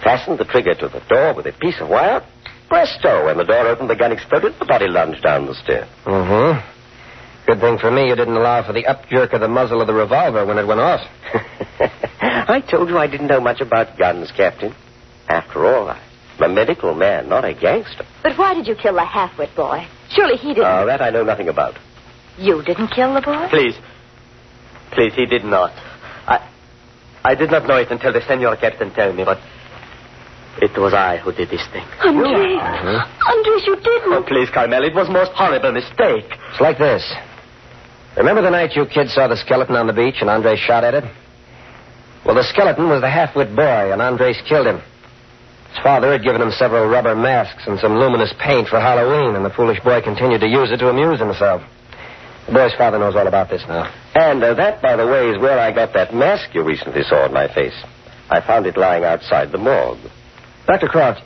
Fastened the trigger to the door with a piece of wire. Presto! When the door opened, the gun exploded, the body lunged down the stair. Mm-hmm. Good thing for me you didn't allow for the up-jerk of the muzzle of the revolver when it went off. I told you I didn't know much about guns, Captain. After all, I'm a medical man, not a gangster. But why did you kill the half-wit boy? Surely he didn't. Oh, that I know nothing about. You didn't kill the boy? Please, he did not. I did not know it until the Senor Captain told me, but it was I who did this thing. Andres. Andres, you didn't. Oh, please, Carmel, it was most horrible mistake. It's like this. Remember the night you kids saw the skeleton on the beach and Andres shot at it? Well, the skeleton was the half-wit boy, and Andres killed him. His father had given him several rubber masks and some luminous paint for Halloween, and the foolish boy continued to use it to amuse himself. The boy's father knows all about this now. And that, by the way, is where I got that mask you recently saw on my face. I found it lying outside the morgue. Dr. Croft,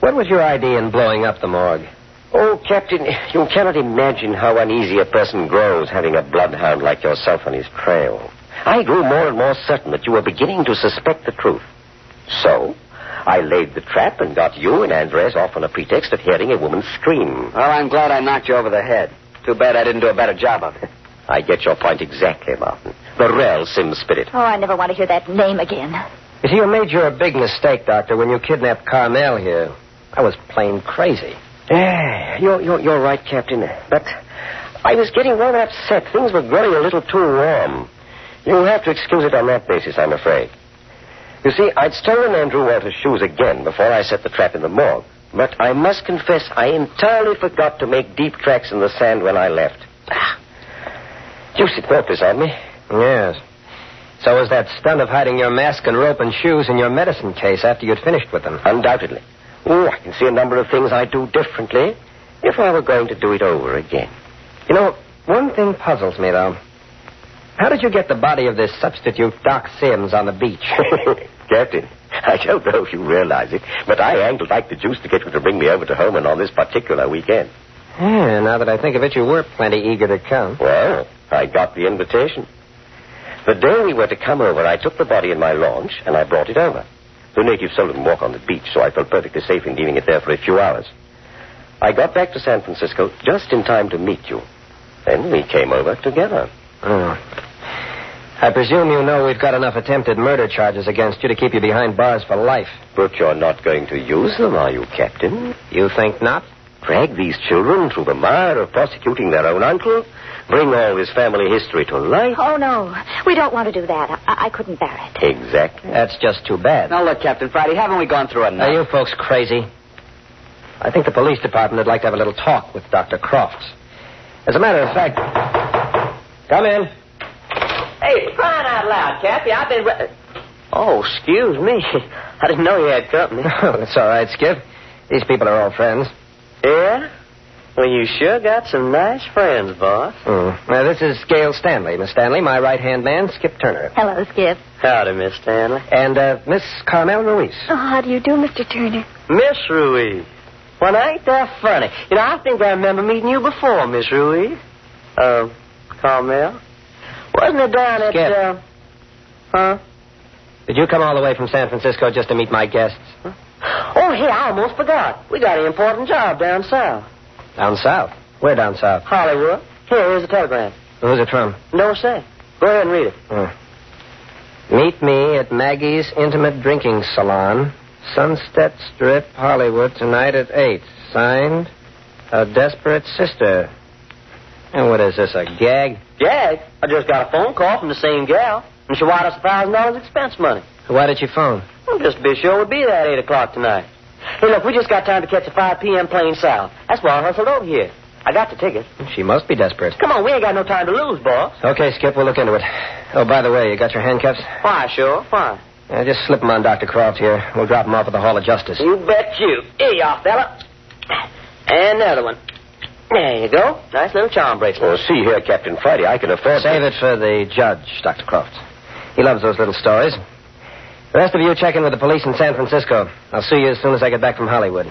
what was your idea in blowing up the morgue? Oh, Captain, you cannot imagine how uneasy a person grows having a bloodhound like yourself on his trail. I grew more and more certain that you were beginning to suspect the truth. So, I laid the trap and got you and Andres off on a pretext of hearing a woman scream. Well, I'm glad I knocked you over the head. Too bad I didn't do a better job of it. I get your point exactly, Martin. The real Sims spirit. Oh, I never want to hear that name again. You see, you made a big mistake, Doctor, when you kidnapped Carmel here. I was plain crazy. Yeah, you're right, Captain. But I was getting rather upset. Things were growing a little too warm. You'll have to excuse it on that basis, I'm afraid. You see, I'd stolen Andrew Walter's shoes again before I set the trap in the morgue. But I must confess I entirely forgot to make deep tracks in the sand when I left. Juicy thought this on me. Yes. So was that stunt of hiding your mask and rope and shoes in your medicine case after you'd finished with them? Undoubtedly. Oh, I can see a number of things I'd do differently if I were going to do it over again. You know, one thing puzzles me, though. How did you get the body of this substitute Doc Sims on the beach? Captain, I don't know if you realize it, but I angled like the juice to get you to bring me over to Holman on this particular weekend. Yeah, now that I think of it, you were plenty eager to come. Well, I got the invitation. The day we were to come over, I took the body in my launch and I brought it over. The natives seldom walk on the beach, so I felt perfectly safe in leaving it there for a few hours. I got back to San Francisco just in time to meet you. Then we came over together. Oh. I presume you know we've got enough attempted murder charges against you to keep you behind bars for life. But you're not going to use them, are you, Captain? You think not? Drag these children through the mire of prosecuting their own uncle? Bring all his family history to light? Oh, no. We don't want to do that. I couldn't bear it. Exactly. That's just too bad. Now, look, Captain Friday, haven't we gone through enough? Are you folks crazy? I think the police department would like to have a little talk with Dr. Crofts. As a matter of fact... Come in. Hey, crying out loud, Cappy, I've been... Oh, excuse me. I didn't know you had company. Oh, that's all right, Skip. These people are all friends. Yeah? Well, you sure got some nice friends, boss. Now, this is Gail Stanley. Miss Stanley, my right-hand man, Skip Turner. Hello, Skip. Howdy, Miss Stanley. And Miss Carmel Ruiz. Oh, how do you do, Mr. Turner? Miss Ruiz. Well, ain't that funny? You know, I think I remember meeting you before, Miss Ruiz. Carmel? Wasn't it down at, Skip. Huh? Did you come all the way from San Francisco just to meet my guests? Oh, hey, I almost forgot. We got an important job down south. Down south? Where down south? Hollywood. Here's a telegram. Who's it from? No, say. Go ahead and read it. Meet me at Maggie's Intimate Drinking Salon, Sunset Strip, Hollywood, tonight at 8. Signed, A Desperate Sister. And what is this, a gag? Gag? I just got a phone call from the same gal, and she wanted us $1,000 expense money. Why did you phone? Well, just to be sure we'd be there at 8 o'clock tonight. Hey, look, we just got time to catch a 5 p.m. plane south. That's why I hustled over here. I got the ticket. She must be desperate. Come on, we ain't got no time to lose, boss. Okay, Skip, we'll look into it. Oh, by the way, you got your handcuffs? Why, sure, fine. Just slip them on Dr. Croft here. We'll drop them off at the Hall of Justice. You bet you. Here you are, fella. And another one. There you go. Nice little charm bracelet. Well, see here, Captain Friday, I can afford Save it for the judge, Dr. Croft. He loves those little stories. The rest of you check in with the police in San Francisco. I'll see you as soon as I get back from Hollywood.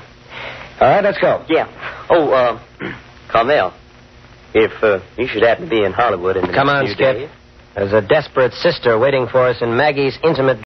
All right, let's go. Yeah. Oh, Carmel, if you should happen to be in Hollywood in the Come on, next few Skip. days. There's a desperate sister waiting for us in Maggie's Intimate